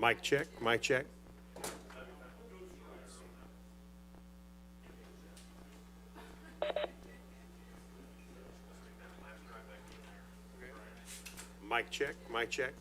Mic check, mic check. Mic check, mic check.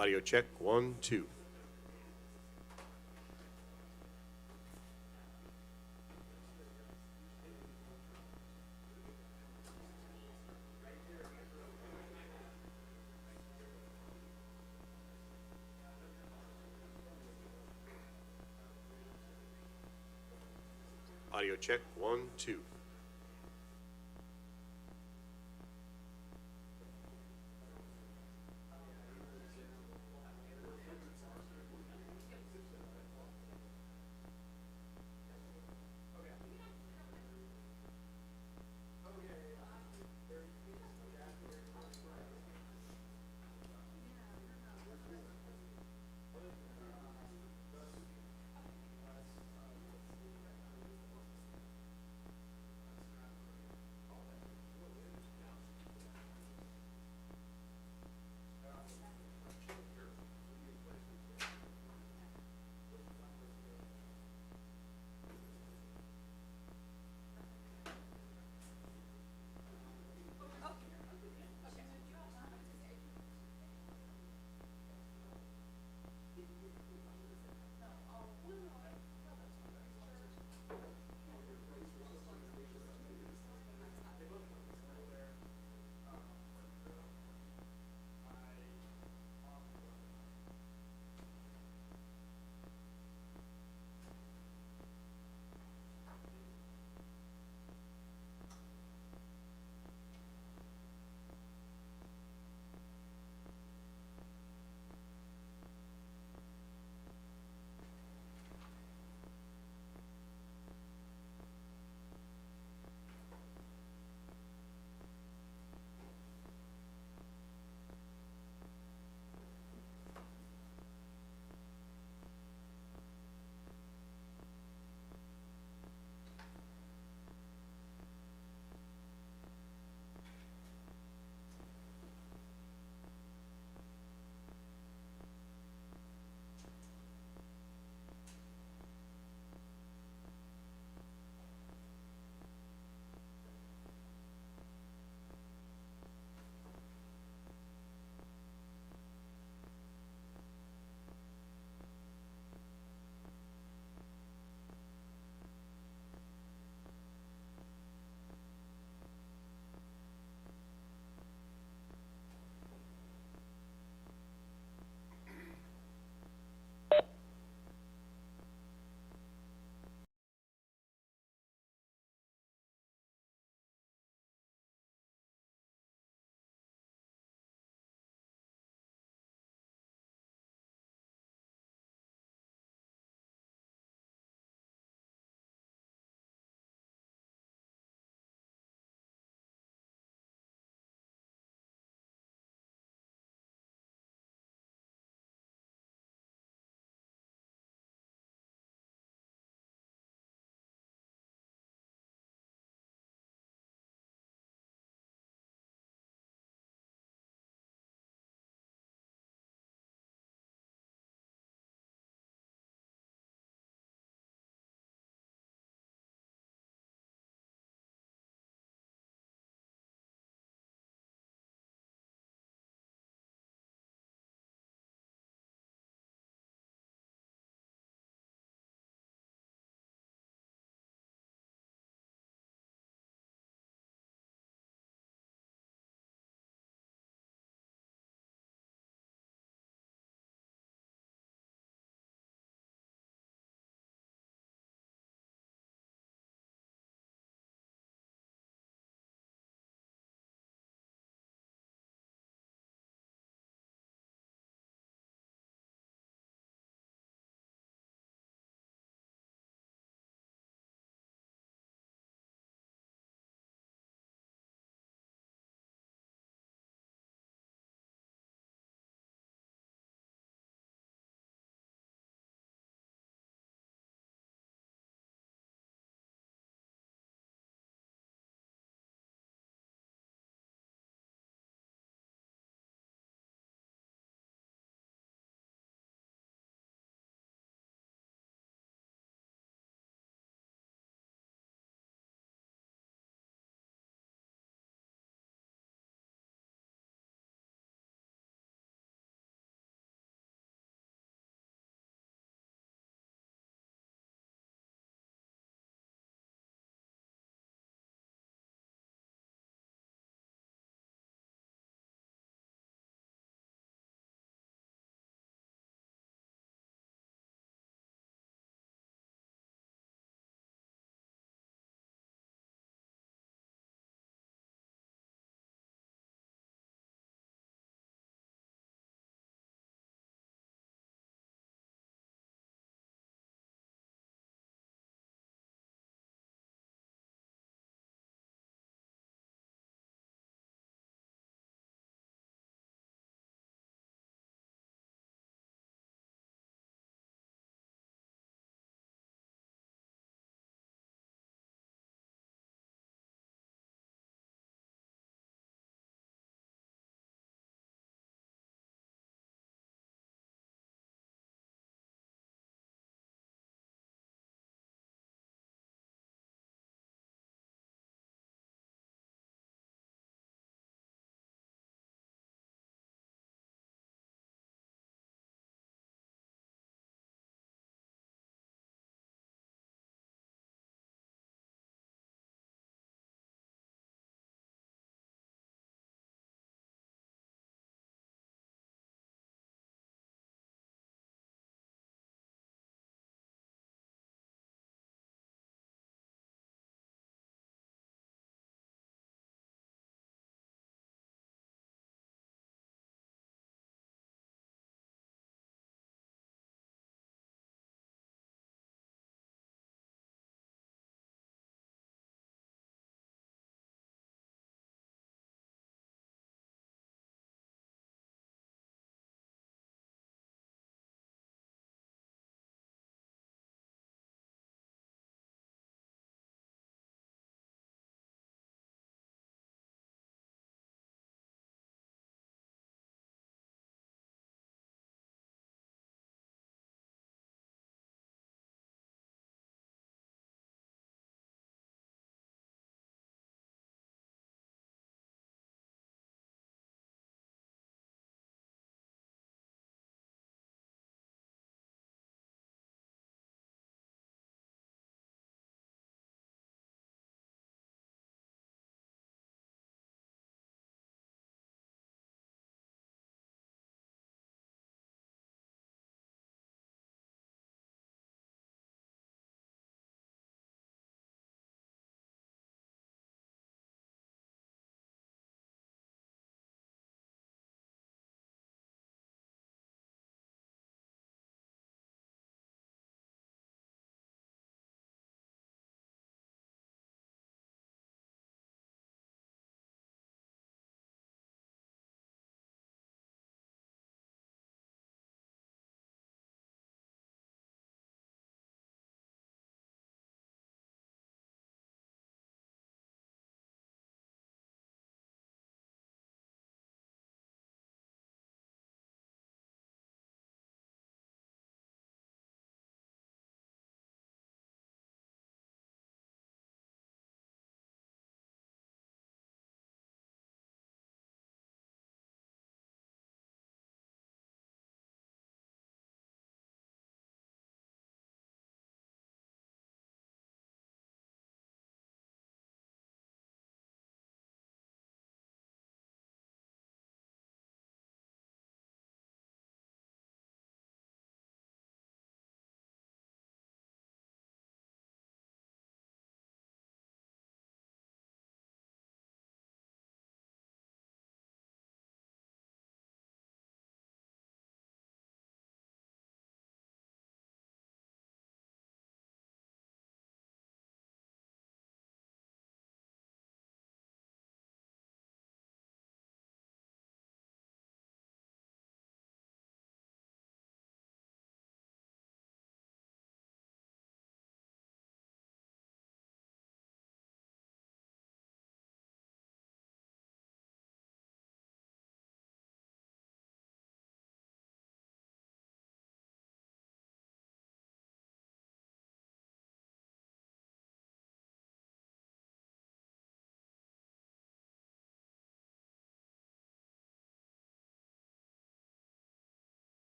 Audio check, 1, 2. Audio check, 1, 2.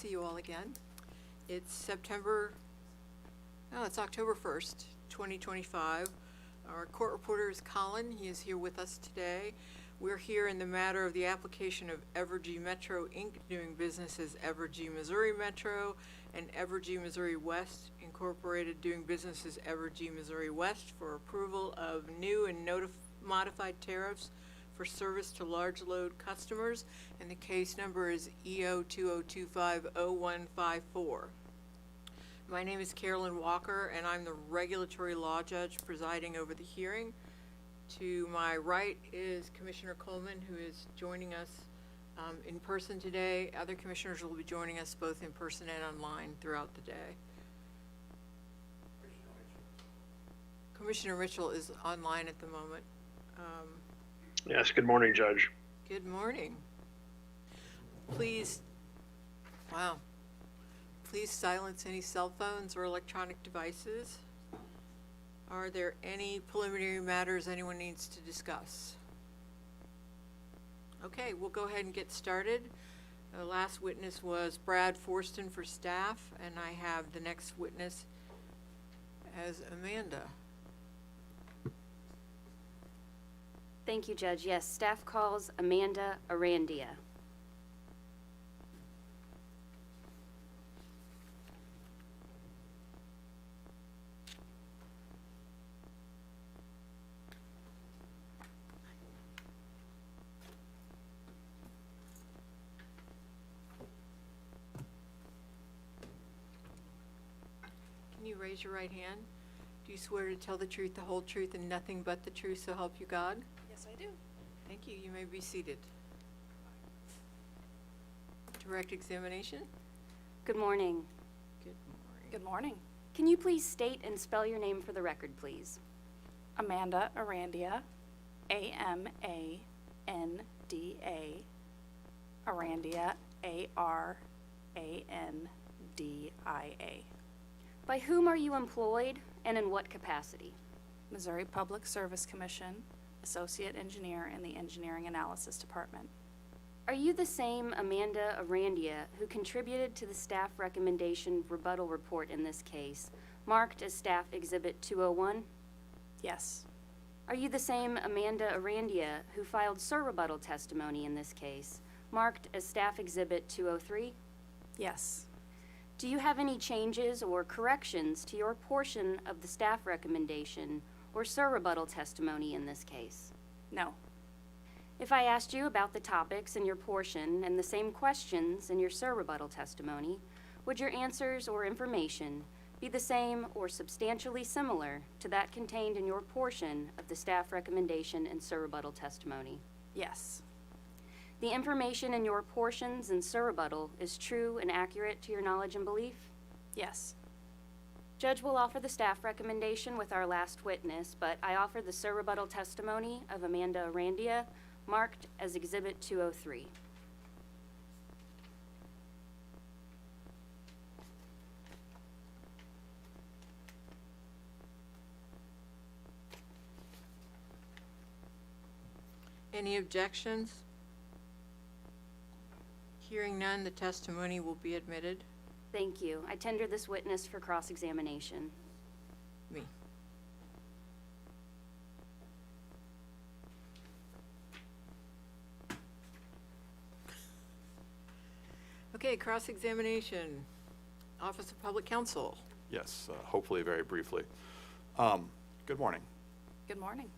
see you all again. It's October 1st, 2025. Our court reporter is Colin. He is here with us today. We're here in the matter of the application of Evergy Metro, Inc., doing business as Evergy Missouri Metro, and Evergy Missouri West, Incorporated, doing business as Evergy Missouri West, for approval of new and modified tariffs for service to large load customers, and the case number is EO 2025-0154. My name is Carolyn Walker, and I'm the regulatory law judge presiding over the hearing. To my right is Commissioner Coleman, who is joining us in person today. Other commissioners will be joining us both in person and online throughout the day. Commissioner Mitchell is online at the moment. Yes, good morning, Judge. Good morning. Please silence any cell phones or electronic devices. Are there any preliminary matters anyone needs to discuss? Okay, we'll go ahead and get started. The last witness was Brad Forston for staff, and I have the next witness as Amanda. Thank you, Judge. Yes, staff calls Amanda Arandia. Can you raise your right hand? Do you swear to tell the truth, the whole truth, and nothing but the truth, so help you God? Yes, I do. Thank you. You may be seated. Direct examination. Good morning. Good morning. Good morning. Can you please state and spell your name for the record, please? Amanda Arandia, A-M-A-N-D-A, Arandia, A-R-A-N-D-I-A. By whom are you employed and in what capacity? Missouri Public Service Commission, Associate Engineer in the Engineering Analysis Department. Are you the same Amanda Arandia who contributed to the staff recommendation rebuttal report in this case, marked as Staff Exhibit 201? Yes. Are you the same Amanda Arandia who filed surrebuttal testimony in this case, marked as Staff Exhibit 203? Yes. Do you have any changes or corrections to your portion of the staff recommendation or surrebuttal testimony in this case? No. If I asked you about the topics in your portion and the same questions in your surrebuttal testimony, would your answers or information be the same or substantially similar to that contained in your portion of the staff recommendation and surrebuttal testimony? Yes. The information in your portions and surrebuttal is true and accurate to your knowledge and belief? Yes. Judge will offer the staff recommendation with our last witness, but I offer the surrebuttal testimony of Amanda Arandia, marked as Exhibit 203. Any objections? Hearing none, the testimony will be admitted. Thank you. I tender this witness for cross-examination. Me. Okay, cross-examination. Office of Public Counsel. Yes, hopefully very briefly. Good morning. Good morning.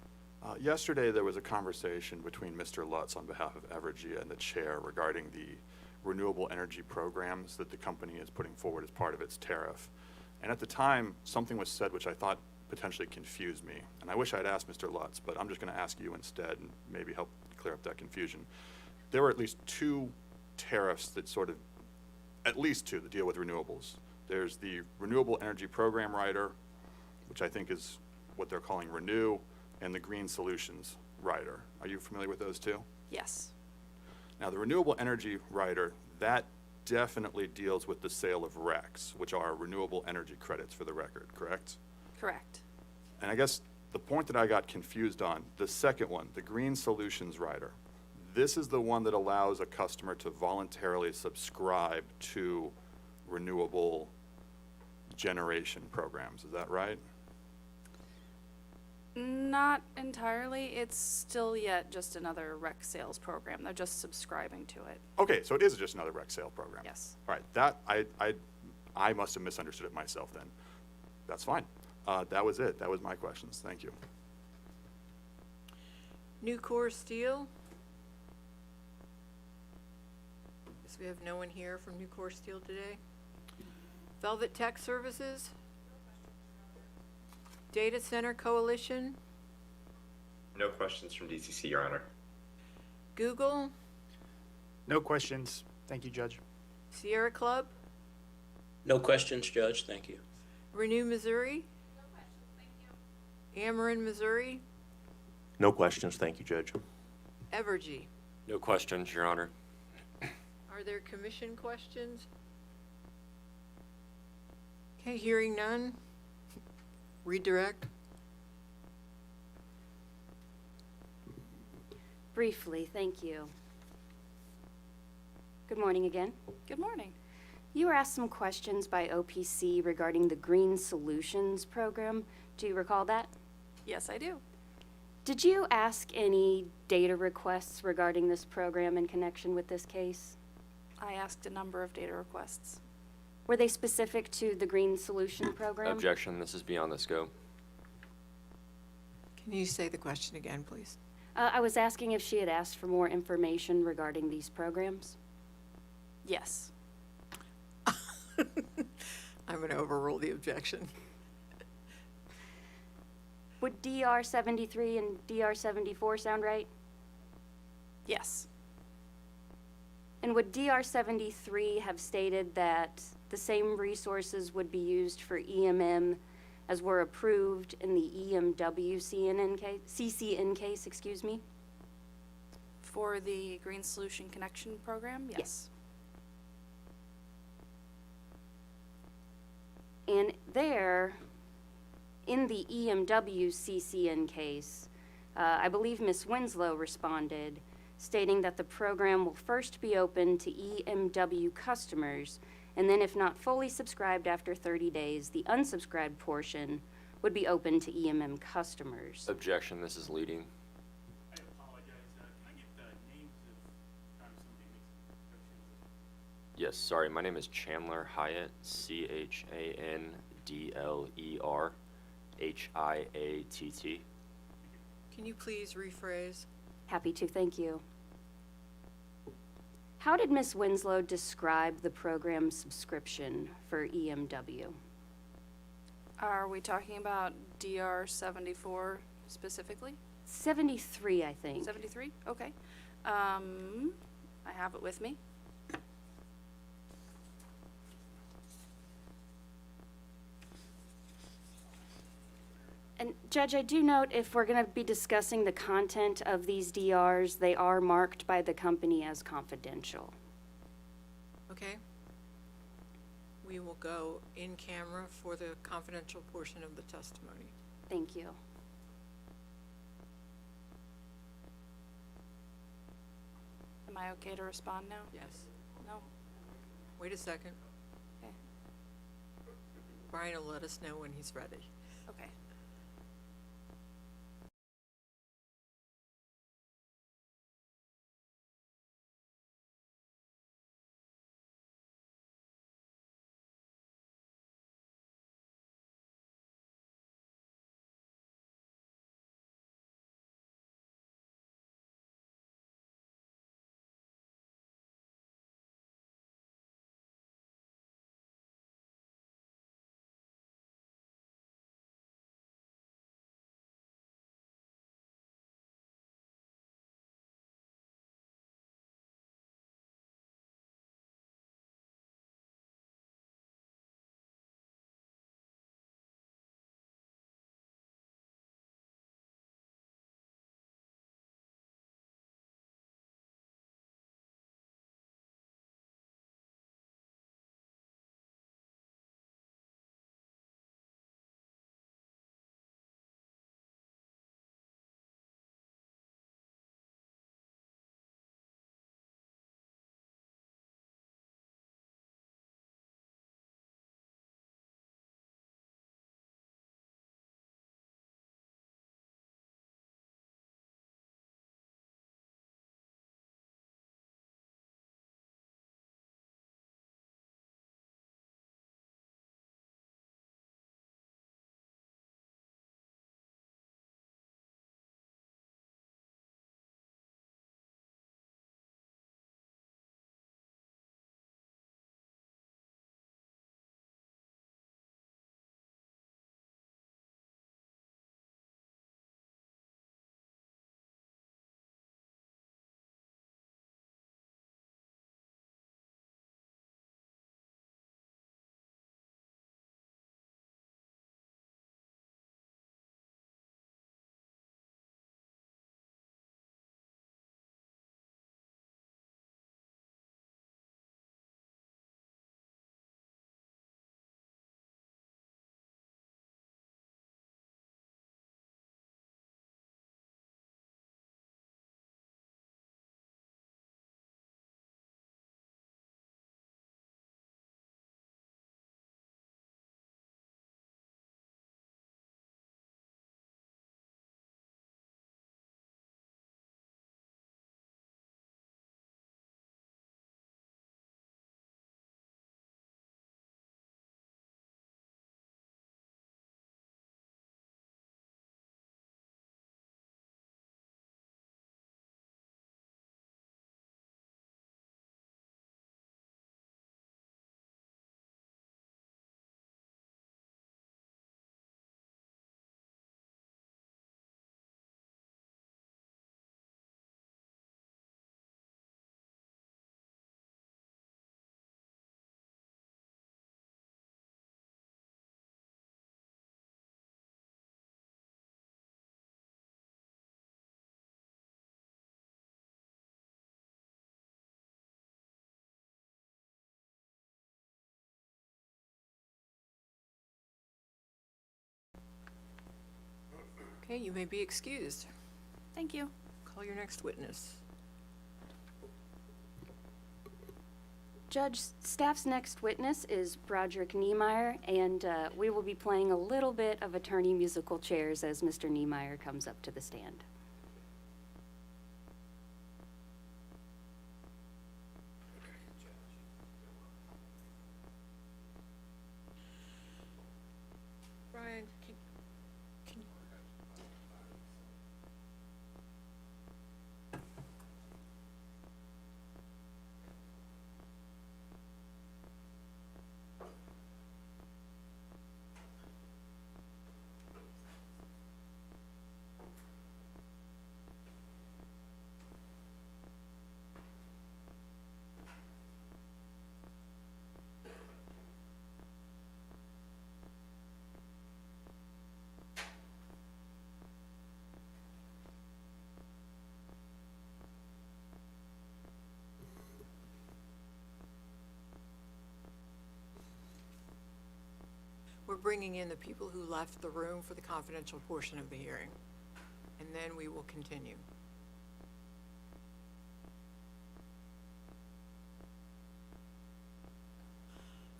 Yesterday, there was a conversation between Mr. Lutz on behalf of Evergy and the chair regarding the renewable energy programs that the company is putting forward as part of its tariff. And at the time, something was said which I thought potentially confused me. And I wish I'd asked Mr. Lutz, but I'm just going to ask you instead and maybe help clear up that confusion. There were at least two tariffs that at least two that deal with renewables. There's the Renewable Energy Program Rider, which I think is what they're calling Renew, and the Green Solutions Rider. Are you familiar with those two? Yes. Now, the Renewable Energy Rider, that definitely deals with the sale of RECs, which are renewable energy credits for the record, correct? Correct. And I guess the point that I got confused on, the second one, the Green Solutions Rider, this is the one that allows a customer to voluntarily subscribe to renewable generation programs. Is that right? Not entirely. It's still yet just another rec sales program. They're just subscribing to it. Okay, so it is just another rec sale program. Yes. All right, that, I must have misunderstood it myself then. That's fine. That was it. That was my questions. Thank you. Nucor Steel. Guess we have no one here from Nucor Steel today. Velvet Tech Services. Data Center Coalition. No questions from DCC, Your Honor. Google. No questions. Thank you, Judge. Sierra Club. No questions, Judge. Thank you. Renew Missouri. No questions, thank you. Ameren Missouri. No questions, thank you, Judge. Evergy. No questions, Your Honor. Are there commission questions? Okay, hearing none. Redirect. Briefly, thank you. Good morning again. Good morning. You were asked some questions by OPC regarding the Green Solutions program. Do you recall that? Yes, I do. Did you ask any data requests regarding this program in connection with this case? I asked a number of data requests. Were they specific to the Green Solution program? Objection, this is beyond the scope. Can you say the question again, please? I was asking if she had asked for more information regarding these programs. Yes. I'm going to overrule the objection. Would DR 73 and DR 74 sound right? Yes. And would DR 73 have stated that the same resources would be used for EMM as were approved in the CCN case, excuse me? For the Green Solution Connection program? Yes. And there, in the EMW CCN case, I believe Ms. Winslow responded, stating that the program will first be open to EMW customers, and then if not fully subscribed after 30 days, the unsubscribed portion would be open to EMM customers. Objection, this is leading. I apologize. Can I get the names of somebody makes objections? Yes, sorry, my name is Chandler Hyatt, CHANDLER HIATT. Can you please rephrase? Happy to, thank you. How did Ms. Winslow describe the program subscription for EMW? Are we talking about DR 74 specifically? 73, I think. 73? Okay. I have it with me. And Judge, I do note if we're going to be discussing the content of these DRs, they are marked by the company as confidential. Okay. We will go in camera for the confidential portion of the testimony. Thank you. Am I okay to respond now? Yes. No? Wait a second. Okay. Brian will let us know when he's ready. Okay. Okay, you may be excused. Thank you. Call your next witness. Judge, staff's next witness is Broderick Nemire, and we will be playing a little bit of attorney musical chairs as Mr. Nemire comes up to the stand. Brian, can We're bringing in the people who left the room for the confidential portion of the hearing, and then we will continue.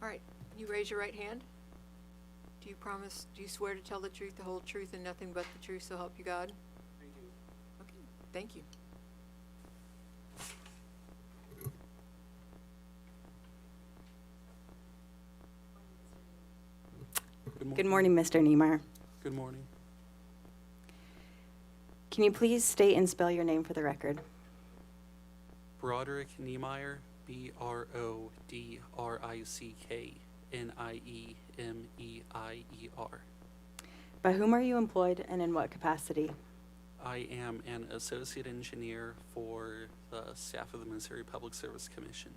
All right, can you raise your right hand? Do you swear to tell the truth, the whole truth, and nothing but the truth, so help you God? I do. Okay, thank you. Good morning, Mr. Nemire. Good morning. Can you please state and spell your name for the record? Broderick Nemire, Brodrick Nemeier. By whom are you employed and in what capacity? I am an associate engineer for the staff of the Missouri Public Service Commission.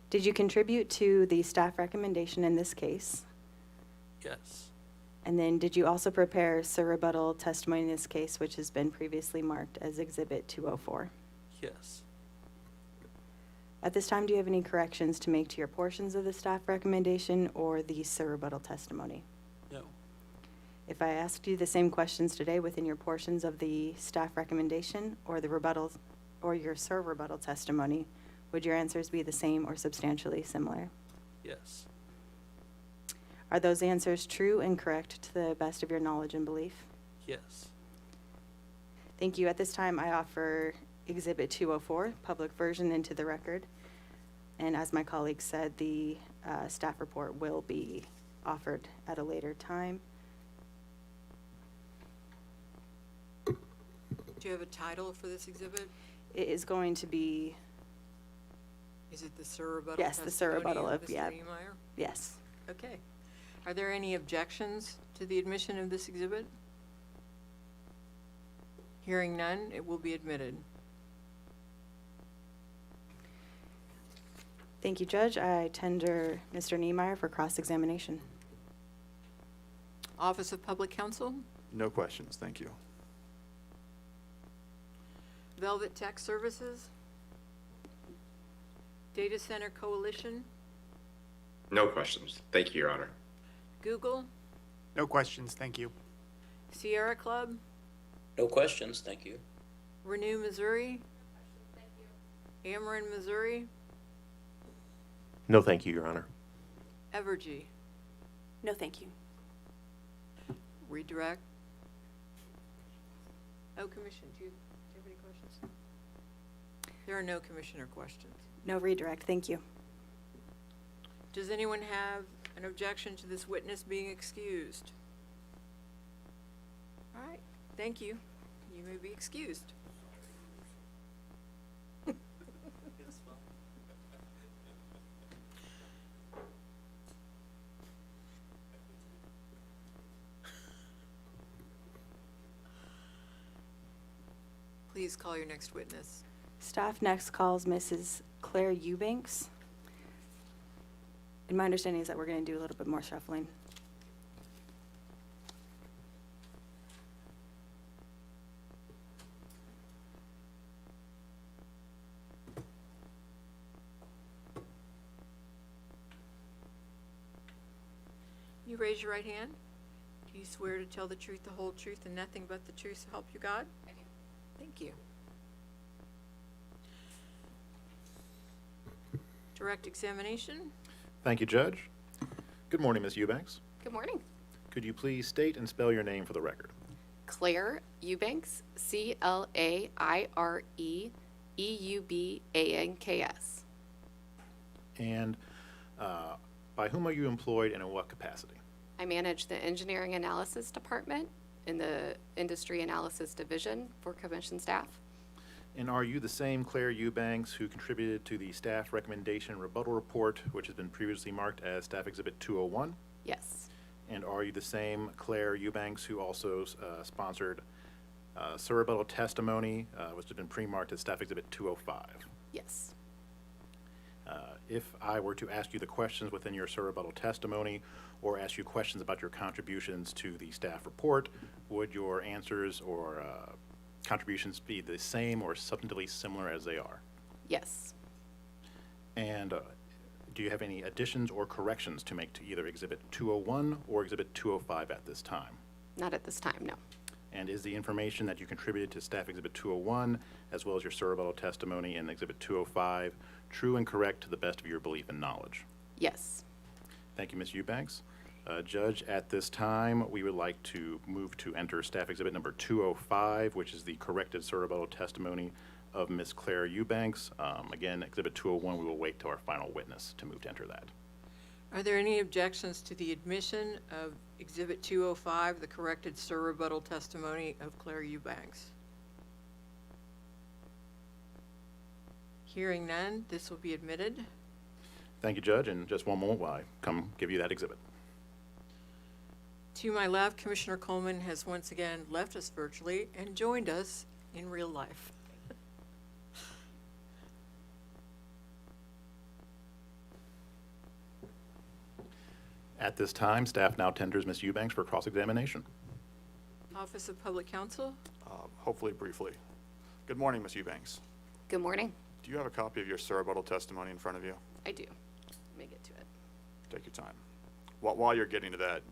Did you contribute to the staff recommendation in this case? Yes. And then did you also prepare rebuttal testimony in this case, which has been previously marked as Exhibit 204? Yes. At this time, do you have any corrections to make to your portions of the staff recommendation or the rebuttal testimony? No. If I asked you the same questions today within your portions of the staff recommendation or the rebuttal or your rebuttal testimony, would your answers be the same or substantially similar? Yes. Are those answers true and correct to the best of your knowledge and belief? Yes. Thank you. At this time, I offer Exhibit 204, public version, into the record. And as my colleague said, the staff report will be offered at a later time. Do you have a title for this exhibit? It is going to be, Is it the rebuttal yes, the testimony rebuttal of, Mr. yeah. Nemire? Yes. Okay. Are there any objections to the admission of this exhibit? Hearing none, it will be admitted. Thank you, Judge. I tender Mr. Nemire for cross-examination. Office of Public Counsel, No questions, thank you. Velvet Tech Services, Data Center Coalition, No questions. Thank you, Your Honor. Google, No questions, thank you. Sierra Club, No questions, thank you. Renew Missouri, Ameren Missouri, No, thank you, Your Honor. Evergy, No, thank you. Redirect. Oh, Commission, do you have any questions? There are no Commissioner questions. No redirect, thank you. Does anyone have an objection to this witness being excused? All right, thank you. You may be excused. Please call your next witness. Staff next calls Mrs. Claire Eubanks. And my understanding is that we're going to do a little bit more shuffling. You raise your right hand. Do you you swear to tell the truth, the whole truth, and nothing but the truth, so help you God? I do. Thank you. Direct examination. Thank you, Judge. Good morning, Ms. Eubanks. Good morning. Could you please state and spell your name for the record? Claire Eubanks, CLAIRE EUBANKS. And by whom are you employed and in what capacity? I manage the Engineering Analysis Department in the Industry Analysis Division for Commission staff. And are you the same Claire Eubanks who contributed to the staff recommendation rebuttal report, which has been previously marked as Staff Exhibit 201? Yes. And are you the same Claire Eubanks who also sponsored rebuttal testimony, which has been pre-marked as Staff Exhibit 205? Yes. If I were to ask you the questions within your rebuttal testimony or ask you questions about your contributions to the staff report, would your answers or contributions be the same or substantively similar as they are? Yes. And do you have any additions or corrections to make to either Exhibit 201 or Exhibit 205 at this time? Not at this time, no. And is the information that you contributed to Staff Exhibit 201, as well as your rebuttal testimony in Exhibit 205, true and correct to the best of your belief and knowledge? Yes. Thank you, Ms. Eubanks. Judge, at this time, we would like to move to enter Staff Exhibit number 205, which is the corrected rebuttal testimony of Ms. Claire Eubanks. Again, Exhibit 201, we will wait till our final witness to move to enter that. Are there any objections to the admission of Exhibit 205, the corrected rebuttal testimony of Claire Eubanks? Hearing none, this will be admitted. Thank you, Judge, and just one moment while I come give you that exhibit. To my left, Commissioner Coleman has once again left us virtually and joined us in real life. At this time, staff now tenders Ms. Eubanks for cross-examination. Office of Public Counsel. Hopefully briefly. Good morning, Ms. Eubanks. Good morning. Do you have a copy of your rebuttal testimony in front of you? I do. Let me get to it. Take your time. While you're getting to that,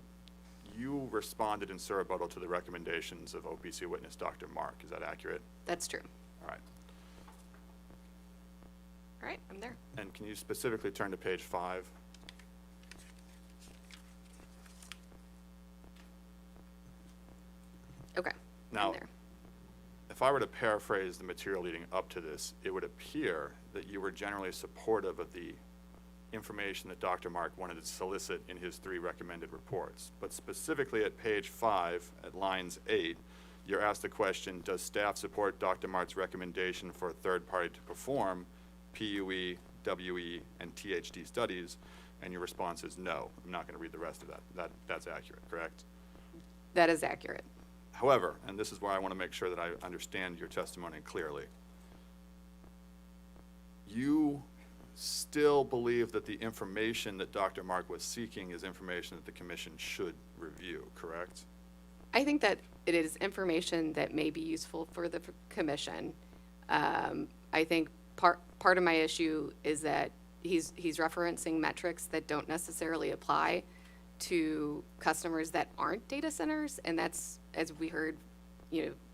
you responded in rebuttal to the recommendations of OPC witness Dr. Mark. Is that accurate? That's true. All right. All right, I'm there. And can you specifically turn to page 5? Okay. Now, I'm there. if I were to paraphrase the material leading up to this, it would appear that you were generally supportive of the information that Dr. Mark wanted to solicit in his 3 recommended reports. But specifically at page 5, at lines 8, you're asked the question, does staff support Dr. Mark's recommendation for a third party to perform PUE, WE, and THD studies? And your response is no. I'm not going to read the rest of that. That's accurate, correct? That is accurate. However, and this is where I want to make sure that I understand your testimony clearly, you still believe that the information that Dr. Mark was seeking is information that the commission should review, correct? I think that it is information that may be useful for the commission. I think part of my issue is that he's referencing metrics that don't necessarily apply to customers that aren't data centers, and that's, as we heard,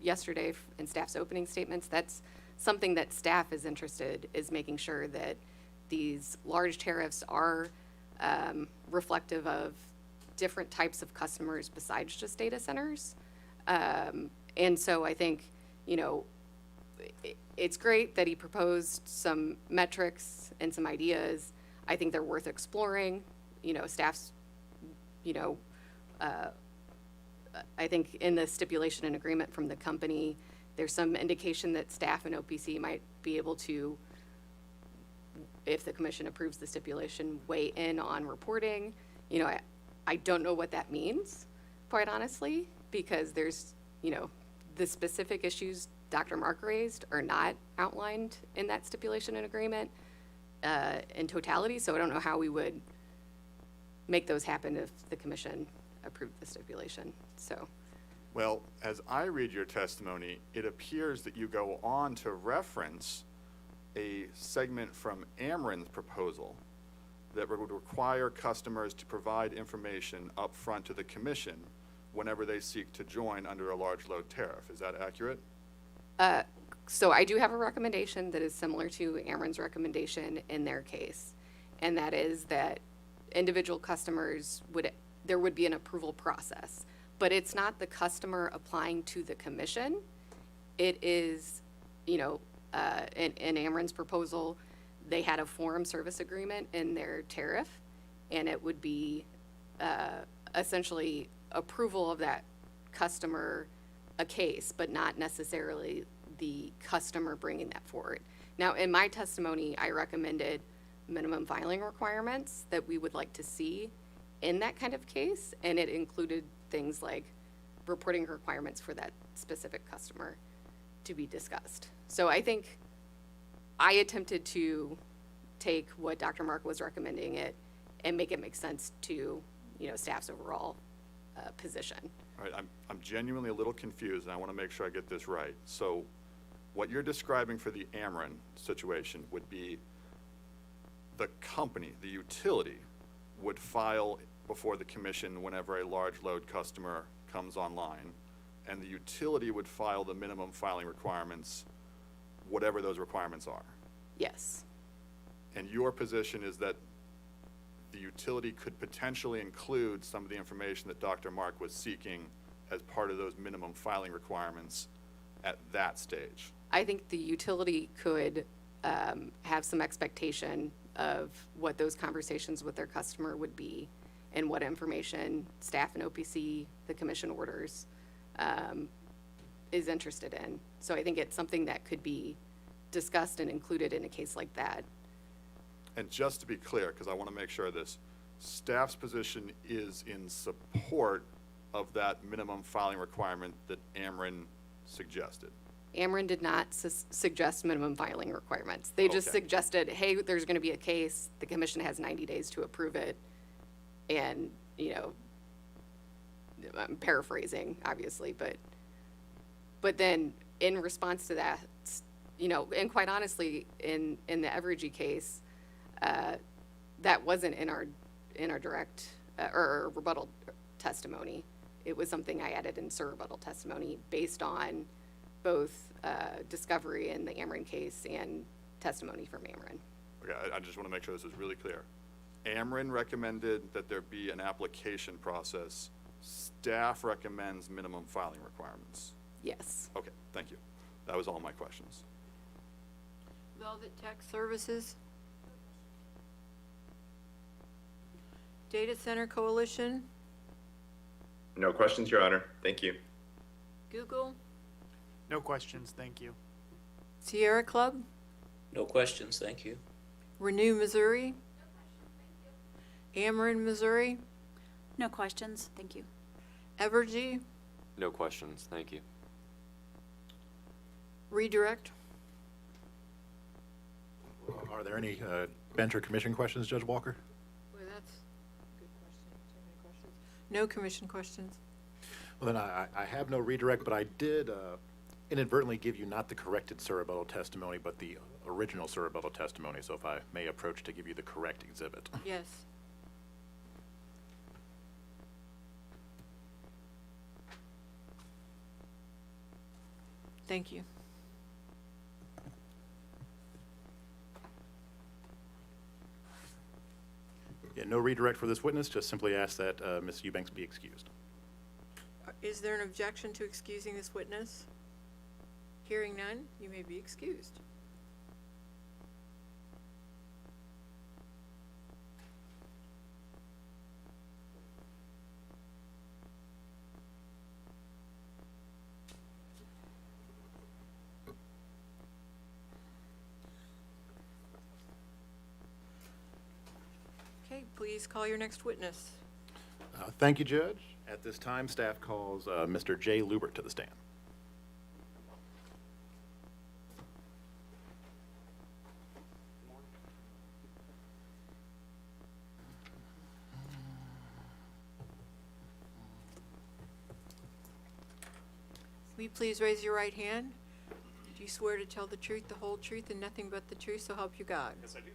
yesterday in staff's opening statements, that's something that staff is interested, is making sure that these large tariffs are reflective of different types of customers besides just data centers. And so I think, it's great that he proposed some metrics and some ideas. I think they're worth exploring. Staff's, I think in the stipulation and agreement from the company, there's some indication that staff and OPC might be able to, if the commission approves the stipulation, weigh in on reporting. I don't know what that means, quite honestly, because there's, the specific issues Dr. Mark raised are not outlined in that stipulation and agreement in totality, so I don't know how we would make those happen if the commission approved the stipulation, so. Well, as I read your testimony, it appears that you go on to reference a segment from Ameren's proposal that would require customers to provide information up front to the commission whenever they seek to join under a large load tariff. Is that accurate? So I do have a recommendation that is similar to Ameren's recommendation in their case, and that is that individual customers there would be an approval process, but it's not the customer applying to the commission. It is, in Ameren's proposal, they had a forum service agreement in their tariff, and it would be essentially approval of that customer a case, but not necessarily the customer bringing that forward. Now, in my testimony, I recommended minimum filing requirements that we would like to see in that kind of case, and it included things like reporting requirements for that specific customer to be discussed. So I think I attempted to take what Dr. Mark was recommending it and make it make sense to, staff's overall position. All right, I'm genuinely a little confused, and I want to make sure I get this right. So what you're describing for the Ameren situation would be the company, the utility, would file before the commission whenever a large load customer comes online, and the utility would file the minimum filing requirements, whatever those requirements are. Yes. And your position is that the utility could potentially include some of the information that Dr. Mark was seeking as part of those minimum filing requirements at that stage? I think the utility could have some expectation of what those conversations with their customer would be and what information staff and OPC, the commission orders, is interested in. So I think it's something that could be discussed and included in a case like that. And just to be clear, because I want to make sure of this, staff's position is in support of that minimum filing requirement that Ameren suggested. Ameren did not suggest minimum filing requirements. They just Okay. suggested, hey, there's going to be a case, the commission has 90 days to approve it, and, I'm paraphrasing, obviously, but then in response to that, and quite honestly, in the Evergy case, that wasn't in our direct or rebuttal testimony. It was something I added in rebuttal testimony based on both discovery in the Ameren case and testimony from Ameren. Okay, I just want to make sure this is really clear. Ameren recommended that there be an application process. Staff recommends minimum filing requirements. Yes. Okay, thank you. That was all my questions. Velvet Tech Services. Data Center Coalition. No questions, Your Honor. Thank you. Google. No questions, thank you. Sierra Club. No questions, thank you. Renew Missouri. Ameren Missouri. No questions, thank you. Evergy. No questions, thank you. Redirect. Are there any bench or commission questions, Judge Walker? Boy, that's a good question. Too many questions. No commission questions. Well, then I have no redirect, but I did inadvertently give you not the corrected surrebuttal testimony, but the original surrebuttal testimony, so if I may approach to give you the correct exhibit. Yes. Thank you. Yeah, no redirect for this witness, just simply ask that Ms. Eubanks be excused. Is there an objection to excusing this witness? Hearing none, you may be excused. Okay, please call your next witness. Thank you, Judge. At this time, staff calls Mr. Jay Lubbert to the stand. Will you please raise your right hand? Do you swear to tell the truth, the whole truth, and nothing but the truth, so help you God? Yes, I do.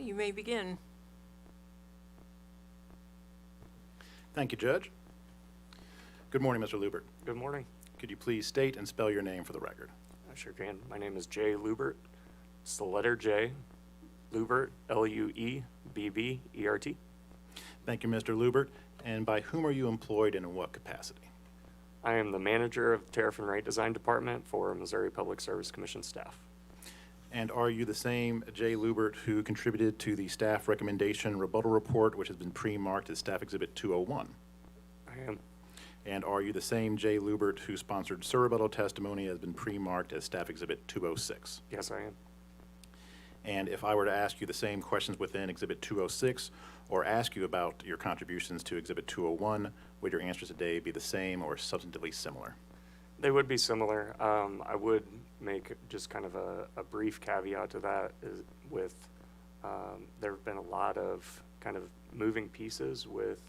You may begin. Thank you, Judge. Good morning, Mr. Lubbert. Good morning. Could you please state and spell your name for the record? I sure can. My name is Jay Lubbert. It's the letter J. Lubbert, Lubbert. Thank you, Mr. Lubbert. And by whom are you employed and in what capacity? I am the manager of the Tariff and Rate Design Department for Missouri Public Service Commission staff. And are you the same Jay Lubbert who contributed to the staff recommendation rebuttal report, which has been pre-marked as Staff Exhibit 201? I am. And are you the same Jay Lubbert who sponsored rebuttal testimony has been pre-marked as Staff Exhibit 206? Yes, I am. And if I were to ask you the same questions within Exhibit 206 or ask you about your contributions to Exhibit 201, would your answers today be the same or substantively similar? They would be similar. I would make just kind of a brief caveat to that is with there have been a lot of kind of moving pieces with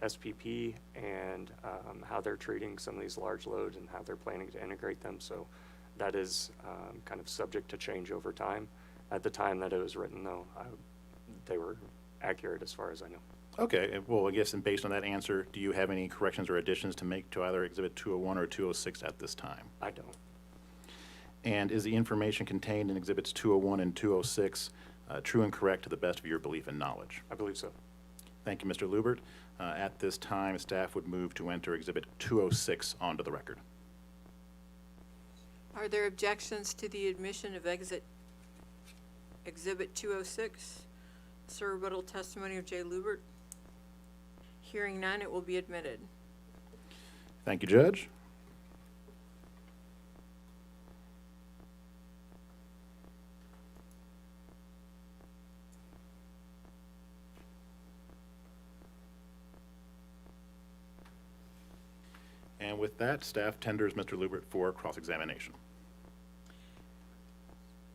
SPP and how they're treating some of these large loads and how they're planning to integrate them. So that is kind of subject to change over time. At the time that it was written, though, they were accurate as far as I know. Okay, well, I guess, and based on that answer, do you have any corrections or additions to make to either Exhibit 201 or 206 at this time? I don't. And is the information contained in Exhibits 201 and 206 true and correct to the best of your belief and knowledge? I believe so. Thank you, Mr. Lubbert. At this time, staff would move to enter Exhibit 206 onto the record. Are there objections to the admission of Exhibit 206, rebuttal testimony of Jay Lubbert? Hearing none, it will be admitted. Thank you, Judge. And with that, staff tenders Mr. Lubbert for cross-examination.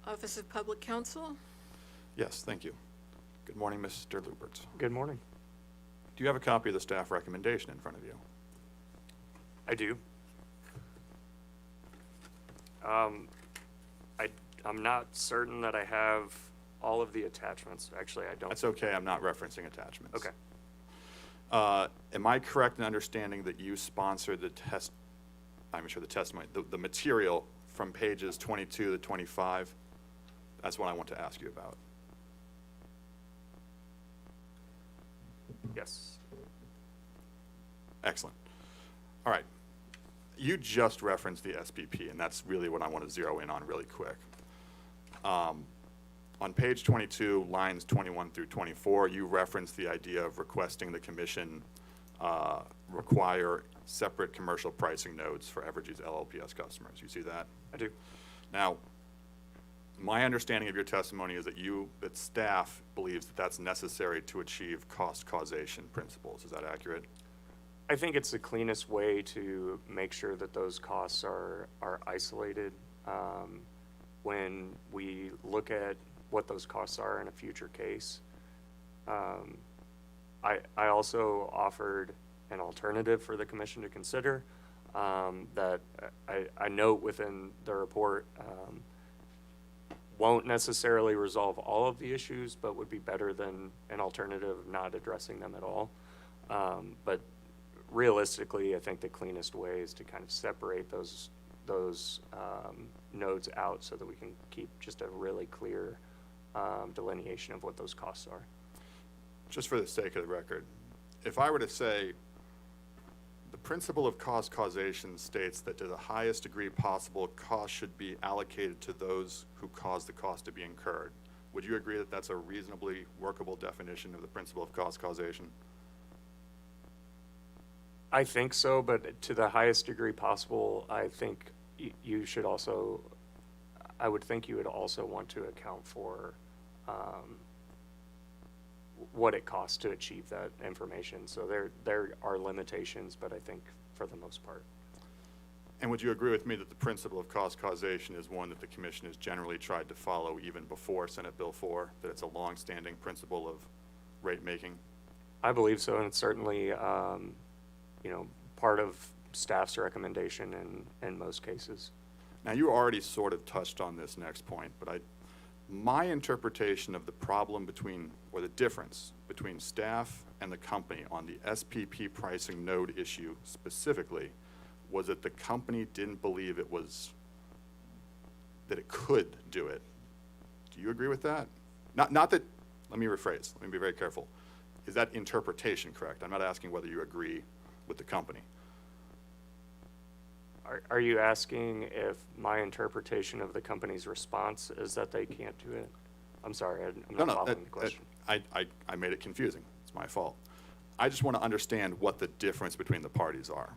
Office of Public Counsel. Yes, thank you. Good morning, Mr. Lubbert. Good morning. Do you have a copy of the staff recommendation in front of you? I do. I'm not certain that I have all of the attachments. Actually, I don't. That's okay. I'm not referencing attachments. Okay. Am I correct in understanding that you sponsored the testimony, the material from pages 22 to 25? That's what I want to ask you about. Yes. Excellent. All right. You just referenced the SPP, and that's really what I want to zero in on really quick. On page 22, lines 21 through 24, you referenced the idea of requesting the commission require separate commercial pricing nodes for Evergy's LLPS customers. You see that? I do. Now, my understanding of your testimony is that staff believes that that's necessary to achieve cost causation principles. Is that accurate? I think it's the cleanest way to make sure that those costs are isolated when we look at what those costs are in a future case. I also offered an alternative for the commission to consider that I note within the report won't necessarily resolve all of the issues, but would be better than an alternative of not addressing them at all. But realistically, I think the cleanest way is to kind of separate those nodes out so that we can keep just a really clear delineation of what those costs are. Just for the sake of the record, if I were to say the principle of cost causation states that to the highest degree possible, cost should be allocated to those who cause the cost to be incurred, would you agree that that's a reasonably workable definition of the principle of cost causation? I think so, but to the highest degree possible, I think you should also, I would think you would also want to account for what it costs to achieve that information. So there are limitations, but I think for the most part. And would you agree with me that the principle of cost causation is one that the commission has generally tried to follow even before Senate Bill 4, that it's a longstanding principle of rate making? I believe so, and it's certainly part of staff's recommendation in most cases. Now, you already sort of touched on this next point, but My interpretation of the problem between, or the difference between staff and the company on the SPP pricing node issue specifically, was that the company didn't believe that it could do it. Do you agree with that? Not that, let me rephrase, let me be very careful. Is that interpretation correct? I'm not asking whether you agree with the company. Are you asking if my interpretation of the company's response is that they can't do it? I'm sorry, I'm not following the question. I made it confusing. It's my fault. I just want to understand what the difference between the parties are.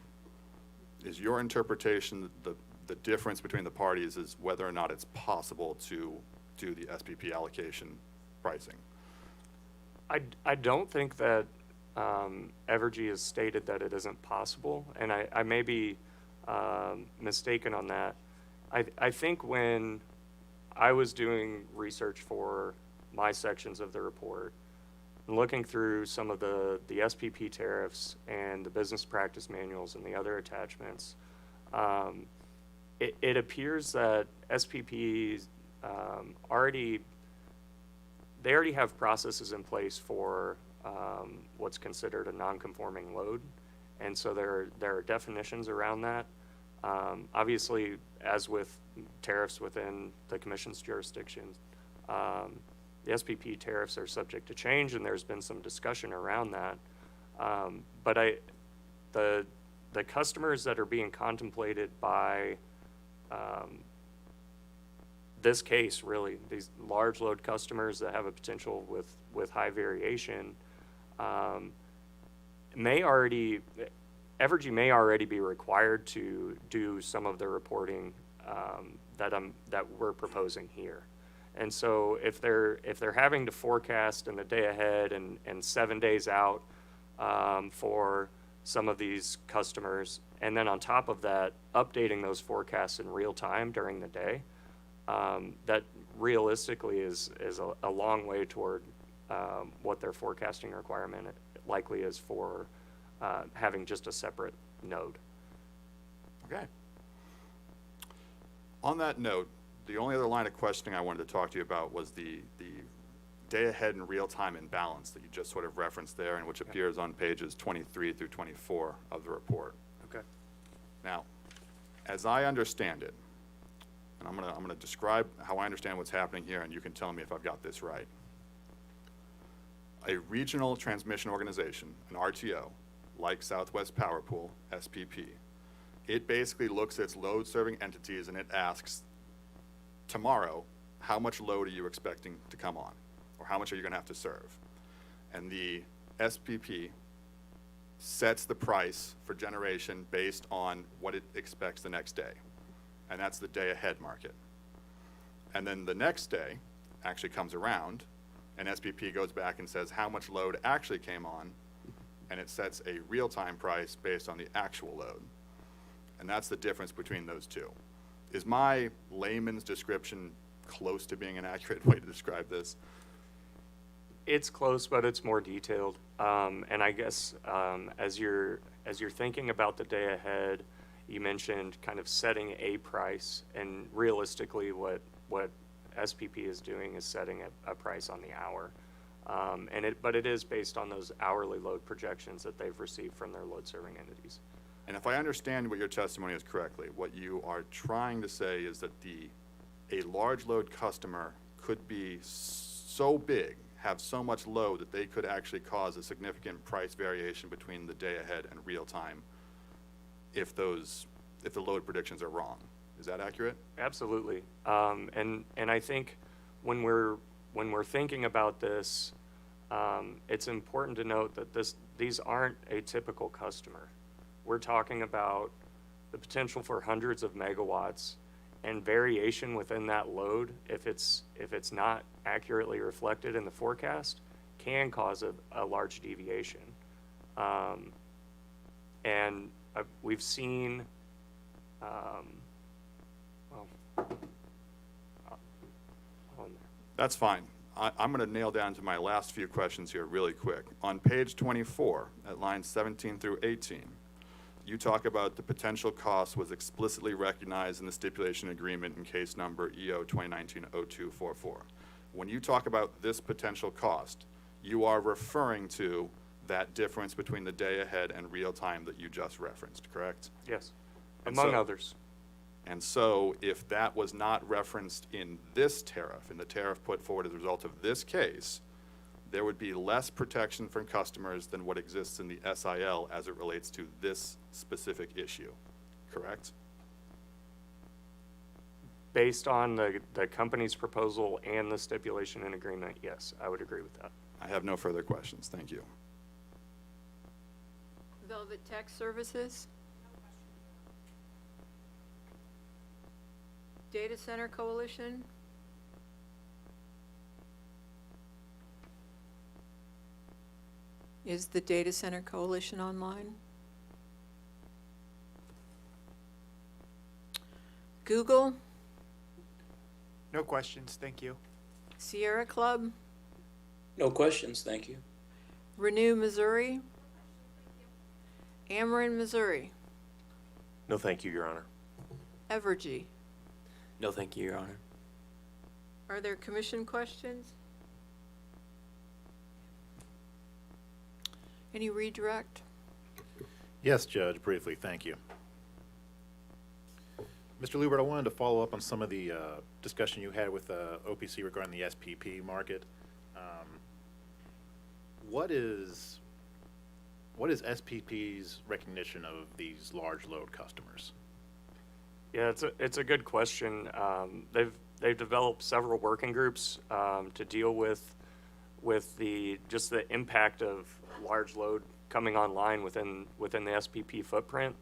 Is your interpretation the difference between the parties is whether or not it's possible to do the SPP allocation pricing? I don't think that Evergy has stated that it isn't possible, and I may be mistaken on that. I think when I was doing research for my sections of the report, and looking through some of the SPP tariffs and the business practice manuals and the other attachments, it appears that SPPs already have processes in place for what's considered a non-conforming load, and so there are definitions around that. Obviously, as with tariffs within the Commission's jurisdiction, the SPP tariffs are subject to change, and there's been some discussion around that. But the customers that are being contemplated by this case, really, these large load customers that have a potential with high variation, Evergy may already be required to do some of the reporting that we're proposing here. And so if they're having to forecast in the day ahead and 7 days out for some of these customers, and then on top of that, updating those forecasts in real time during the day, that realistically is a long way toward what their forecasting requirement likely is for having just a separate node. Okay. On that note, the only other line of questioning I wanted to talk to you about was the day ahead and real time imbalance that you just sort of referenced there, and which appears on pages 23 through 24 of the report. Okay. Now, as I understand it, and I'm gonna describe how I understand what's happening here, and you can tell me if I've got this right. A regional transmission organization, an RTO, like Southwest Power Pool, SPP, it basically looks at its load-serving entities and it asks, tomorrow, how much load are you expecting to come on? Or how much are you gonna have to serve? And the SPP sets the price for generation based on what it expects the next day. And that's the day-ahead market. And then the next day actually comes around, and SPP goes back and says how much load actually came on, and it sets a real-time price based on the actual load. And that's the difference between those two. Is my layman's description close to being an accurate way to describe this? It's close, but it's more detailed. And I guess as you're thinking about the day ahead, you mentioned kind of setting a price, and realistically what SPP is doing is setting a price on the hour. But it is based on those hourly load projections that they've received from their load serving entities. And if I understand what your testimony is correctly, what you are trying to say is that a large load customer could be so big, have so much load that they could actually cause a significant price variation between the day ahead and real time if the load predictions are wrong. Is that accurate? Absolutely. And I think when we're thinking about this, it's important to note that these aren't a typical customer. We're talking about the potential for hundreds of megawatts, and variation within that load, if it's not accurately reflected in the forecast, can cause a large deviation. And we've seen, That's fine. I'm going to nail down to my last few questions here really quick. On page 24, at lines 17 through 18, you talk about the potential cost was explicitly recognized in the stipulation agreement in case number EO 2019-0244. When you talk about this potential cost, you are referring to that difference between the day ahead and real time that you just referenced, correct? Yes, And among so- others. And so if that was not referenced in this tariff, in the tariff put forward as a result of this case, there would be less protection from customers than what exists in the SIL as it relates to this specific issue, correct? Based on the company's proposal and the stipulation and agreement, yes, I would agree with that. I have no further questions. Thank you. Velvet Tech Services? Data Center Coalition? Is the Data Center Coalition online? Google? No questions, thank you. Sierra Club? No questions, thank you. Renew Missouri? Ameren Missouri? No, thank you, Your Honor. Evergy? No, thank you, Your Honor. Are there commission questions? Any redirect? Yes, Judge, briefly, thank you. Mr. Lubbert, I wanted to follow up on some of the discussion you had with OPC regarding the SPP market. What is SPP's recognition of these large load customers? Yeah, it's a good question. They've developed several working groups to deal with the impact of large load coming online within the SPP footprint.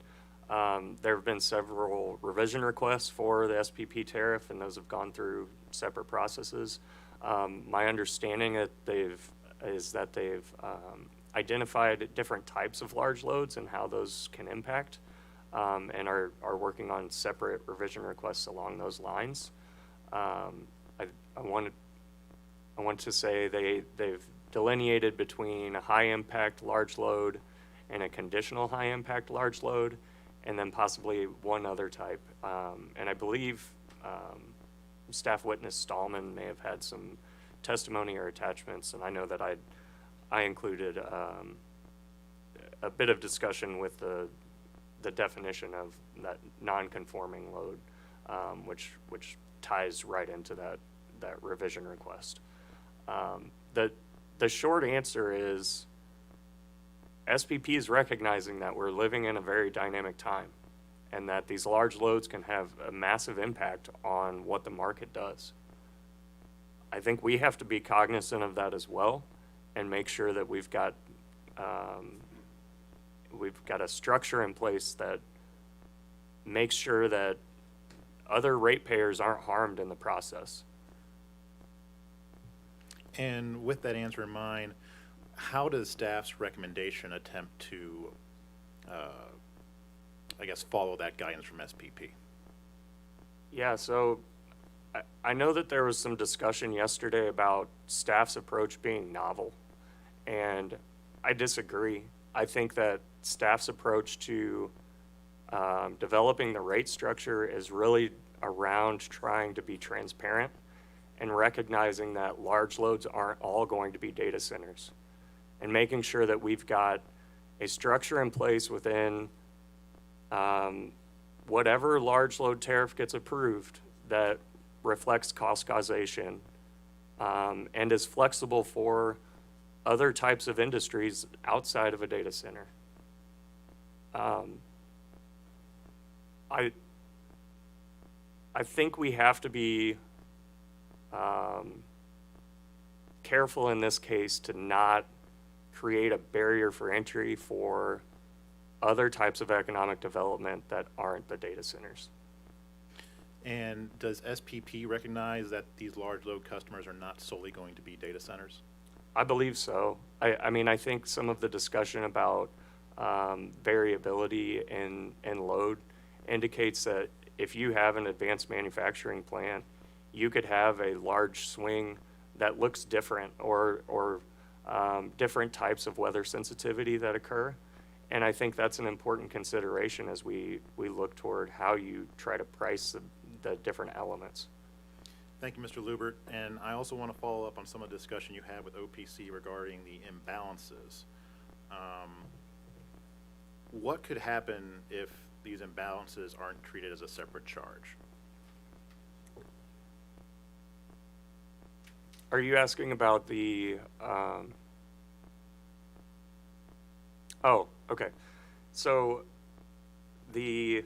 There have been several revision requests for the SPP tariff, and those have gone through separate processes. My understanding is that they've identified different types of large loads and how those can impact, and are working on separate revision requests along those lines. I want to say they've delineated between a high impact large load and a conditional high impact large load, and then possibly one other type. And I believe Staff Witness Stallman may have had some testimony or attachments, and I know that I included a bit of discussion with the definition of that non-conforming load, which ties right into that revision request. The short answer is SPP is recognizing that we're living in a very dynamic time, and that these large loads can have a massive impact on what the market does. I think we have to be cognizant of that as well, and make sure that we've got a structure in place that makes sure that other ratepayers aren't harmed in the process. And with that answer in mind, how does staff's recommendation attempt to, follow that guidance from SPP? Yeah, so I know that there was some discussion yesterday about staff's approach being novel, and I disagree. I think that staff's approach to developing the rate structure is really around trying to be transparent and recognizing that large loads aren't all going to be data centers, and making sure that we've got a structure in place within whatever large load tariff gets approved that reflects cost causation and is flexible for other types of industries outside of a data center. I think we have to be careful in this case to not create a barrier for entry for other types of economic development that aren't the data centers. And does SPP recognize that these large load customers are not solely going to be data centers? I believe so. I mean, I think some of the discussion about variability in load indicates that if you have an advanced manufacturing plant, you could have a large swing that looks different, or different types of weather sensitivity that occur. And I think that's an important consideration as we look toward how you try to price the different elements. Thank you, Mr. Lubbert. And I also want to follow up on some of the discussion you had with OPC regarding the imbalances. What could happen if these imbalances aren't treated as a separate charge? Are you asking about the, oh, okay. So the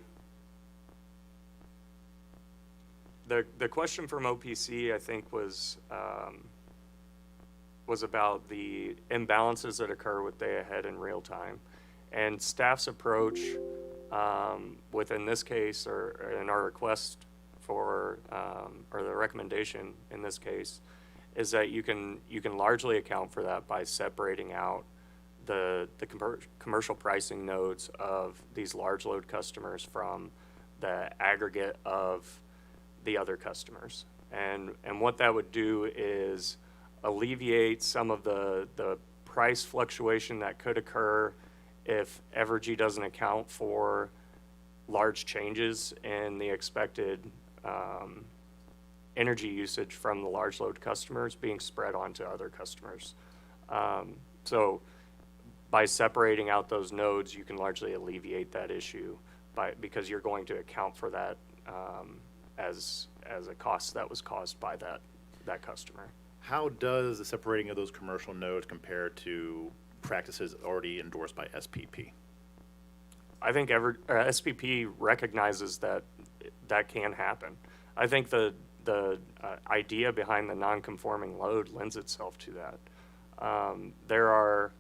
question from OPC, I think, was about the imbalances that occur with day ahead in real time. And staff's approach within this case, or in our request for, or the recommendation in this case, is that you can largely account for that by separating out the commercial pricing nodes of these large load customers from the aggregate of the other customers. And what that would do is alleviate some of the price fluctuation that could occur if Evergy doesn't account for large changes in the expected energy usage from the large load customers being spread onto other customers. So by separating out those nodes, you can largely alleviate that issue because you're going to account for that as a cost that was caused by that customer. How does the separating of those commercial nodes compare to practices already endorsed by SPP? I think SPP recognizes that can happen. I think the idea behind the non-conforming load lends itself to that. There are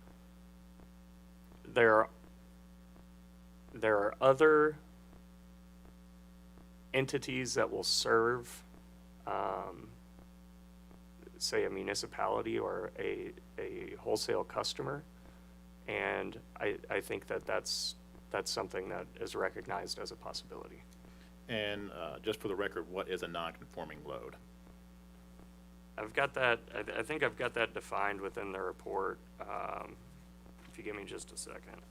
other entities that will serve, say, a municipality or a wholesale customer, and I think that's something that is recognized as a possibility. And just for the record, what is a non-conforming load? I've got that. I think I've got that defined within the report. If you give me just a second.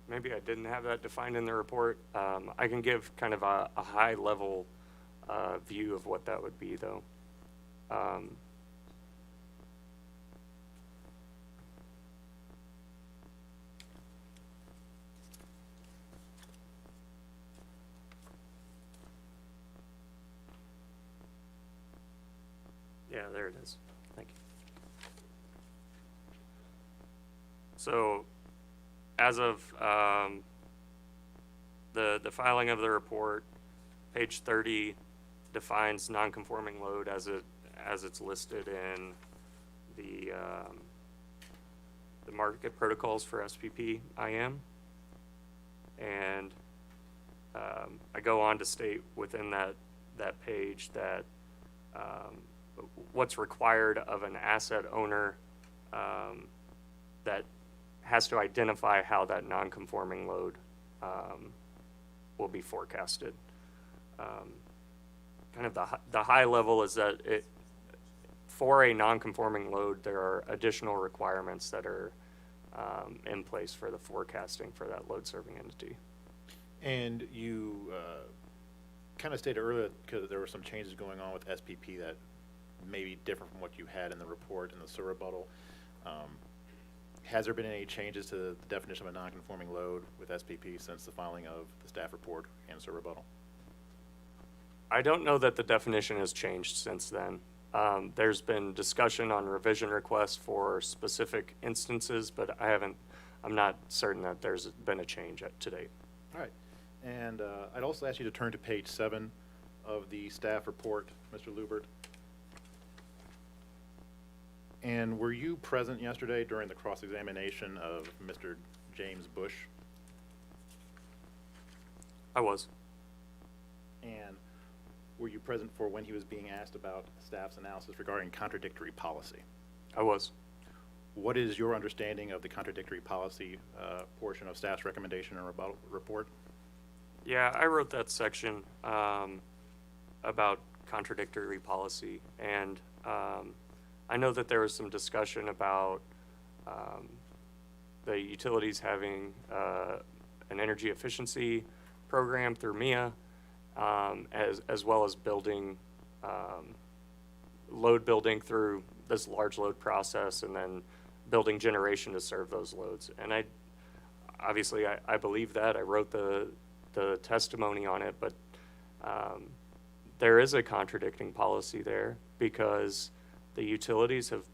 Maybe I didn't have that defined in the report. I can give kind of a high level view of what that would be, though. Yeah, there it is. Thank you. So, as of the filing of the report, page 30 defines non-conforming load as it's listed in the market protocols for SPP IM, and I go on to state within that page that what's required of an asset owner that has to identify how that non-conforming load will be forecasted. Kind of the high level is that for a non-conforming load, there are additional requirements that are in place for the forecasting for that load serving entity. And you kind of stated earlier because there were some changes going on with SPP that maybe different from what you had in the report in the SIR rebuttal. Has there been any changes to the definition of a non-conforming load with SPP since the filing of the staff report and SIR rebuttal? I don't know that the definition has changed since then. There's been discussion on revision requests for specific instances, but I'm not certain that there's been a change to date. All right. And I'd also ask you to turn to page 7 of the staff report, Mr. Lubbert. And were you present yesterday during the cross-examination of Mr. James Bush? I was. And were you present for when he was being asked about staff's analysis regarding contradictory policy? I was. What is your understanding of the contradictory policy portion of staff's recommendation and rebuttal report? Yeah, I wrote that section about contradictory policy, and I know that there was some discussion about the utilities having an energy efficiency program through MIA, as well as building load building through this large load process, and then building generation to serve those loads. And I believe that. I wrote the testimony on it, but there is a contradicting policy there, because the utilities have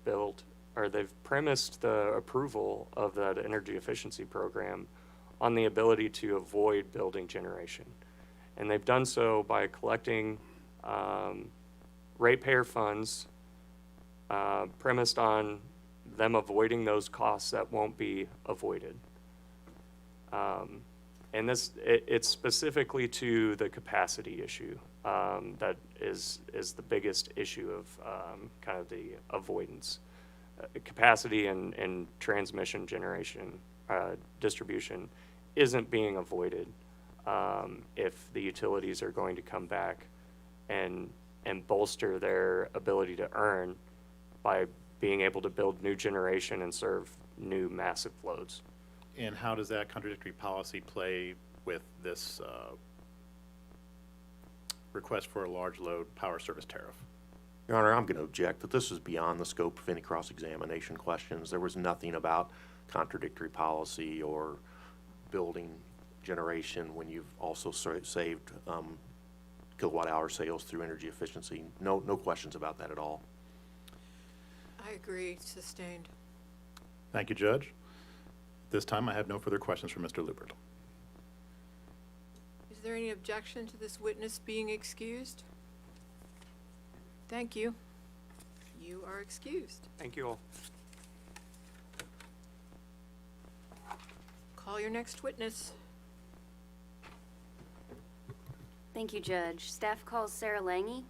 they've premised the approval of that energy efficiency program on the ability to avoid building generation. And they've done so by collecting ratepayer funds premised on them avoiding those costs that won't be avoided. And it's specifically to the capacity issue that is the biggest issue of kind of the avoidance. Capacity and transmission generation distribution isn't being avoided if the utilities are going to come back and bolster their ability to earn by being able to build new generation and serve new massive loads. And how does that contradictory policy play with this request for a large load power service tariff? Your Honor, I'm going to object that this is beyond the scope of any cross-examination questions. There was nothing about contradictory policy or building generation when you've also saved kilowatt-hour sales through energy efficiency. No questions about that at all. I agree, sustained. Thank you, Judge. This time I have no further questions for Mr. Lubbert. Is there any objection to this witness being excused? Thank you. You are excused. Thank you all. Call your next witness. Thank you, Judge. Staff calls Sarah Langy.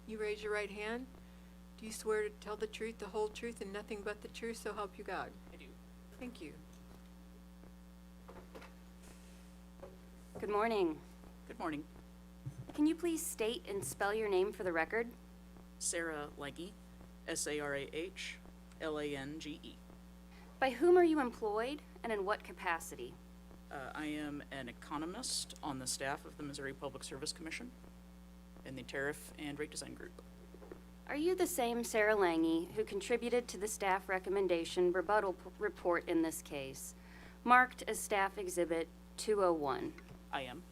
You raise your right hand. Do you swear to tell the truth, the whole truth, and nothing but the truth, so help you God? I do. Thank you. Good morning. Good morning. Can you please state and spell your name for the record? Sarah Langy, Sarah Lange. By whom are you employed, and in what capacity? I am an economist on the staff of the Missouri Public Service Commission in the Tariff and Rate Design Group. Are you the same Sarah Langy who contributed to the staff recommendation rebuttal report in this case, marked as Staff Exhibit 201? I am.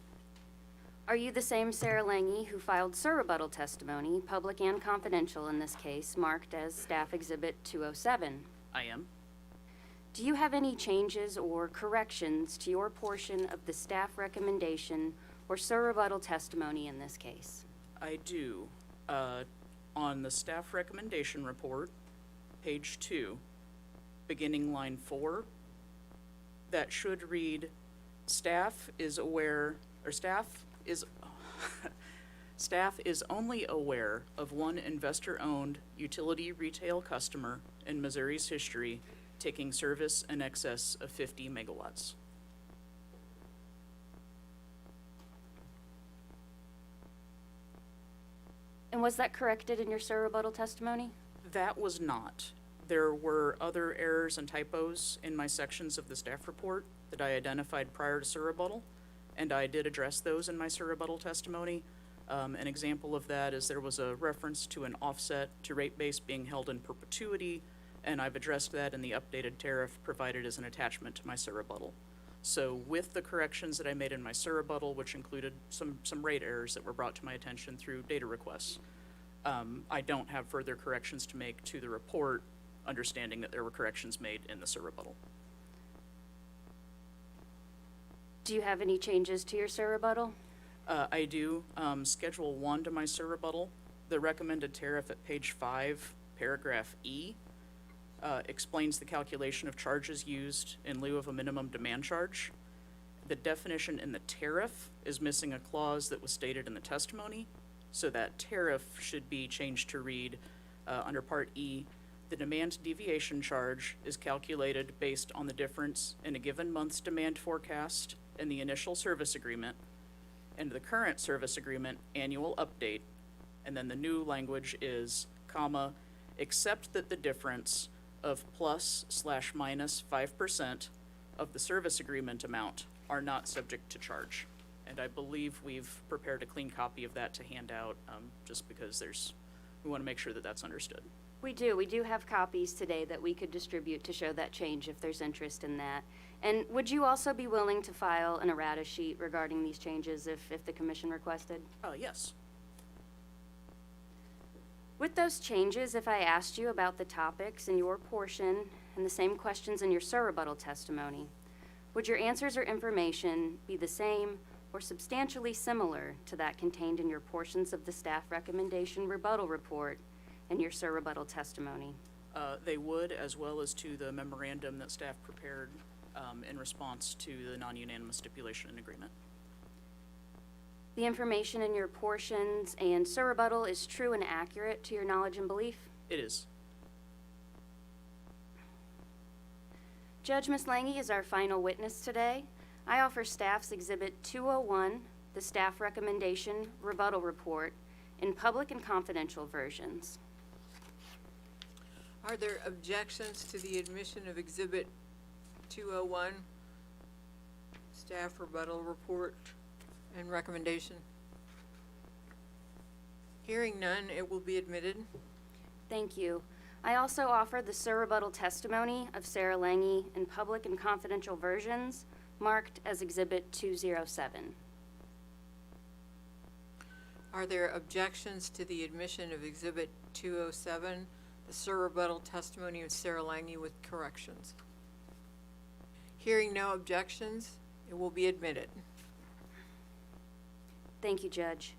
Are you the same Sarah Langy who filed SIR rebuttal testimony, public and confidential in this case, marked as Staff Exhibit 207? I am. Do you have any changes or corrections to your portion of the staff recommendation or SIR rebuttal testimony in this case? I do. On the staff recommendation report, page 2, beginning line 4, that should read, staff is only aware of one investor-owned utility retail customer in Missouri's history taking service in excess of 50 megawatts. And was that corrected in your sir rebuttal testimony? That was not. There were other errors and typos in my sections of the staff report that I identified prior to sir rebuttal, and I did address those in my sir rebuttal testimony. An example of that is there was a reference to an offset to rate base being held in perpetuity, and I've addressed that in the updated tariff provided as an attachment to my sir rebuttal. So with the corrections that I made in my sir rebuttal, which included some rate errors that were brought to my attention through data requests, I don't have further corrections to make to the report, understanding that there were corrections made in the sir rebuttal. Do you have any changes to your sir rebuttal? I do. Schedule 1 to my sir rebuttal, the recommended tariff at page 5, paragraph E, explains the calculation of charges used in lieu of a minimum demand charge. The definition in the tariff is missing a clause that was stated in the testimony, so that tariff should be changed to read under Part E, the demand deviation charge is calculated based on the difference in a given month's demand forecast and the initial service agreement and the current service agreement annual update. And then the new language is, comma, except that the difference of +/- 5% of the service agreement amount are not subject to charge. And I believe we've prepared a clean copy of that to hand out, just because we want to make sure that that's understood. We do. We do have copies today that we could distribute to show that change if there's interest in that. And would you also be willing to file an errata sheet regarding these changes if the commission requested? Yes. With those changes, if I asked you about the topics in your portion and the same questions in your sir rebuttal testimony, would your answers or information be the same or substantially similar to that contained in your portions of the staff recommendation rebuttal report and your sir rebuttal testimony? They would, as well as to the memorandum that staff prepared in response to the non-unanimous stipulation and agreement. The information in your portions and sir rebuttal is true and accurate to your knowledge and belief? It is. Judge, Ms. Langy is our final witness today. I offer staff's Exhibit 201, the staff recommendation rebuttal report, in public and confidential versions. Are there objections to the admission of Exhibit 201, staff rebuttal report and recommendation? Hearing none, it will be admitted. Thank you. I also offer the sir rebuttal testimony of Sarah Langy in public and confidential versions, marked as Exhibit 207. Are there objections to the admission of Exhibit 207, the sir rebuttal testimony of Sarah Langy with corrections? Hearing no objections, it will be admitted. Thank you, Judge.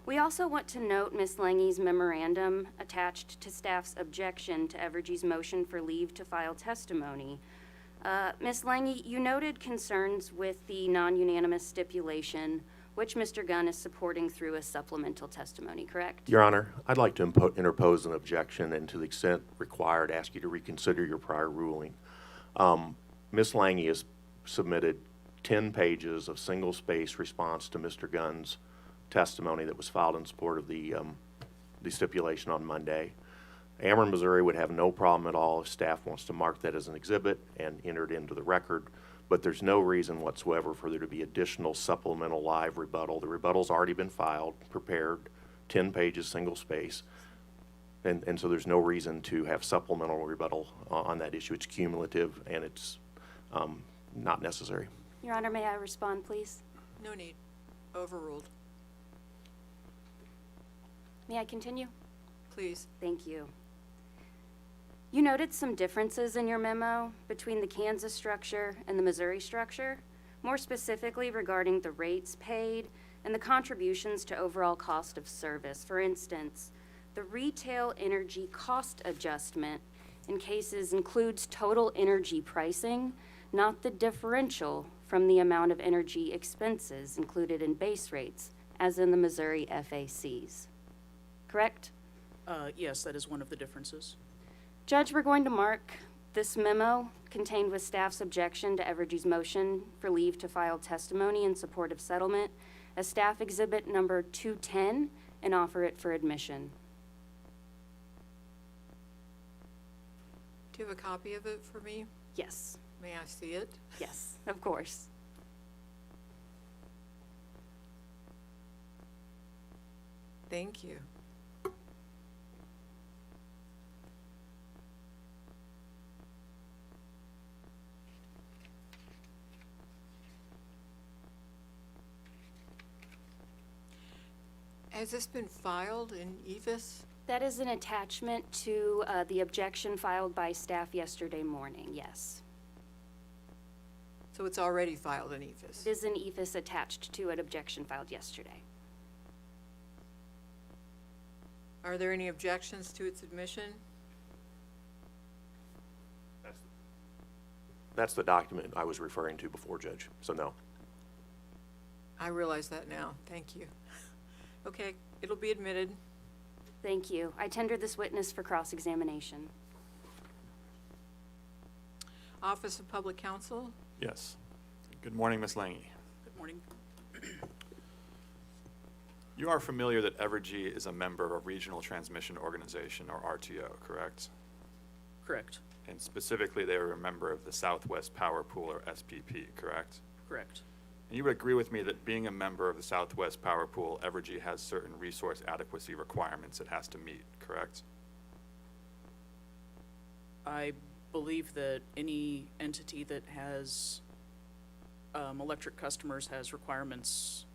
We also want to note Ms. Langy's memorandum attached to staff's objection to Evergy's motion for leave to file testimony. Ms. Langy, you noted concerns with the non-unanimous stipulation, which Mr. Gunn is supporting through a supplemental testimony, correct? Your Honor, I'd like to interpose an objection and to the extent required, ask you to reconsider your prior ruling. Ms. Langy has submitted 10 pages of single-space response to Mr. Gunn's testimony that was filed in support of the stipulation on Monday. Ameren, Missouri would have no problem at all if staff wants to mark that as an exhibit and enter it into the record, but there's no reason whatsoever for there to be additional supplemental live rebuttal. The rebuttal's already been filed, prepared, 10 pages, single space, and so there's no reason to have supplemental rebuttal on that issue. It's cumulative and it's not necessary. Your Honor, may I respond, please? No need. Overruled. May I continue? Please. Thank you. You noted some differences in your memo between the Kansas structure and the Missouri structure, more specifically regarding the rates paid and the contributions to overall cost of service. For instance, the retail energy cost adjustment in cases includes total energy pricing, not the differential from the amount of energy expenses included in base rates, as in the Missouri FACs. Correct? Yes, that is one of the differences. Judge, we're going to mark this memo contained with staff's objection to Evergy's motion for leave to file testimony in support of settlement as staff exhibit number 210 and offer it for admission. Do you have a copy of it for me? Yes, May I see it? yes, of course. Thank you. Has this been filed in EVIS? That is an attachment to the objection filed by staff yesterday morning, yes. So it's already filed in EVIS? It is an EFIS attached to an objection filed yesterday. Are there any objections to its admission? That's the document I was referring to before, Judge, so no. I realize that now. Thank you. Okay, it'll be admitted. Thank you. I tender this witness for cross-examination. Office of Public Counsel? Yes. Good morning, Ms. Langy. Good morning. You are familiar that Evergy is a member of a Regional Transmission Organization, or RTO, correct? Correct. And specifically, they are a member of the Southwest Power Pool, or SPP, correct? Correct. And you would agree with me that being a member of the Southwest Power Pool, Evergy has certain resource adequacy requirements it has to meet, correct? I believe that any entity that has electric customers has requirements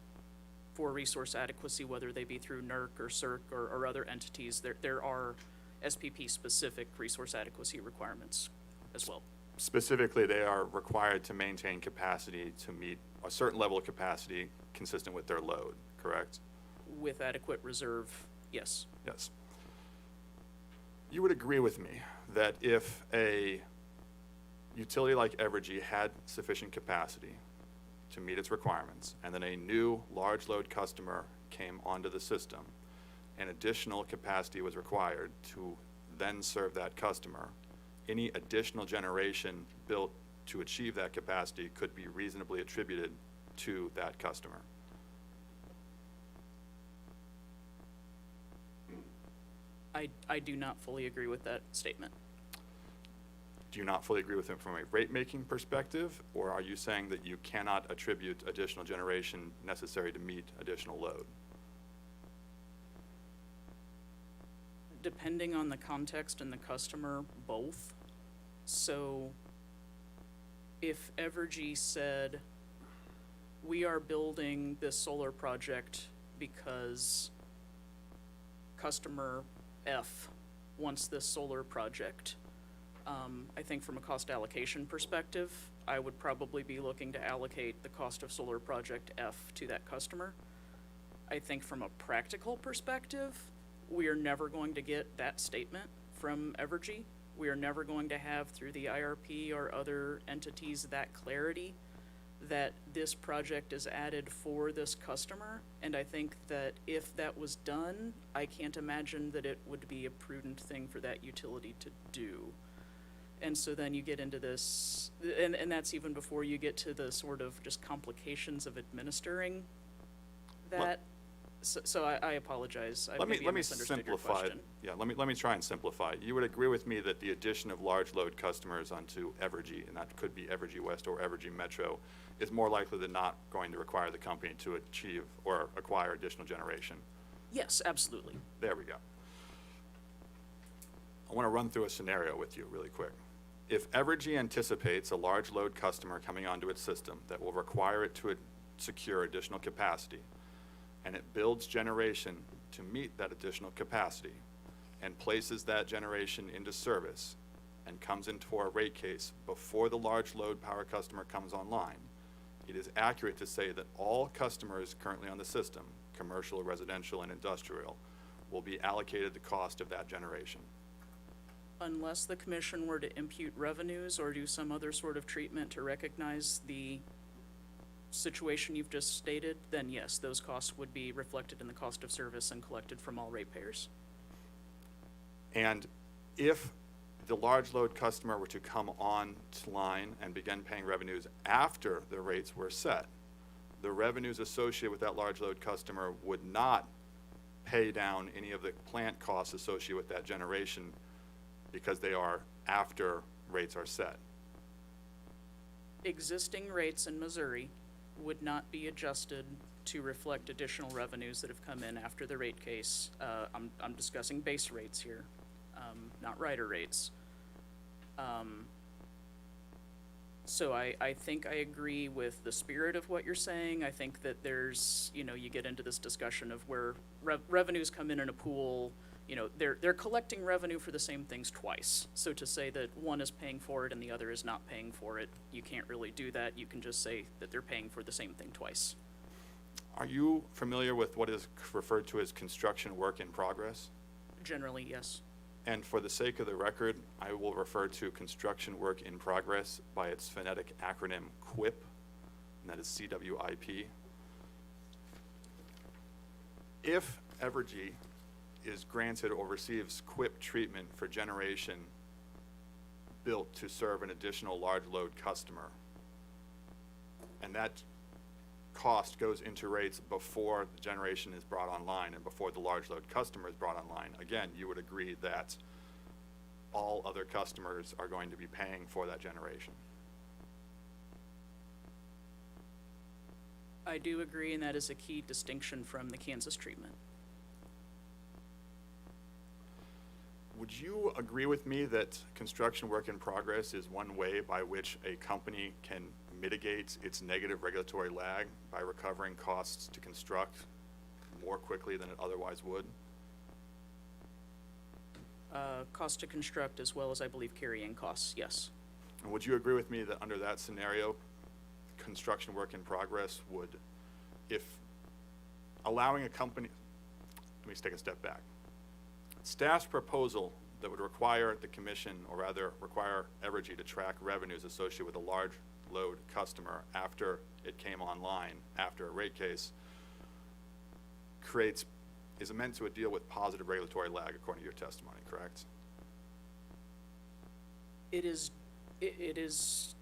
for resource adequacy, whether they be through NERC or CERC or other entities. There are SPP-specific resource adequacy requirements as well. Specifically, they are required to maintain capacity to meet a certain level of capacity consistent with their load, correct? With adequate reserve, yes. Yes. You would agree with me that if a utility like Evergy had sufficient capacity to meet its requirements, and then a new large load customer came onto the system, and additional capacity was required to then serve that customer, any additional generation built to achieve that capacity could be reasonably attributed to that customer. I do not fully agree with that statement. Do you not fully agree with him from a rate-making perspective, or are you saying that you cannot attribute additional generation necessary to meet additional load? Depending on the context and the customer, both. So if Evergy said, we are building this solar project because customer F wants this solar project, I think from a cost allocation perspective, I would probably be looking to allocate the cost of solar project F to that customer. I think from a practical perspective, we are never going to get that statement from Evergy. We are never going to have through the IRP or other entities that clarity that this project is added for this customer. And I think that if that was done, I can't imagine that it would be a prudent thing for that utility to do. And so then you get into this, and that's even before you get to the sort of just complications of administering that. So I apologize. Let me simplify it. Yeah, let me try and simplify it. You would agree with me that the addition of large load customers onto Evergy, and that could be Evergy West or Evergy Metro, is more likely than not going to require the company to achieve or acquire additional generation. Yes, absolutely. There we go. I want to run through a scenario with you really quick. If Evergy anticipates a large load customer coming onto its system that will require it to secure additional capacity, and it builds generation to meet that additional capacity and places that generation into service and comes into a rate case before the large load power customer comes online, it is accurate to say that all customers currently on the system, commercial, residential, and industrial, will be allocated the cost of that generation. Unless the commission were to impute revenues or do some other sort of treatment to recognize the situation you've just stated, then yes, those costs would be reflected in the cost of service and collected from all ratepayers. And if the large load customer were to come on to line and begin paying revenues after the rates were set, the revenues associated with that large load customer would not pay down any of the plant costs associated with that generation because they are after rates are set. Existing rates in Missouri would not be adjusted to reflect additional revenues that have come in after the rate case. I'm discussing base rates here, not rider rates. So I think I agree with the spirit of what you're saying. I think that there's, you get into this discussion of where revenues come in a pool, they're collecting revenue for the same things twice. So to say that one is paying for it and the other is not paying for it, you can't really do that. You can just say that they're paying for the same thing twice. Are you familiar with what is referred to as construction work in progress? Generally, yes. And for the sake of the record, I will refer to construction work in progress by its phonetic acronym CWIP, and that is CWIP. If Evergy is granted or receives CWIP treatment for generation built to serve an additional large load customer, and that cost goes into rates before the generation is brought online and before the large load customer is brought online, again, you would agree that all other customers are going to be paying for that generation. I do agree, and that is a key distinction from the Kansas treatment. Would you agree with me that construction work in progress is one way by which a company can mitigate its negative regulatory lag by recovering costs to construct more quickly than it otherwise would? Cost to construct as well as, I believe, carrying costs, yes. And would you agree with me that under that scenario, construction work in progress would, if allowing a company, let me take a step back. Staff's proposal that would require the commission, or rather require Evergy to track revenues associated with a large load customer after it came online, after a rate case, is meant to deal with positive regulatory lag, according to your testimony, correct? It is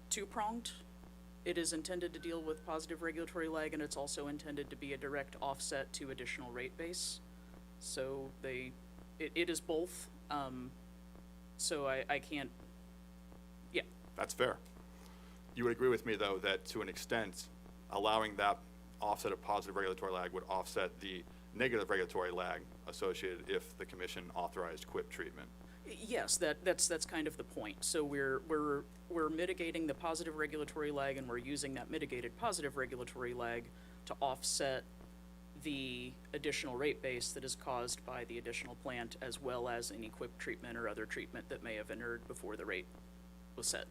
two-pronged. It is intended to deal with positive regulatory lag, and it's also intended to be a direct offset to additional rate base. So it is both. So I can't, yeah. That's fair. You would agree with me, though, that to an extent, allowing that offset of positive regulatory lag would offset the negative regulatory lag associated if the commission authorized CWIP treatment? Yes, that's kind of the point. So we're mitigating the positive regulatory lag, and we're using that mitigated positive regulatory lag to offset the additional rate base that is caused by the additional plant, as well as any CWIP treatment or other treatment that may have occurred before the rate was set.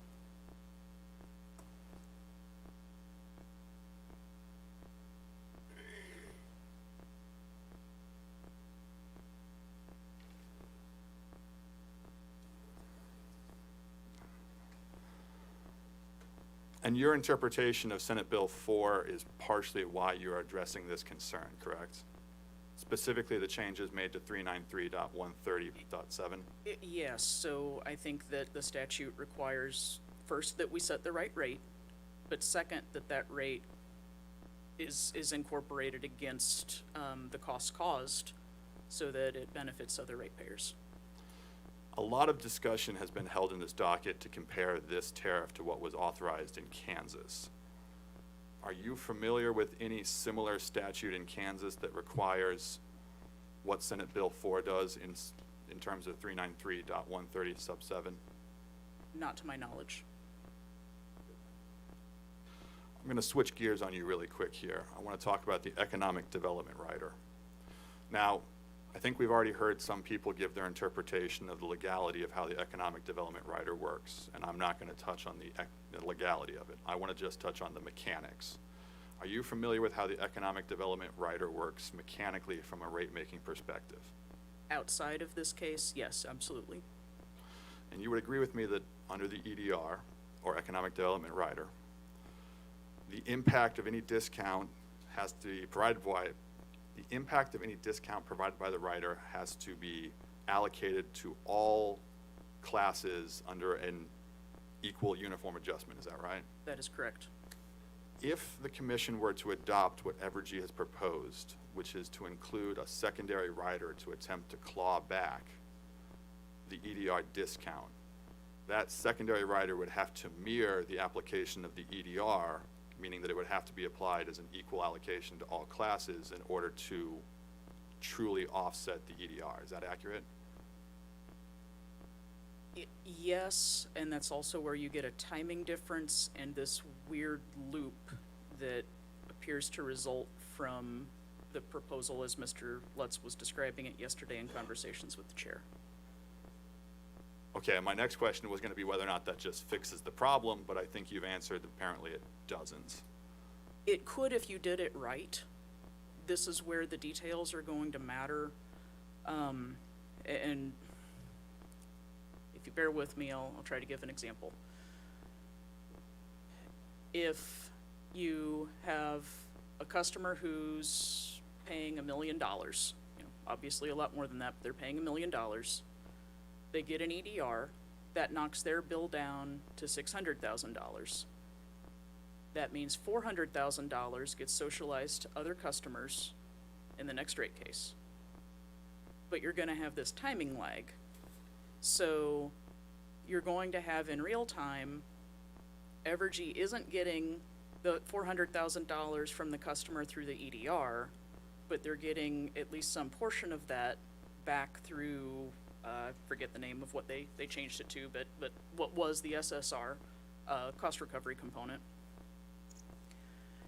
And your interpretation of Senate Bill 4 is partially why you're addressing this concern, correct? Specifically, the changes made to 393.130.7? Yes, so I think that the statute requires, first, that we set the right rate, but second, that rate is incorporated against the costs caused so that it benefits other ratepayers. A lot of discussion has been held in this docket to compare this tariff to what was authorized in Kansas. Are you familiar with any similar statute in Kansas that requires what Senate Bill 4 does in terms of 393.130 sub 7? Not to my knowledge. I'm going to switch gears on you really quick here. I want to talk about the economic development rider. Now, I think we've already heard some people give their interpretation of the legality of how the economic development rider works, and I'm not going to touch on the legality of it. I want to just touch on the mechanics. Are you familiar with how the economic development rider works mechanically from a rate-making perspective? Outside of this case, yes, absolutely. And you would agree with me that under the EDR, or economic development rider, the impact of any discount has to be provided by the impact of any discount provided by the rider has to be allocated to all classes under an equal uniform adjustment. Is that right? That is correct. If the commission were to adopt what Evergy has proposed, which is to include a secondary rider to attempt to claw back the EDR discount, that secondary rider would have to mirror the application of the EDR, meaning that it would have to be applied as an equal allocation to all classes in order to truly offset the EDR. Is that accurate? Yes, and that's also where you get a timing difference and this weird loop that appears to result from the proposal as Mr. Lutz was describing it yesterday in conversations with the chair. Okay, my next question was going to be whether or not that just fixes the problem, but I think you've answered that apparently it doesn't. It could if you did it right. This is where the details are going to matter. And if you bear with me, I'll try to give an example. If you have a customer who's paying $1 million, obviously a lot more than that, but they're paying $1 million, they get an EDR, that knocks their bill down to $600,000. That means $400,000 gets socialized to other customers in the next rate case. But you're going to have this timing lag. So you're going to have in real time, Evergy isn't getting the $400,000 from the customer through the EDR, but they're getting at least some portion of that back through, I forget the name of what they changed it to, but what was the SSR, cost recovery component.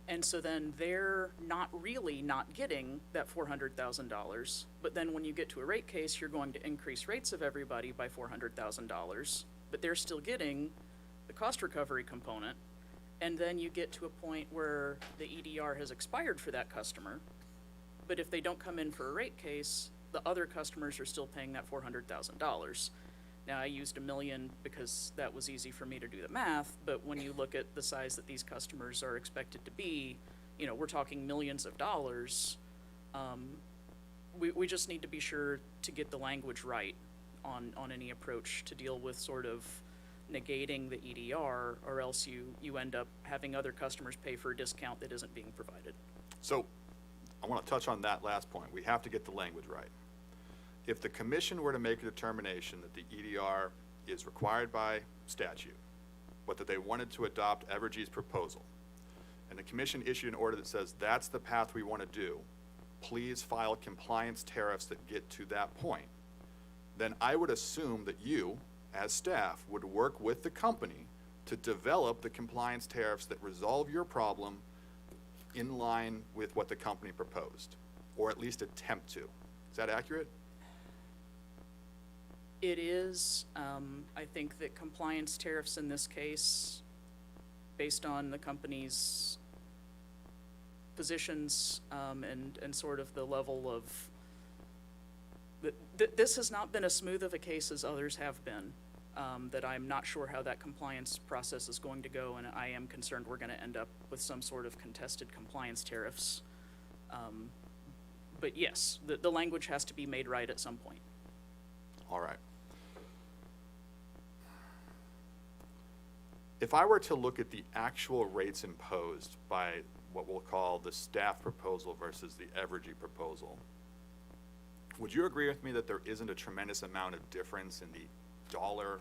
And so then they're not really not getting that $400,000, but then when you get to a rate case, you're going to increase rates of everybody by $400,000, but they're still getting the cost recovery component. And then you get to a point where the EDR has expired for that customer, but if they don't come in for a rate case, the other customers are still paying that $400,000. Now, I used $1 million because that was easy for me to do the math, but when you look at the size that these customers are expected to be, we're talking millions of dollars. We just need to be sure to get the language right on any approach to deal with sort of negating the EDR, or else you end up having other customers pay for a discount that isn't being provided. So I want to touch on that last point. We have to get the language right. If the commission were to make a determination that the EDR is required by statute, but that they wanted to adopt Evergy's proposal, and the commission issued an order that says that's the path we want to do, please file compliance tariffs that get to that point, then I would assume that you, as staff, would work with the company to develop the compliance tariffs that resolve your problem in line with what the company proposed, or at least attempt to. Is that accurate? It is. I think that compliance tariffs in this case, based on the company's positions and sort of the level of, this has not been as smooth of a case as others have been, that I'm not sure how that compliance process is going to go, and I am concerned we're going to end up with some sort of contested compliance tariffs. But yes, the language has to be made right at some point. All right. If I were to look at the actual rates imposed by what we'll call the staff proposal versus the Evergy proposal, would you agree with me that there isn't a tremendous amount of difference in the dollar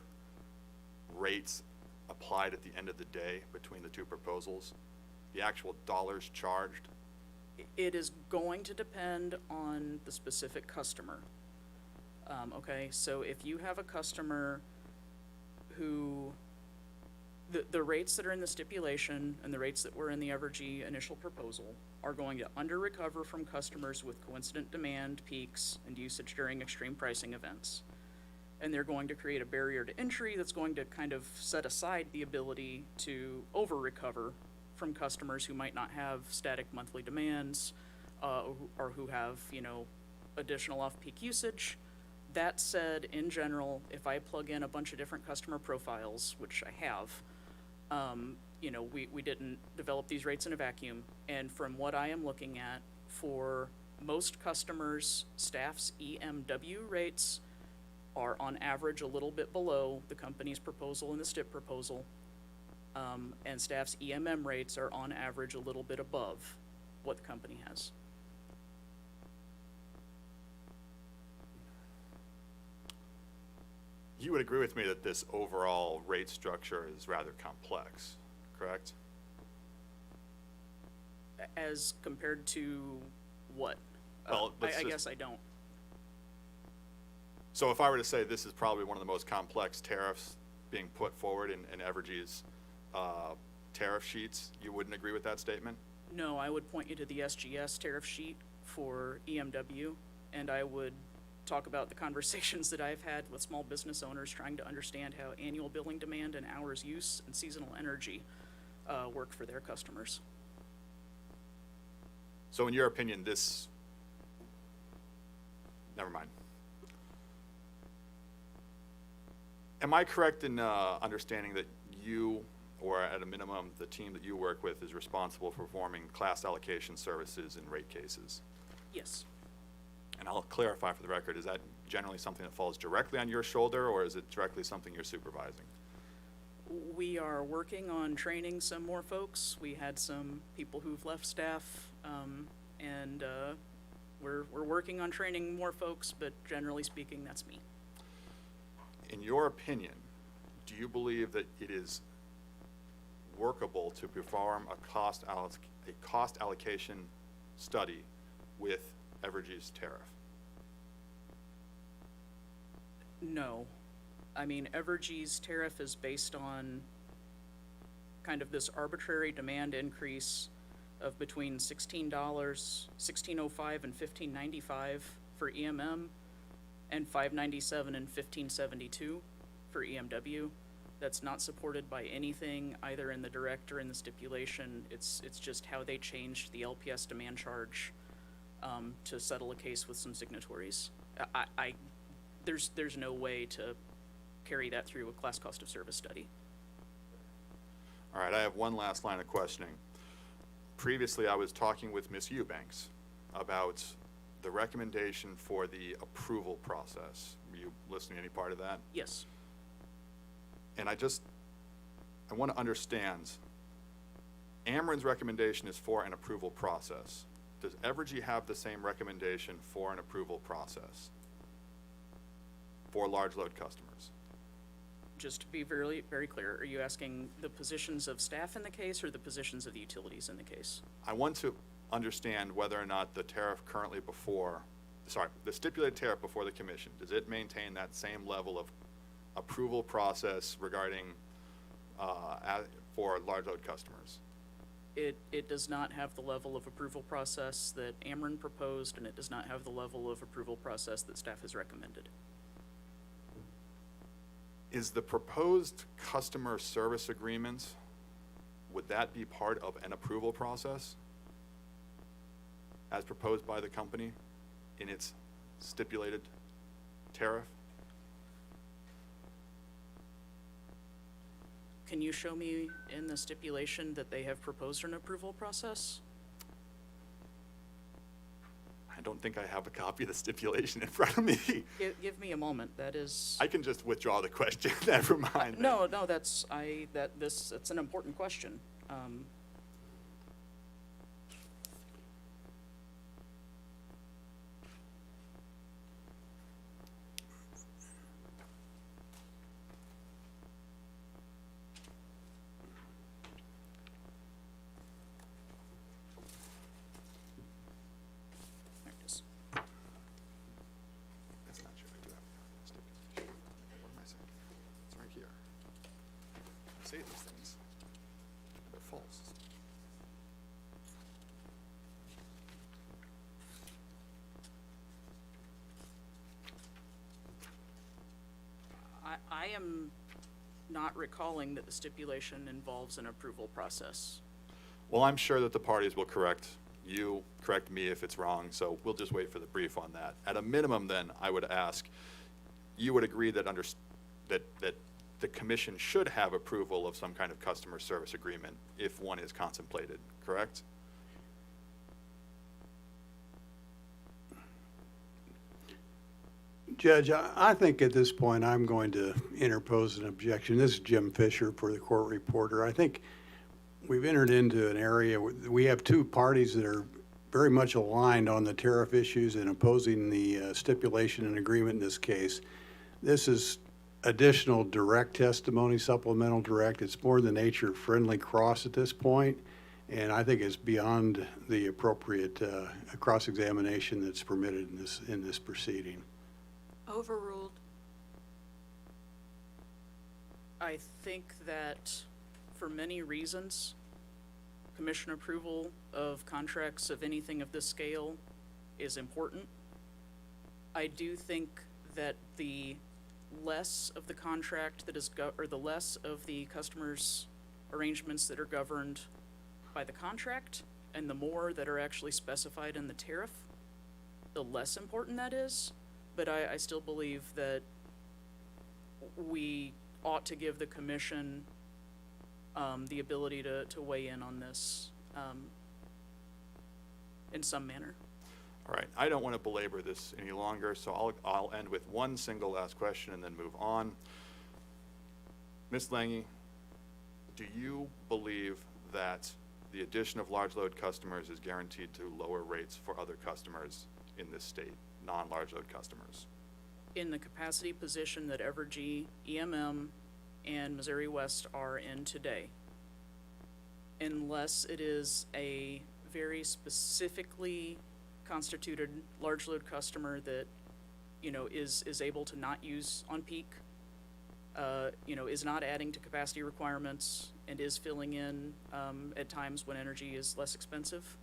rates applied at the end of the day between the two proposals? The actual dollars charged? It is going to depend on the specific customer. Okay, so if you have a customer who, the rates that are in the stipulation and the rates that were in the Evergy initial proposal are going to under-recover from customers with coincident demand, peaks, and usage during extreme pricing events. And they're going to create a barrier to entry that's going to kind of set aside the ability to over-recover from customers who might not have static monthly demands, or who have, additional off-peak usage. That said, in general, if I plug in a bunch of different customer profiles, which I have, we didn't develop these rates in a vacuum. And from what I am looking at, for most customers, staff's EMW rates are on average a little bit below the company's proposal and the STIP proposal. And staff's EMM rates are on average a little bit above what the company has. You would agree with me that this overall rate structure is rather complex, correct? As compared to what? Well, let's I just- guess I don't. So if I were to say this is probably one of the most complex tariffs being put forward in Evergy's tariff sheets, you wouldn't agree with that statement? No, I would point you to the SGS tariff sheet for EMW, and I would talk about the conversations that I've had with small business owners trying to understand how annual billing demand and hours use and seasonal energy work for their customers. So in your opinion, this, never mind. Am I correct in understanding that you, or at a minimum, the team that you work with is responsible for performing class allocation services in rate cases? Yes. And I'll clarify for the record, is that generally something that falls directly on your shoulder, or is it directly something you're supervising? We are working on training some more folks. We had some people who've left staff, and we're working on training more folks, but generally speaking, that's me. In your opinion, do you believe that it is workable to perform a cost allocation study with Evergy's tariff? No. I mean, Evergy's tariff is based on kind of this arbitrary demand increase of between $16, $16.05 and $15.95 for EMM, and $5.97 and $15.72 for EMW. That's not supported by anything either in the direct or in the stipulation. It's just how they changed the LPS demand charge to settle a case with some signatories. There's no way to carry that through a class cost of service study. All right, I have one last line of questioning. Previously, I was talking with Ms. Eubanks about the recommendation for the approval process. Were you listening to any part of that? Yes. And I want to understand, Ameren's recommendation is for an approval process. Does Evergy have the same recommendation for an approval process for large load customers? Just to be very, very clear, are you asking the positions of staff in the case or the positions of the utilities in the case? I want to understand whether or not the tariff currently the stipulated tariff before the commission, does it maintain that same level of approval process regarding, for large load customers? It does not have the level of approval process that Ameren proposed, and it does not have the level of approval process that staff has recommended. Is the proposed customer service agreement, would that be part of an approval process as proposed by the company in its stipulated tariff? Can you show me in the stipulation that they have proposed an approval process? I don't think I have a copy of the stipulation in front of me. Give me a moment. That is. I can just withdraw the question. Never mind. No, that's it's an important question. There it is. That's not true. I do have a stipulation. What am I saying? It's right here. I say these things. They're false. I am not recalling that the stipulation involves an approval process. Well, I'm sure that the parties will correct you, correct me if it's wrong, so we'll just wait for the brief on that. At a minimum, then, I would ask, you would agree that that the commission should have approval of some kind of customer service agreement if one is contemplated, correct? Judge, I think at this point I'm going to interpose an objection. This is Jim Fisher for the court reporter. I think we've entered into an area where we have two parties that are very much aligned on the tariff issues and opposing the stipulation and agreement in this case. This is additional direct testimony, supplemental direct. It's more the nature of friendly cross at this point, and I think it's beyond the appropriate cross-examination that's permitted in this proceeding. Overruled. I think that for many reasons, commission approval of contracts of anything of this scale is important. I do think that the less of the contract that is, or the less of the customer's arrangements that are governed by the contract and the more that are actually specified in the tariff, the less important that is. But I still believe that we ought to give the commission the ability to weigh in on this in some manner. All right, I don't want to belabor this any longer, so I'll end with one single last question and then move on. Ms. Langy, do you believe that the addition of large load customers is guaranteed to lower rates for other customers in this state, non-large load customers? In the capacity position that Evergy, EMM, and Missouri West are in today, unless it is a very specifically constituted large load customer that, you know, is able to not use on peak, you know, is not adding to capacity requirements and is filling in at times when energy is less expensive,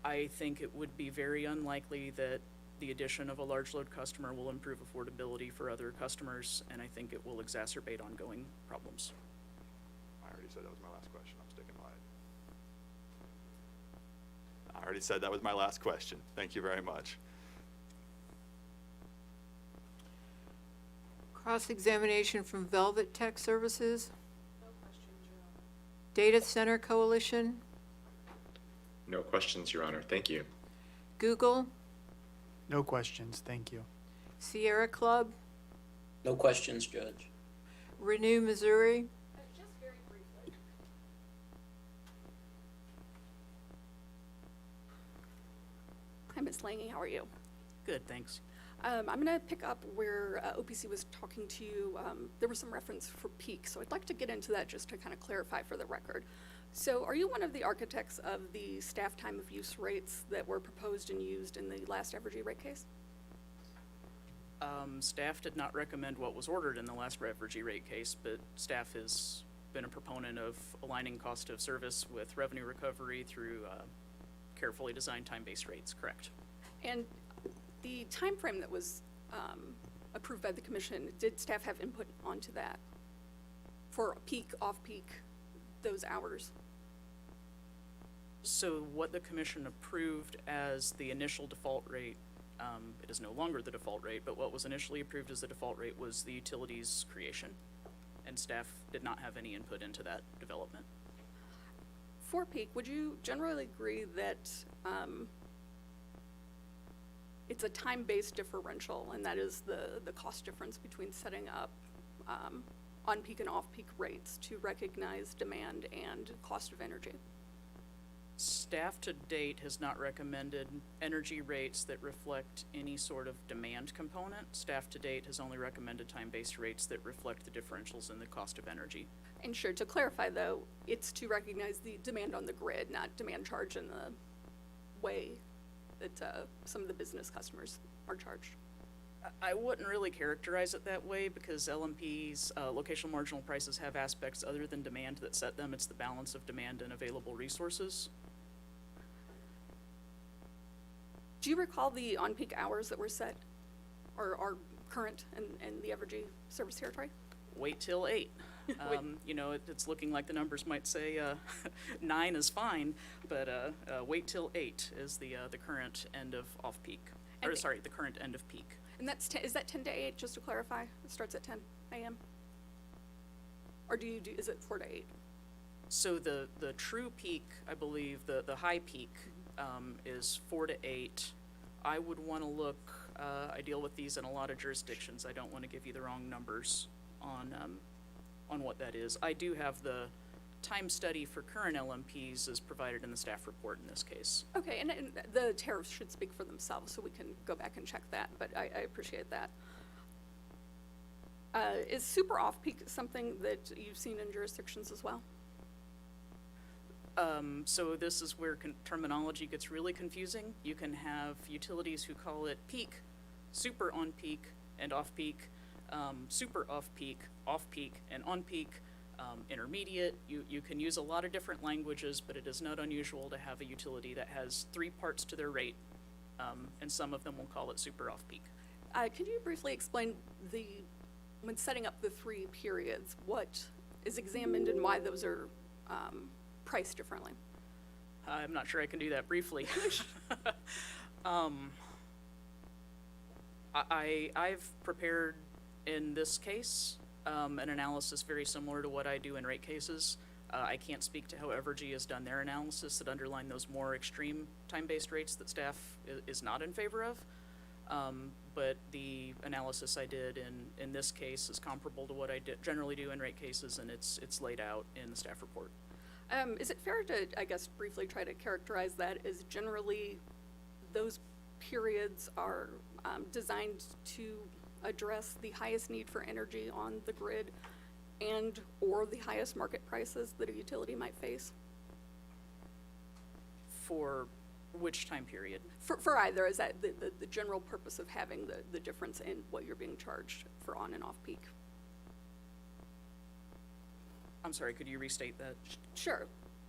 I think it would be very unlikely that the addition of a large load customer will improve affordability for other customers, and I think it will exacerbate ongoing problems. I already said that was my last question. I'm sticking by it. I already said that was my last question. Thank you very much. Cross-examination from Velvet Tech Services. No questions, Your Honor. Data Center Coalition. No questions, Your Honor. Thank you. Google. No questions, thank you. Sierra Club. No questions, Judge. Renew Missouri. Just very briefly. Hi, Ms. Langy, how are you? Good, thanks. I'm going to pick up where OPC was talking to you. There was some reference for peak, so I'd like to get into that just to kind of clarify for the record. So are you one of the architects of the staff time of use rates that were proposed and used in the last Evergy rate case? Staff did not recommend what was ordered in the last Evergy rate case, but staff has been a proponent of aligning cost of service with revenue recovery through carefully designed time-based rates, correct? And the time frame that was approved by the commission, did staff have input onto that for peak, off-peak, those hours? So what the commission approved as the initial default rate, it is no longer the default rate, but what was initially approved as the default rate was the utilities creation, and staff did not have any input into that development. For peak, would you generally agree that it's a time-based differential, and that is the cost difference between setting up on-peak and off-peak rates to recognize demand and cost of energy? Staff to date has not recommended energy rates that reflect any sort of demand component. Staff to date has only recommended time-based rates that reflect the differentials in the cost of energy. And sure, to clarify though, it's to recognize the demand on the grid, not demand charge in the way that some of the business customers are charged. I wouldn't really characterize it that way because LMP's locational marginal prices have aspects other than demand that set them. It's the balance of demand and available resources. Do you recall the on-peak hours that were set or are current in the Evergy service territory? Wait till 8. You know, it's looking like the numbers might say 9 is fine, but wait till 8 is the current end of off-peak. Or sorry, the current end of peak. And that's is that 10 to 8, just to clarify? It starts at 10 a.m.? Or is it 4 to 8? So the true peak, I believe, the high peak is 4 to 8. I would want to look I deal with these in a lot of jurisdictions. I don't want to give you the wrong numbers on what that is. I do have the time study for current LMPs is provided in the staff report in this case. Okay, and the tariffs should speak for themselves, so we can go back and check that, but I appreciate that. Is super off-peak something that you've seen in jurisdictions as well? So this is where terminology gets really confusing. You can have utilities who call it peak, super on-peak, and off-peak, super off-peak, and on-peak, intermediate. You can use a lot of different languages, but it is not unusual to have a utility that has 3 parts to their rate, and some of them will call it super off-peak. Can you briefly explain when setting up the 3 periods, what is examined and why those are priced differently? I'm not sure I can do that briefly. I've prepared in this case an analysis very similar to what I do in rate cases. I can't speak to how Evergy has done their analysis that underline those more extreme time-based rates that staff is not in favor of. But the analysis I did in this case is comparable to what I generally do in rate cases, and it's laid out in the staff report. Is it fair to, I guess, briefly try to characterize that as generally those periods are designed to address the highest need for energy on the grid and or the highest market prices that a utility might face? For which time period? For either. Is that the general purpose of having the difference in what you're being charged for on and off peak? I'm sorry, could you restate that? Sure.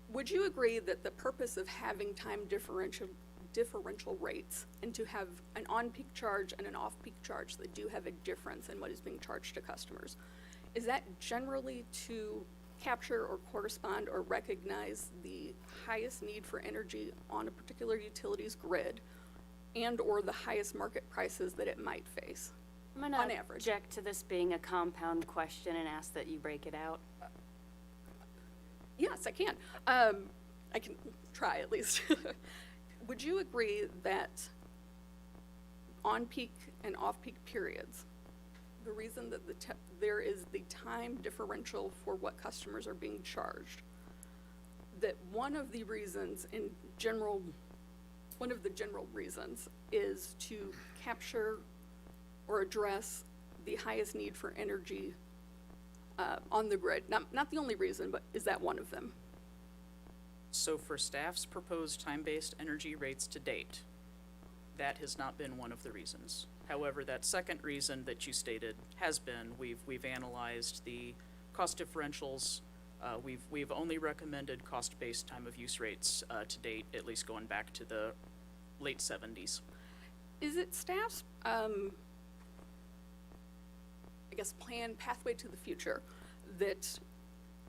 Would you agree that the purpose of having time differential rates and to have an on-peak charge and an off-peak charge that do have a difference in what is being charged to customers, is that generally to capture or correspond or recognize the highest need for energy on a particular utility's grid and or the highest market prices that it might face I'm on gonna average? object to this being a compound question and ask that you break it out. Yes, I can. I can try at least. Would you agree that on-peak and off-peak periods, the reason that there is the time differential for what customers are being charged, that one of the general reasons is to capture or address the highest need for energy on the grid? Not the only reason, but is that one of them? So for staff's proposed time-based energy rates to date, that has not been one of the reasons. However, that second reason that you stated has been, we've analyzed the cost differentials. We've only recommended cost-based time of use rates to date, at least going back to the late 70s. Is it staff's, I guess, pathway to the future that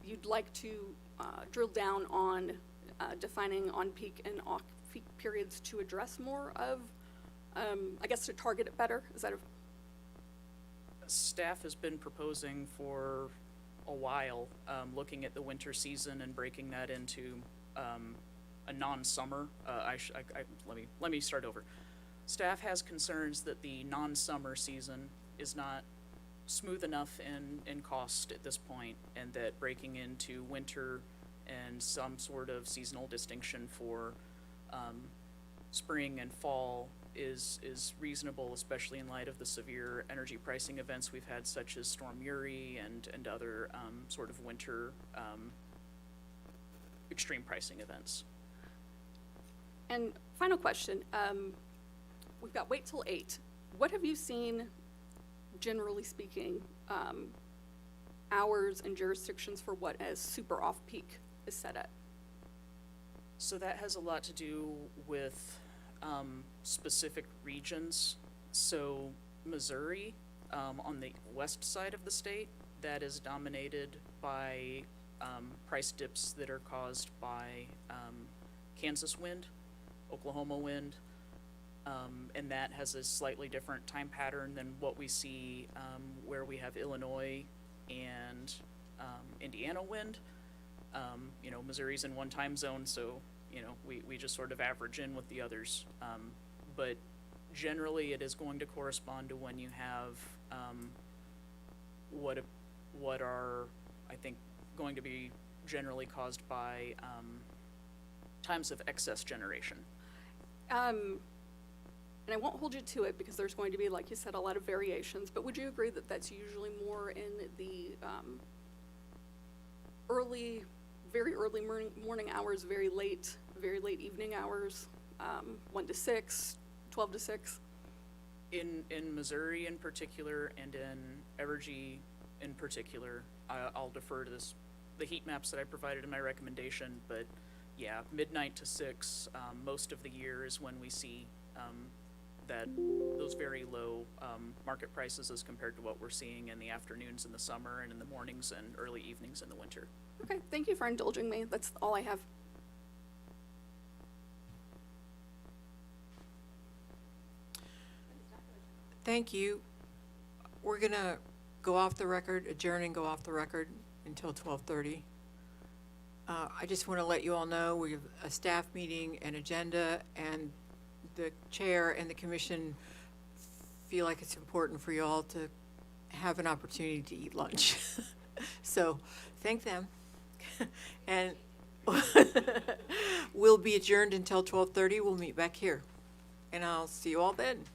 you'd like to drill down on defining on-peak and off-peak periods to address more of, I guess, to target it better? Is that Staff has been proposing for a while, looking at the winter season and breaking that into a non-summer. Let me start over. Staff has concerns that the non-summer season is not smooth enough in cost at this point, and that breaking into winter and some sort of seasonal distinction for spring and fall is reasonable, especially in light of the severe energy pricing events we've had, such as Storm Uri and other sort of winter extreme pricing events. And final question, we've got wait till 8. What have you seen, generally speaking, hours and jurisdictions for what as super off-peak is set at? So that has a lot to do with specific regions. So Missouri, on the west side of the state, that is dominated by price dips that are caused by Kansas wind, Oklahoma wind, and that has a slightly different time pattern than what we see where we have Illinois and Indiana wind. Missouri's in one time zone, so we just sort of average in with the others. But generally it is going to correspond to when you have what are, I think, going to be generally caused by times of excess generation. And I won't hold you to it because there's going to be, like you said, a lot of variations, but would you agree that that's usually more in the very early morning hours, very late evening hours, 1 to 6, 12 to 6? In Missouri in particular, and in Evergy in particular, I'll defer to the heat maps that I provided in my recommendation, but yeah, midnight to 6, most of the year is when we see those very low market prices as compared to what we're seeing in the afternoons in the summer and in the mornings and early evenings in the winter. Okay, thank you for indulging me. That's all I have. Thank you. We're gonna go off the record, adjourn and go off the record until 12:30. I just want to let you all know we have a staff meeting, an agenda, and the chair and the commission feel like it's important for you all to have an opportunity to eat lunch. So thank them. And we'll be adjourned until 12:30. We'll meet back here. And I'll see you all then.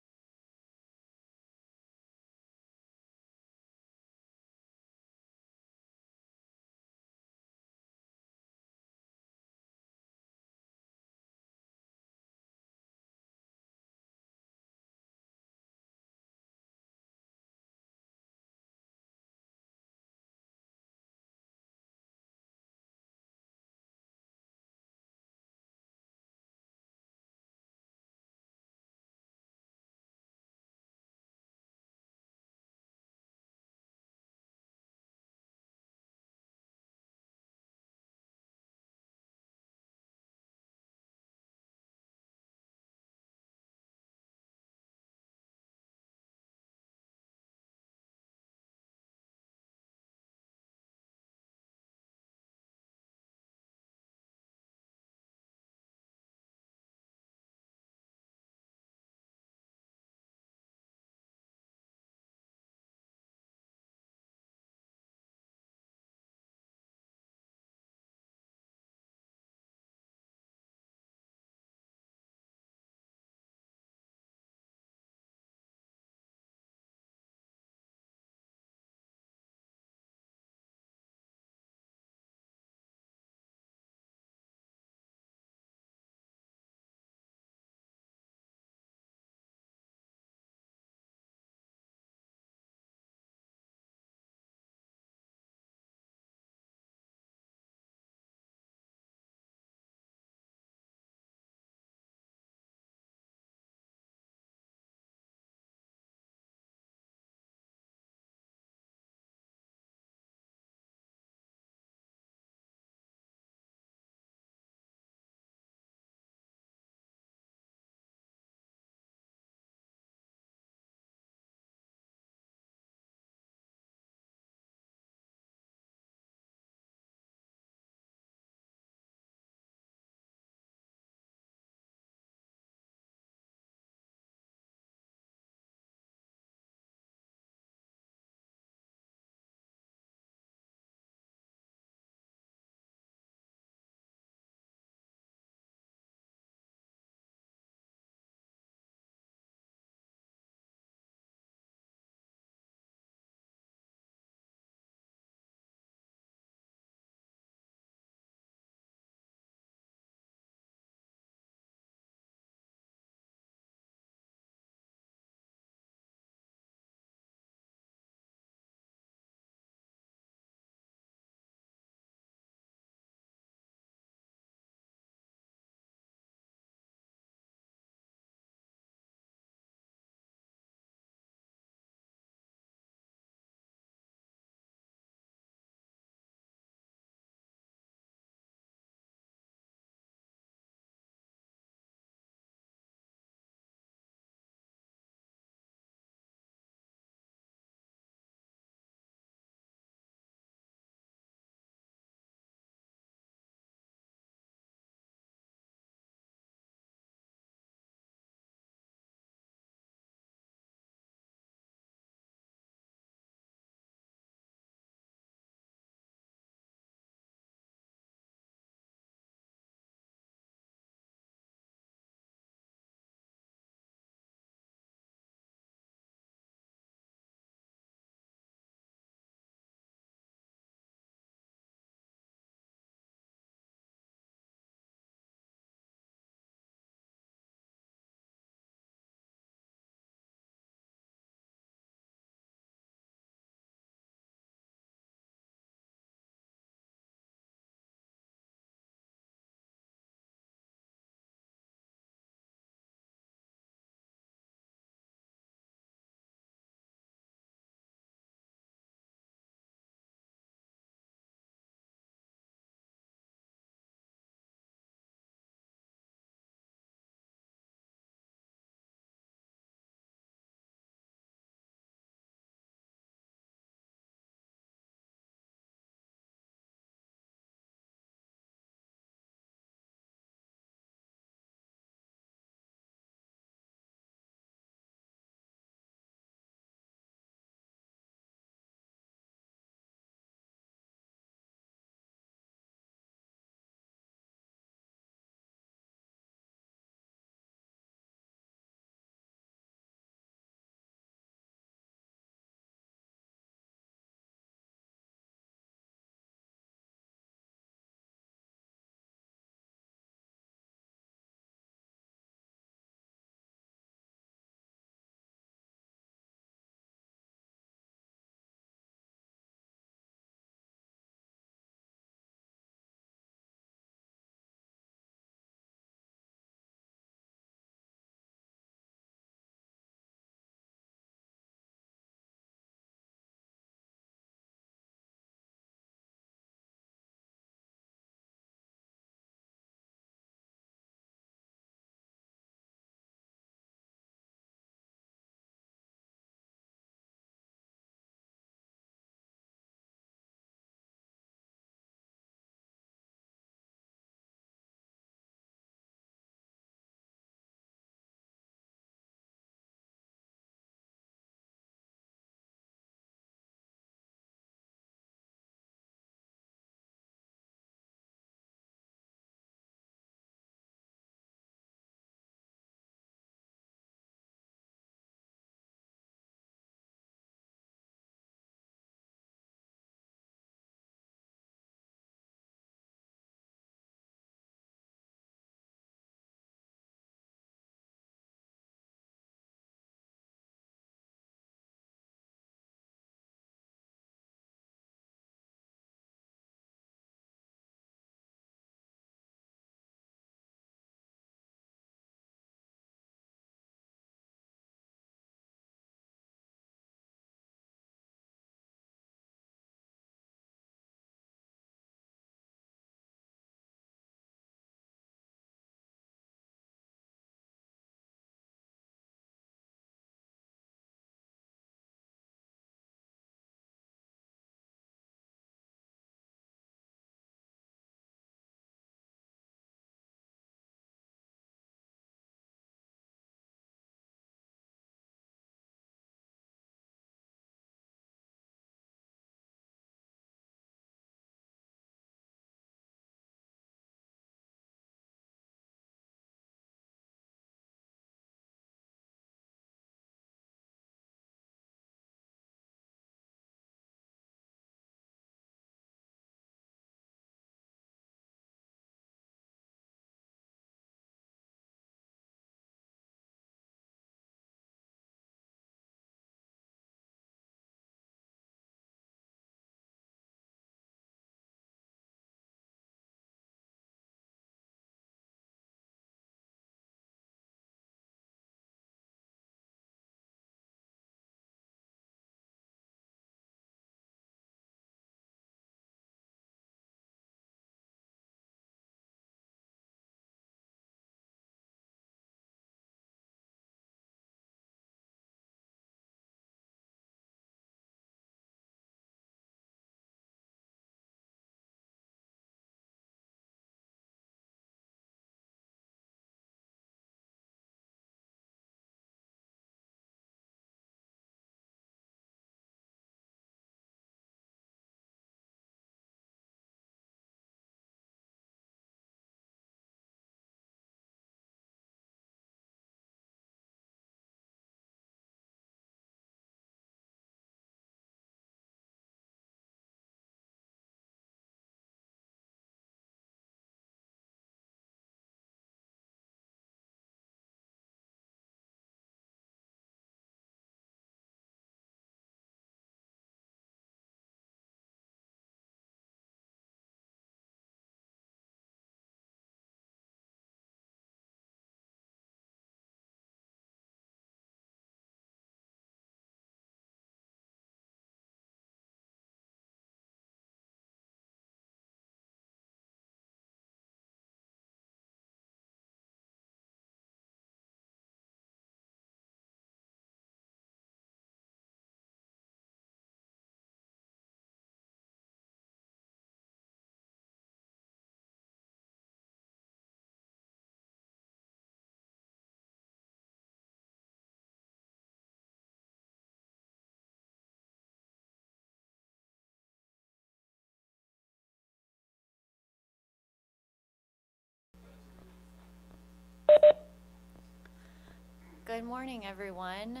Good morning, everyone.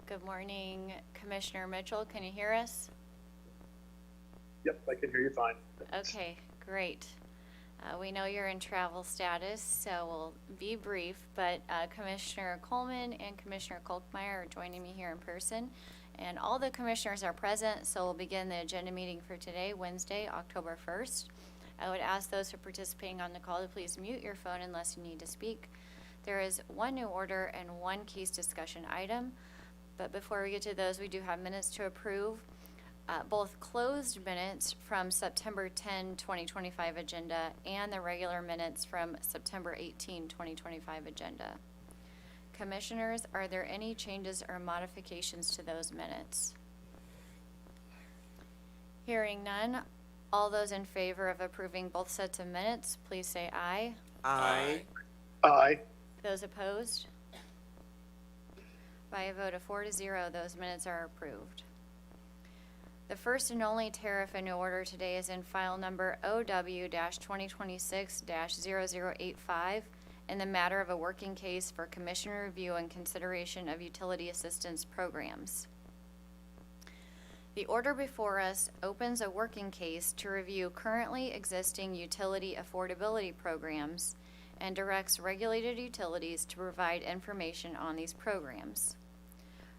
Good morning, Commissioner Mitchell. Can you hear us? Yep, I can hear you fine. Okay, great. We know you're in travel status, so we'll be brief, but Commissioner Coleman and Commissioner Kolkmeyer are joining me here in person, and all the commissioners are present, so we'll begin the agenda meeting for today, Wednesday, October 1st. I would ask those who are participating on the call to please mute your phone unless you need to speak. There is one new order and one case discussion item, but before we get to those, we do have minutes to approve. Both closed minutes from September 10, 2025 agenda and the regular minutes from September 18, 2025 agenda. Commissioners, are there any changes or modifications to those minutes? Hearing none, all those in favor of approving both sets of minutes, please say aye. Aye. Aye. Those opposed? By a vote of 4-0, those minutes are approved. The first and only tariff in new order today is in file number OW-2026-0085 in the matter of a working case for commission review and consideration of utility assistance programs. The order before us opens a working case to review currently existing utility affordability programs and directs regulated utilities to provide information on these programs.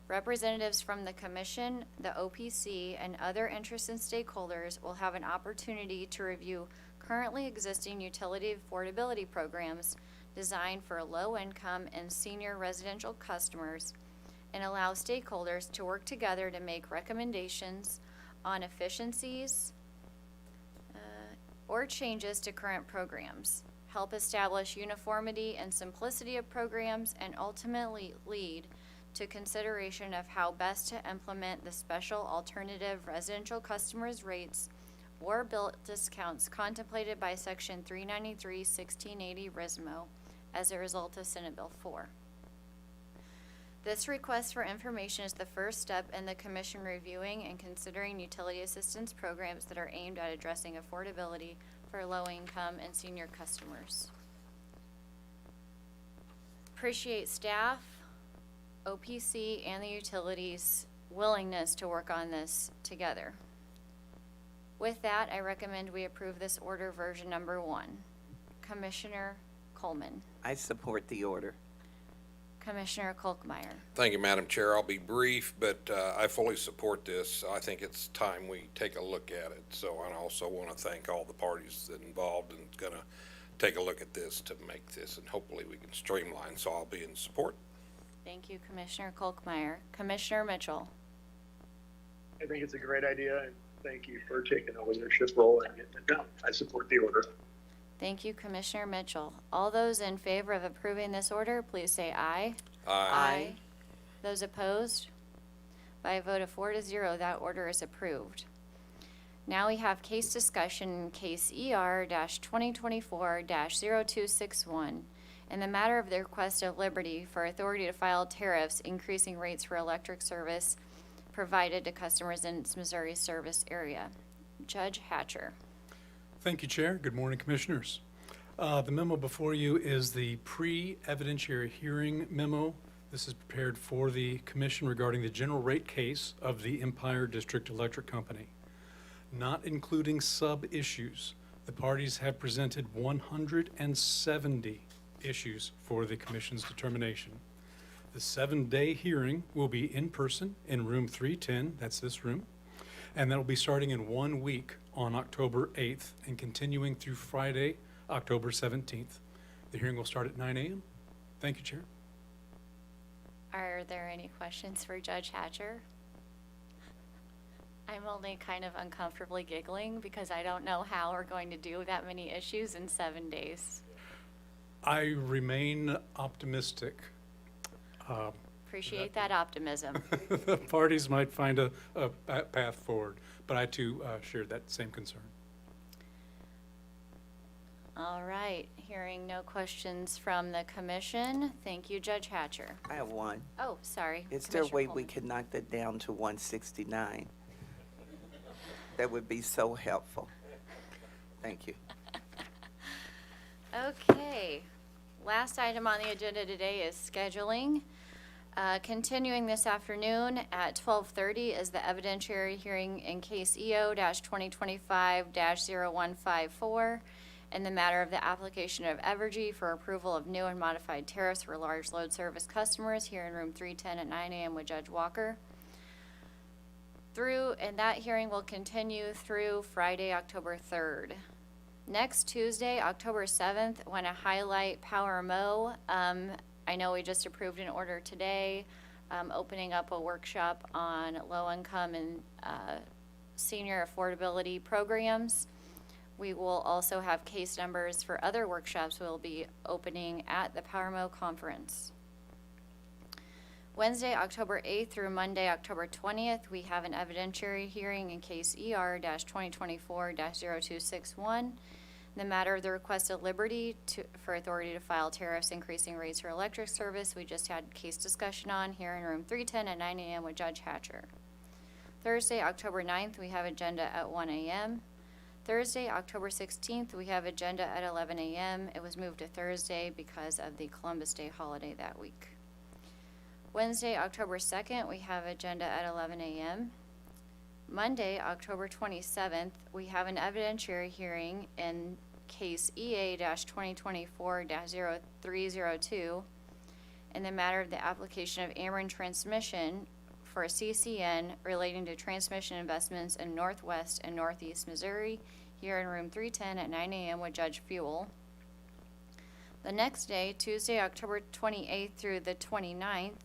Representatives from the Commission, the OPC, and other interested stakeholders will have an opportunity to review currently existing utility affordability programs designed for low-income and senior residential customers and allow stakeholders to work together to make recommendations on efficiencies or changes to current programs, help establish uniformity and simplicity of programs, and ultimately lead to consideration of how best to implement the special alternative residential customers' rates or bill discounts contemplated by Section 393-1680 RISMO as a result of Senate Bill 4. This request for information is the first step in the Commission reviewing and considering utility assistance programs that are aimed at addressing affordability for low-income and senior customers. Appreciate staff, OPC, and the utilities' willingness to work on this together. With that, I recommend we approve this order version number 1. Commissioner Coleman. I support the order. Commissioner Kolkmeyer. Thank you, Madam Chair. I'll be brief, but I fully support this. I think it's time we take a look at it. So I also want to thank all the parties that involved and going to take a look at this to make this, and hopefully we can streamline. So I'll be in support. Thank you, Commissioner Kolkmeyer. Commissioner Mitchell. I think it's a great idea, and thank you for taking a leadership role and getting it done. I support the order. Thank you, Commissioner Mitchell. All those in favor of approving this order, please say aye. Aye. Those opposed? By a vote of 4-0, that order is approved. Now we have case discussion, case ER-2024-0261, in the matter of the request of Liberty for authority to file tariffs increasing rates for electric service provided to customers in its Missouri service area. Judge Hatcher. Thank you, Chair. Good morning, Commissioners. The memo before you is the pre-evidentiary hearing memo. This is prepared for the Commission regarding the general rate case of the Empire District Electric Company. Not including sub-issues, the parties have presented 170 issues for the Commission's determination. The 7-day hearing will be in person in room 310, that's this room, and that will be starting in 1 week on October 8th and continuing through Friday, October 17th. The hearing will start at 9 a.m. Thank you, Chair. Are there any questions for Judge Hatcher? I'm only kind of uncomfortably giggling because I don't know how we're going to do that many issues in 7 days. I remain optimistic. Appreciate that optimism. The parties might find a path forward, but I too share that same concern. All right, hearing no questions from the Commission. Thank you, Judge Hatcher. I have one. Oh, sorry. Is there a way Commissioner we Coleman. could knock that down to 169? That would be so helpful. Thank you. Okay, Last item on the agenda today is scheduling. Continuing this afternoon at 12:30 is the evidentiary hearing in case EO-2025-0154 in the matter of the application of Evergy for approval of new and modified tariffs for large load service customers here in room 310 at 9 a.m. with Judge Walker. And that hearing will continue through Friday, October 3rd. Next Tuesday, October 7th, want to highlight Power Mo. I know we just approved an order today, opening up a workshop on low-income and senior affordability programs. We will also have case numbers for other workshops we'll be opening at the Power Mo conference. Wednesday, October 8th through Monday, October 20th, we have an evidentiary hearing in case ER-2024-0261. The matter of the request of liberty for authority to file tariffs increasing rates for electric service, we just had case discussion on here in room 310 at 9 a.m. with Judge Hatcher. Thursday, October 9th, we have agenda at 1 a.m. Thursday, October 16th, we have agenda at 11 a.m. It was moved to Thursday because of the Columbus Day holiday that week. Wednesday, October 2nd, we have agenda at 11 a.m. Monday, October 27th, we have an evidentiary hearing in case EA-2024-0302 in the matter of the application of Ameren Transmission for a CCN relating to transmission investments in Northwest and Northeast Missouri here in room 310 at 9 a.m. with Judge Fuel. The next day, Tuesday, October 28th through the 29th,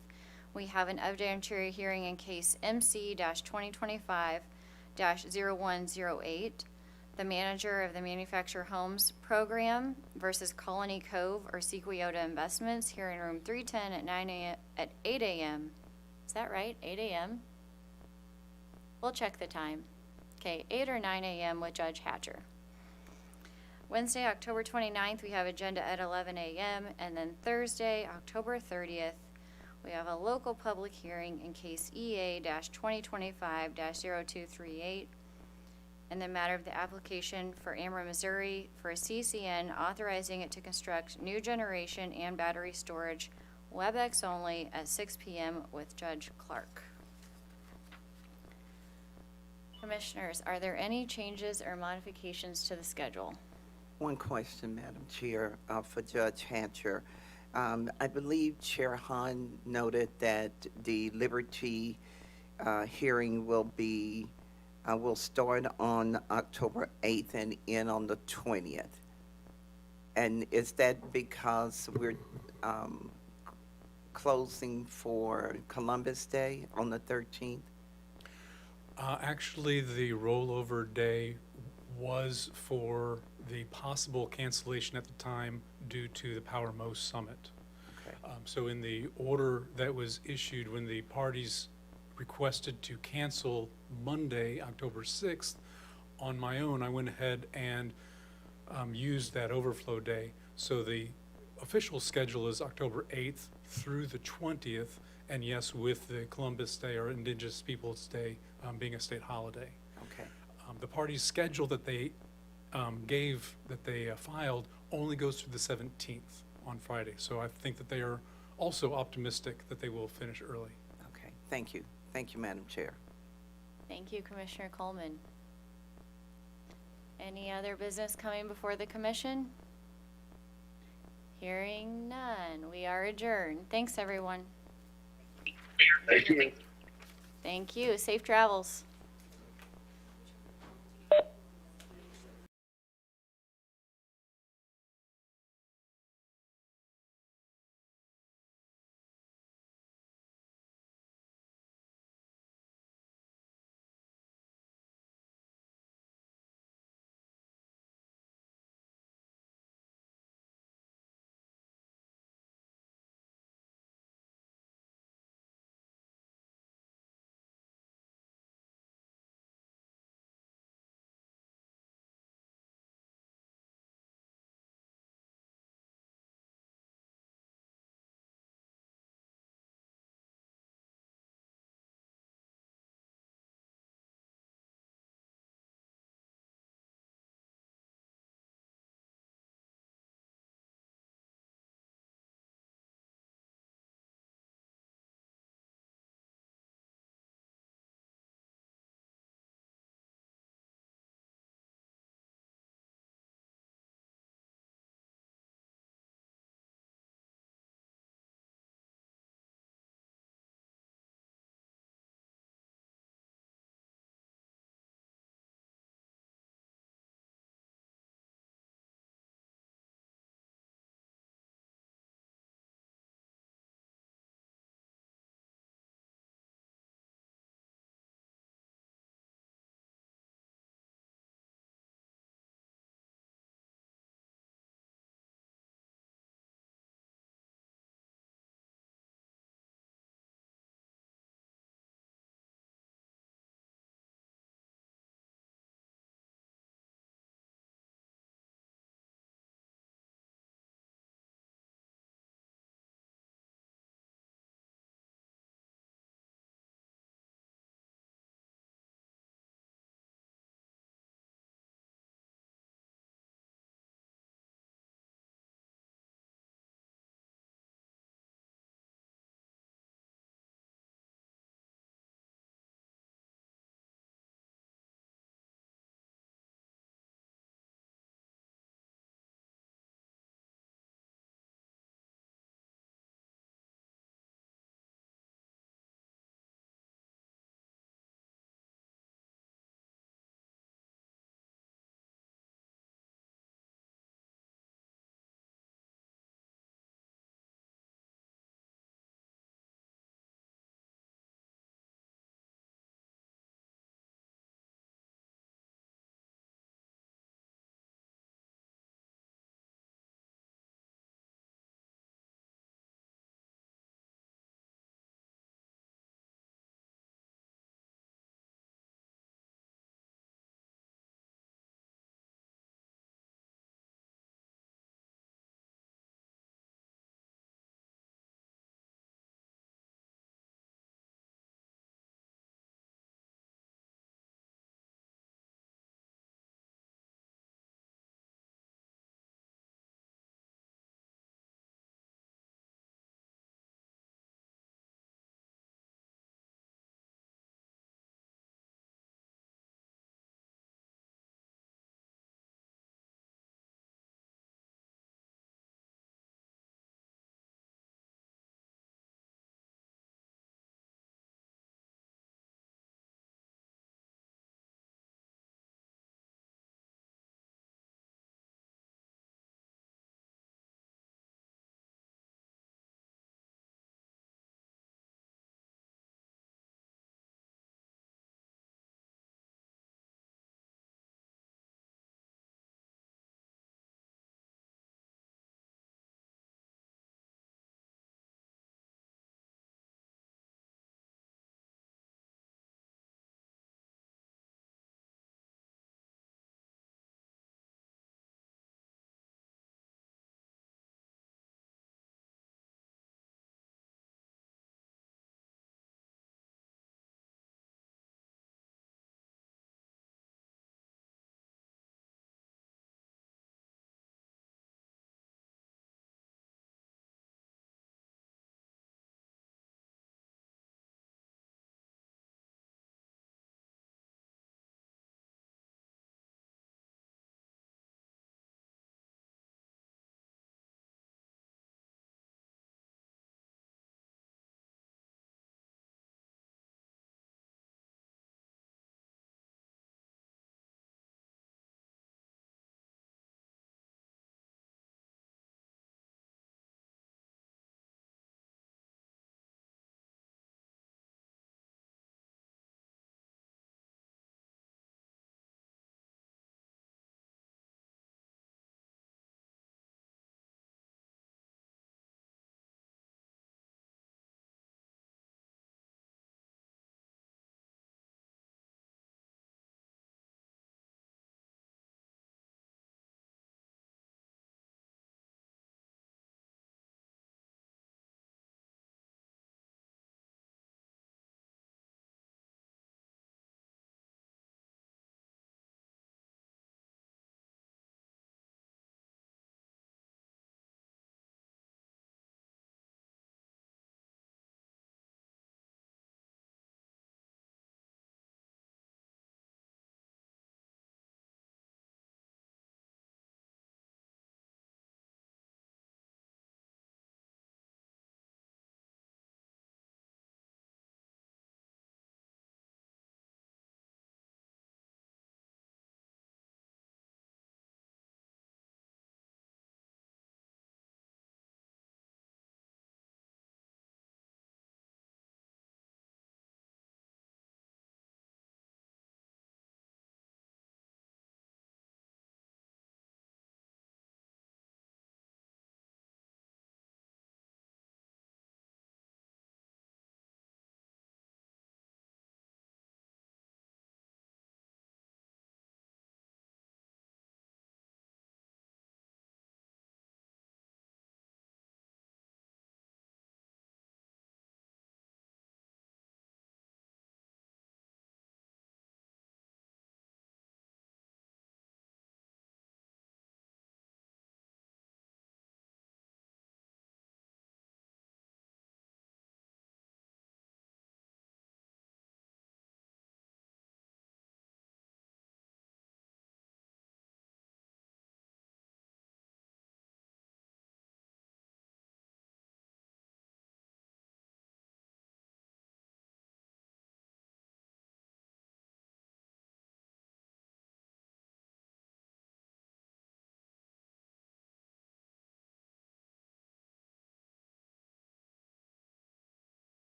we have an evidentiary hearing in case MC-2025-0108, the manager of the Manufactured Homes Program versus Colony Cove or Sequiota Investments here in room 310 at 9 a.m. at 8 a.m. Is that right? 8 a.m.? We'll check the time. Okay, 8 or 9 a.m. with Judge Hatcher. Wednesday, October 29th, we have agenda at 11 a.m. And then Thursday, October 30th, we have a local public hearing in case EA-2025-0238 in the matter of the application for Ameren, Missouri for a CCN authorizing it to construct new generation and battery storage, WebEx only, at 6 p.m. with Judge Clark. Commissioners, are there any changes or modifications to the schedule? One question, Madam Chair, for Judge Hatcher. I believe Chair Hahn noted that the Liberty hearing will start on October 8th and end on the 20th. And is that because we're closing for Columbus Day on the 13th? Actually, the rollover day was for the possible cancellation at the time due to the Power Mo Summit. Okay. So in the order that was issued when the parties requested to cancel Monday, October 6th, on my own, I went ahead and used that overflow day. So the official schedule is October 8th through the 20th, and yes, with the Columbus Day or Indigenous Peoples Day being a state holiday. Okay. The party's schedule that they filed only goes through the 17th on Friday. So I think that they are also optimistic that they will finish early. Okay, thank you. Thank you, Madam Chair. Thank you, Commissioner Coleman. Any other business coming before the commission? Hearing none, we are adjourned. Thanks, everyone. Thank you. Thank you. Safe travels.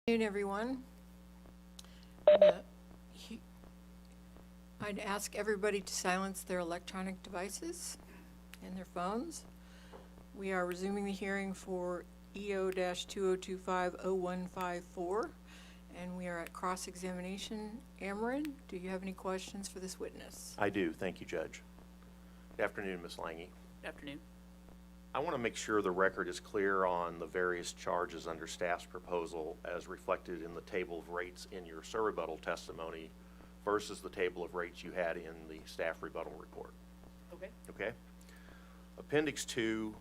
Good afternoon, everyone. I'd ask everybody to silence their electronic devices and their phones. We are resuming the hearing for EO-2025-0154, and we are at cross-examination. Amarin, do you have any questions for this witness? I do. Thank you, Judge. Good afternoon, Ms. Langy. Good afternoon. I want to make sure the record is clear on the various charges under staff's proposal as reflected in the table of rates in your surrebuttal testimony versus the table of rates you had in the staff rebuttal report. Okay. Okay? Appendix 2,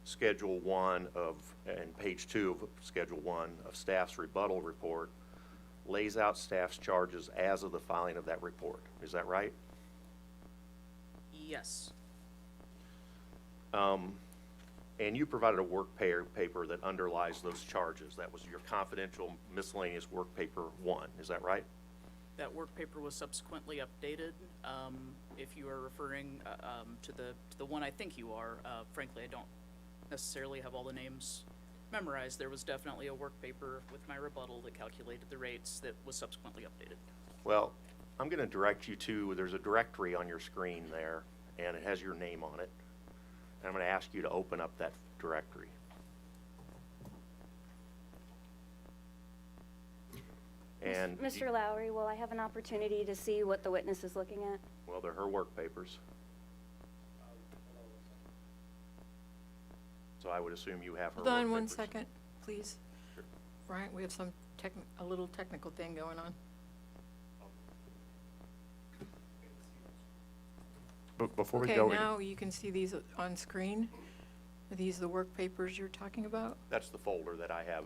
Schedule 1 of, and page 2 of Schedule 1 of staff's rebuttal report lays out staff's charges as of the filing of that report. Is that right? Yes. And you provided a work paper that underlies those charges. That was your confidential miscellaneous work paper 1. Is that right? That work paper was subsequently updated. If you are referring to the one I think you are, frankly, I don't necessarily have all the names memorized. There was definitely a work paper with my rebuttal that calculated the rates that was subsequently updated. Well, I'm going to direct you to, there's a directory on your screen there, and it has your name on it. And I'm going to ask you to open up that directory. And Mr. Lowry, will I have an opportunity to see what the witness is looking at? well, they're her work papers. So I would assume you have her Hold work on one papers. second, please. Brian, we have some a little technical thing going on. But before we Okay, go, now you can see these on screen. Are these the work papers you're talking about? That's the folder that I have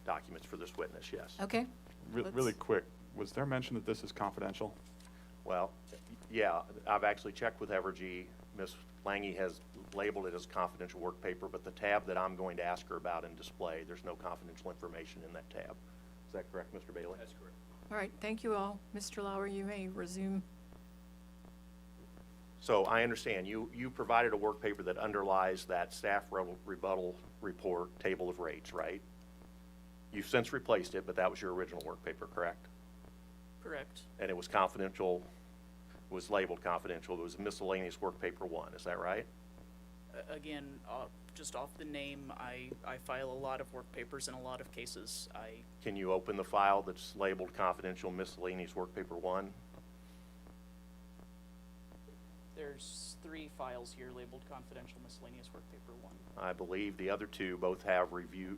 documents for this witness, yes. Okay. really quick, was there mention that this is confidential? Well, yeah, I've actually checked with Evergy. Ms. Langy has labeled it as confidential work paper, but the tab that I'm going to ask her about and display, there's no confidential information in that tab. Is that correct, Mr. Bailey? That's correct. All right, thank you all. Mr. Lauer, you may resume. So I understand you provided a work paper that underlies that staff rebuttal report table of rates, right? You've since replaced it, but that was your original work paper, correct? Correct. And it was confidential, was labeled confidential. It was a miscellaneous work paper 1, is that right? Again, just off the name, I file a lot of work papers in a lot of cases. Can you open the file that's labeled confidential miscellaneous work paper 1? There's 3 files here labeled confidential miscellaneous work paper 1. I believe the other 2 both have review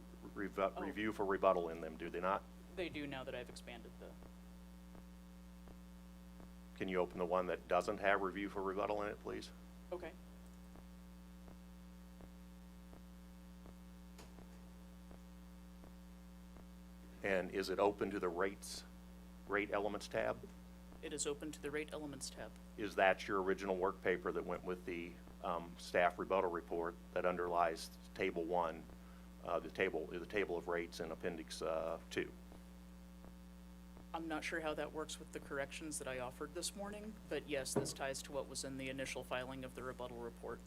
for rebuttal in them, do they not? They do now that I've expanded the. Can you open the one that doesn't have review for rebuttal in it, please? Okay. And is it open to the rate elements tab? It is open to the rate elements tab. Is that your original work paper that went with the staff rebuttal report that underlies table 1, the table of rates in appendix 2? I'm not sure how that works with the corrections that I offered this morning, but yes, this ties to what was in the initial filing of the rebuttal report.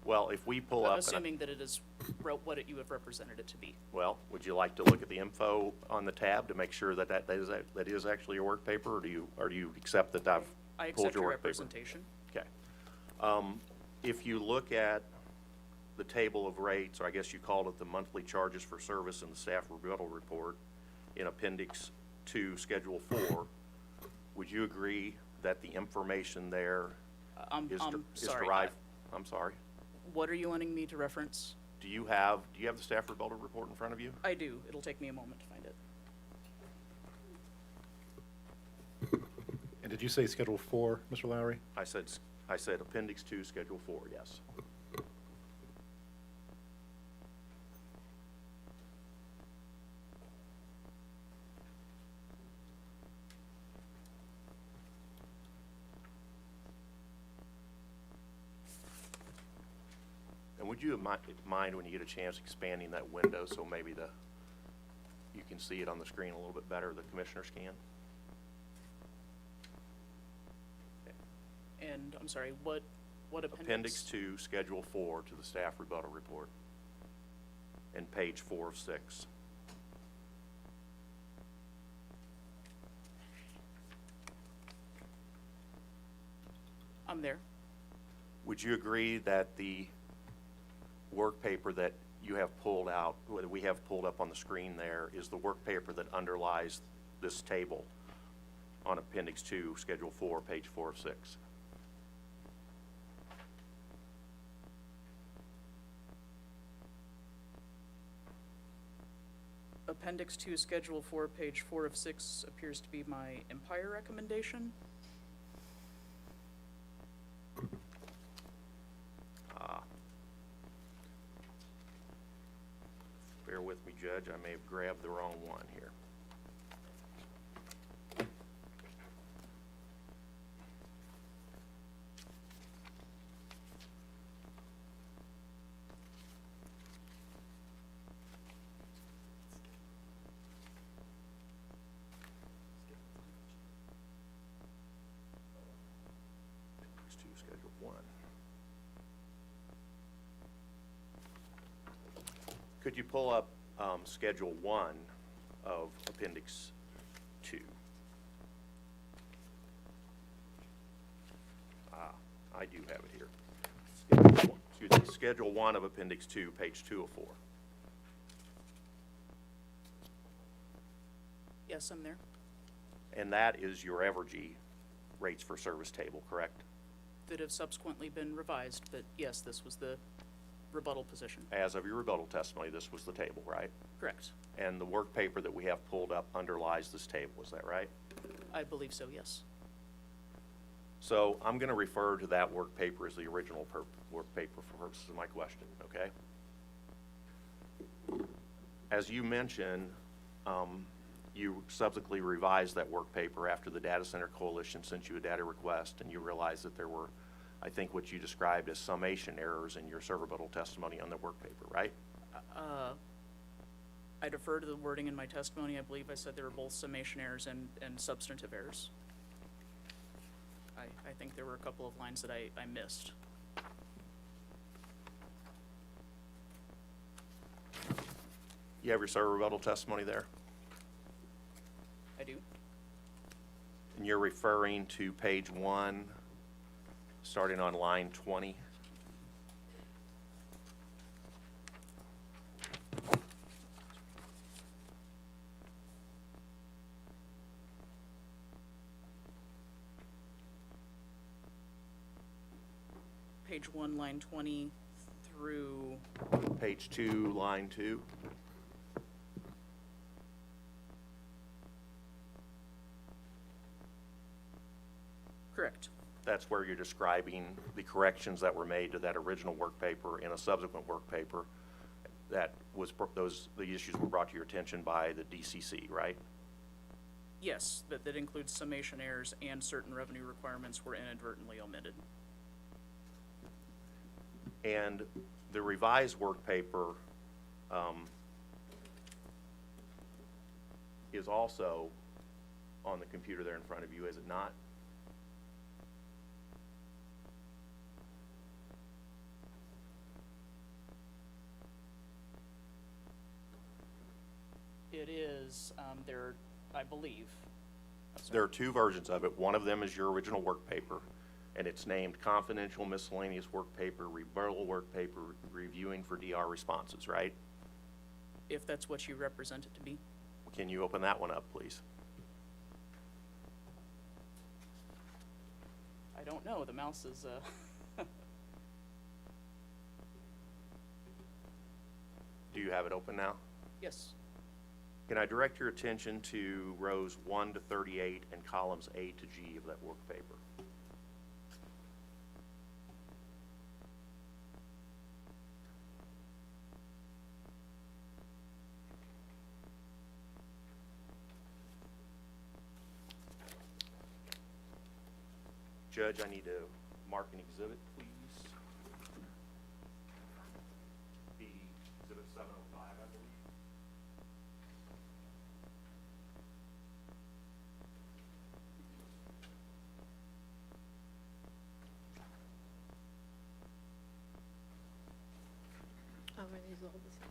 Well, if we pull up, Assuming that it is what you have represented it to be. well, would you like to look at the info on the tab to make sure that that is actually your work paper, or do you accept that I've I pulled accept your your work paper? representation. Okay. If you look at the table of rates, or I guess you called it the monthly charges for service in the staff rebuttal report in appendix 2, schedule 4, would you agree that the information there is sorry, derived? I'm sorry. What are you wanting me to reference? Do you have the staff rebuttal report in front of you? I do. It'll take me a moment to find it. And did you say Schedule 4, Mr. Lowry? I said appendix 2, schedule 4, yes. And would you mind when you get a chance expanding that window so maybe you can see it on the screen a little bit better, the commissioners can? And I'm sorry, what appendix? Appendix 2, schedule 4 to the staff rebuttal report and page 4 of 6. I'm there. Would you agree that the work paper that you have pulled out, that we have pulled up on the screen there, is the work paper that underlies this table on Appendix 2, Schedule 4, page 4 of 6? Appendix 2, Schedule 4, page 4 of 6 appears to be my Empire recommendation. Bear with me, Judge. I may have grabbed the wrong one here. Appendix 2, Schedule 1. Could you pull up Schedule 1 of Appendix 2? I do have it here. Schedule 1 of Appendix 2, page 204. Yes, I'm there. And that is your Evergy rates for service table, correct? That have subsequently been revised, but yes, this was the rebuttal position. As of your rebuttal testimony, this was the table, right? Correct. And the work paper that we have pulled up underlies this table, is that right? I believe so, yes. So I'm going to refer to that work paper as the original work paper for purposes of my question, okay? As you mentioned, you subsequently revised that work paper after the Data Center Coalition sent you a data request, and you realized that there were, I think, what you described as summation errors in your server rebuttal testimony on the work paper, right? I defer to the wording in my testimony. I believe I said there were both summation errors and substantive errors. I think there were a couple of lines that I missed. You have your server rebuttal testimony there? I do. And you're referring to page 1, starting on line 20? Page 1, line 20 through, Page 2, line 2? correct. That's where you're describing the corrections that were made to that original work paper in a subsequent work paper that was, the issues were brought to your attention by the DCC, right? Yes, that includes summation errors and certain revenue requirements were inadvertently omitted. And the revised work paper is also on the computer there in front of you, is it not? It is, there, I believe. There are two versions of it. One of them is your original work paper, and it's named Confidential Miscellaneous Work Paper, Rebuttal Work Paper, Reviewing for DR Responses, right? If that's what you represent it to be. Can you open that one up, please? I don't know, the mouse is, Do you have it open now? yes. Can I direct your attention to rows 1 to 38 and columns A to G of that work paper? Judge, I need to mark an exhibit, please. Be exhibit 705, I believe. Oh, are these all the same?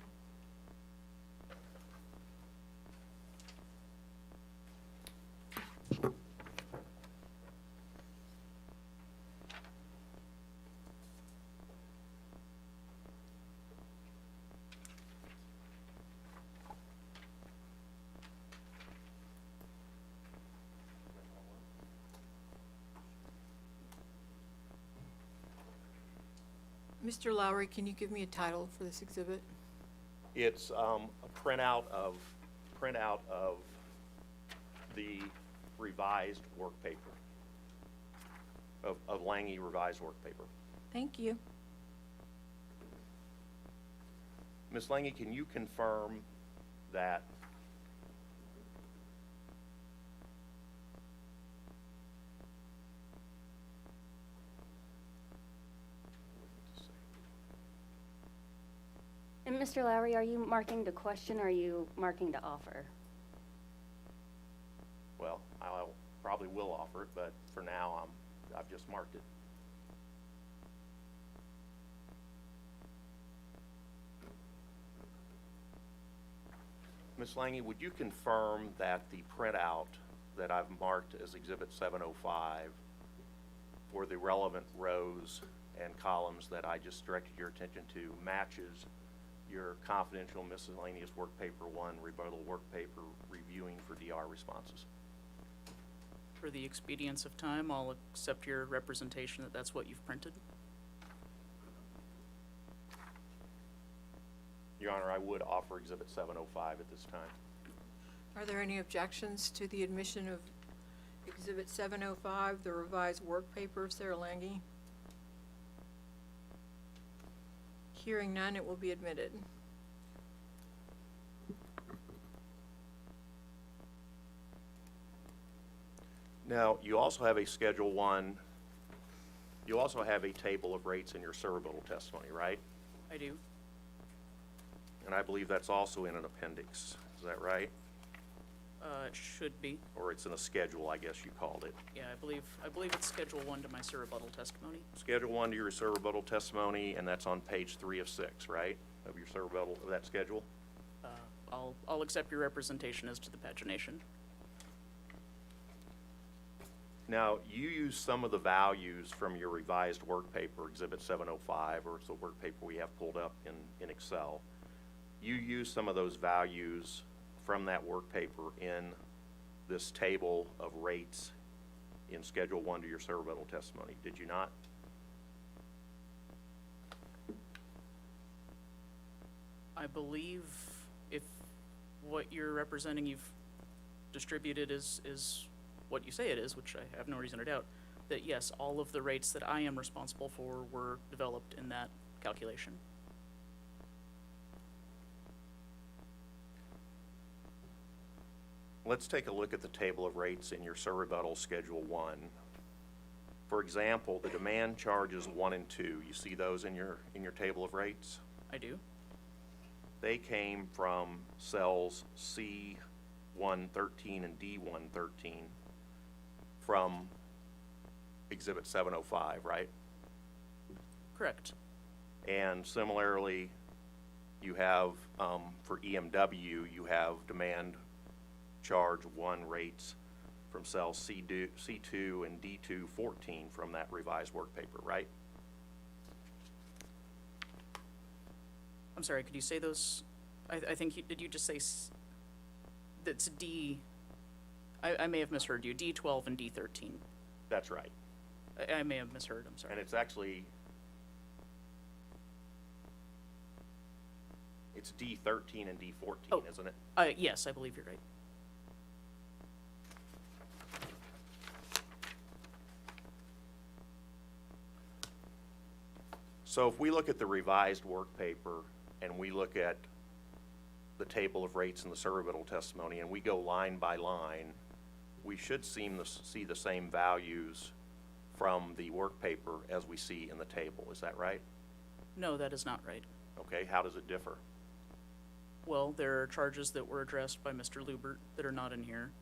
Mr. Lowry, can you give me a title for this exhibit? It's a printout of the revised work paper, of Langy revised work paper. Thank you. Ms. Langy, can you confirm that And Mr. Lowry, are you marking to question or are you marking to offer? well, I probably will offer it, but for now, I've just marked it. Ms. Langy, would you confirm that the printout that I've marked as Exhibit 705 for the relevant rows and columns that I just directed your attention to matches your confidential miscellaneous work paper 1 rebuttal work paper reviewing for DR responses? For the expedience of time, I'll accept your representation that that's what you've printed. Your Honor, I would offer Exhibit 705 at this time. Are there any objections to the admission of Exhibit 705, the revised work paper of Sarah Langy? Hearing none, it will be admitted. Now, you also have a Schedule 1, you also have a table of rates in your surrebuttal testimony, right? I do. And I believe that's also in an appendix, is that right? It should be. Or it's in a schedule, I guess you called it. Yeah, I believe it's Schedule 1 to my surrebuttal testimony. Schedule 1 to your surrebuttal testimony, and that's on page 3 of 6, right? Of your surrebuttal, of that schedule? I'll accept your representation as to the pagination. Now, you use some of the values from your revised work paper, Exhibit 705, or it's the work paper we have pulled up in Excel. You use some of those values from that work paper in this table of rates in Schedule 1 to your surrebuttal testimony, did you not? I believe if what you're representing you've distributed is what you say it is, which I have no reason to doubt, that yes, all of the rates that I am responsible for were developed in that calculation. Let's take a look at the table of rates in your surrebuttal Schedule 1. For example, the demand charges 1 and 2, you see those in your table of rates? I do. They came from cells C113 and D113 from Exhibit 705, right? Correct. And similarly, you have, for EMW, you have demand charge 1 rates from cells C2 and D214 from that revised work paper, right? I'm sorry, could you say those? I think did you just say that's D? I may have misheard you. D12 and D13. That's right. I may have misheard, I'm sorry. And it's actually, it's D13 and D14, isn't it? Yes, I believe you're right. So if we look at the revised work paper and we look at the table of rates in the surrebuttal testimony and we go line by line, we should see the same values from the work paper as we see in the table. Is that right? No, that is not right. Okay, how does it differ? Well, there are charges that were addressed by Mr. Lubbert that are not in here.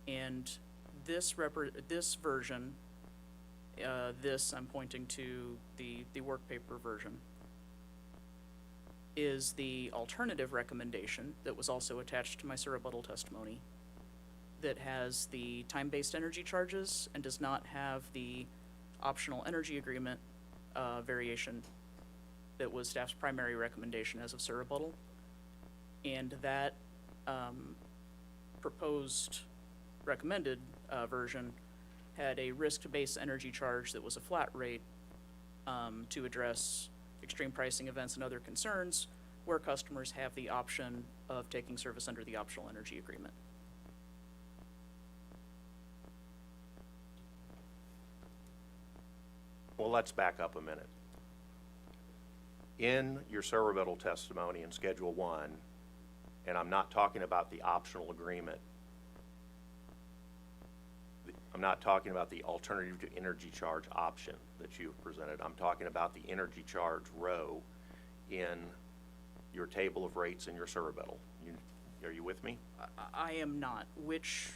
And this version, I'm pointing to the work paper version, is the alternative recommendation that was also attached to my surrebuttal testimony that has the time-based energy charges and does not have the optional energy agreement variation that was staff's primary recommendation as of surrebuttal. And that proposed recommended version had a risk-based energy charge that was a flat rate to address extreme pricing events and other concerns, where customers have the option of taking service under the optional energy agreement. Well, let's back up a minute. In your servability testimony in Schedule 1, and I'm not talking about the optional agreement, I'm not talking about the alternative to energy charge option that you've presented. I'm talking about the energy charge row in your table of rates in your servability. Are you with me? I am not. Which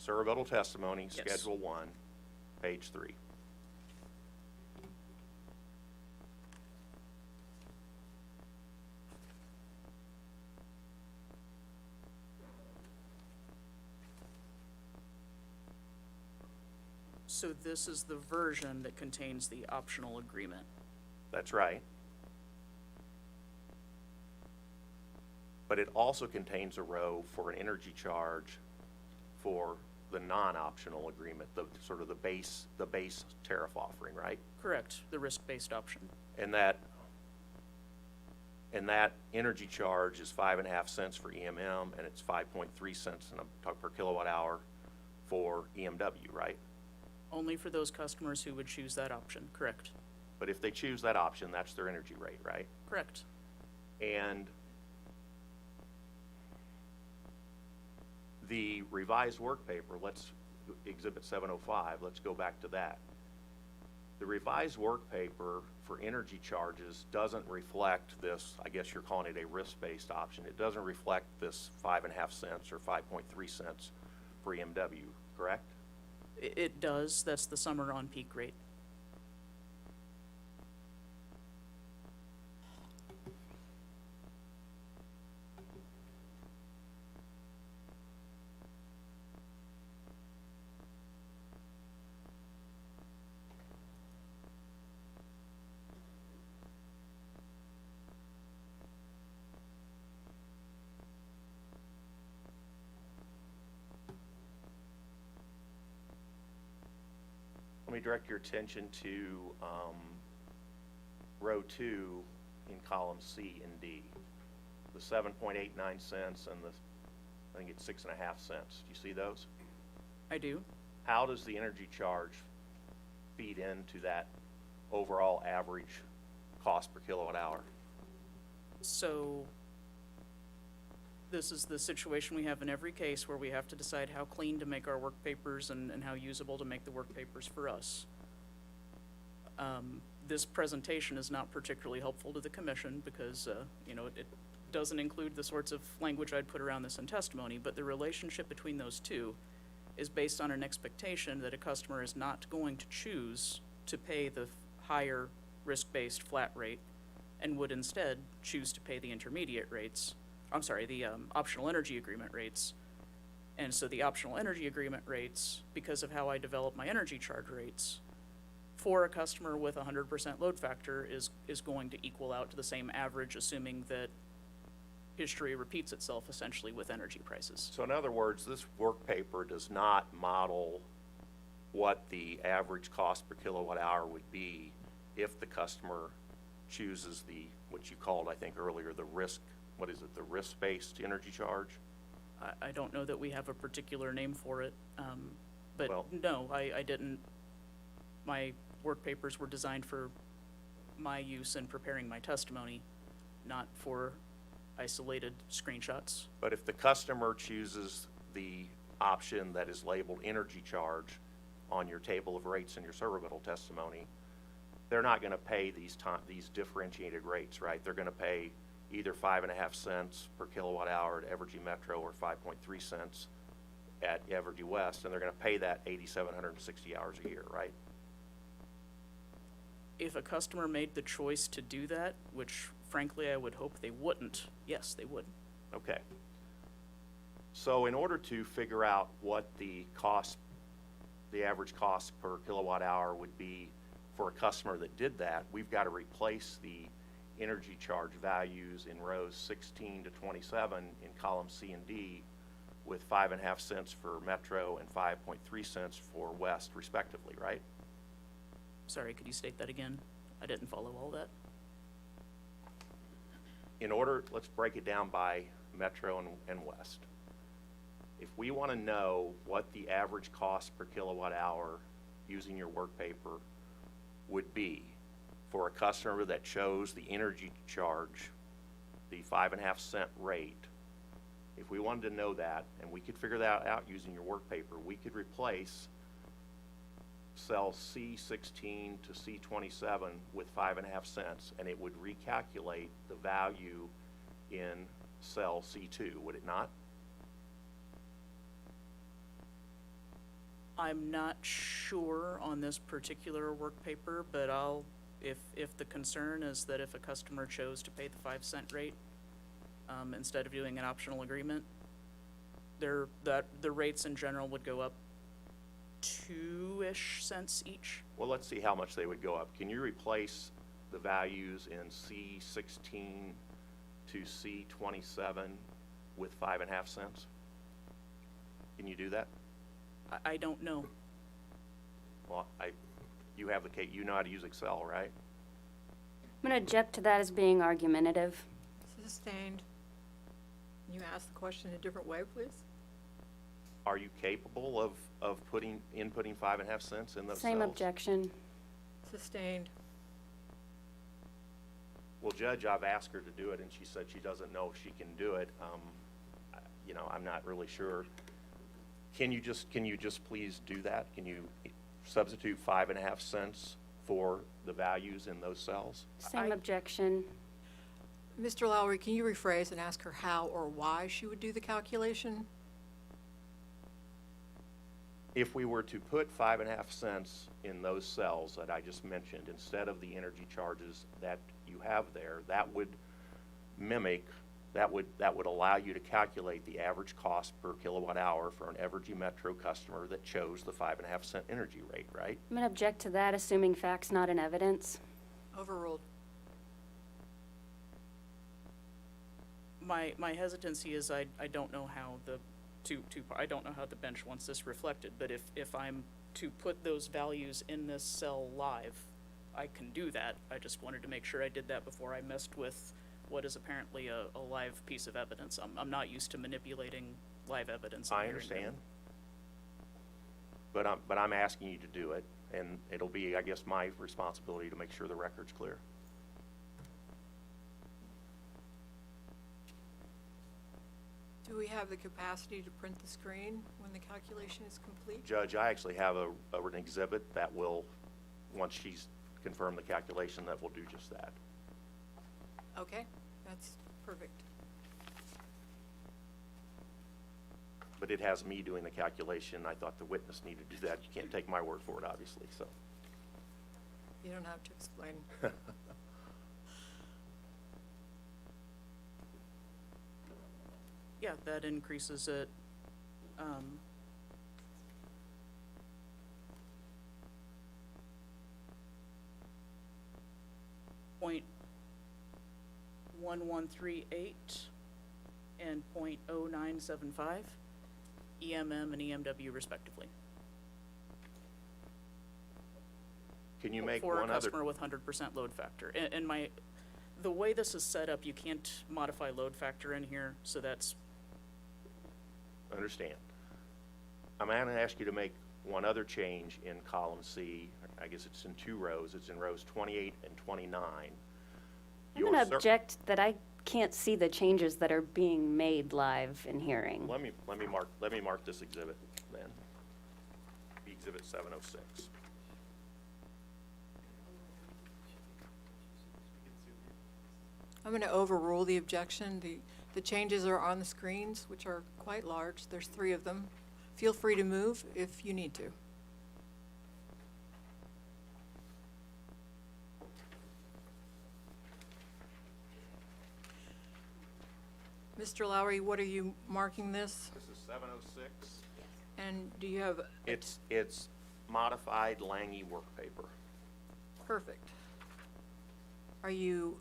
Servability testimony, Yes. Schedule 1, page 3. So this is the version that contains the optional agreement. That's right. But it also contains a row for an energy charge for the non-optional agreement, the sort of the base tariff offering, right? Correct, the risk-based option. And that energy charge is 5.5 cents for EMM, and it's 5.3 cents per kilowatt hour for EMW, right? Only for those customers who would choose that option, correct? But if they choose that option, that's their energy rate, right? Correct. And the revised work paper, Exhibit 705, let's go back to that. The revised work paper for energy charges doesn't reflect this, I guess you're calling it a risk-based option. It doesn't reflect this 5.5 cents or 5.3 cents for EMW, correct? It does. That's the summer on-peak rate. Let me direct your attention to row 2 in column C and D. The 7.89 cents and I think it's 6.5 cents. Do you see those? I do. How does the energy charge feed into that overall average cost per kilowatt hour? So this is the situation we have in every case where we have to decide how clean to make our work papers and how usable to make the work papers for us. This presentation is not particularly helpful to the commission because, it doesn't include the sorts of language I'd put around this in testimony, but the relationship between those two is based on an expectation that a customer is not going to choose to pay the higher risk-based flat rate and would instead choose to pay the intermediate rates. The optional energy agreement rates. And so the optional energy agreement rates, because of how I develop my energy charge rates, for a customer with 100% load factor is going to equal out to the same average, assuming that history repeats itself essentially with energy prices. So in other words, this work paper does not model what the average cost per kilowatt hour would be if the customer chooses what you called, I think earlier, the risk-based energy charge? I don't know that we have a particular name for it, but Well- no, I didn't. My work papers were designed for my use in preparing my testimony, not for isolated screenshots. But if the customer chooses the option that is labeled energy charge on your table of rates in your servability testimony, they're not going to pay these differentiated rates, right? They're going to pay either 5.5 cents per kilowatt hour at Evergy Metro or 5.3 cents at Evergy West, and they're going to pay that 8,760 hours a year, right? If a customer made the choice to do that, which frankly I would hope they wouldn't, yes, they would. Okay. So in order to figure out what the average cost per kilowatt hour would be for a customer that did that, we've got to replace the energy charge values in rows 16 to 27 in column C and D with 5.5 cents for Metro and 5.3 cents for West respectively, right? Sorry, could you state that again? I didn't follow all that. in order, let's break it down by Metro and West. If we want to know what the average cost per kilowatt hour using your work paper would be for a customer that chose the energy charge, the 5.5 cent rate, if we wanted to know that, and we could figure that out using your work paper, we could replace cell C16 to C27 with 5.5 cents, and it would recalculate the value in cell C2, would it not? I'm not sure on this particular work paper, but if the concern is that if a customer chose to pay the 5 cent rate, instead of doing an optional agreement, the rates in general would go up 2-ish cents each. Well, let's see how much they would go up. Can you replace the values in C16 to C27 with 5.5 cents? Can you do that? I don't know. Well, you have the you know how to use Excel, right? I'm going to object to that as being argumentative. Sustained. Can you ask the question a different way, please? Are you capable of inputting 5.5 cents in those Same cells? objection. Sustained. Well, Judge, I've asked her to do it, and she said she doesn't know if she can do it. You know, I'm not really sure. Can you just please do that? Can you substitute 5.5 cents for the values in those cells? Same objection. Mr. Lowry, can you rephrase and ask her how or why she would do the calculation? If we were to put 5.5 cents in those cells that I just mentioned, instead of the energy charges that you have there, that would mimic, that would allow you to calculate the average cost per kilowatt hour for an Evergy Metro customer that chose the 5.5 cent energy rate, right? I'm going to object to that, assuming facts, not in evidence. Overruled. My hesitancy is I don't know how I don't know how the bench wants this reflected, but if I'm to put those values in this cell live, I can do that. I just wanted to make sure I did that before I messed with what is apparently a live piece of evidence. I'm not used to manipulating live evidence. I understand. But I'm asking you to do it, and it'll be, I guess, my responsibility to make sure the record's clear. Do we have the capacity to print the screen when the calculation is complete? Judge, I actually have an exhibit that will, once she's confirmed the calculation, that will do just that. Okay, that's perfect. But it has me doing the calculation. I thought the witness needed to do that. You can't take my word for it, obviously, so. You don't have to explain. Yeah, that increases it. .1138 and .0975 EMM and EMW respectively. Can you make for one a other? customer with 100% load factor. And the way this is set up, you can't modify load factor in here, so that's. Understand. I'm going to ask you to make one other change in column C. I guess it's in 2 rows. It's in rows 28 and 29. I'm going to object that I can't see the changes that are being made live in hearing. Let me mark this exhibit then. Exhibit 706. I'm going to overrule the objection. The changes are on the screens, which are quite large. There's 3 of them. Feel free to move if you need to. Mr. Lowry, what are you marking this? This is 706. And do you have? It's modified Langy work paper. Perfect. Are you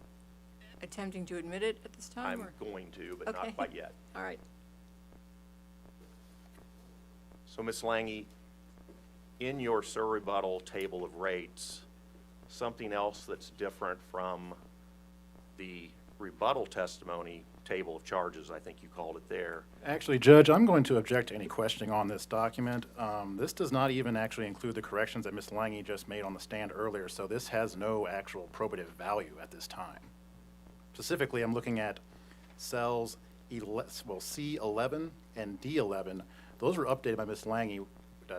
attempting to admit it at this time? I'm going to, but Okay. not quite yet. All right. So, Ms. Langy, in your rebuttal table of rates, something else that's different from the rebuttal testimony table of charges, I think you called it there. Actually, Judge, I'm going to object to any questioning on this document. This does not even actually include the corrections that Ms. Langy just made on the stand earlier, so this has no actual probative value at this time. Specifically, I'm looking at cells C11 and D11. Those were updated by Ms. Langy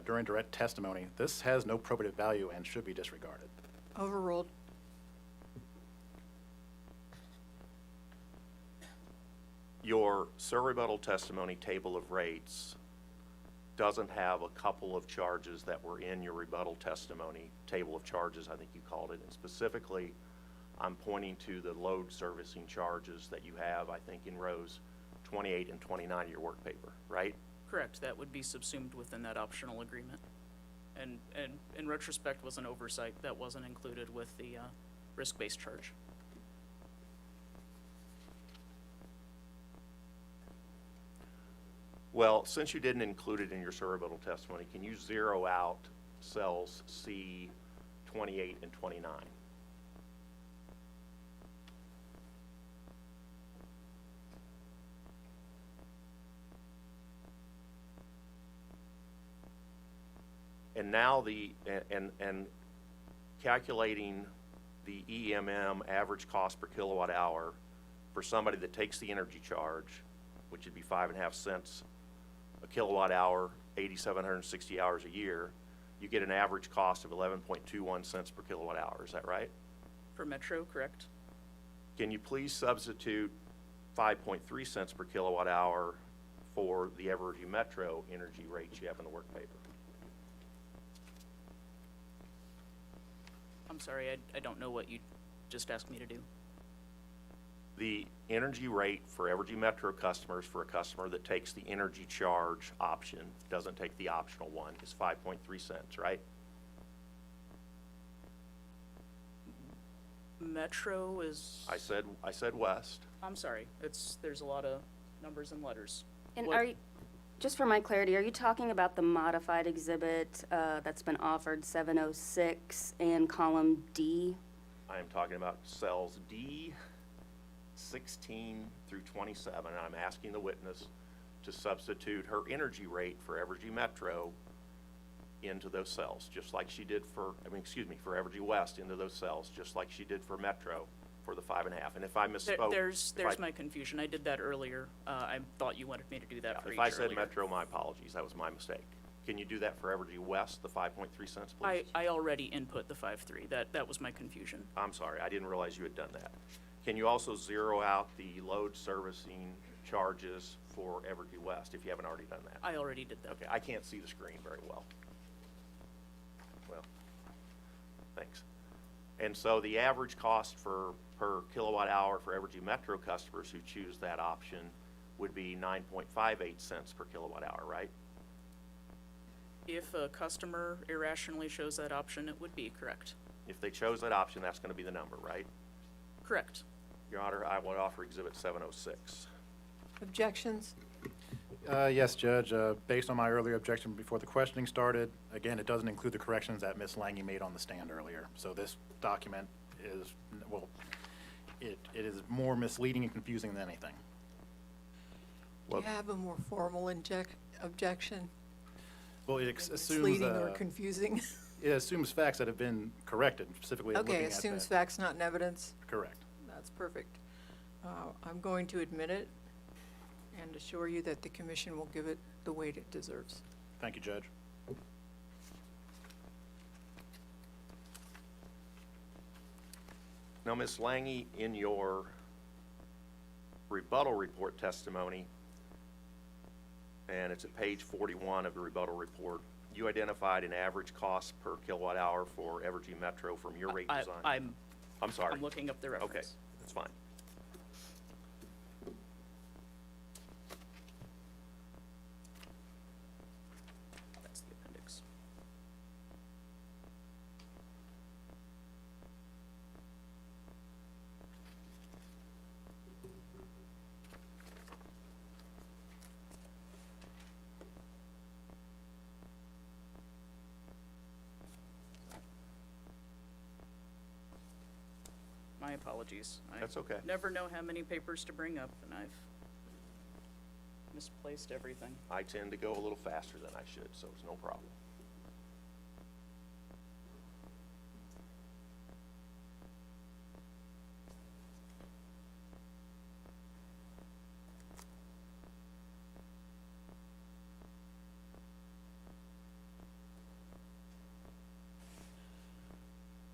during direct testimony. This has no probative value and should be disregarded. Overruled. Your surrebuttal testimony table of rates doesn't have a couple of charges that were in your rebuttal testimony table of charges, I think you called it. And specifically, I'm pointing to the load servicing charges that you have, I think, in rows 28 and 29 of your work paper, right? Correct, that would be subsumed within that optional agreement. And in retrospect was an oversight that wasn't included with the risk-based charge. Well, since you didn't include it in your surrebuttal testimony, can you zero out cells C 28 and 29? And now and calculating the EMM average cost per kilowatt hour for somebody that takes the energy charge, which would be 5.5 cents a kilowatt hour, 8,760 hours a year, you get an average cost of 11.21 cents per kilowatt hour. Is that right? For Metro, correct? Can you please substitute 5.3 cents per kilowatt hour for the Evergy Metro energy rates you have in the work paper? I'm sorry, I don't know what you just asked me to do. The energy rate for Evergy Metro customers for a customer that takes the energy charge option, doesn't take the optional one, is 5.3 cents, right? Metro is, I said west. I'm sorry, there's a lot of numbers and letters. And What- are you, just for my clarity, are you talking about the modified exhibit that's been offered 706 and column D? I am talking about cells D 16 through 27, and I'm asking the witness to substitute her energy rate for Evergy Metro into those cells, just like she did for Evergy West into those cells, just like she did for Metro for the 5.5. And if I misspoke, There's my confusion. I did that earlier. I thought you wanted me to do that for each if I said earlier. Metro, my apologies. That was my mistake. Can you do that for Evergy West, the 5.3 cents, please? I already input the 5.3. That was my confusion. I'm sorry, I didn't realize you had done that. Can you also zero out the load servicing charges for Evergy West if you haven't already done that? I already did that. Okay, I can't see the screen very well. Well, thanks. And so the average cost per kilowatt hour for Evergy Metro customers who choose that option would be 9.58 cents per kilowatt hour, right? If a customer irrationally chose that option, it would be correct. If they chose that option, that's going to be the number, right? Correct. Your Honor, I would offer Exhibit 706. Objections? Yes, Judge. Based on my earlier objection before the questioning started, again, it doesn't include the corrections that Ms. Langy made on the stand earlier. So this document is, well, it is more misleading and confusing than anything. Do you have a more formal objection? Well, it assumes Misleading or confusing? it assumes facts that have been corrected, specifically looking Okay, at assumes that. facts not in evidence? Correct. That's perfect. I'm going to admit it and assure you that the commission will give it the weight it deserves. Thank you, Judge. Now, Ms. Langy, in your rebuttal report testimony, and it's at page 41 of the rebuttal report, you identified an average cost per kilowatt hour for Evergy Metro from your rate design. I'm sorry. I'm looking up the reference. Okay, that's fine. That's the appendix. My apologies. That's okay. Never know how many papers to bring up, and I've misplaced everything. I tend to go a little faster than I should, so it's no problem.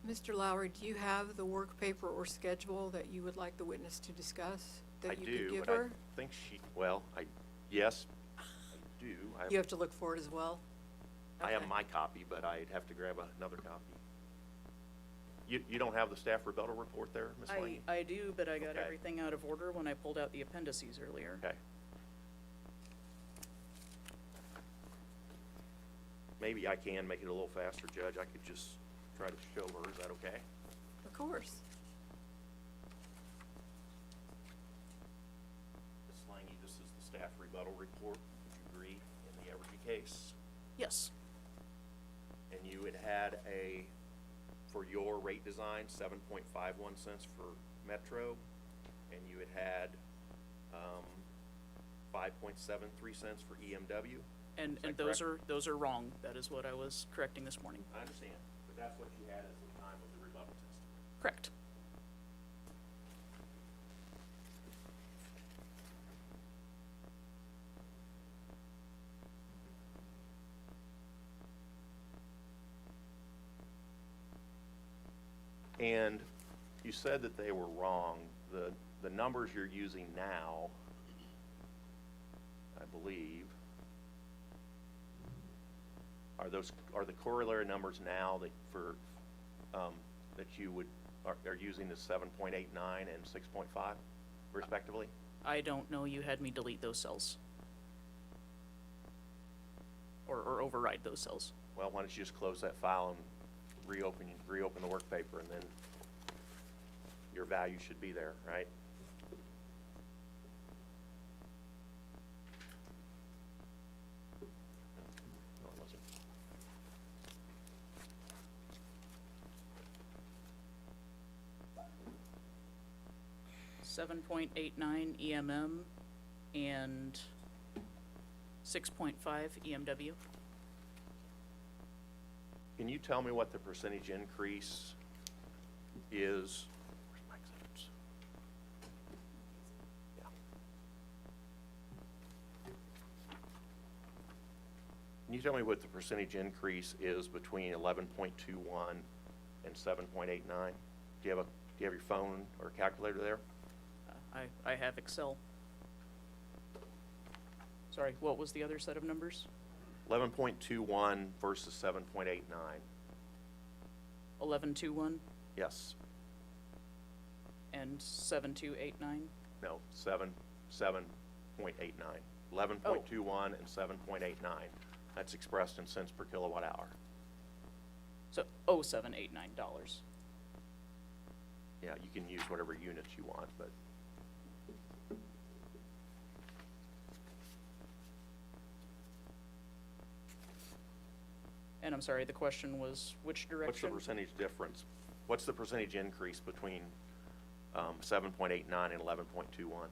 Mr. Lowry, do you have the work paper or schedule that you would like the witness to discuss I that you do, could give but her? I think yes, I do. You have to look for it as well? I have Okay. my copy, but I'd have to grab another copy. You don't have the staff rebuttal report there, Ms. Langy? I do, but I got Okay. everything out of order when I pulled out the appendices earlier. Okay. Maybe I can make it a little faster, Judge. I could just try to show her. Is that okay? Of course. Ms. Langy, this is the staff rebuttal report. Would you agree in the Evergy case? Yes. And you had for your rate design, 7.51 cents for Metro, and you had 5.73 cents for EMW. And that those are wrong. That is what I was correcting this morning. I understand, but that's what you had at the time of the rebuttal testimony. Correct. And you said that they were wrong. The numbers you're using now, I believe, are the corollary numbers now that you are using the 7.89 and 6.5 respectively? I don't know. You had me delete those cells. Or override those cells. Well, why don't you just close that file and reopen the work paper, and then your value should be there, right? No, it wasn't. $7.89 EMM and 6.5 EMW. Can you tell me what the percentage increase is? Where's my exhibits? Yeah. Can you tell me what the percentage increase is between 11.21 and 7.89? Do you have your phone or calculator there? I have Excel. Sorry, what was the other set of numbers? 11.21 versus 7.89. 1121 Yes. and 7289. No, 7.89. 11.21 and 7.89. That's expressed in cents per kilowatt hour. So $0789. Yeah, you can use whatever units you want, but And I'm sorry, the question was which direction? what's the percentage difference? What's the percentage increase between 7.89 and 11.21?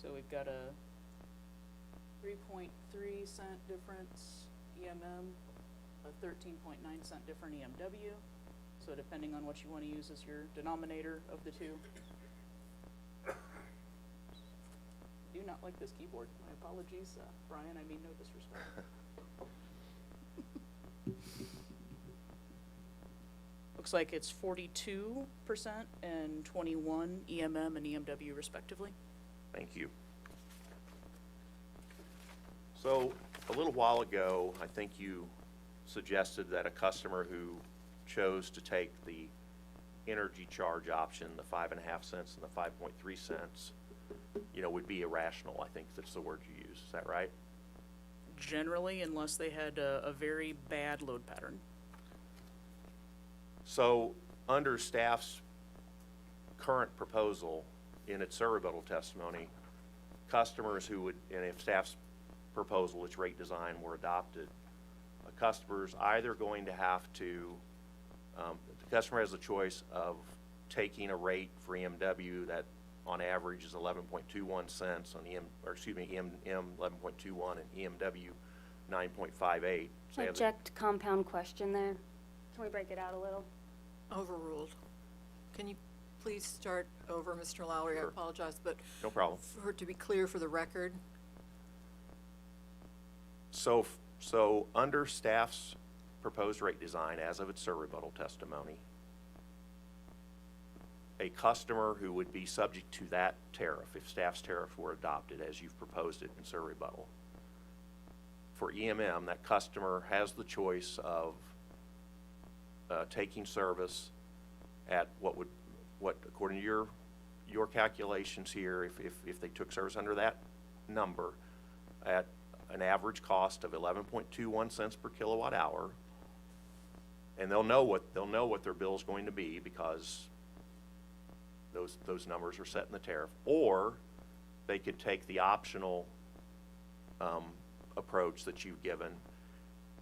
So we've got a 3.3 cent difference EMM, a 13.9 cent different EMW. So depending on what you want to use as your denominator of the two. I do not like this keyboard. My apologies, Brian, I mean no disrespect. Looks like it's 42% and 21 EMM and EMW respectively. Thank you. So a little while ago, I think you suggested that a customer who chose to take the energy charge option, the 5.5 cents and the 5.3 cents, would be irrational. I think that's the word you used. Is that right? Generally, unless they had a very bad load pattern. So, under staff's current proposal, in its rebuttal testimony, customers who would, and if staff's proposal, its rate design were adopted, a customer's either going to have to, the customer has the choice of taking a rate for EMW that on average is 11.21 cents on EM 11.21 and EMW 9.58. So they have the- Object compound question there. Can we break it out a little? Overruled. Can you please start over, Mr. Lowry? I Sure. apologize, but No problem. for it to be clear for the record. So under staff's proposed rate design as of its rebuttal testimony, a customer who would be subject to that tariff, if staff's tariff were adopted as you've proposed it in rebuttal, for EMM, that customer has the choice of taking service at what according to your calculations here, if they took service under that number, at an average cost of 11.21 cents per kilowatt hour, and they'll know what their bill is going to be because those numbers are set in the tariff. Or they could take the optional approach that you've given,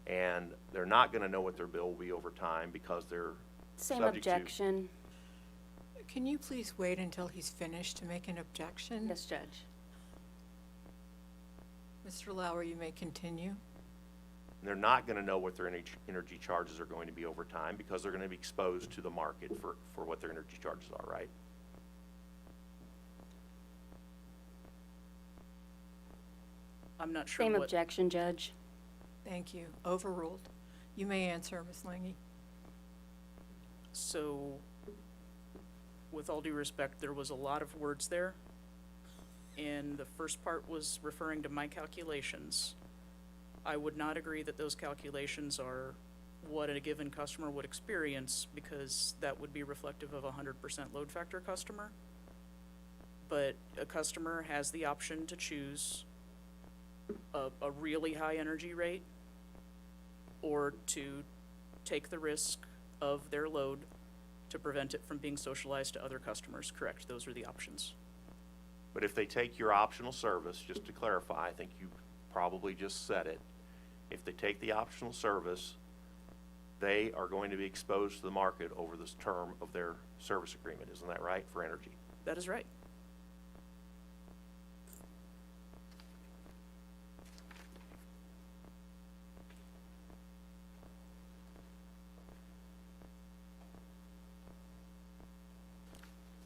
and they're not going to know what their bill will be over time because they're Same subject to- objection. Can you please wait until he's finished to make an objection? Yes, Judge. Mr. Lowry, you may continue. They're not going to know what their energy charges are going to be over time because they're going to be exposed to the market for what their energy charges are, right? I'm not sure Same what. objection, Judge. Thank you. Overruled. You may answer, Ms. Langy. So, with all due respect, there was a lot of words there. And the first part was referring to my calculations. I would not agree that those calculations are what a given customer would experience because that would be reflective of a 100% load factor customer. But a customer has the option to choose a really high energy rate or to take the risk of their load to prevent it from being socialized to other customers. Correct, those are the options. But if they take your optional service, just to clarify, I think you probably just said it. If they take the optional service, they are going to be exposed to the market over this term of their service agreement. Isn't that right, for energy? That is right.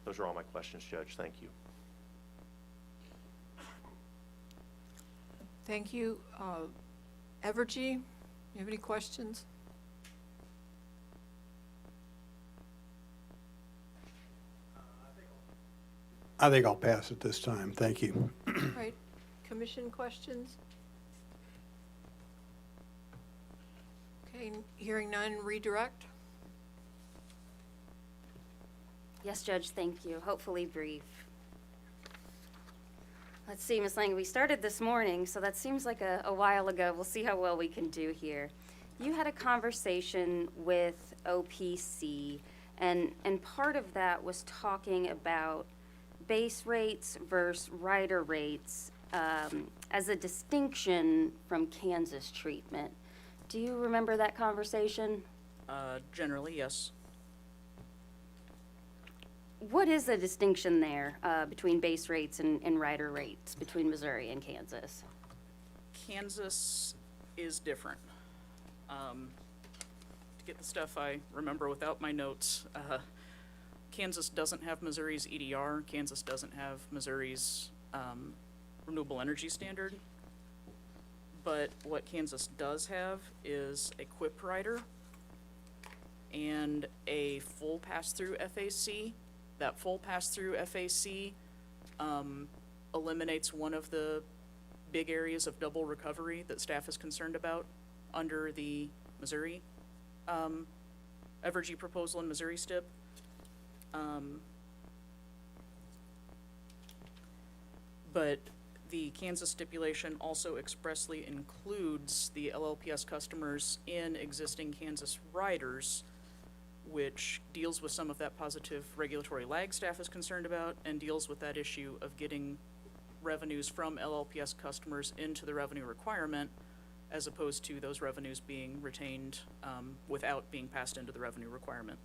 Those are all my questions, Judge. Thank you. Thank you. Evergy, you have any questions? I think I'll pass at this time. Thank you. All right. Commission questions? Okay, hearing none, redirect. Yes, Judge, thank you. Hopefully brief. Let's see, Ms. Lang, we started this morning, so that seems like a while ago. We'll see how well we can do here. You had a conversation with OPC, and part of that was talking about base rates versus rider rates as a distinction from Kansas treatment. Do you remember that conversation? Generally, yes. What is the distinction there between base rates and rider rates between Missouri and Kansas? Kansas is different. To get the stuff I remember without my notes, Kansas doesn't have Missouri's EDR. Kansas doesn't have Missouri's renewable energy standard. But what Kansas does have is a QIP rider and a full pass-through FAC. That full pass-through FAC eliminates one of the big areas of double recovery that staff is concerned about under the Missouri Evergy proposal in Missouri STIP. But The Kansas stipulation also expressly includes the LLPS customers in existing Kansas riders, which deals with some of that positive regulatory lag staff is concerned about, and deals with that issue of getting revenues from LLPS customers into the revenue requirement, as opposed to those revenues being retained without being passed into the revenue requirement.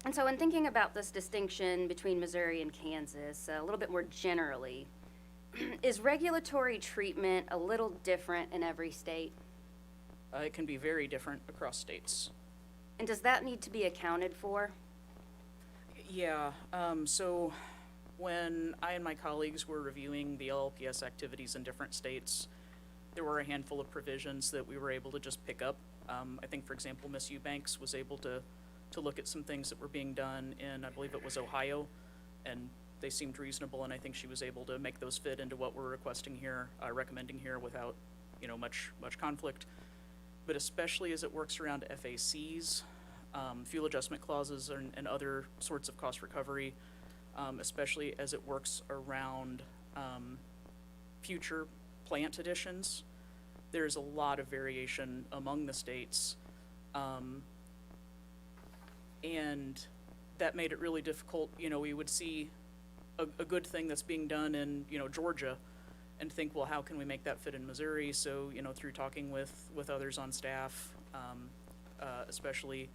And so in thinking about this distinction between Missouri and Kansas, a little bit more generally, is regulatory treatment a little different in every state? It can be very different across states. And does that need to be accounted for? Yeah, so when I and my colleagues were reviewing the LLPS activities in different states, there were a handful of provisions that we were able to just pick up. I think, for example, Ms. Eubanks was able to look at some things that were being done in, I believe it was Ohio, and they seemed reasonable, and I think she was able to make those fit into what we're requesting here, recommending here without, much conflict. But especially as it works around FACs, fuel adjustment clauses and other sorts of cost recovery, especially as it works around future plant additions, there's a lot of variation among the states. And that made it really difficult. We would see a good thing that's being done in, Georgia and think, well, how can we make that fit in Missouri? So, through talking with others on staff, especially,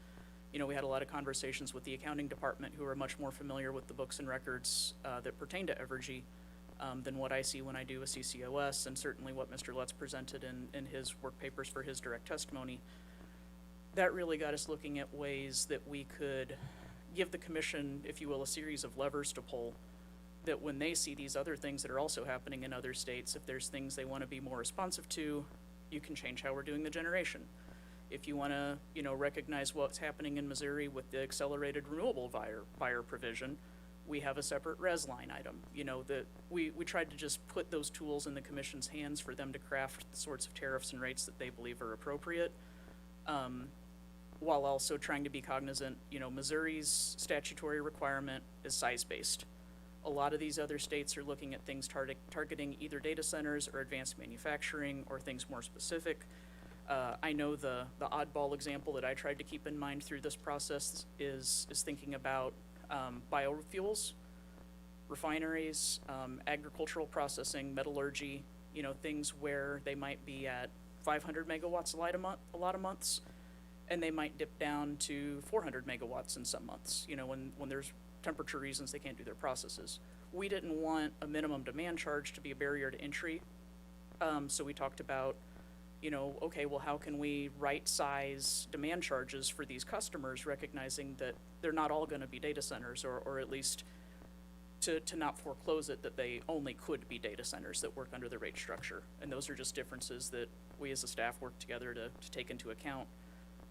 we had a lot of conversations with the accounting department who are much more familiar with the books and records that pertain to Evergy than what I see when I do a CCOS, and certainly what Mr. Lutz presented in his work papers for his direct testimony. That really got us looking at ways that we could give the commission, if you will, a series of levers to pull, that when they see these other things that are also happening in other states, if there's things they want to be more responsive to, you can change how we're doing the generation. If you want to, recognize what's happening in Missouri with the accelerated renewable buyer provision, we have a separate res line item. That we tried to just put those tools in the commission's hands for them to craft the sorts of tariffs and rates that they believe are appropriate. While also trying to be cognizant, Missouri's statutory requirement is size-based. A lot of these other states are looking at things targeting either data centers or advanced manufacturing or things more specific. I know the oddball example that I tried to keep in mind through this process is thinking about biofuels, refineries, agricultural processing, metallurgy, things where they might be at 500 megawatts a lot of months, and they might dip down to 400 megawatts in some months, when there's temperature reasons they can't do their processes. We didn't want a minimum demand charge to be a barrier to entry, so we talked about, okay, well, how can we right-size demand charges for these customers, recognizing that they're not all going to be data centers, or at least to not foreclose it that they only could be data centers that work under the rate structure. And those are just differences that we as a staff work together to take into account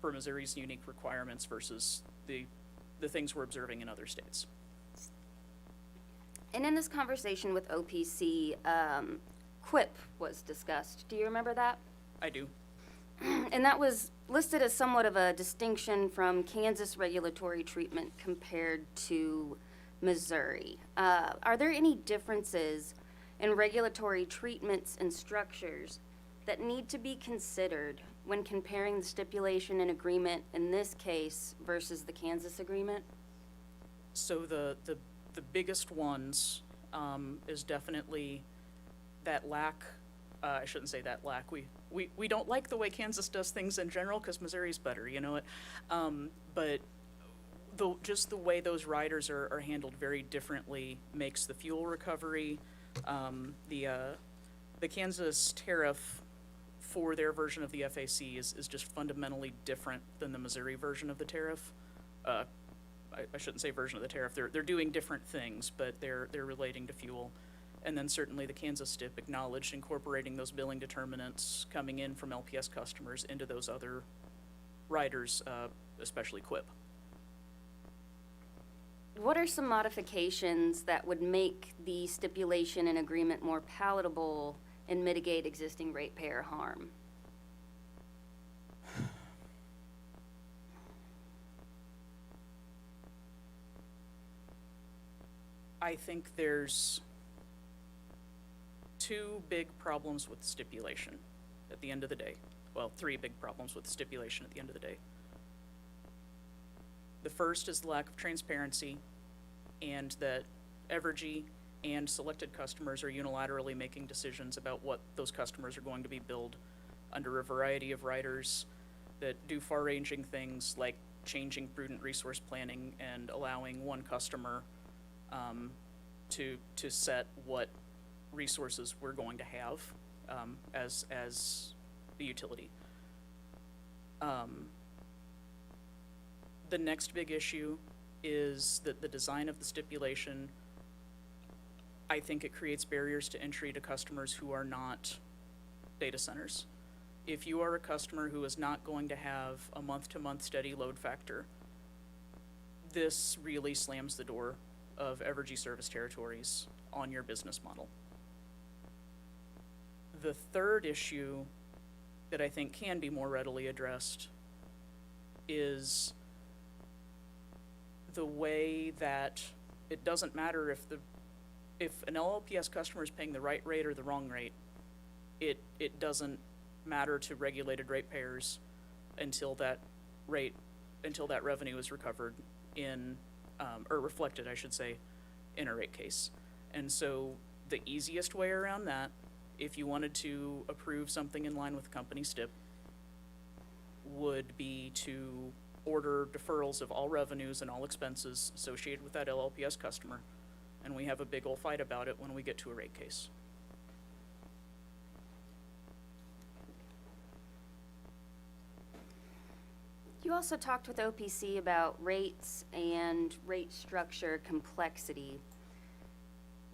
for Missouri's unique requirements versus the things we're observing in other states. And in this conversation with OPC, QUIP was discussed. Do you remember that? I do. And that was listed as somewhat of a distinction from Kansas regulatory treatment compared to Missouri. Are there any differences in regulatory treatments and structures that need to be considered when comparing the stipulation and agreement in this case versus the Kansas agreement? So the biggest ones is definitely that lack. I shouldn't say that lack. We don't like the way Kansas does things in general because Missouri's better, but just the way those riders are handled very differently makes the fuel recovery. The Kansas tariff for their version of the FAC is just fundamentally different than the Missouri version of the tariff. I shouldn't say version of the tariff. They're doing different things, but they're relating to fuel. And then certainly the Kansas STIP acknowledged incorporating those billing determinants coming in from LPS customers into those other riders, especially QUIP. What are some modifications that would make the stipulation and agreement more palatable and mitigate existing ratepayer harm? I think there's two big problems with stipulation at the end of the day. Well, three big problems with stipulation at the end of the day. The first is the lack of transparency, and that Evergy and selected customers are unilaterally making decisions about what those customers are going to be billed under a variety of riders that do far-ranging things like changing prudent resource planning and allowing one customer to set what resources we're going to have as the utility. The next big issue is that the design of the stipulation, I think it creates barriers to entry to customers who are not data centers. If you are a customer who is not going to have a month-to-month steady load factor, this really slams the door of Evergy service territories on your business model. The third issue that I think can be more readily addressed is the way that it doesn't matter if an LLPS customer is paying the right rate or the wrong rate, it doesn't matter to regulated ratepayers until that revenue is recovered in, or reflected, I should say, in a rate case. And so the easiest way around that, if you wanted to approve something in line with company STIP, would be to order deferrals of all revenues and all expenses associated with that LLPS customer, and we have a big old fight about it when we get to a rate case. You also talked with OPC about rates and rate structure complexity.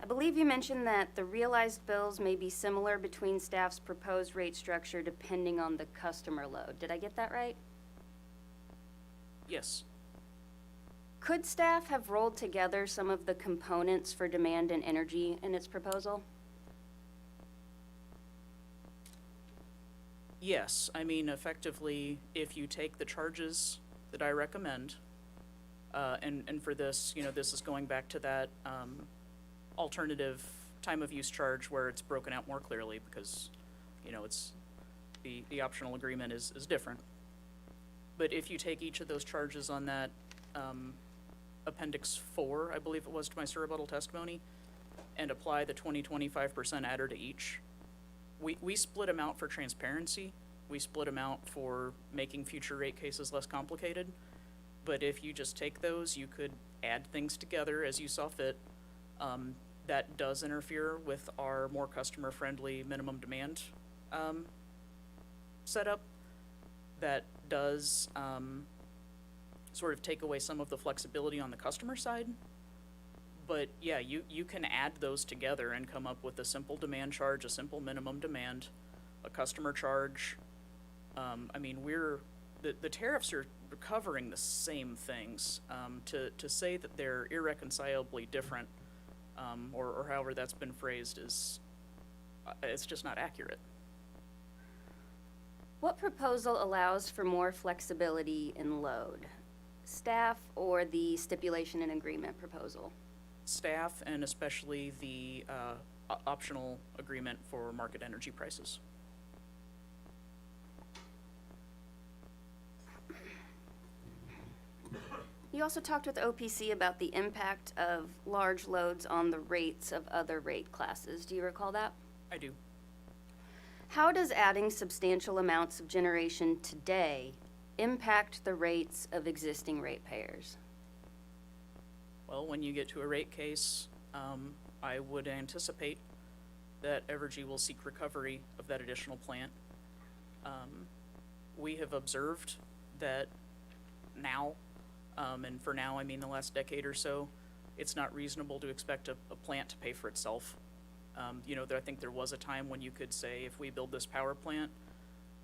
I believe you mentioned that the realized bills may be similar between staff's proposed rate structure depending on the customer load. Did I get that right? Yes. Could staff have rolled together some of the components for demand and energy in its proposal? Yes, I mean, effectively, if you take the charges that I recommend, and for this, this is going back to that alternative time of use charge where it's broken out more clearly because, it's the optional agreement is different. But if you take each of those charges on that Appendix 4, I believe it was, to my rebuttal testimony, and apply the 25% adder to each, we split them out for transparency. We split them out for making future rate cases less complicated. But if you just take those, you could add things together as you saw fit. That does interfere with our more customer-friendly minimum demand setup. That does sort of take away some of the flexibility on the customer side. But yeah, you can add those together and come up with a simple demand charge, a simple minimum demand, a customer charge. I mean, the tariffs are covering the same things. To say that they're irreconcilably different, or however that's been phrased, it's just not accurate. What proposal allows for more flexibility in load? Staff or the stipulation and agreement proposal? Staff, and especially the optional agreement for market energy prices. You also talked with OPC about the impact of large loads on the rates of other rate classes. Do you recall that? I do. How does adding substantial amounts of generation today impact the rates of existing ratepayers? Well, when you get to a rate case, I would anticipate that Evergy will seek recovery of that additional plant. We have observed that now, and for now I mean the last decade or so, it's not reasonable to expect a plant to pay for itself. I think there was a time when you could say, if we build this power plant,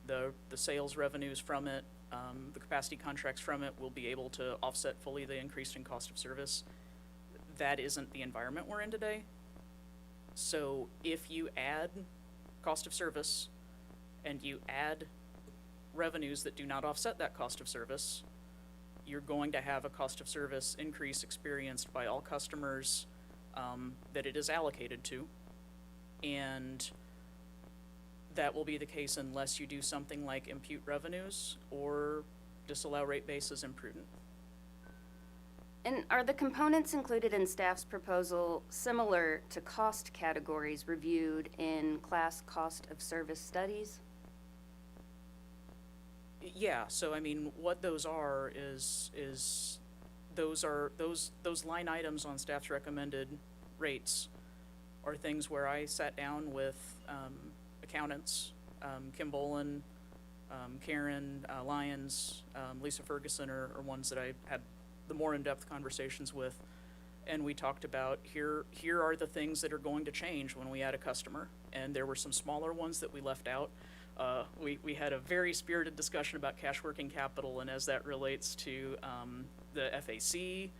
the sales revenues from it, the capacity contracts from it will be able to offset fully the increase in cost of service. That isn't the environment we're in today. So if you add cost of service and you add revenues that do not offset that cost of service, you're going to have a cost of service increase experienced by all customers that it is allocated to. And that will be the case unless you do something like impute revenues or disallow rate base as imprudent. And are the components included in staff's proposal similar to cost categories reviewed in class cost of service studies? Yeah, so I mean, what those are is those line items on staff's recommended rates are things where I sat down with accountants, Kim Bolin, Karen Lyons, Lisa Ferguson are ones that I had the more in-depth conversations with, and we talked about here are the things that are going to change when we add a customer, and there were some smaller ones that we left out. We had a very spirited discussion about cash working capital, and as that relates to the FAC,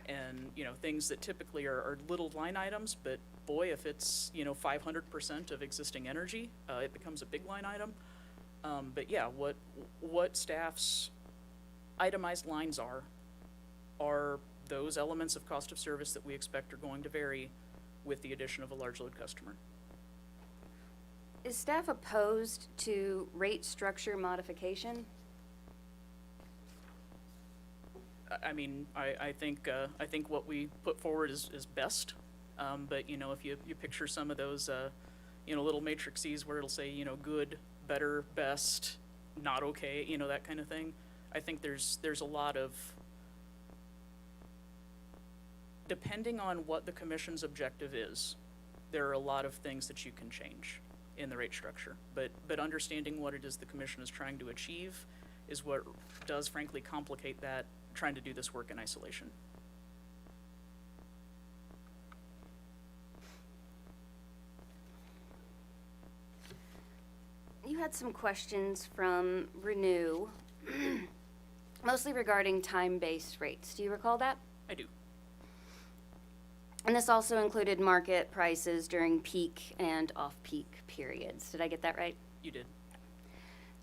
and things that typically are little line items, but boy, if it's 500% of existing energy, it becomes a big line item. But yeah, what staff's itemized lines are those elements of cost of service that we expect are going to vary with the addition of a large load customer. Is staff opposed to rate structure modification? I mean, I think what we put forward is best. But if you picture some of those little matrices where it'll say good, better, best, not okay, that kind of thing. I think there's a lot of, depending on what the commission's objective is, there are a lot of things that you can change in the rate structure. But understanding what it is the commission is trying to achieve is what does frankly complicate that, trying to do this work in isolation. You had some questions from Renew, mostly regarding time-based rates. Do you recall that? I do. And this also included market prices during peak and off-peak periods. Did I get that right? You did.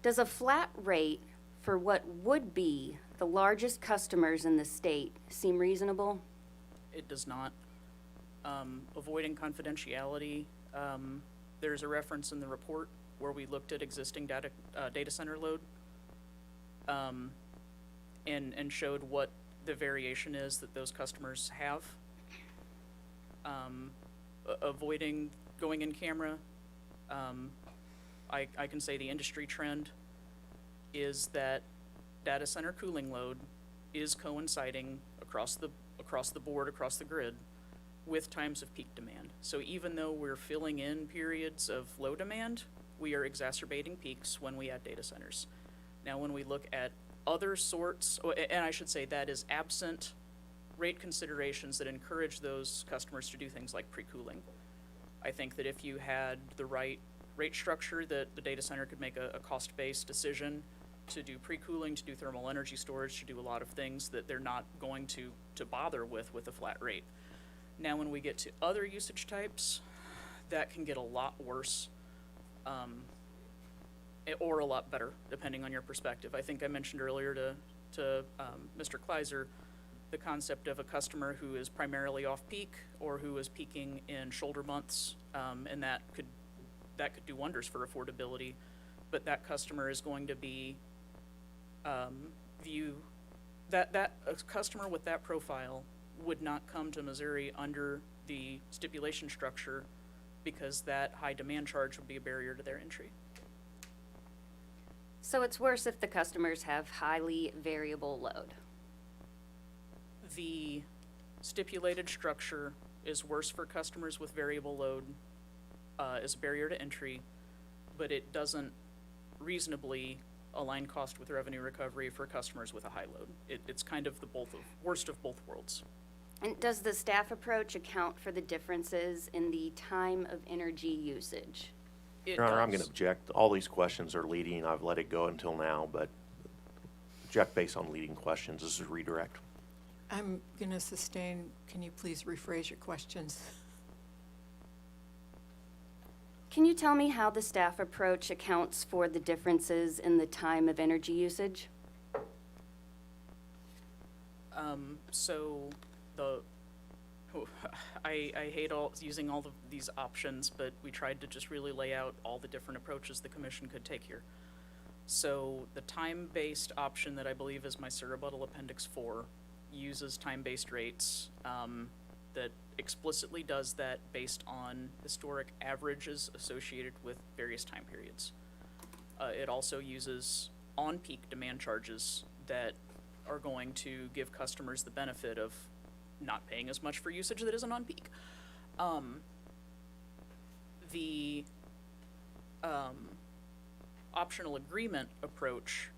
Does a flat rate for what would be the largest customers in the state seem reasonable? It does not. Avoiding confidentiality, there's a reference in the report where we looked at existing data center load and showed what the variation is that those customers have. Avoiding going in camera, I can say the industry trend is that data center cooling load is coinciding across the board, across the grid, with times of peak demand. So even though we're filling in periods of low demand, we are exacerbating peaks when we add data centers. Now, when we look at other sorts, and I should say that is absent rate considerations that encourage those customers to do things like pre-cooling. I think that if you had the right rate structure, that the data center could make a cost-based decision to do pre-cooling, to do thermal energy storage, to do a lot of things that they're not going to bother with a flat rate. Now, when we get to other usage types, that can get a lot worse, or a lot better, depending on your perspective. I think I mentioned earlier to Mr. Kleiser the concept of a customer who is primarily off-peak or who is peaking in shoulder months, and that could do wonders for affordability. But that customer is going to be that a customer with that profile would not come to Missouri under the stipulation structure because that high demand charge would be a barrier to their entry. So it's worse if the customers have highly variable load. The stipulated structure is worse for customers with variable load as a barrier to entry, but it doesn't reasonably align cost with revenue recovery for customers with a high load. It's kind of the worst of both worlds. And does the staff approach account for the differences in the time of energy usage? Your Honor, I'm going to object. All these questions are leading. I've let it go until now, but object based on leading questions. This is redirect. I'm going to sustain. Can you please rephrase your questions? Can you tell me how the staff approach accounts for the differences in the time of energy usage? So I hate using all of these options, but we tried to just really lay out all the different approaches the commission could take here. So the time-based option that I believe is my surrebuttal Appendix 4 uses time-based rates that explicitly does that based on historic averages associated with various time periods. It also uses on-peak demand charges that are going to give customers the benefit of not paying as much for usage that isn't on peak. The optional agreement approach,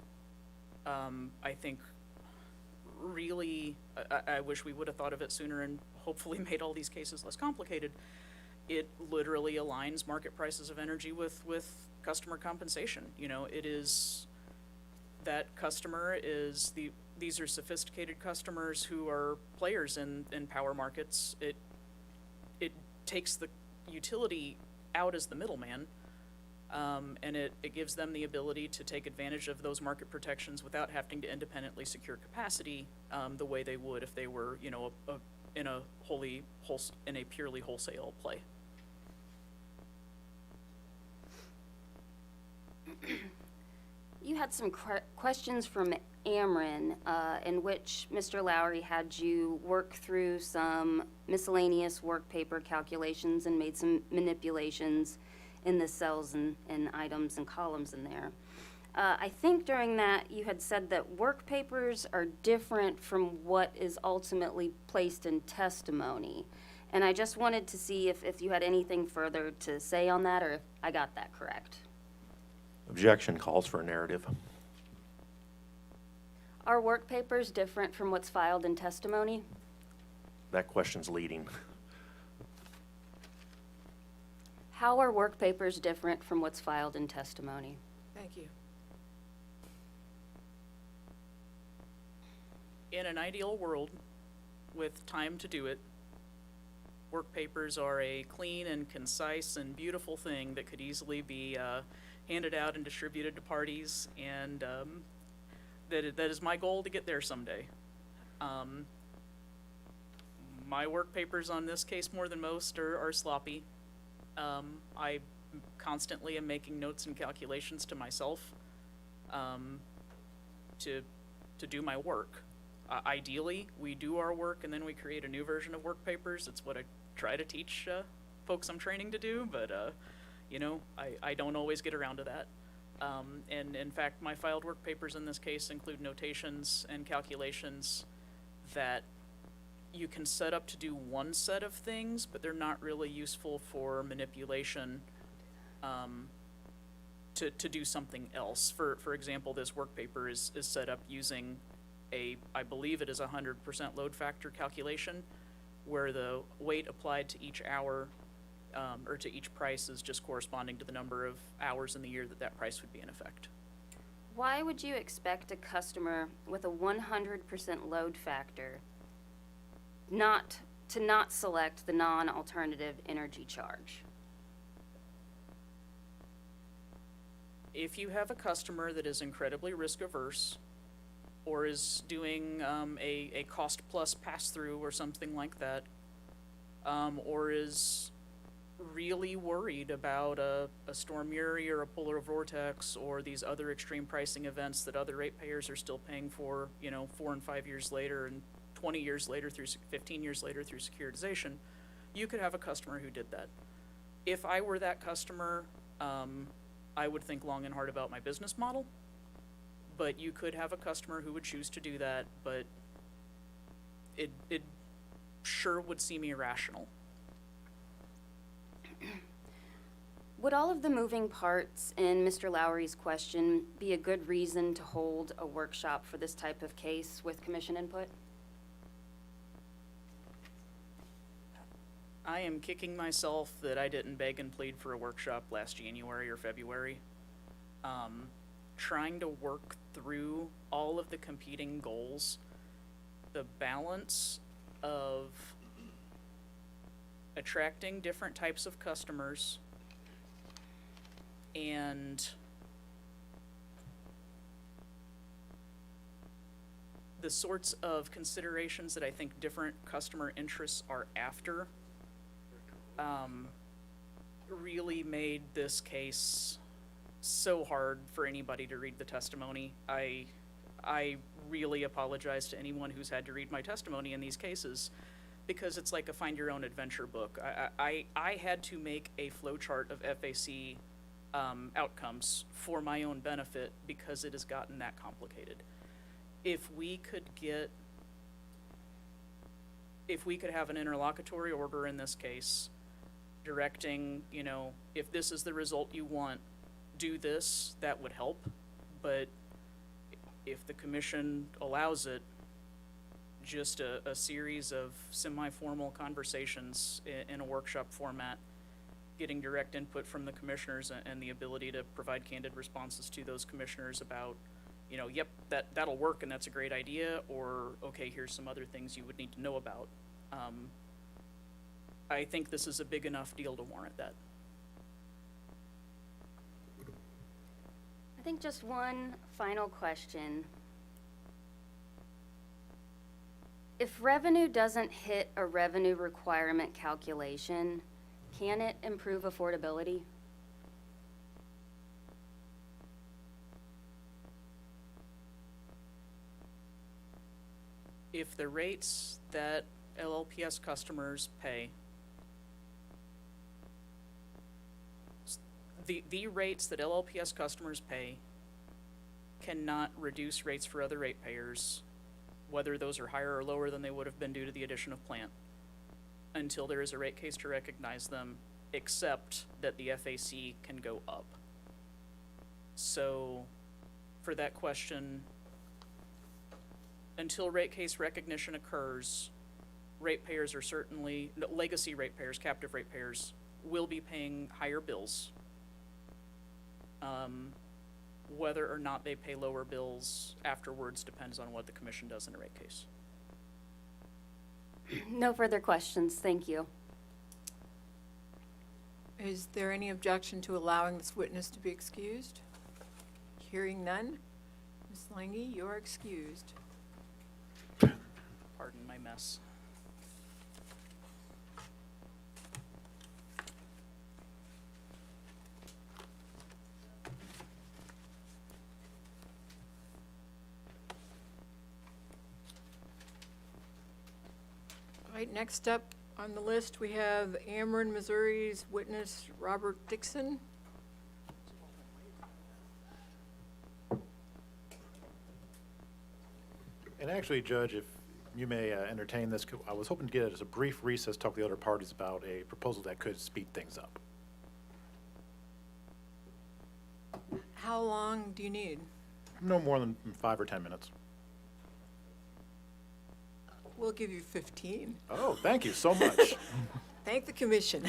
I think, really, I wish we would have thought of it sooner and hopefully made all these cases less complicated. It literally aligns market prices of energy with customer compensation. You know, it is, that customer is these are sophisticated customers who are players in power markets. It takes the utility out as the middleman, and it gives them the ability to take advantage of those market protections without having to independently secure capacity the way they would if they were, you know, in a purely wholesale play. You had some questions from Ameren, in which Mr. Lowry had you work through some miscellaneous work paper calculations and made some manipulations in the cells and items and columns in there. I think during that you had said that work papers are different from what is ultimately placed in testimony. And I just wanted to see if you had anything further to say on that, or if I got that correct. Objection calls for a narrative. Are work papers different from what's filed in testimony? That question's leading. How are work papers different from what's filed in testimony? Thank you. In an ideal world, with time to do it, work papers are a clean and concise and beautiful thing that could easily be handed out and distributed to parties, and that is my goal to get there someday. My work papers on this case, more than most, are sloppy. I constantly am making notes and calculations to myself to do my work. Ideally, we do our work and then we create a new version of work papers. It's what I try to teach folks I'm training to do, but you know, I don't always get around to that. And in fact, my filed work papers in this case include notations and calculations that you can set up to do one set of things, but they're not really useful for manipulation to do something else. For example, this work paper is set up using I believe it is 100% load factor calculation, where the weight applied to each hour or to each price is just corresponding to the number of hours in the year that price would be in effect. Why would you expect a customer with a 100% load factor not select the non-alternative energy charge? If you have a customer that is incredibly risk averse, or is doing a cost plus pass-through or something like that, or is really worried about a Storm Uri or a polar vortex or these other extreme pricing events that other ratepayers are still paying for, you know, 4 and 5 years later and 20 years later through 15 years later through securitization, you could have a customer who did that. If I were that customer, I would think long and hard about my business model. But you could have a customer who would choose to do that, but it sure would seem irrational. Would all of the moving parts in Mr. Lowry's question be a good reason to hold a workshop for this type of case with commission input? I am kicking myself that I didn't beg and plead for a workshop last January or February. Trying to work through all of the competing goals, the balance of attracting different types of customers and the sorts of considerations that I think different customer interests are after really made this case so hard for anybody to read the testimony. I really apologize to anyone who's had to read my testimony in these cases, because it's like a find your own adventure book. I had to make a flowchart of FAC outcomes for my own benefit because it has gotten that complicated. If we could have an interlocutory order in this case directing, you know, if this is the result you want, do this, that would help. But if the commission allows it, just a series of semi-formal conversations in a workshop format, getting direct input from the commissioners and the ability to provide candid responses to those commissioners about, you know, yep, that'll work and that's a great idea, or okay, here's some other things you would need to know about. I think this is a big enough deal to warrant that. I think just one final question. If revenue doesn't hit a revenue requirement calculation, can it improve affordability? If the rates that LLPS customers pay, the rates that LLPS customers pay cannot reduce rates for other ratepayers, whether those are higher or lower than they would have been due to the addition of plant, until there is a rate case to recognize them, except that the FAC can go up. So, for that question, until rate case recognition occurs, ratepayers are certainly, legacy ratepayers, captive ratepayers, will be paying higher bills. Whether or not they pay lower bills afterwards depends on what the commission does in a rate case. No further questions, thank you. Is there any objection to allowing this witness to be excused? Hearing none, Ms. Langy, you are excused. Pardon my mess. All right, next up on the list, we have Ameren, Missouri's witness, Robert Dixon. And actually, Judge, if you may entertain this, I was hoping to get it as a brief recess, talk to the other parties about a proposal that could speed things up. How long do you need? No more than 5 or 10 minutes. We'll give you 15. Oh, thank you so much. Thank the commission.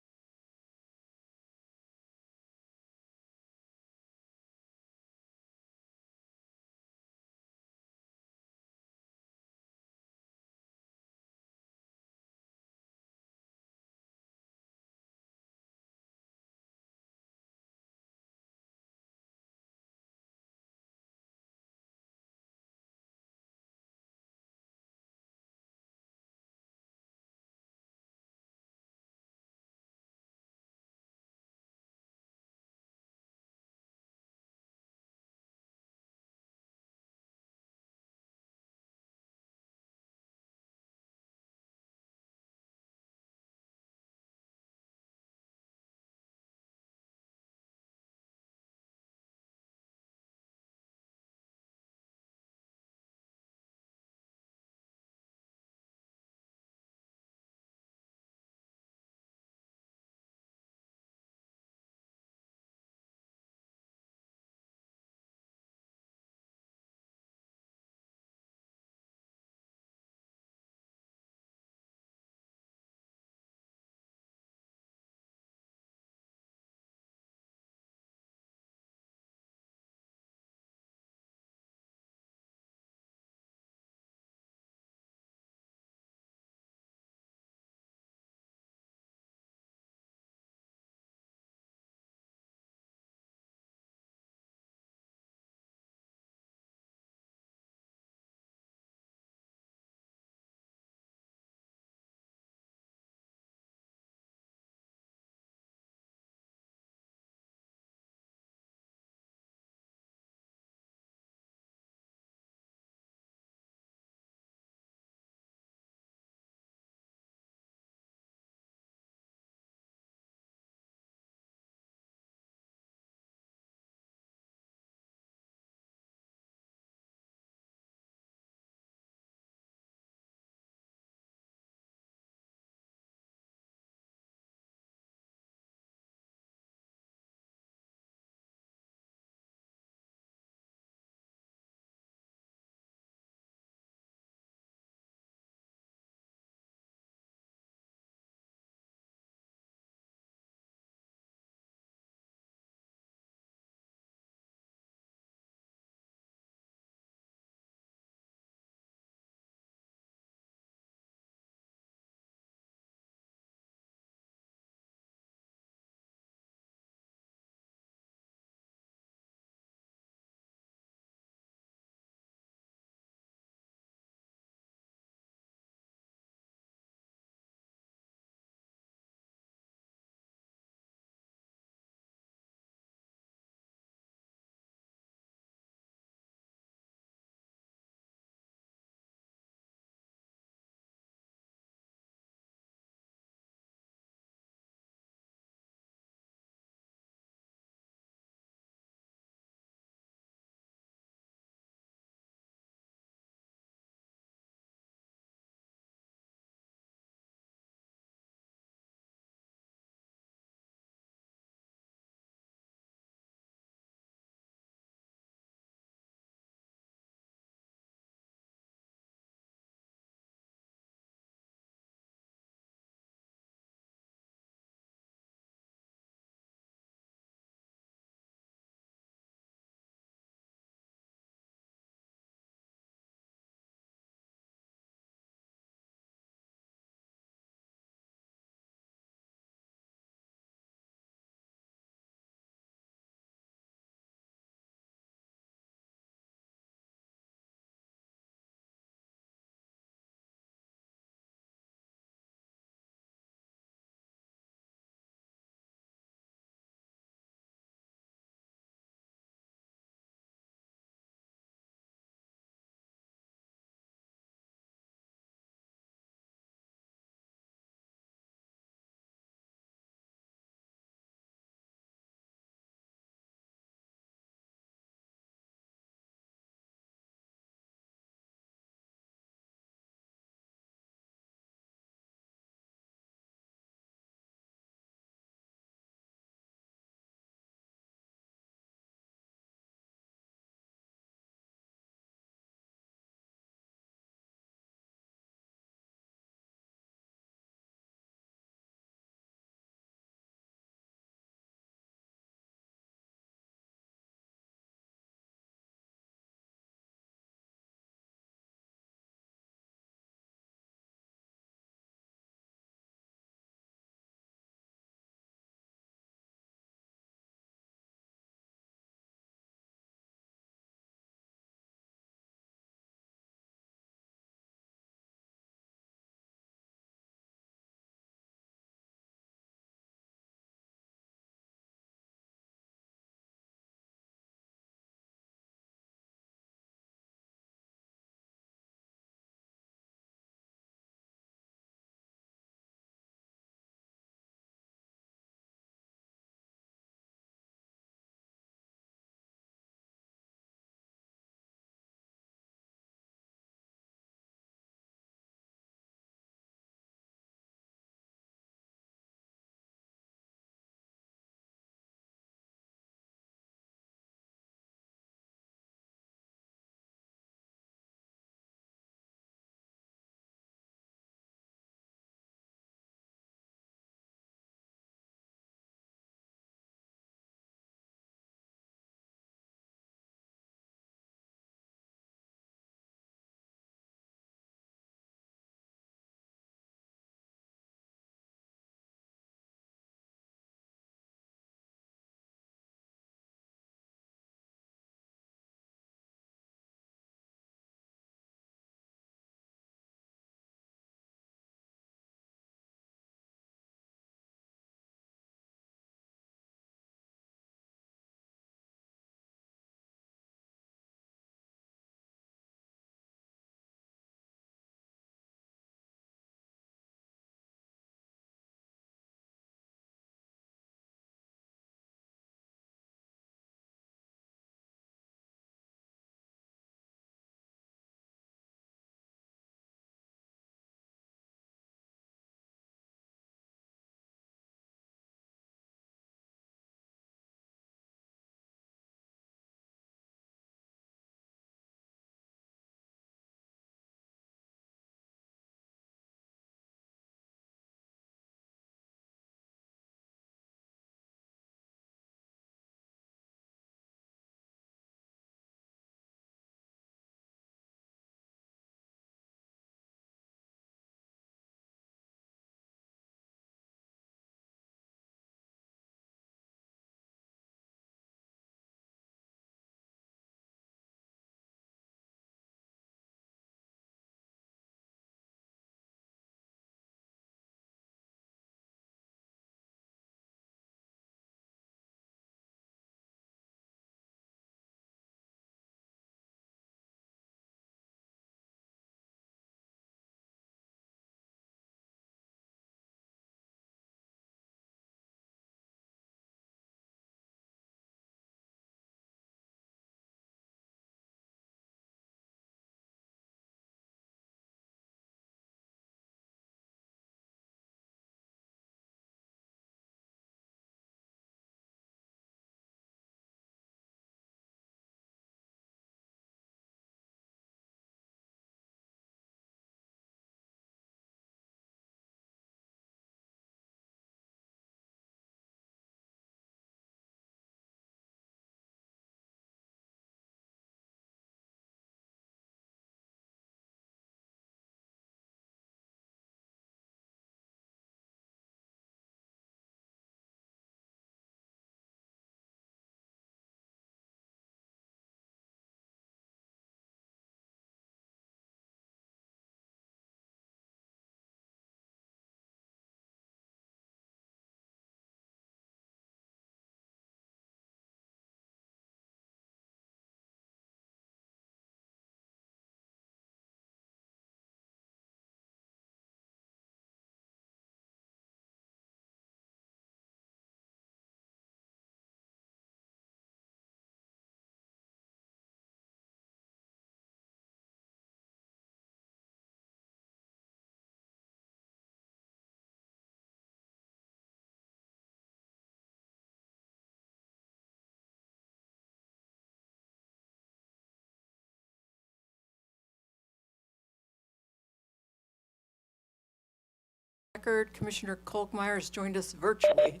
record, Commissioner Kolkmeyer has joined us virtually.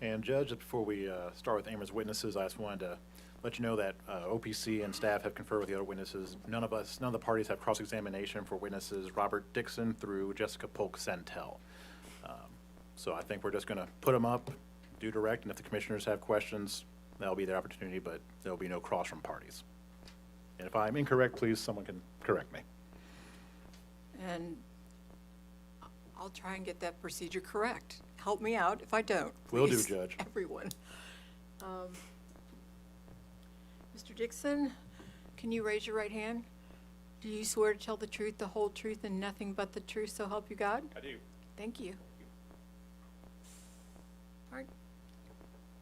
And Judge, before we start with Amherst witnesses, I just wanted to let you know that OPC and staff have conferred with the other witnesses. None of the parties have cross-examination for witnesses Robert Dixon through Jessica Polk-Sentel. So I think we're just going to put them up, do direct, and if the commissioners have questions, that'll be their opportunity, but there'll be no cross from parties. And if I'm incorrect, please, someone can correct me. And I'll try and get that procedure correct. Help me out if I don't. Will do, please, Judge. Everyone. Mr. Dixon, can you raise your right hand? Do you swear to tell the truth, the whole truth, and nothing but the truth, so help you God? I do. Thank you. All right.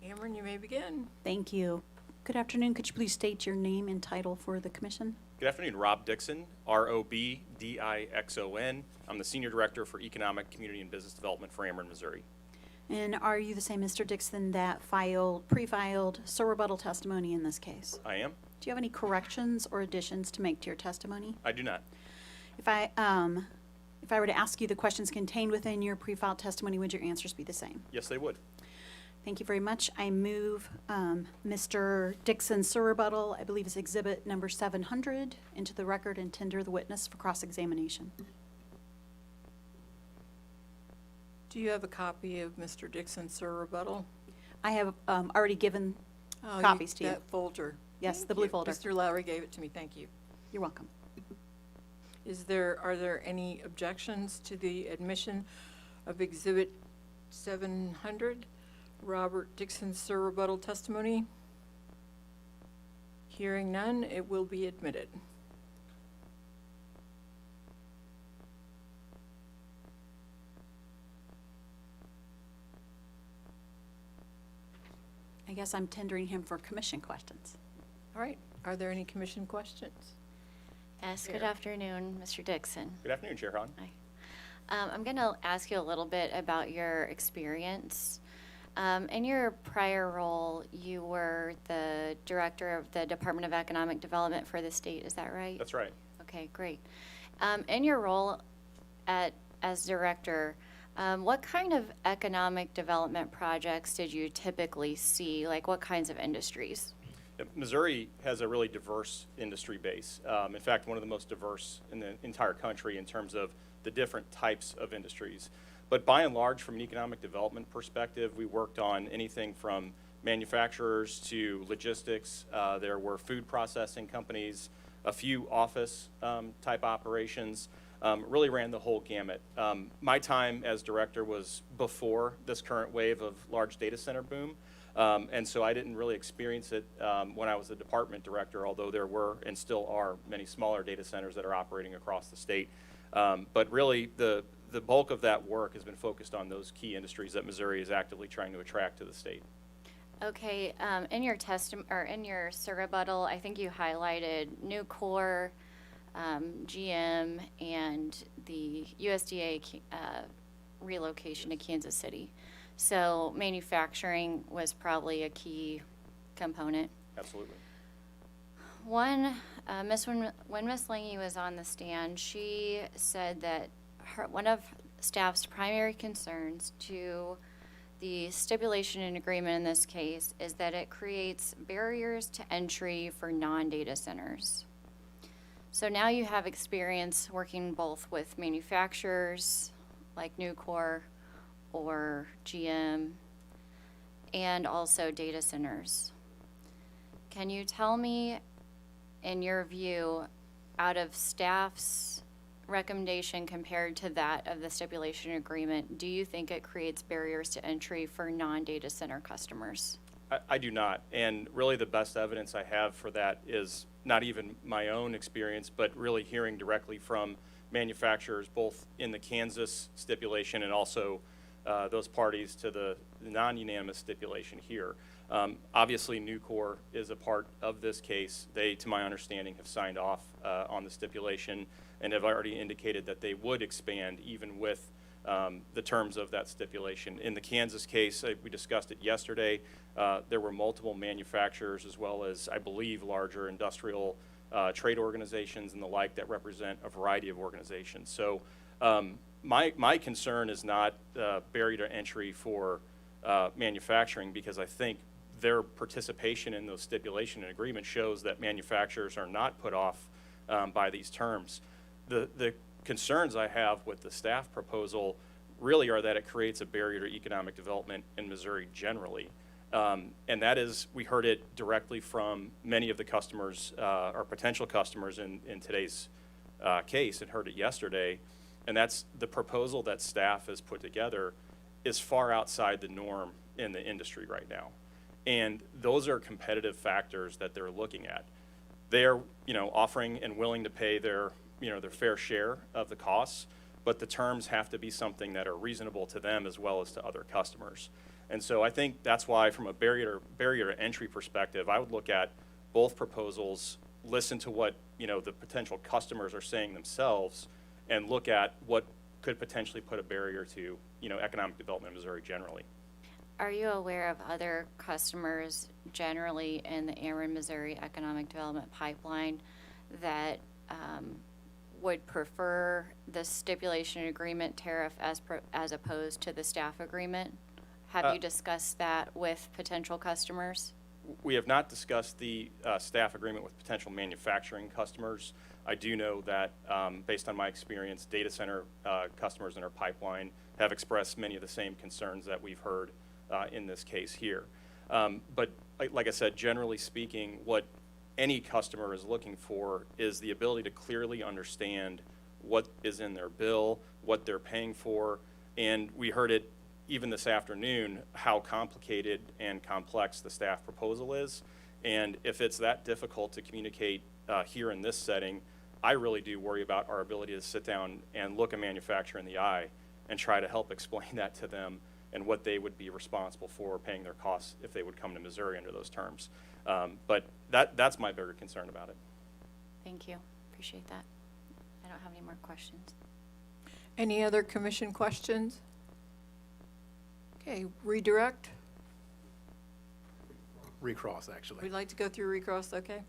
Ameren, you may begin. Thank you. Good afternoon. Could you please state your name and title for the commission? Good afternoon, Rob Dixon, R-O-B-D-I-X-O-N. I'm the Senior Director for Economic, Community, and Business Development for Ameren, Missouri. And are you the same Mr. Dixon that pre-filed rebuttal testimony in this case? I am. Do you have any corrections or additions to make to your testimony? I do not. If I were to ask you the questions contained within your pre-filed testimony, would your answers be the same? Yes, they would. Thank you very much. I move Mr. Dixon's rebuttal, I believe is exhibit number 700, into the record and tender the witness for cross-examination. Do you have a copy of Mr. Dixon's rebuttal? I have already given copies to you. That folder. Yes, Thank the blue you. folder. Mr. Lowry gave it to me. Thank you. You're welcome. Are there any objections to the admission of exhibit 700, Robert Dixon's rebuttal testimony? Hearing none, it will be admitted. I guess I'm tendering him for commission questions. All right. Are there any commission questions? Yes, good afternoon, Mr. Dixon. Good afternoon, Chair Hahn. Hi. I'm going to ask you a little bit about your experience. In your prior role, you were the director of the Department of Economic Development for the state, is that right? That's right. Okay, great. In your role as director, what kind of economic development projects did you typically see? Like what kinds of industries? Missouri has a really diverse industry base. In fact, one of the most diverse in the entire country in terms of the different types of industries. But by and large, from an economic development perspective, we worked on anything from manufacturers to logistics. There were food processing companies, a few office type operations, really ran the whole gamut. My time as director was before this current wave of large data center boom. And so I didn't really experience it when I was the department director, although there were and still are many smaller data centers that are operating across the state. But really, the bulk of that work has been focused on those key industries that Missouri is actively trying to attract to the state. Okay, in your in your rebuttal, I think you highlighted Nucor, GM, and the USDA relocation to Kansas City. So manufacturing was probably a key component. Absolutely. When Miss Langy was on the stand, she said that one of staff's primary concerns to the stipulation and agreement in this case is that it creates barriers to entry for non-data centers. So now you have experience working both with manufacturers like Nucor or GM and also data centers. Can you tell me, in your view, out of staff's recommendation compared to that of the stipulation agreement, do you think it creates barriers to entry for non-data center customers? I do not. And really the best evidence I have for that is not even my own experience, but really hearing directly from manufacturers, both in the Kansas stipulation and also those parties to the non-unanimous stipulation here. Obviously, Nucor is a part of this case. They, to my understanding, have signed off on the stipulation and have already indicated that they would expand even with the terms of that stipulation. In the Kansas case, we discussed it yesterday, there were multiple manufacturers as well as, I believe, larger industrial trade organizations and the like that represent a variety of organizations. So my concern is not barrier to entry for manufacturing, because I think their participation in those stipulation and agreement shows that manufacturers are not put off by these terms. The concerns I have with the staff proposal really are that it creates a barrier to economic development in Missouri generally. And that is, we heard it directly from many of the customers, or potential customers in today's case, and heard it yesterday. And that's the proposal that staff has put together is far outside the norm in the industry right now. And those are competitive factors that they're looking at. They're, offering and willing to pay their fair share of the costs, but the terms have to be something that are reasonable to them as well as to other customers. And so I think that's why, from a barrier to entry perspective, I would look at both proposals, listen to what, the potential customers are saying themselves, and look at what could potentially put a barrier to, economic development in Missouri generally. Are you aware of other customers generally in the Ameren, Missouri economic development pipeline that would prefer the stipulation agreement tariff as opposed to the staff agreement? Have you discussed that with potential customers? We have not discussed the staff agreement with potential manufacturing customers. I do know that, based on my experience, data center customers in our pipeline have expressed many of the same concerns that we've heard in this case here. But like I said, generally speaking, what any customer is looking for is the ability to clearly understand what is in their bill, what they're paying for, and we heard it even this afternoon, how complicated and complex the staff proposal is. And if it's that difficult to communicate here in this setting, I really do worry about our ability to sit down and look a manufacturer in the eye and try to help explain that to them and what they would be responsible for paying their costs if they would come to Missouri under those terms. But that's my bigger concern about it. Thank you. Appreciate that. I don't have any more questions. Any other commission questions? Okay, redirect. Recross, actually. We'd like to go through recross, okay?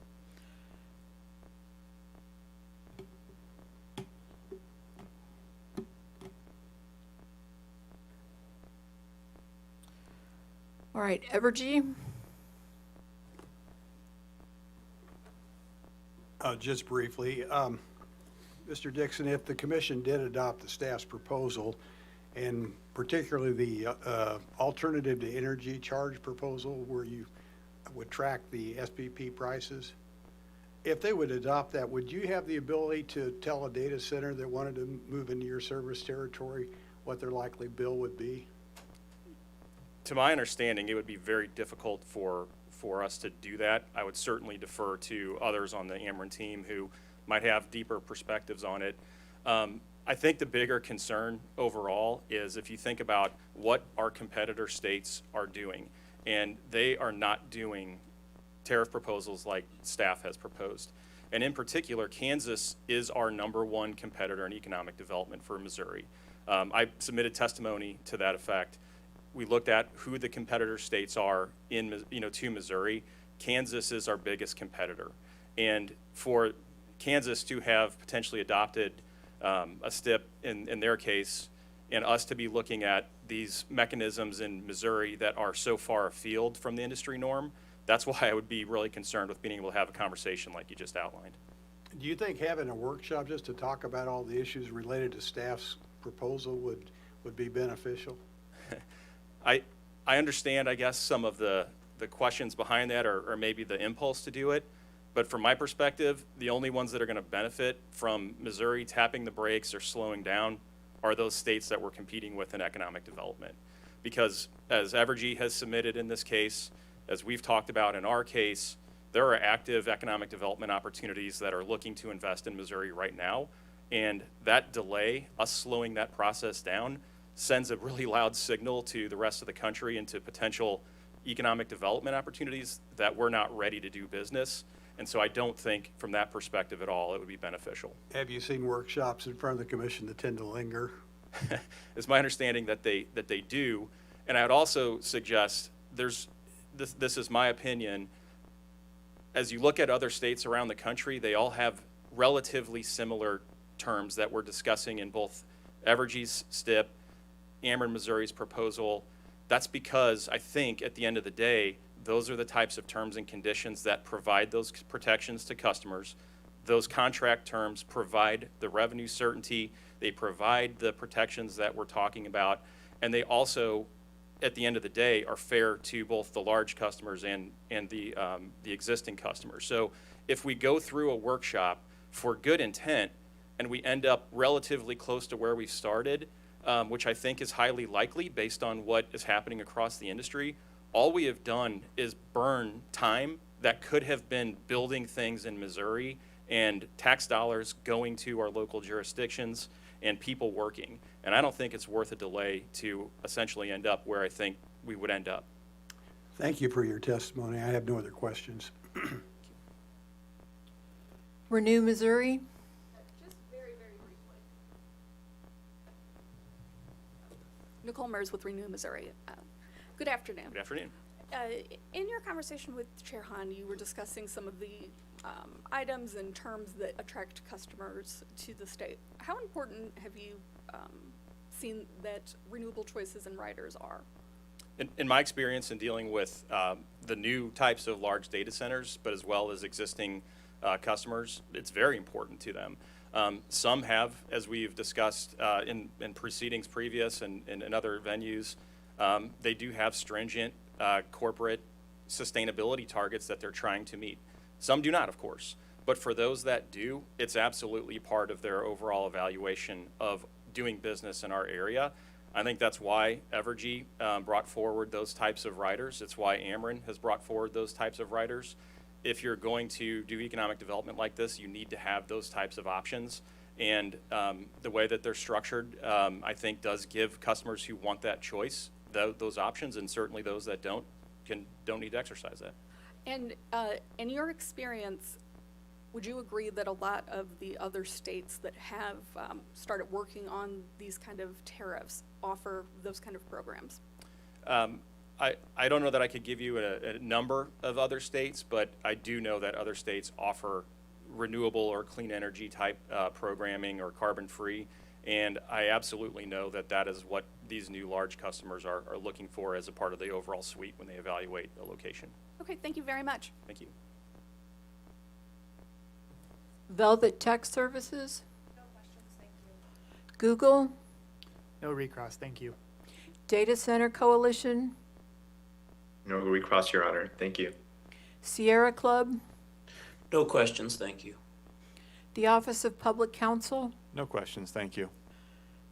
All right, Evergy. Just briefly, Mr. Dixon, if the commission did adopt the staff's proposal, and particularly the alternative to energy charge proposal where you would track the SPP prices, if they would adopt that, would you have the ability to tell a data center that wanted to move into your service territory what their likely bill would be? To my understanding, it would be very difficult for us to do that. I would certainly defer to others on the Ameren team who might have deeper perspectives on it. I think the bigger concern overall is if you think about what our competitor states are doing, and they are not doing tariff proposals like staff has proposed. And in particular, Kansas is our #1 competitor in economic development for Missouri. I submitted testimony to that effect. We looked at who the competitor states are in, to Missouri. Kansas is our biggest competitor. And for Kansas to have potentially adopted a STIP in their case, and us to be looking at these mechanisms in Missouri that are so far afield from the industry norm, that's why I would be really concerned with being able to have a conversation like you just outlined. Do you think having a workshop just to talk about all the issues related to staff's proposal would be beneficial? I understand, I guess, some of the questions behind that, or maybe the impulse to do it. But from my perspective, the only ones that are going to benefit from Missouri tapping the brakes or slowing down are those states that we're competing with in economic development. Because as Evergy has submitted in this case, as we've talked about in our case, there are active economic development opportunities that are looking to invest in Missouri right now. And that delay, us slowing that process down, sends a really loud signal to the rest of the country and to potential economic development opportunities that we're not ready to do business. And so I don't think from that perspective at all it would be beneficial. Have you seen workshops in front of the commission that tend to linger? It's my understanding that they do. And I would also suggest this is my opinion. as you look at other states around the country, they all have relatively similar terms that we're discussing in both Evergy's STIP, Ameren, Missouri's proposal. That's because I think at the end of the day, those are the types of terms and conditions that provide those protections to customers. Those contract terms provide the revenue certainty, they provide the protections that we're talking about, and they also, at the end of the day, are fair to both the large customers and the existing customers. So if we go through a workshop for good intent and we end up relatively close to where we started, which I think is highly likely based on what is happening across the industry, all we have done is burn time that could have been building things in Missouri and tax dollars going to our local jurisdictions and people working. And I don't think it's worth a delay to essentially end up where I think we would end up. Thank you for your testimony. I have no other questions. Renew Missouri. Nicole Mers with Renew Missouri. Good afternoon. Good afternoon. In your conversation with Chair Hahn, you were discussing some of the items and terms that attract customers to the state. How important have you seen that renewable choices and riders are? In my experience in dealing with the new types of large data centers, but as well as existing customers, it's very important to them. Some have, as we've discussed in proceedings previous and in other venues, they do have stringent corporate sustainability targets that they're trying to meet. Some do not, of course, but for those that do, it's absolutely part of their overall evaluation of doing business in our area. I think that's why Evergy brought forward those types of riders. It's why Ameren has brought forward those types of riders. If you're going to do economic development like this, you need to have those types of options. And the way that they're structured, I think, does give customers who want that choice those options, and certainly those that don't need to exercise that. And in your experience, would you agree that a lot of the other states that have started working on these kind of tariffs offer those kind of programs? I don't know that I could give you a number of other states, but I do know that other states offer renewable or clean energy type programming or carbon free. And I absolutely know that that is what these new large customers are looking for as a part of the overall suite when they evaluate a location. Okay, thank you very much. Thank you. Velvet Tech Services. No questions, thank you. Google. No recross, thank you. Data Center Coalition. No recross, Your Honor. Thank you. Sierra Club. No questions, thank you. The Office of Public Counsel. No questions, thank you.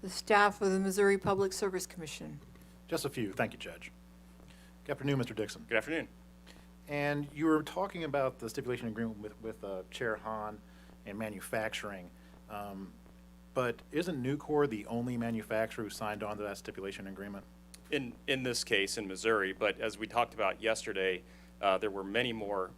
The staff of the Missouri Public Service Commission. Just a few. Thank you, Judge. Good afternoon, Mr. Dixon. Good afternoon. And you were talking about the stipulation agreement with Chair Hahn and manufacturing. But isn't Nucor the only manufacturer who signed on to that stipulation agreement? In this case, in Missouri, but as we talked about yesterday, there were many more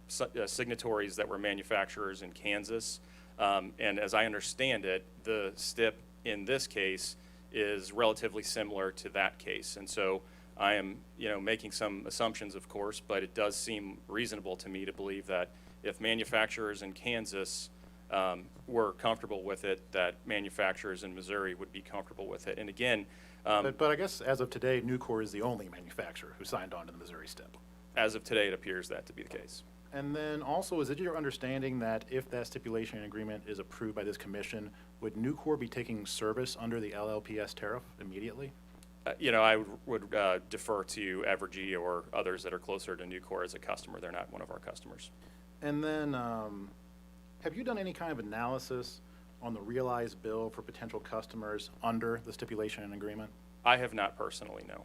signatories that were manufacturers in Kansas. And as I understand it, the STIP in this case is relatively similar to that case. And so I am, making some assumptions, of course, but it does seem reasonable to me to believe that if manufacturers in Kansas were comfortable with it, that manufacturers in Missouri would be comfortable with it. And again, But I guess as of today, Nucor is the only manufacturer who signed on to the Missouri STIP. as of today, it appears that to be the case. And then also, is it your understanding that if that stipulation agreement is approved by this commission, would Nucor be taking service under the LLPS tariff immediately? I would defer to Evergy or others that are closer to Nucor as a customer. They're not one of our customers. And then, have you done any kind of analysis on the realized bill for potential customers under the stipulation agreement? I have not personally, no.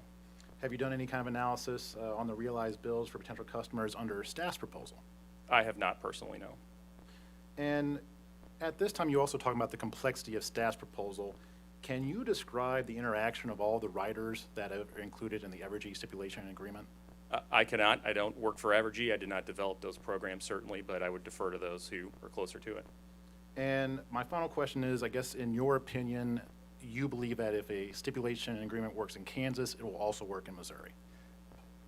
Have you done any kind of analysis on the realized bills for potential customers under staff's proposal? I have not personally, no. And at this time, you also talking about the complexity of staff's proposal. Can you describe the interaction of all the riders that are included in the Evergy stipulation agreement? I cannot. I don't work for Evergy. I did not develop those programs, certainly, but I would defer to those who are closer to it. And my final question is, I guess, in your opinion, you believe that if a stipulation agreement works in Kansas, it will also work in Missouri?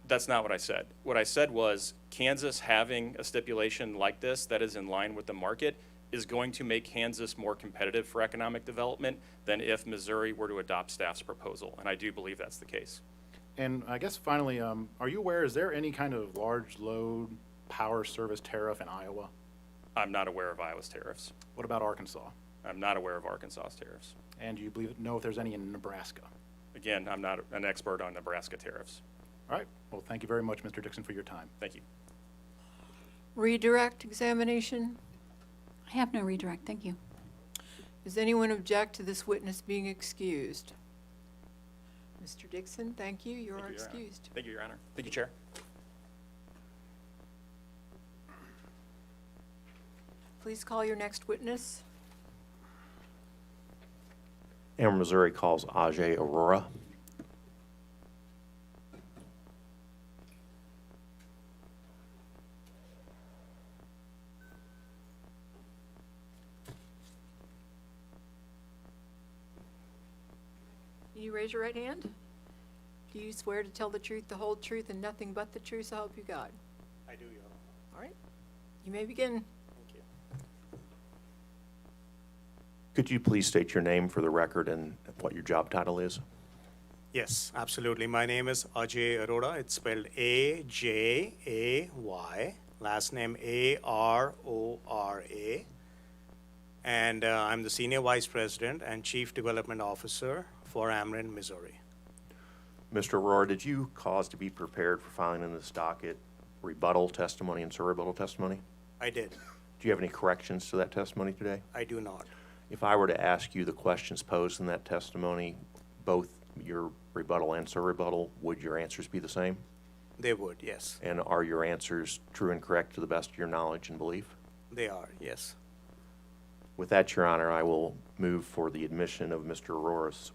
That's not what I said. What I said was Kansas having a stipulation like this that is in line with the market is going to make Kansas more competitive for economic development than if Missouri were to adopt staff's proposal, and I do believe that's the case. And I guess finally, are you aware, is there any kind of large load power service tariff in Iowa? I'm not aware of Iowa's tariffs. What about Arkansas? I'm not aware of Arkansas's tariffs. And do you know if there's any in Nebraska? Again, I'm not an expert on Nebraska tariffs. All right. Well, thank you very much, Mr. Dixon, for your time. Thank you. Redirect examination. I have no redirect, thank you. Does anyone object to this witness being excused? Mr. Dixon, thank you. You are excused. Thank you, Your Honor. Thank you, Chair. Please call your next witness. Ameren, Missouri calls Ajay Arora. Can you raise your right hand? Do you swear to tell the truth, the whole truth, and nothing but the truth, so help you God? I do, Your Honor. All right. You may begin. Thank you. Could you please state your name for the record and what your job title is? Yes, absolutely. My name is Ajay Arora. It's spelled Ajay, last name Arora. And I'm the Senior Vice President and Chief Development Officer for Ameren, Missouri. Mr. Arora, did you cause to be prepared for filing in this docket rebuttal testimony and surrebuttal testimony? I did. Do you have any corrections to that testimony today? I do not. If I were to ask you the questions posed in that testimony, both your rebuttal and surrebuttal, would your answers be the same? They would, yes. And are your answers true and correct to the best of your knowledge and belief? They are, yes. With that, Your Honor, I will move for the admission of Mr. Arora's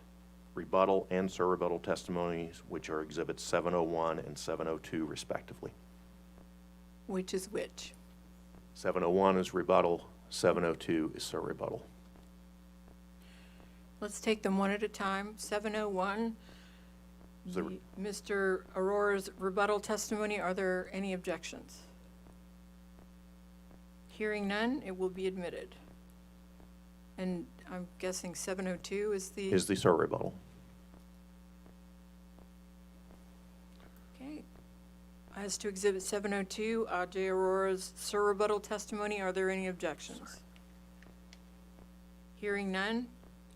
rebuttal and surrebuttal testimonies, which are Exhibits 701 and 702 respectively. Which is which? 701 is rebuttal, 702 is surrebuttal. Let's take them one at a time. 701, So- Mr. Aurora's rebuttal testimony. Are there any objections? Hearing none, it will be admitted. And I'm guessing 702 is the... Is the surrebuttal. Okay. As to Exhibit 702, Ajay Aurora's surrebuttal testimony, are there any objections? Hearing none,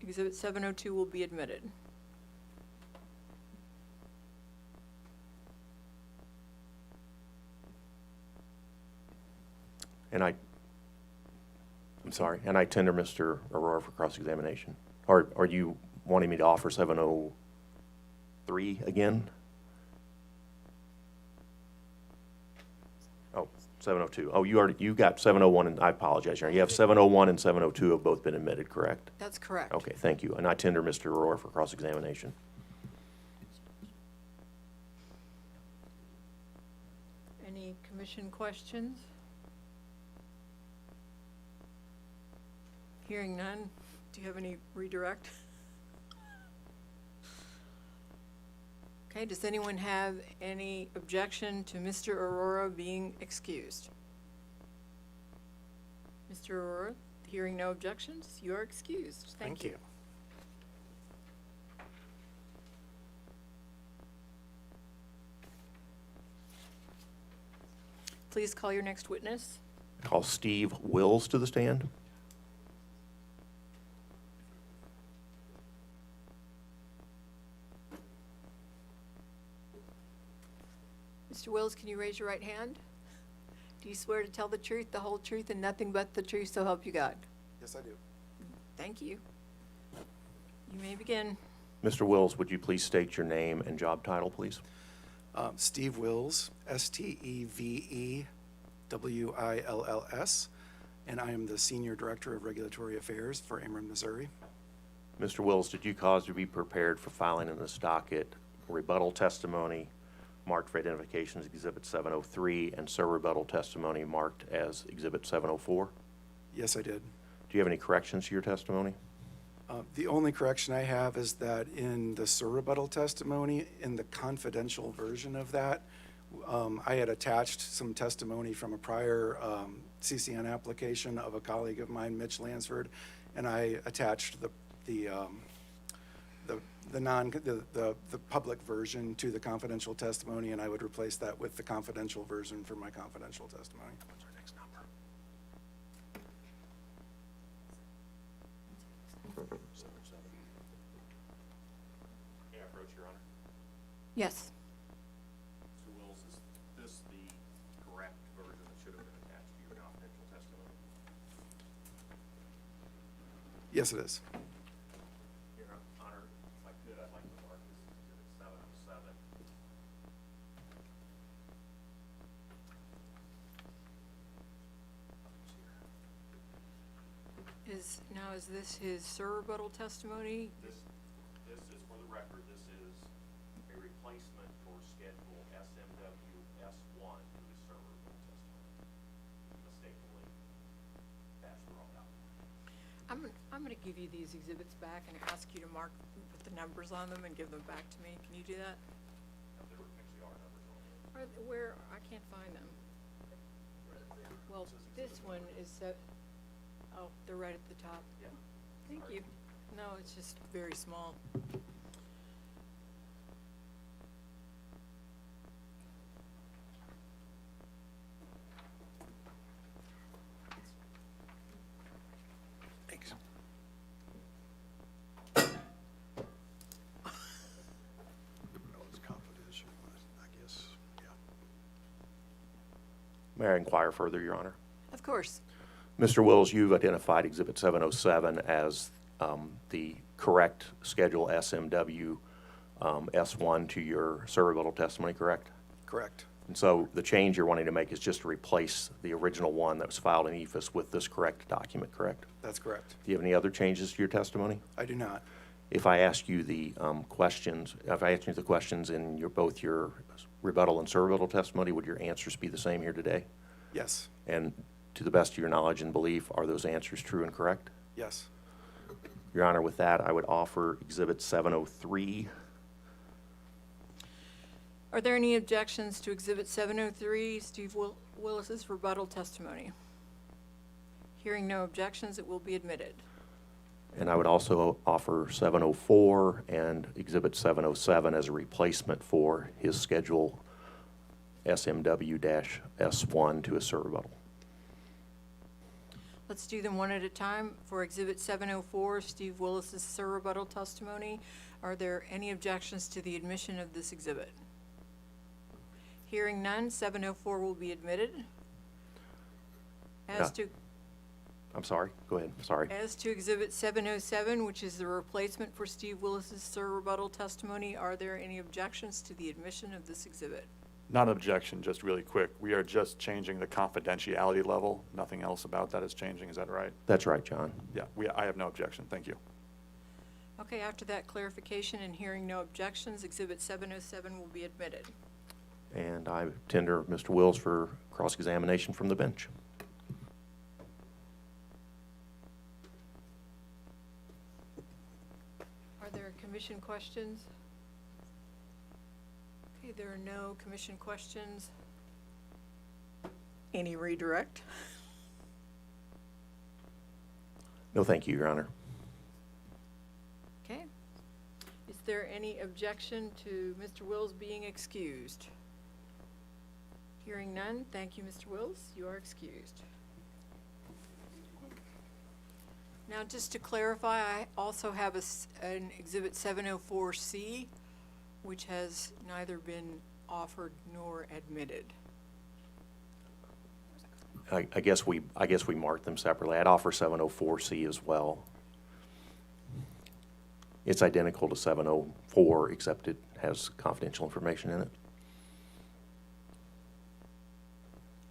Exhibit 702 will be admitted. And I'm sorry, and I tender Mr. Arora for cross-examination. Are you wanting me to offer 703 again? Oh, 702. Oh, you got 701, and I apologize, Your Honor. You have 701 and 702 have both been admitted, correct? That's correct. Okay, thank you. And I tender Mr. Arora for cross-examination. Any commission questions? Hearing none, do you have any redirect? Okay, does anyone have any objection to Mr. Arora being excused? Mr. Arora, hearing no objections, you are excused. Thank you. Please call your next witness. Call Steve Wills to the stand. Mr. Wills, can you raise your right hand? Do you swear to tell the truth, the whole truth, and nothing but the truth, so help you God? Yes, I do. Thank you. You may begin. Mr. Wills, would you please state your name and job title, please? Steve Wills, STEVEWILLS, and I am the Senior Director of Regulatory Affairs for Ameren, Missouri. Mr. Wills, did you cause to be prepared for filing in this docket rebuttal testimony marked for identification as Exhibit 703 and surrebuttal testimony marked as Exhibit 704? Yes, I did. Do you have any corrections to your testimony? The only correction I have is that in the surrebuttal testimony, in the confidential version of that, I had attached some testimony from a prior CCN application of a colleague of mine, Mitch Lansford, and I attached the public version to the confidential testimony, and I would replace that with the confidential version for my confidential testimony. What's our next number? 707. May I approach, Your Honor? Yes. Mr. Wills, is this the correct version that should have been attached to your confidential testimony? Yes, it is. Your Honor, if I could, I'd like to mark this as Exhibit 707. Is this his sir rebuttal testimony? This is, for the record, this is a replacement for Schedule SMW S1 to his server rebuttal testimony. Mistakenly passed the wrong document. I'm gonna give you these exhibits back and ask you to put the numbers on them and give them back to me. Can you do that? There actually are numbers on it. Where, I can't find them. Well, this one is oh, they're right at the top. Yeah. Thank you. No, it's just very small. Thanks. No, it's confidential, I guess, yeah. May I inquire further, Your Honor? Of course. Mr. Wills, you've identified Exhibit 707 as the correct Schedule SMW S1 to your sir rebuttal testimony, correct? Correct. And so the change you're wanting to make is just to replace the original one that was filed in EFIS with this correct document, correct? That's correct. Do you have any other changes to your testimony? I do not. If I ask you the questions in both your rebuttal and sir rebuttal testimony, would your answers be the same here today? Yes. And to the best of your knowledge and belief, are those answers true and correct? Yes. Your Honor, with that, I would offer Exhibit 703. Are there any objections to Exhibit 703, Steve Willis's rebuttal testimony? Hearing no objections, it will be admitted. And I would also offer 704 and Exhibit 707 as a replacement for his Schedule SMW-S1 to his sir rebuttal. Let's do them one at a time. For Exhibit 704, Steve Willis's sir rebuttal testimony, are there any objections to the admission of this exhibit? Hearing none, 704 will be admitted. I'm sorry, go ahead, sorry. As to Exhibit 707, which is the replacement for Steve Willis's sir rebuttal testimony, are there any objections to the admission of this exhibit? Not an objection, just really quick. We are just changing the confidentiality level. Nothing else about that is changing, is that right? That's right, John. Yeah, I have no objection, thank you. Okay, after that clarification and hearing no objections, Exhibit 707 will be admitted. And I tender Mr. Wills for cross-examination from the bench. Are there commission questions? Okay, there are no commission questions. Any redirect? No, thank you, Your Honor. Okay. Is there any objection to Mr. Wills being excused? Hearing none, thank you, Mr. Wills. You are excused. Now, just to clarify, I also have an Exhibit 704C, which has neither been offered nor admitted. I guess we marked them separately. I'd offer 704C as well. It's identical to 704, except it has confidential information in it.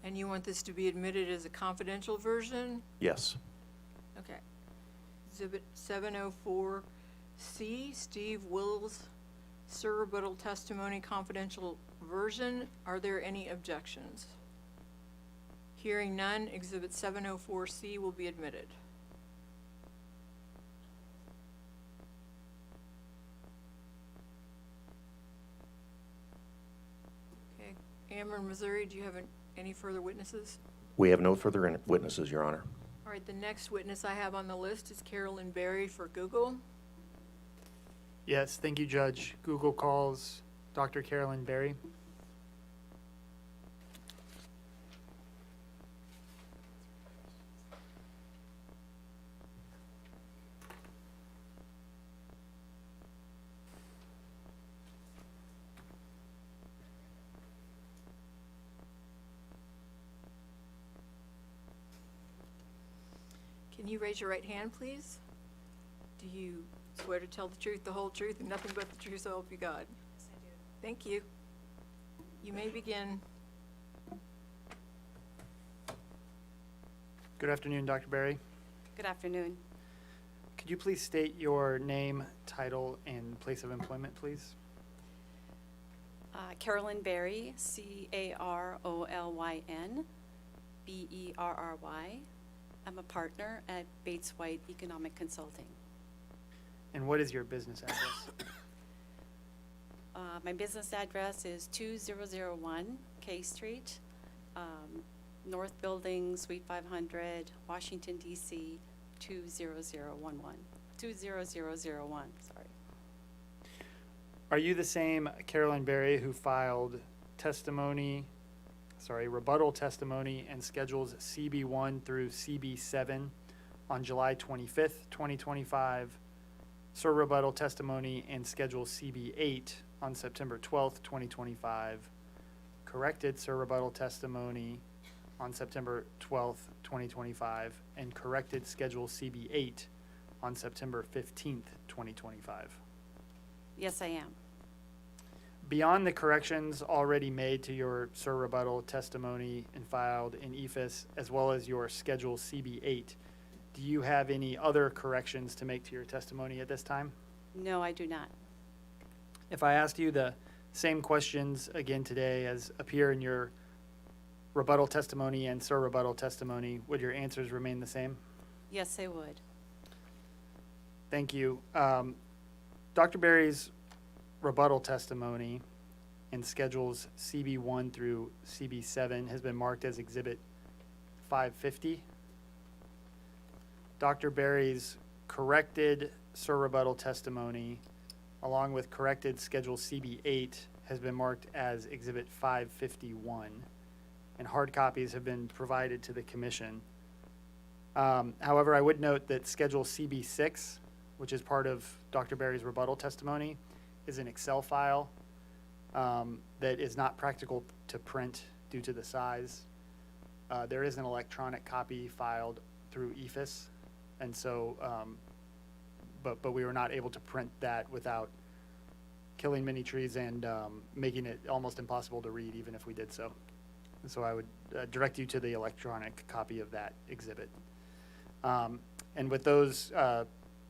And you want this to be admitted as a confidential version? Yes. Okay. Exhibit 704C, Steve Wills, sir rebuttal testimony, confidential version. Are there any objections? Hearing none, Exhibit 704C will be admitted. Okay. Alderman Missouri, do you have any further witnesses? We have no further witnesses, Your Honor. All right, the next witness I have on the list is Carolyn Berry for Google. Yes, thank you, Judge. Google calls Dr. Carolyn Berry. Can you raise your right hand, please? Do you swear to tell the truth, the whole truth, and nothing but the truth, so help you God? Yes, I do. Thank you. You may begin. Good afternoon, Dr. Berry. Good afternoon. Could you please state your name, title, and place of employment, please? Carolyn Berry, Carolyn Berry. I'm a partner at Bates White Economic Consulting. And what is your business address? My business address is 2001 K Street, North Building, Suite 500, Washington, D.C., 20001, sorry. Are you the same Carolyn Berry who filed rebuttal testimony and schedules CB1 through CB7 on July 25th, 2025, rebuttal testimony and schedule CB8 on September 12th, 2025, corrected rebuttal testimony on September 12th, 2025, and corrected schedule CB8 on September 15th, 2025? Yes, I am. Beyond the corrections already made to your rebuttal testimony and filed in EFIS, as well as your Schedule CB8, do you have any other corrections to make to your testimony at this time? No, I do not. If I asked you the same questions again today as appear in your rebuttal testimony and rebuttal testimony, would your answers remain the same? Yes, they would. Thank you. Dr. Berry's rebuttal testimony in schedules CB1 through CB7 has been marked as Exhibit 550. Dr. Berry's corrected rebuttal testimony, along with corrected Schedule CB8, has been marked as Exhibit 551, and hard copies have been provided to the Commission. However, I would note that Schedule CB6, which is part of Dr. Berry's rebuttal testimony, is an Excel file that is not practical to print due to the size. There is an electronic copy filed through EFIS, and so, but we were not able to print that without killing many trees and making it almost impossible to read even if we did so. And so I would direct you to the electronic copy of that exhibit. And with those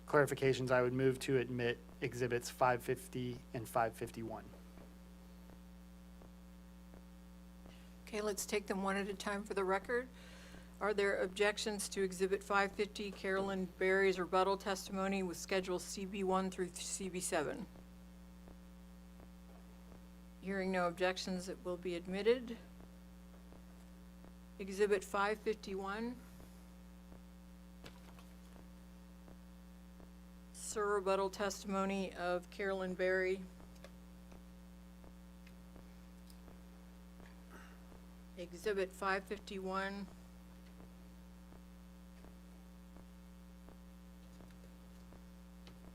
clarifications, I would move to admit Exhibits 550 and 551. Okay, let's take them one at a time for the record. Are there objections to Exhibit 550, Carolyn Berry's rebuttal testimony with Schedule CB1 through CB7? Hearing no objections, it will be admitted. Exhibit 551. Rebuttal testimony of Carolyn Berry. Exhibit 551.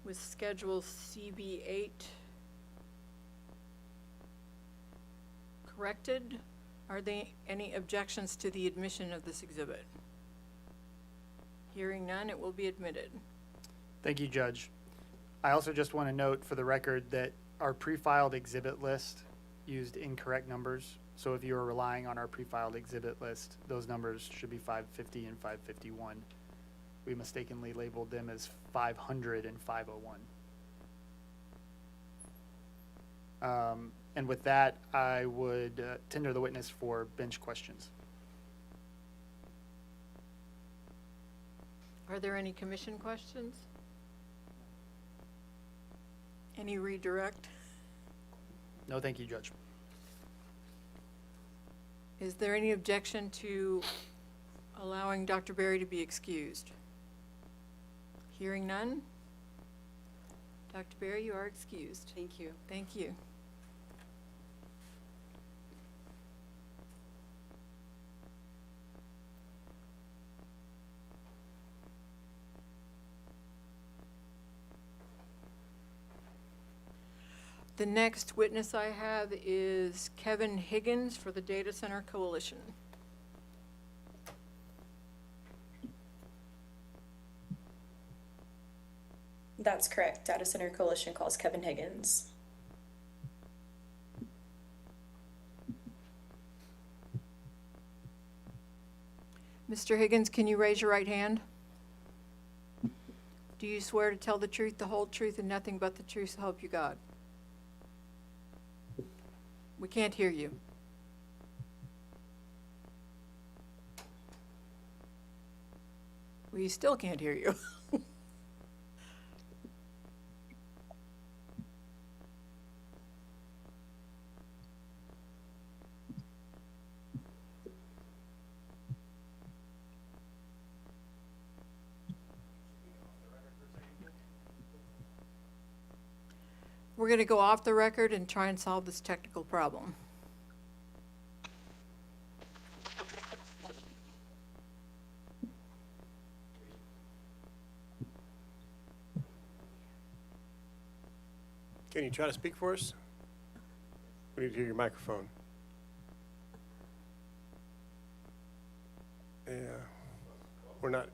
With Schedule CB8 corrected. Are there any objections to the admission of this exhibit? Hearing none, it will be admitted. Thank you, Judge. I also just want to note for the record that our pre-filed exhibit list used incorrect numbers. So if you are relying on our pre-filed exhibit list, those numbers should be 550 and 551. We mistakenly labeled them as 500 and 501. And with that, I would tender the witness for bench questions. Are there any commission questions? Any redirect? No, thank you, Judge. Is there any objection to allowing Dr. Berry to be excused? Hearing none? Dr. Berry, you are excused. Thank you. Thank you. The next witness I have is Kevin Higgins for the Data Center Coalition. That's correct. Data Center Coalition calls Kevin Higgins. Mr. Higgins, can you raise your right hand? Do you swear to tell the truth, the whole truth, and nothing but the truth, so help you God? We can't hear you. We still can't hear you. We're going to go off the record and try and solve this technical problem. Can you try to speak for us? We need to hear your microphone. Yeah, we're not.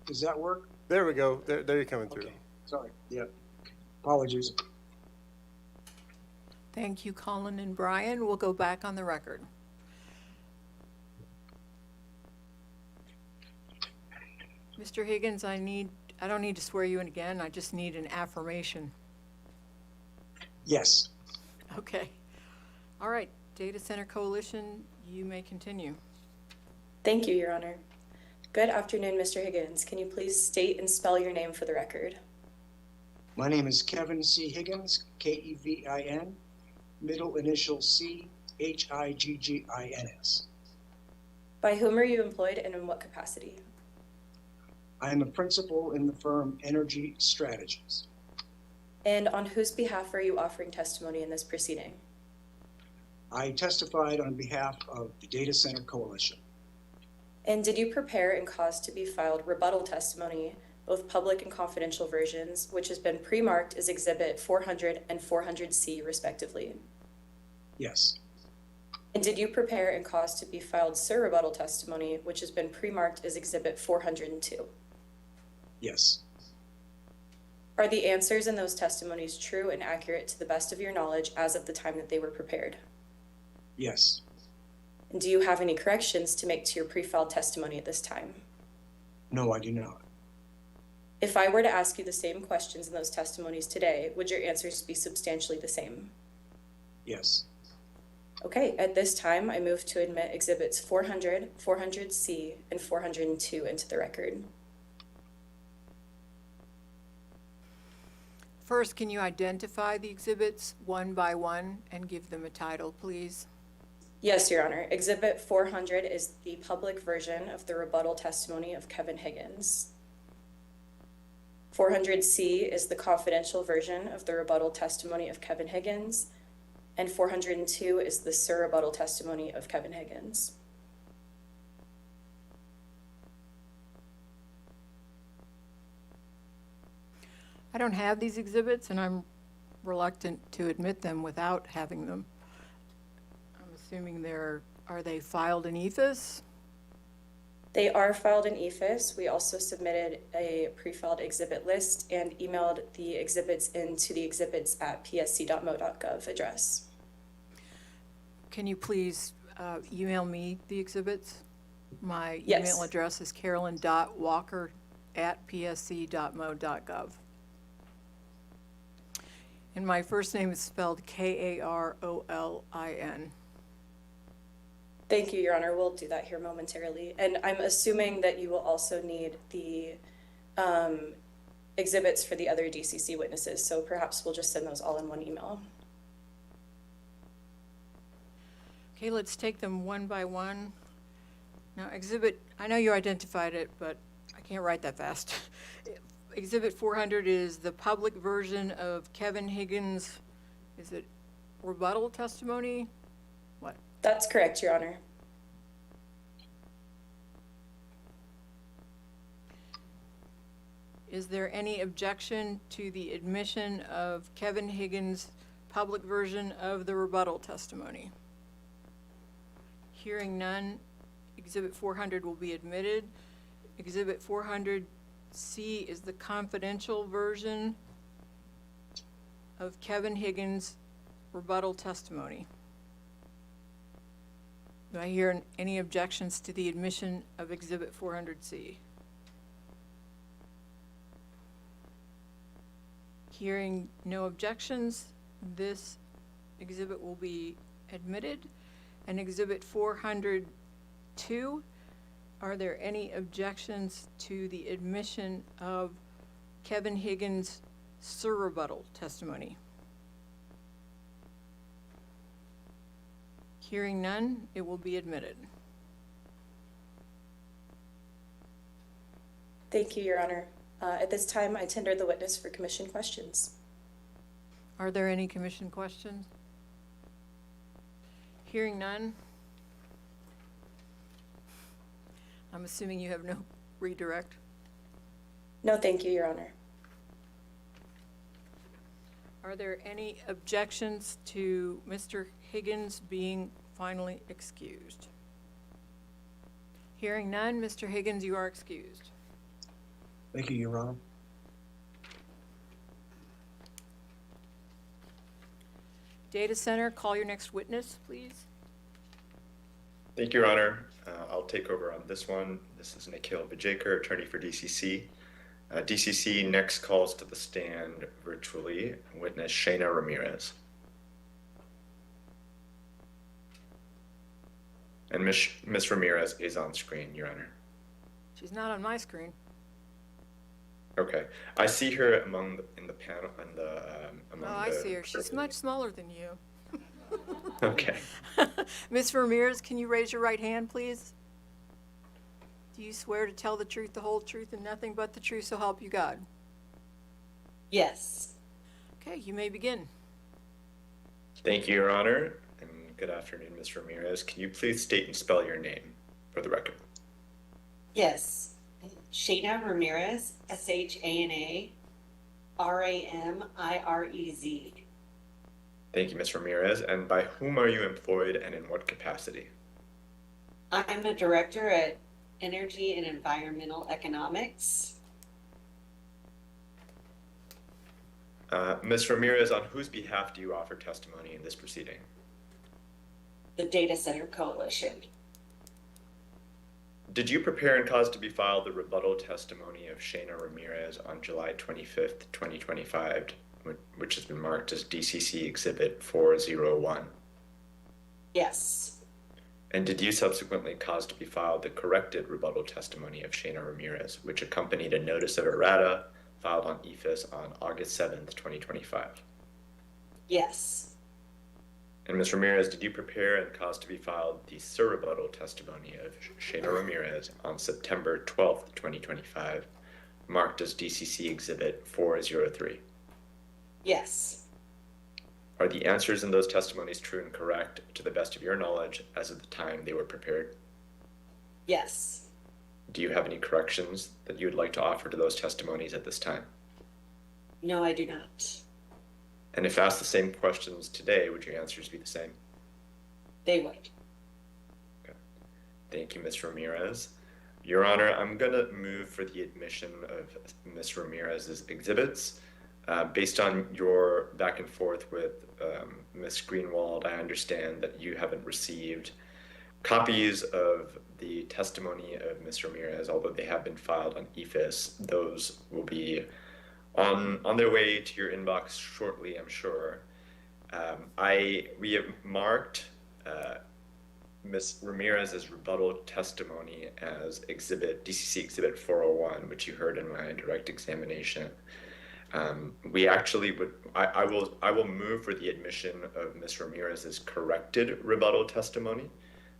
Does that work? There we go. There you're coming through. Okay. Sorry. Yeah. Apologies. Thank you, Colin and Brian. We'll go back on the record. Mr. Higgins, I don't need to swear you in again. I just need an affirmation. Yes. Okay. All right. Data Center Coalition, you may continue. Thank you, Your Honor. Good afternoon, Mr. Higgins. Can you please state and spell your name for the record? My name is Kevin C. Higgins, K-E-V-I-N, middle initial C, H-I-G-G-I-N-S. By whom are you employed and in what capacity? I am a principal in the firm Energy Strategies. And on whose behalf are you offering testimony in this proceeding? I testified on behalf of the Data Center Coalition. And did you prepare and cause to be filed rebuttal testimony, both public and confidential versions, which has been pre-marked as Exhibit 400 and 400C respectively? Yes. And did you prepare and cause to be filed rebuttal testimony, which has been pre-marked as Exhibit 402? Yes. Are the answers in those testimonies true and accurate to the best of your knowledge as of the time that they were prepared? Yes. And do you have any corrections to make to your pre-filed testimony at this time? No, I do not. If I were to ask you the same questions in those testimonies today, would your answers be substantially the same? Yes. Okay, at this time, I move to admit Exhibits 400, 400C, and 402 into the record. First, can you identify the exhibits one by one and give them a title, please? Yes, Your Honor. Exhibit 400 is the public version of the rebuttal testimony of Kevin Higgins. 400C is the confidential version of the rebuttal testimony of Kevin Higgins, and 402 is the surrebuttal testimony of Kevin Higgins. I don't have these exhibits, and I'm reluctant to admit them without having them. I'm assuming are they filed in EFIS? They are filed in EFIS. We also submitted a pre-filed exhibit list and emailed the exhibits into the exhibits at psc.mo.gov address. Can you please email me the exhibits? My Yes. email address is carolyn.walker@psc.mo.gov. And my first name is spelled Karolin. Thank you, Your Honor. We'll do that here momentarily. And I'm assuming that you will also need the exhibits for the other DCC witnesses, so perhaps we'll just send those all in one email. Okay, let's take them one by one. Now, exhibit, I know you identified it, but I can't write that fast. Exhibit 400 is the public version of Kevin Higgins, is it rebuttal testimony? What? That's correct, Your Honor. Is there any objection to the admission of Kevin Higgins' public version of the rebuttal testimony? Hearing none, Exhibit 400 will be admitted. Exhibit 400C is the confidential version of Kevin Higgins' rebuttal testimony. Do I hear any objections to the admission of Exhibit 400C? Hearing no objections, this exhibit will be admitted. And Exhibit 402, are there any objections to the admission of Kevin Higgins' surrebuttal testimony? Hearing none, it will be admitted. Thank you, Your Honor. At this time, I tender the witness for commission questions. Are there any commission questions? Hearing none. I'm assuming you have no redirect. No, thank you, Your Honor. Are there any objections to Mr. Higgins being finally excused? Hearing none, Mr. Higgins, you are excused. Thank you, Your Honor. Data Center, call your next witness, please. Thank you, Your Honor. I'll take over on this one. This is Nikhil Vijaykar, attorney for DCC. DCC next calls to the stand virtually witness Shayna Ramirez. And Ms. Ramirez is on screen, Your Honor. She's not on my screen. Okay, I see her in the panel among Oh, I see her. She's much smaller than you. Okay. Ms. Ramirez, can you raise your right hand, please? Do you swear to tell the truth, the whole truth, and nothing but the truth, so help you God? Yes. Okay, you may begin. Thank you, Your Honor, and good afternoon, Ms. Ramirez. Can you please state and spell your name for the record? Yes. Shayna Ramirez, Shana Ramirez. Thank you, Ms. Ramirez. And by whom are you employed and in what capacity? I'm a director at Energy and Environmental Economics. Ms. Ramirez, on whose behalf do you offer testimony in this proceeding? The Data Center Coalition. Did you prepare and cause to be filed the rebuttal testimony of Shayna Ramirez on July 25th, 2025, which has been marked as DCC Exhibit 401? Yes. And did you subsequently cause to be filed the corrected rebuttal testimony of Shayna Ramirez, which accompanied a notice of errata filed on EFIS on August 7th, 2025? Yes. And Ms. Ramirez, did you prepare and cause to be filed the surrebuttal testimony of Shayna Ramirez on September 12th, 2025, marked as DCC Exhibit 403? Yes. Are the answers in those testimonies true and correct to the best of your knowledge as of the time they were prepared? Yes. Do you have any corrections that you would like to offer to those testimonies at this time? No, I do not. And if asked the same questions today, would your answers be the same? They would. Okay. Thank you, Ms. Ramirez. Your Honor, I'm going to move for the admission of Ms. Ramirez's exhibits. Based on your back and forth with Ms. Greenwald, I understand that you haven't received copies of the testimony of Ms. Ramirez, although they have been filed on EFIS. Those will be on their way to your inbox shortly, I'm sure. We have marked Ms. Ramirez's rebuttal testimony as DCC Exhibit 401, which you heard in my direct examination. We actually would, I will move for the admission of Ms. Ramirez's corrected rebuttal testimony.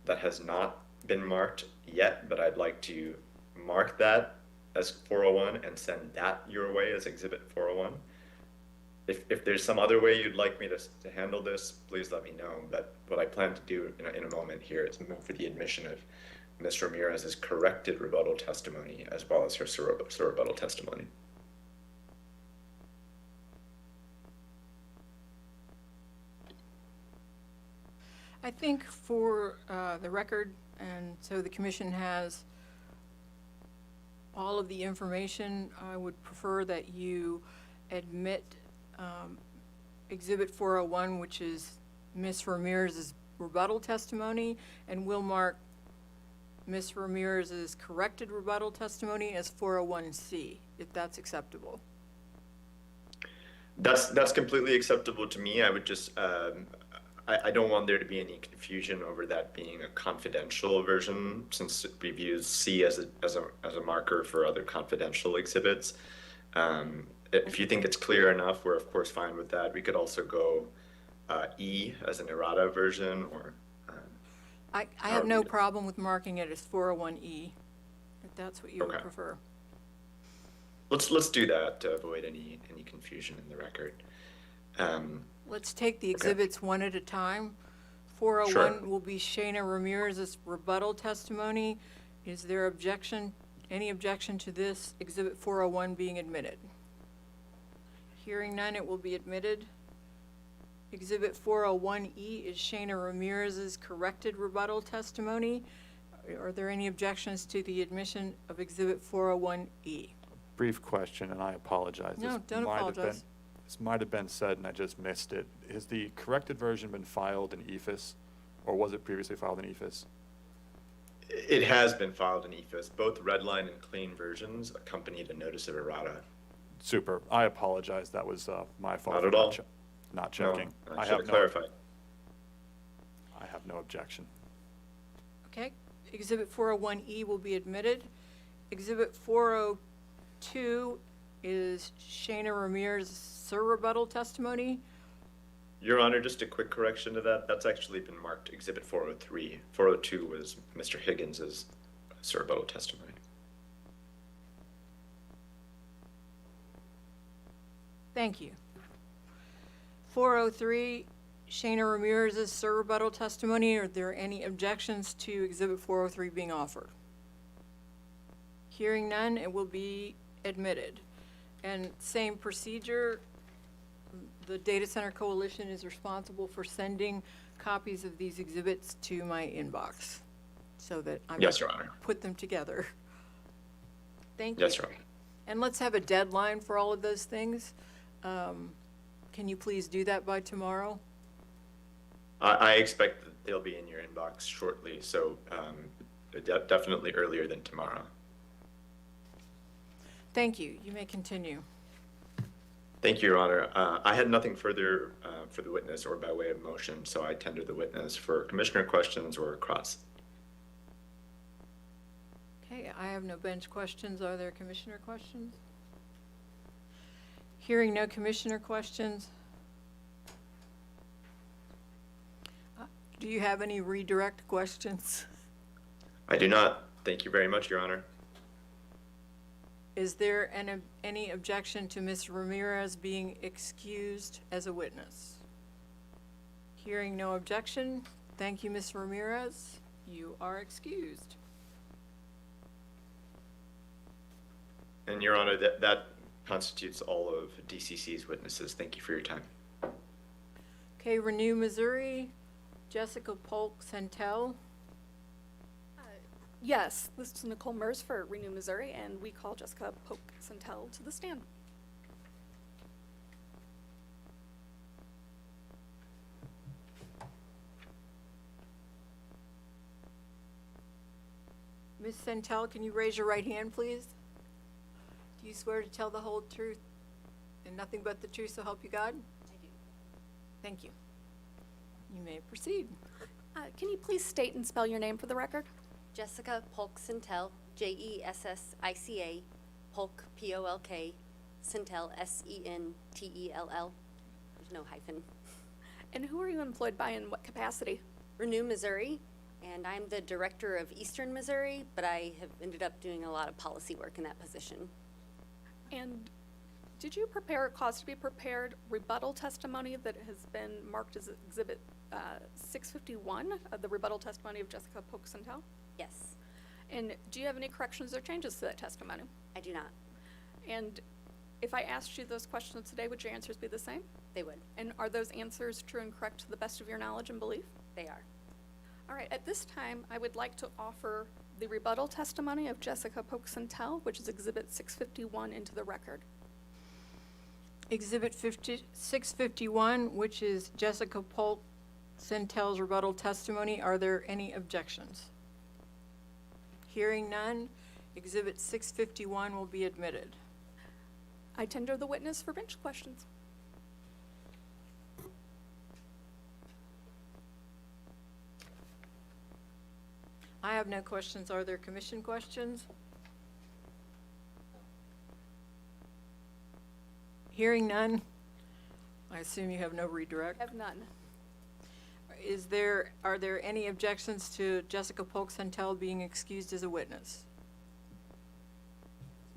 That has not been marked yet, but I'd like to mark that as 401 and send that your way as Exhibit 401. If there's some other way you'd like me to handle this, please let me know. But what I plan to do in a moment here is move for the admission of Ms. Ramirez's corrected rebuttal testimony as well as her rebuttal testimony. I think for the record, and so the commission has all of the information, I would prefer that you admit Exhibit 401, which is Ms. Ramirez's rebuttal testimony, and we'll mark Ms. Ramirez's corrected rebuttal testimony as 401C, if that's acceptable. That's completely acceptable to me. I would just, I don't want there to be any confusion over that being a confidential version, since we use C as a marker for other confidential exhibits. If you think it's clear enough, we're of course fine with that. We could also go E as an errata version, or. I have no problem with marking it as 401E, if that's what you would prefer. Let's do that to avoid any confusion in the record. Let's take the exhibits one at a time. 401 will be Shayna Ramirez's rebuttal testimony. Is there any objection to this Exhibit 401 being admitted? Hearing none, it will be admitted. Exhibit 401E is Shayna Ramirez's corrected rebuttal testimony. Are there any objections to the admission of Exhibit 401E? Brief question, and I apologize. No, don't apologize. This might have been said and I just missed it. Has the corrected version been filed in EFIS, or was it previously filed in EFIS? It has been filed in EFIS. Both redline and clean versions accompanied a notice of errata. Super. I apologize. That was my fault. Not at all. Not checking. No, I should have clarified. I have no objection. Okay. Exhibit 401E will be admitted. Exhibit 402 is Shayna Ramirez's rebuttal testimony. Your Honor, just a quick correction to that. That's actually been marked Exhibit 403. 402 was Mr. Higgins's rebuttal testimony. Thank you. 403, Shayna Ramirez's rebuttal testimony. Are there any objections to Exhibit 403 being offered? Hearing none, it will be admitted. And same procedure, the Data Center Coalition is responsible for sending copies of these exhibits to my inbox so that I Yes, Your Honor. put them together. Thank you. Yes, Your Honor. And let's have a deadline for all of those things. Can you please do that by tomorrow? I expect that they'll be in your inbox shortly, so definitely earlier than tomorrow. Thank you. You may continue. Thank you, Your Honor. I had nothing further for the witness or by way of motion, so I tender the witness for commissioner questions or cross. Okay, I have no bench questions. Are there commissioner questions? Hearing no commissioner questions. Do you have any redirect questions? I do not. Thank you very much, Your Honor. Is there any objection to Ms. Ramirez being excused as a witness? Hearing no objection, thank you, Ms. Ramirez. You are excused. And Your Honor, that constitutes all of DCC's witnesses. Thank you for your time. Okay, Renew Missouri, Jessica Polk Santel. Yes, this is Nicole Mers for Renew Missouri, and we call Jessica Polk Santel to the stand. Ms. Santel, can you raise your right hand, please? Do you swear to tell the whole truth and nothing but the truth, so help you God? I do. Thank you. You may proceed. Can you please state and spell your name for the record? Jessica Polk Santel, Jessica, Polk, Polk, Centell, Sentell. There's no hyphen. And who are you employed by in what capacity? Renew, Missouri, and I'm the director of Eastern Missouri, but I have ended up doing a lot of policy work in that position. And did you prepare or cause to be prepared rebuttal testimony that has been marked as Exhibit 651 of the rebuttal testimony of Jessica Polk-Centell? Yes. And do you have any corrections or changes to that testimony? I do not. And if I asked you those questions today, would your answers be the same? They would. And are those answers true and correct to the best of your knowledge and belief? They are. All right, at this time, I would like to offer the rebuttal testimony of Jessica Polk-Centell, which is Exhibit 651, into the record. Exhibit 651, which is Jessica Polk-Centell's rebuttal testimony. Are there any objections? Hearing none, Exhibit 651 will be admitted. I tender the witness for bench questions. I have no questions. Are there commission questions? Hearing none, I assume you have no redirect. I have none. Are there any objections to Jessica Polk-Centell being excused as a witness?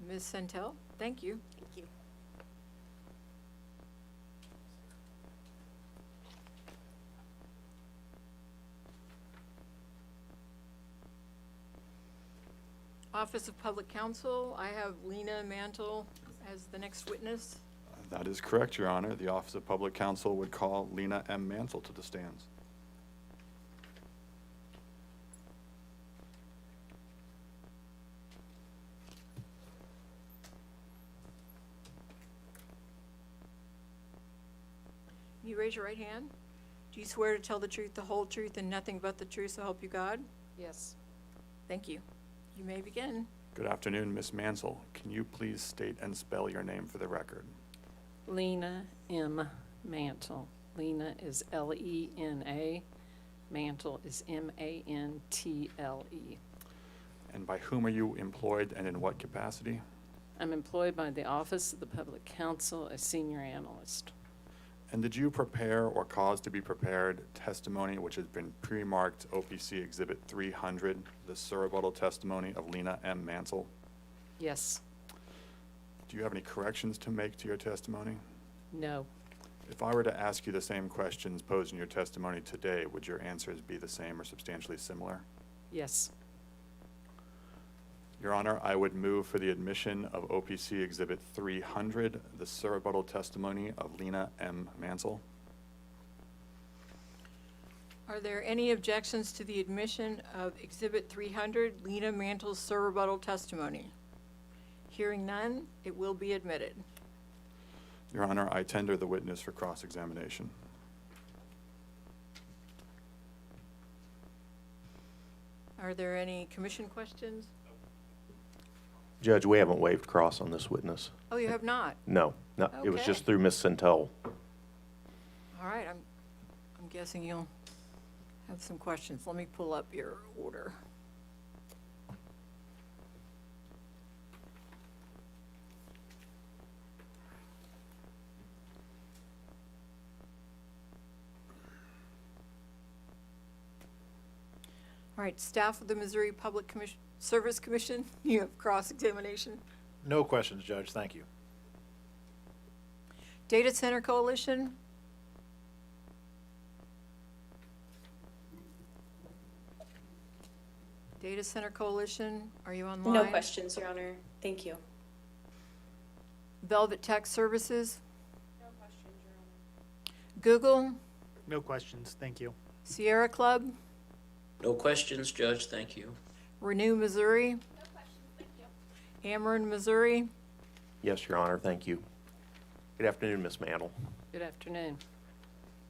Ms. Centell, thank you. Thank you. Office of Public Counsel, I have Lena Mantle as the next witness. That is correct, Your Honor. The Office of Public Counsel would call Lena M. Mansell to the stands. Can you raise your right hand? Do you swear to tell the truth, the whole truth, and nothing but the truth, so help you God? Yes. Thank you. You may begin. Good afternoon, Ms. Mansell. Can you please state and spell your name for the record? Lena M. Mantle. Lena is Lena. Mantle is Mantle. And by whom are you employed and in what capacity? I'm employed by the Office of the Public Counsel as senior analyst. And did you prepare or cause to be prepared testimony which has been pre-marked OPC Exhibit 300, the surrebuttal testimony of Lena M. Mansell? Yes. Do you have any corrections to make to your testimony? No. If I were to ask you the same questions posed in your testimony today, would your answers be the same or substantially similar? Yes. Your Honor, I would move for the admission of OPC Exhibit 300, the surrebuttal testimony of Lena M. Mansell. Are there any objections to the admission of Exhibit 300, Lena Mantle's surrebuttal testimony? Hearing none, it will be admitted. Your Honor, I tender the witness for cross-examination. Are there any commission questions? Judge, we haven't waived cross on this witness. Oh, you have not? No, no, it was Okay. just through Ms. Centell. All right, I'm guessing you'll have some questions. Let me pull up your order. All right, staff of the Missouri Public Service Commission, you have cross-examination. No questions, Judge. Thank you. Data Center Coalition. Data Center Coalition, are you online? No questions, Your Honor. Thank you. Velvet Tech Services. No questions, Your Honor. Google. No questions, thank you. Sierra Club. No questions, Judge, thank you. Renew Missouri. No questions, thank you. Ameren, Missouri. Yes, Your Honor, thank you. Good afternoon, Ms. Mantle. Good afternoon.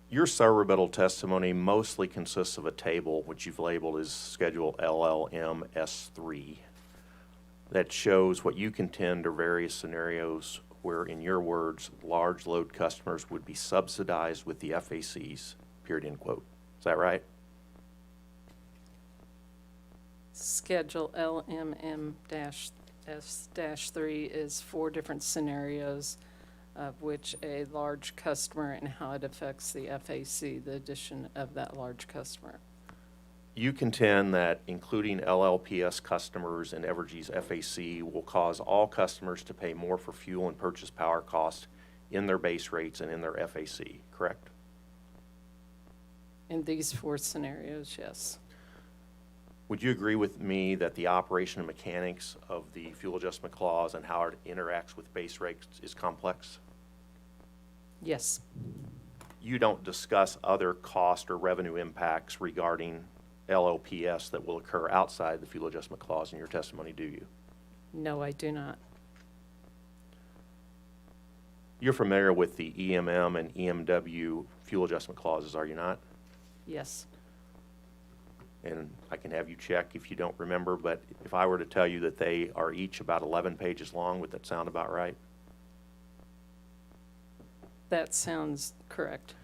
Your surrebuttal testimony mostly consists of a table, which you've labeled as Schedule LLM-S3, that shows what you contend are various scenarios where, in your words, large load customers would be subsidized with the FACs, period, end quote. Is that right? Schedule LMM-S3 S-3 is 4 different scenarios, of which a large customer and how it affects the FAC, the addition of that large customer. You contend that including LLPS customers in Evergy's FAC will cause all customers to pay more for fuel and purchase power costs in their base rates and in their FAC, correct? In these 4 scenarios, yes. Would you agree with me that the operation and mechanics of the fuel adjustment clause and how it interacts with base rates is complex? Yes. You don't discuss other cost or revenue impacts regarding LLPS that will occur outside the fuel adjustment clause in your testimony, do you? No, I do not. You're familiar with the EMM and EMW fuel adjustment clauses, are you not? Yes. And I can have you check if you don't remember, but if I were to tell you that they are each about 11 pages long, would that sound about right? That sounds correct.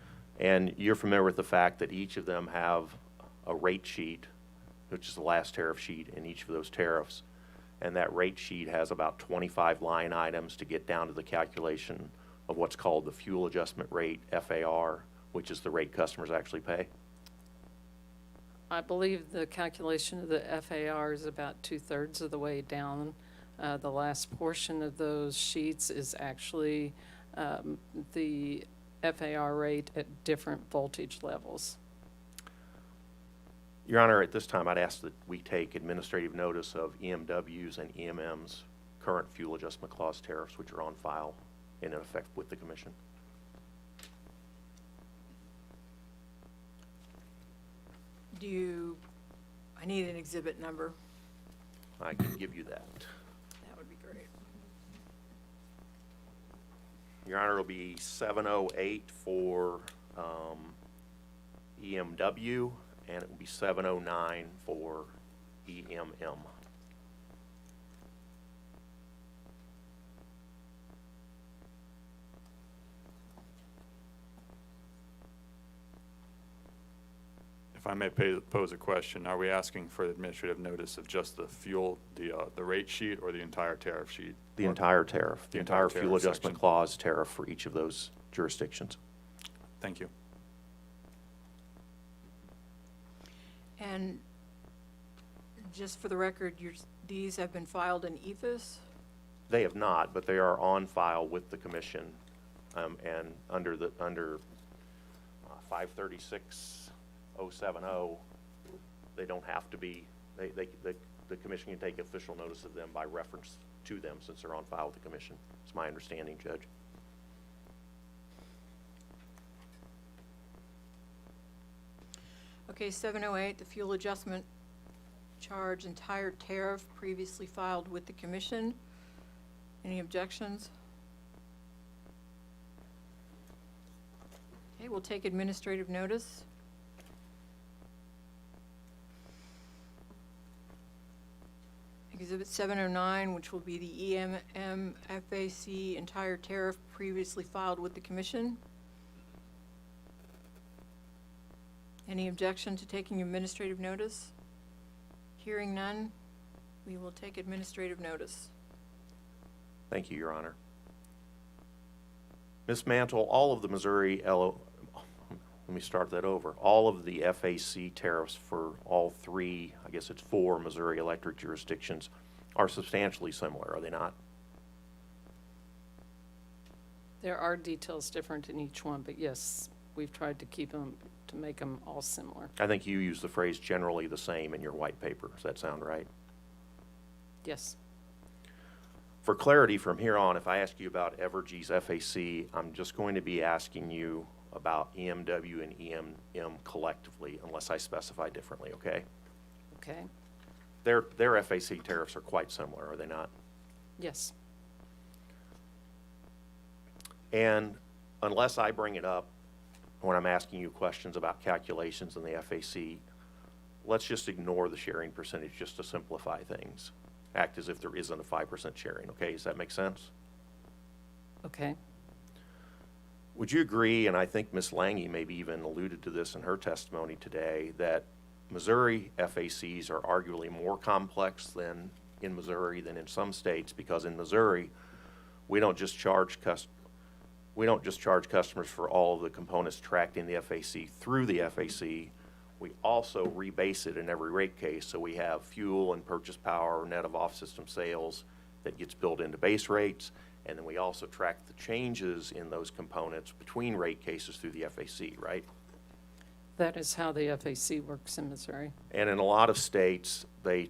And you're familiar with the fact that each of them have a rate sheet, which is the last tariff sheet in each of those tariffs. And that rate sheet has about 25 line items to get down to the calculation of what's called the fuel adjustment rate, FAR, which is the rate customers actually pay. I believe the calculation of the FAR is about 2/3 of the way down. The last portion of those sheets is actually the FAR rate at different voltage levels. Your Honor, at this time, I'd ask that we take administrative notice of EMW's and EMM's current fuel adjustment clause tariffs, which are on file and in effect with the Commission. I need an exhibit number. I can give you that. That would be great. Your Honor, it'll be 708 for EMW, and it will be 709 for EMM. If I may pose a question, are we asking for administrative notice of just the fuel, the rate sheet, or the entire tariff sheet? The entire tariff, the entire fuel tariff adjustment section. clause tariff for each of those jurisdictions. Thank you. And just for the record, these have been filed in EFIS? They have not, but they are on file with the Commission, and under 536070, they don't have to be. The Commission can take official notice of them by reference to them since they're on file with the Commission. It's my understanding, Judge. Okay, 708, the fuel adjustment charge entire tariff previously filed with the Commission. Any objections? Okay, we'll take administrative notice. Exhibit 709, which will be the EMM FAC entire tariff previously filed with the Commission. Any objection to taking administrative notice? Hearing none, we will take administrative notice. Thank you, Your Honor. Ms. Mantle, all of the Missouri let me start that over. All of the FAC tariffs for all three, I guess it's 4 Missouri electric jurisdictions, are substantially similar, are they not? There are details different in each one, but yes, we've tried to keep them, to make them all similar. I think you use the phrase generally the same in your white paper. Does that sound right? Yes. For clarity from here on, if I ask you about Evergy's FAC, I'm just going to be asking you about EMW and EMM collectively, unless I specify differently, okay? Okay. Their FAC tariffs are quite similar, are they not? Yes. And unless I bring it up when I'm asking you questions about calculations in the FAC, let's just ignore the sharing percentage just to simplify things. Act as if there isn't a 5% sharing, okay? Does that make sense? Okay. Would you agree, and I think Ms. Langy maybe even alluded to this in her testimony today, that Missouri FACs are arguably more complex than in Missouri than in some states, because in Missouri, we don't just charge customers for all of the components tracked in the FAC through the FAC. We also rebase it in every rate case, so we have fuel and purchase power, net of off-system sales that gets built into base rates, and then we also track the changes in those components between rate cases through the FAC, right? That is how the FAC works in Missouri. And in a lot of states, they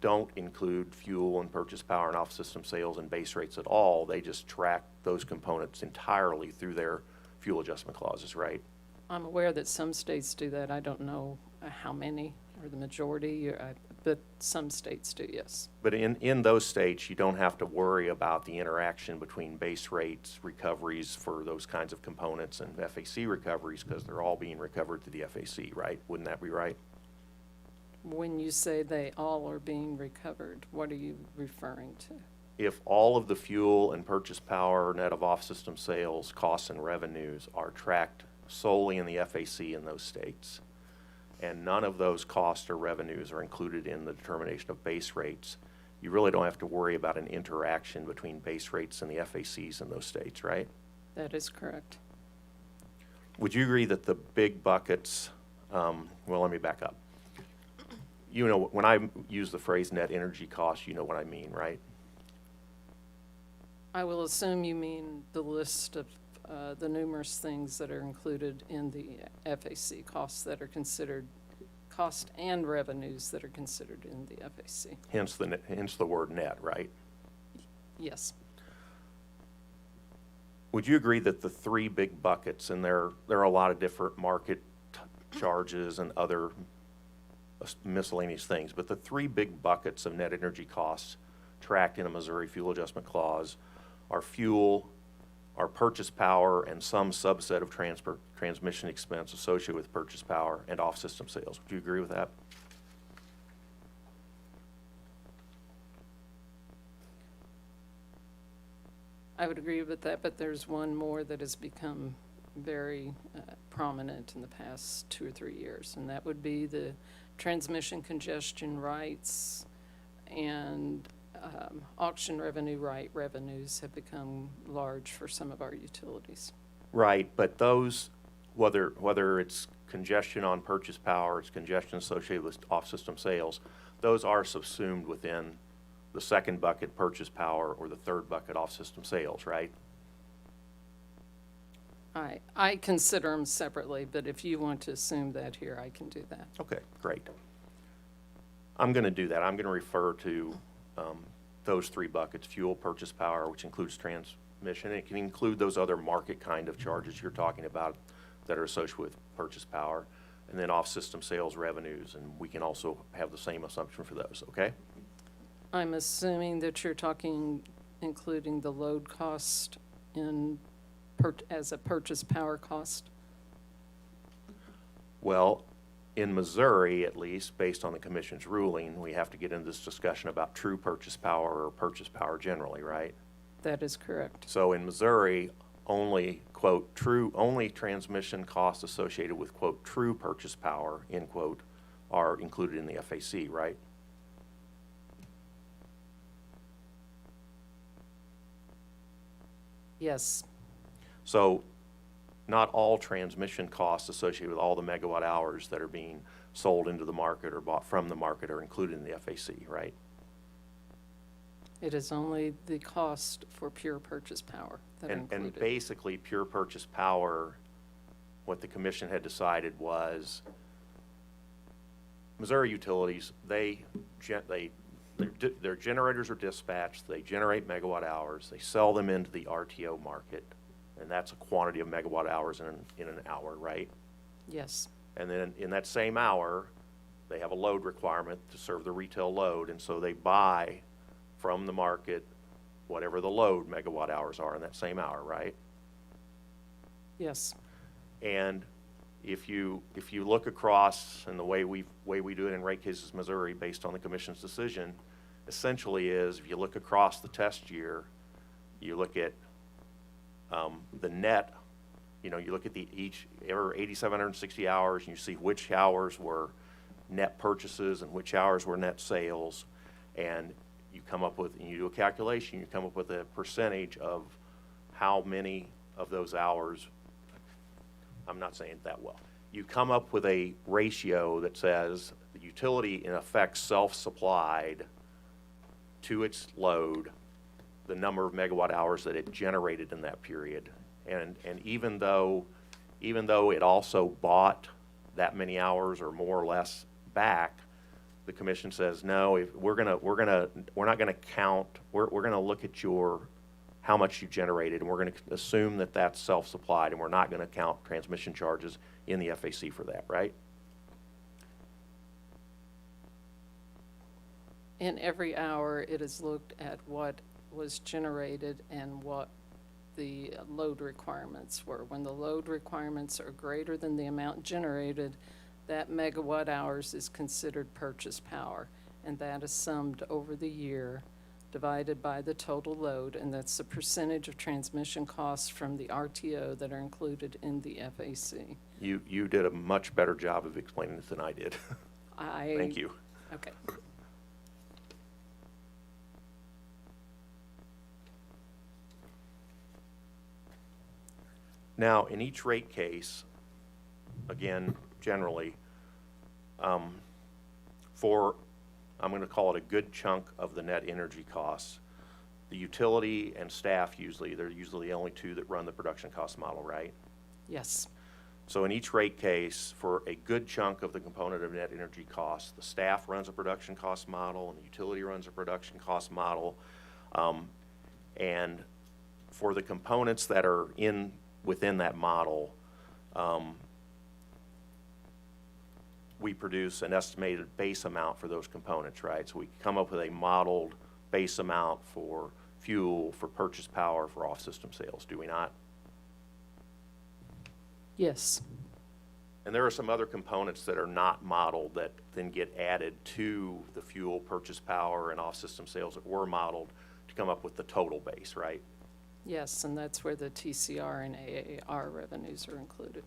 don't include fuel and purchase power and off-system sales and base rates at all. They just track those components entirely through their fuel adjustment clauses, right? I'm aware that some states do that. I don't know how many or the majority, but some states do, yes. But in those states, you don't have to worry about the interaction between base rates, recoveries for those kinds of components, and FAC recoveries, because they're all being recovered through the FAC, right? Wouldn't that be right? When you say they all are being recovered, what are you referring to? If all of the fuel and purchase power, net of off-system sales, costs and revenues are tracked solely in the FAC in those states, and none of those costs or revenues are included in the determination of base rates, you really don't have to worry about an interaction between base rates and the FACs in those states, right? That is correct. Would you agree that the big buckets, well, let me back up. You know, when I use the phrase net energy cost, you know what I mean, right? I will assume you mean the list of the numerous things that are included in the FAC, costs that are considered, cost and revenues that are considered in the FAC. Hence the word net, right? Yes. Would you agree that the three big buckets, and there are a lot of different market charges and other miscellaneous things, but the three big buckets of net energy costs tracked in a Missouri fuel adjustment clause are fuel, our purchase power, and some subset of transmission expense associated with purchase power and off-system sales. Would you agree with that? I would agree with that, but there's one more that has become very prominent in the past 2 or 3 years, and that would be the transmission congestion rights and auction revenue right revenues have become large for some of our utilities. Right, but those, whether it's congestion on purchase power, it's congestion associated with off-system sales, those are subsumed within the second bucket, purchase power, or the third bucket, off-system sales, right? I consider them separately, but if you want to assume that here, I can do that. Okay, great. I'm going to do that. I'm going to refer to those three buckets: fuel, purchase power, which includes transmission. It can include those other market kind of charges you're talking about that are associated with purchase power, and then off-system sales revenues, and we can also have the same assumption for those, okay? I'm assuming that you're talking, including the load cost as a purchase power cost? Well, in Missouri, at least, based on the commission's ruling, we have to get into this discussion about true purchase power or purchase power generally, right? That is correct. So in Missouri, only, quote, only transmission costs associated with, quote, true purchase power, end quote, are included in the FAC, right? Yes. So not all transmission costs associated with all the megawatt hours that are being sold into the market or bought from the market are included in the FAC, right? It is only the cost for pure purchase power that are included. And basically, pure purchase power, what the commission had decided was Missouri utilities, their generators are dispatched, they generate megawatt hours, they sell them into the RTO market, and that's a quantity of megawatt hours in an hour, right? Yes. And then in that same hour, they have a load requirement to serve the retail load, and so they buy from the market whatever the load megawatt hours are in that same hour, right? Yes. And if you look across, and the way we do it in rate cases Missouri based on the commission's decision, essentially is if you look across the test year, you look at the net, you look at each 8,760 hours, and you see which hours were net purchases and which hours were net sales, And you come up with, and you do a calculation, you come up with a percentage of how many of those hours, I'm not saying it that well. You come up with a ratio that says the utility in effect self-supplied to its load the number of megawatt hours that it generated in that period. And even though it also bought that many hours or more or less back, the commission says, no, if we're not gonna count, we're gonna look at how much you generated, and we're gonna assume that that's self-supplied, and we're not gonna count transmission charges in the FAC for that, right? In every hour, it is looked at what was generated and what the load requirements were. When the load requirements are greater than the amount generated, that megawatt hours is considered purchase power, and that is summed over the year, divided by the total load, and that's the percentage of transmission costs from the RTO that are included in the FAC. You did a much better job of explaining it than I did. Thank you. Okay. Now, in each rate case, again, generally, for, I'm going to call it a good chunk of the net energy costs, the utility and staff they're usually the only two that run the production cost model, right? Yes. So in each rate case, for a good chunk of the component of net energy costs, the staff runs a production cost model and the utility runs a production cost model. And for the components that are within that model, we produce an estimated base amount for those components, right? So we come up with a modeled base amount for fuel, for purchase power, for off-system sales, do we not? Yes. And there are some other components that are not modeled that then get added to the fuel, purchase power, and off-system sales that were modeled to come up with the total base, right? Yes, and that's where the TCR and AAR revenues are included.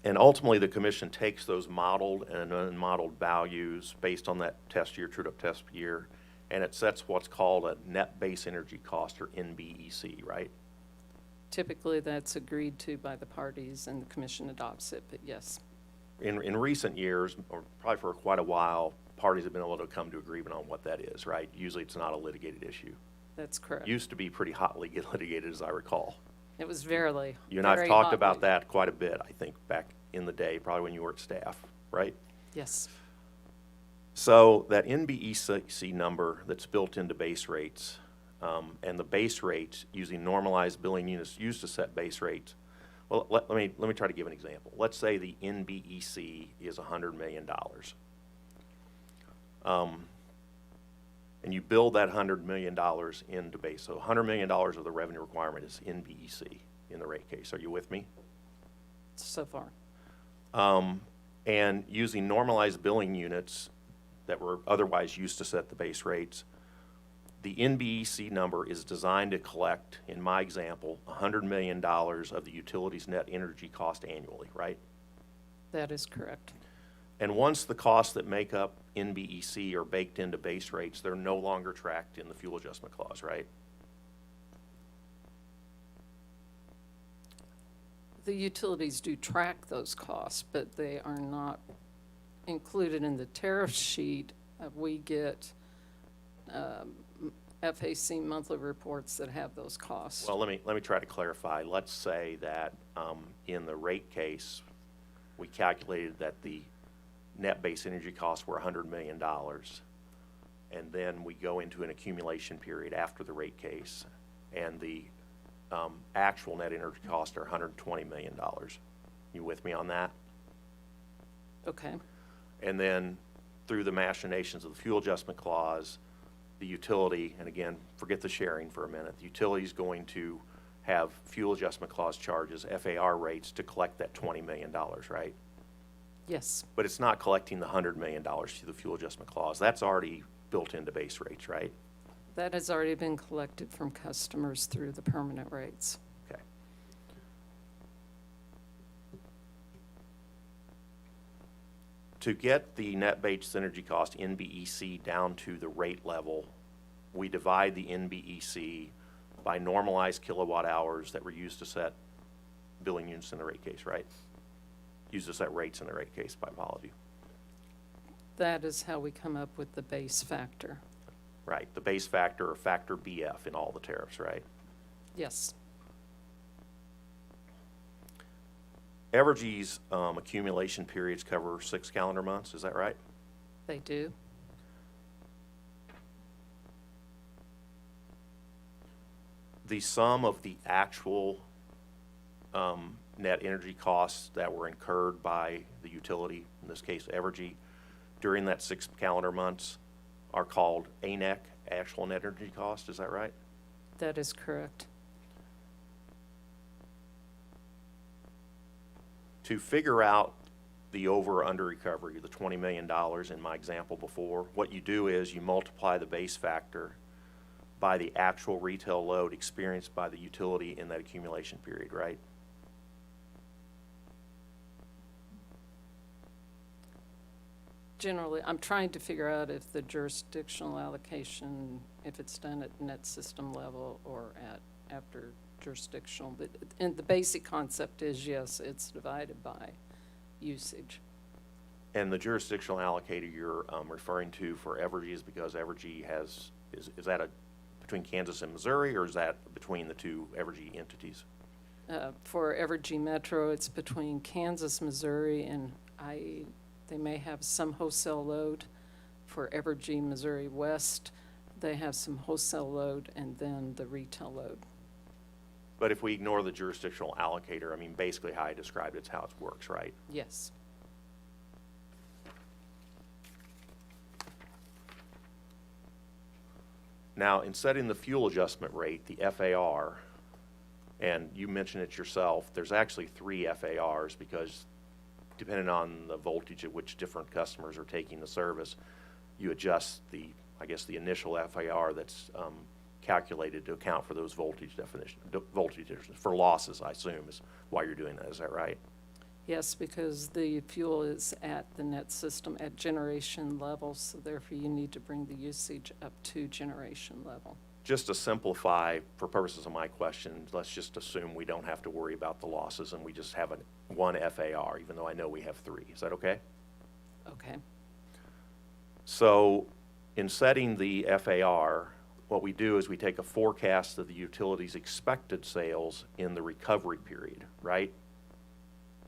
And ultimately, the commission takes those modeled and unmodeled values based on that test year, trued up test year, and it sets what's called a net base energy cost, or NBEC, right? Typically, that's agreed to by the parties and the commission adopts it, but yes. In recent years, or probably for quite a while, parties have been able to come to agreement on what that is, right? Usually it's not a litigated issue. That's correct. Used to be pretty hotly litigated, as I recall. It was very You and I have talked hotly. about that quite a bit, I think, back in the day, probably when you were at staff, right? Yes. So that NBEC number that's built into base rates, and the base rates using normalized billing units used to set base rates. Well, let me try to give an example. Let's say the NBEC is $100 million. And you build that $100 million into base. So $100 million of the revenue requirement is NBEC in the rate case. Are you with me? So far. And using normalized billing units that were otherwise used to set the base rates, the NBEC number is designed to collect, in my example, $100 million of the utility's net energy cost annually, right? That is correct. And once the costs that make up NBEC are baked into base rates, they're no longer tracked in the fuel adjustment clause, right? The utilities do track those costs, but they are not included in the tariff sheet. We get FAC monthly reports that have those costs. Well, let me try to clarify. Let's say that in the rate case, we calculated that the net base energy costs were $100 million, and then we go into an accumulation period after the rate case, and the actual net energy costs are $120 million. You with me on that? Okay. And then through the machinations of the fuel adjustment clause, the utility, and again, forget the sharing for a minute, the utility is going to have fuel adjustment clause charges, FAR rates, to collect that $20 million, right? Yes. But it's not collecting the $100 million through the fuel adjustment clause. That's already built into base rates, right? That has already been collected from customers through the permanent rates. Okay. To get the net base energy cost, NBEC, down to the rate level, we divide the NBEC by normalized kilowatt hours that were used to set billing units in the rate case, right? Used to set rates in the rate case, by apology. That is how we come up with the base factor. Right, the base factor or factor BF in all the tariffs, right? Yes. Evergy's accumulation periods cover 6 calendar months, is that right? They do. The sum of the actual net energy costs that were incurred by the utility, in this case Evergy, during that 6 calendar months are called ANEC, actual net energy cost, is that right? That is correct. To figure out the over or under recovery, the $20 million in my example before, what you do is you multiply the base factor by the actual retail load experienced by the utility in that accumulation period, right? Generally, I'm trying to figure out if the jurisdictional allocation, if it's done at net system level or after jurisdictional. And the basic concept is, yes, it's divided by usage. And the jurisdictional allocator you're referring to for Evergy is because Evergy has, is that between Kansas and Missouri, or is that between the two Evergy entities? For Evergy Metro, it's between Kansas, Missouri, and they may have some wholesale load. For Evergy Missouri West, they have some wholesale load and then the retail load. But if we ignore the jurisdictional allocator, I mean, basically how I described it's how it works, right? Yes. Now, in setting the fuel adjustment rate, the FAR, and you mentioned it yourself, there's actually 3 FARs because depending on the voltage at which different customers are taking the service, you adjust the, I guess, the initial FAR that's calculated to account for those voltage differences. For losses, I assume, is why you're doing that. Is that right? Yes, because the fuel is at the net system at generation level, so therefore you need to bring the usage up to generation level. Just to simplify, for purposes of my question, let's just assume we don't have to worry about the losses and we just have one FAR, even though I know we have 3. Is that okay? Okay. So in setting the FAR, what we do is we take a forecast of the utility's expected sales in the recovery period, right?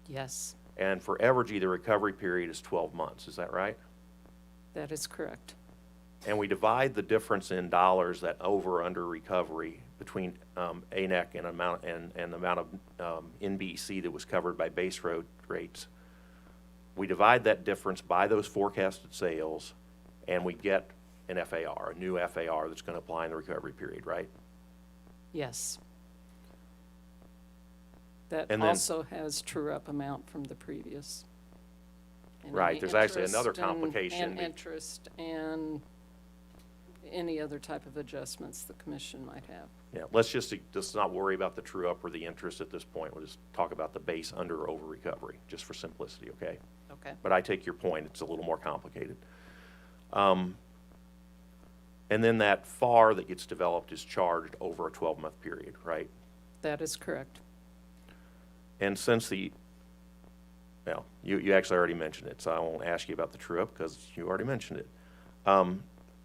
Yes, And for Evergy, the recovery period is 12 months. Is that right? that is correct. And we divide the difference in dollars, that over or under recovery, between ANEC and the amount of NBEC that was covered by base road rates. We divide that difference by those forecasted sales, and we get an FAR, a new FAR that's going to apply in the recovery period, right? Yes. That And then- also has true-up amount from the previous. And Right, any there's actually interest another and- complication. And interest and any other type of adjustments the commission might have. Yeah, let's not worry about the true up or the interest at this point. We'll just talk about the base under or over recovery, just for simplicity, okay? Okay. But I take your point, it's a little more complicated. And then that FAR that gets developed is charged over a 12-month period, right? That is correct. And since well, you actually already mentioned it, so I won't ask you about the true up because you already mentioned it.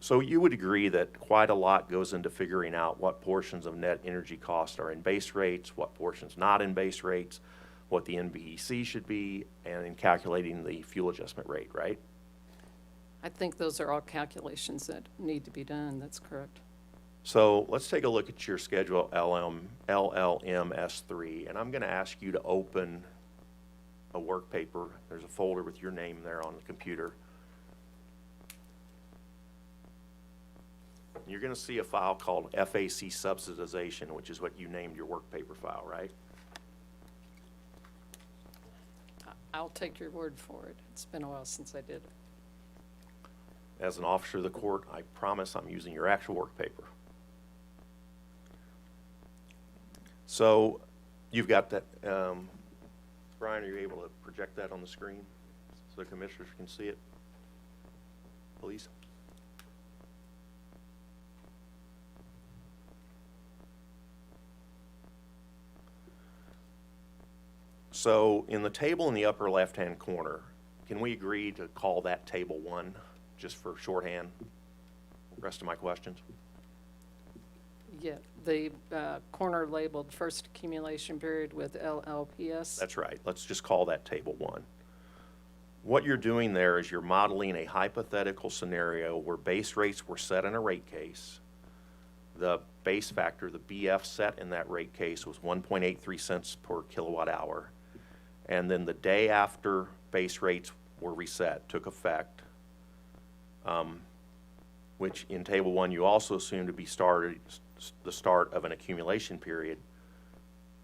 So you would agree that quite a lot goes into figuring out what portions of net energy costs are in base rates, what portions not in base rates, what the NBEC should be, and in calculating the fuel adjustment rate, right? I think those are all calculations that need to be done. That's correct. So let's take a look at your schedule LLMS3, and I'm going to ask you to open a work paper. There's a folder with your name there on the computer. You're going to see a file called FAC subsidization, which is what you named your work paper file, right? I'll take your word for it. It's been a while since I did it. As an officer of the court, I promise I'm using your actual work paper. So you've got that. Brian, are you able to project that on the screen? so the commissioners can see it, please. So in the table in the upper left-hand corner, can we agree to call that table 1, just for shorthand? Rest of my questions? Yeah, the corner labeled first accumulation period with LLPS. That's right. Let's just call that table 1. What you're doing there is you're modeling a hypothetical scenario where base rates were set in a rate case. The base factor, the BF set in that rate case, was 1.83 cents per kilowatt hour. And then the day after base rates were reset, took effect, which in table 1 you also assume to be the start of an accumulation period.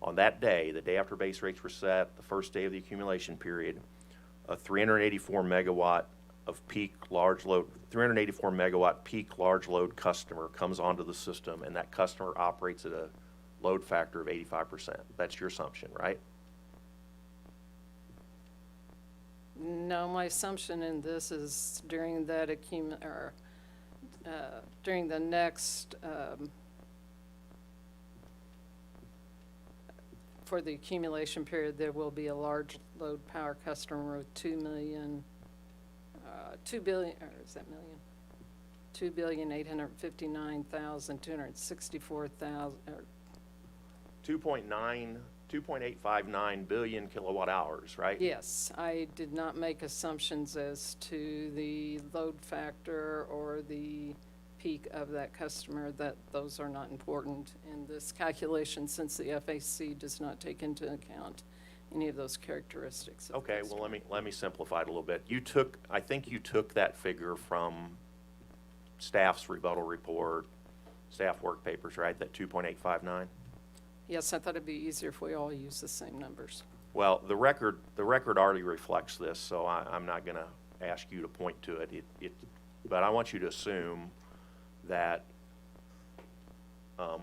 On that day, the day after base rates were set, the first day of the accumulation period, a 384 megawatt peak large load customer comes onto the system, and that customer operates at a load factor of 85%. That's your assumption, right? No, my assumption in this is during that during the next, for the accumulation period, there will be a large load power customer with 2 billion, or is that million? 2,859,264,000, 2.859 billion kilowatt hours, right? Yes, I did not make assumptions as to the load factor or the peak of that customer. That those are not important in this calculation, since the FAC does not take into account any of those characteristics. Okay, well, let me simplify it a little bit. I think you took that figure from staff's rebuttal report, staff work papers, right? That 2.859? Yes, I thought it'd be easier if we all use the same numbers. Well, the record already reflects this, so I'm not going to ask you to point to it. But I want you to assume that on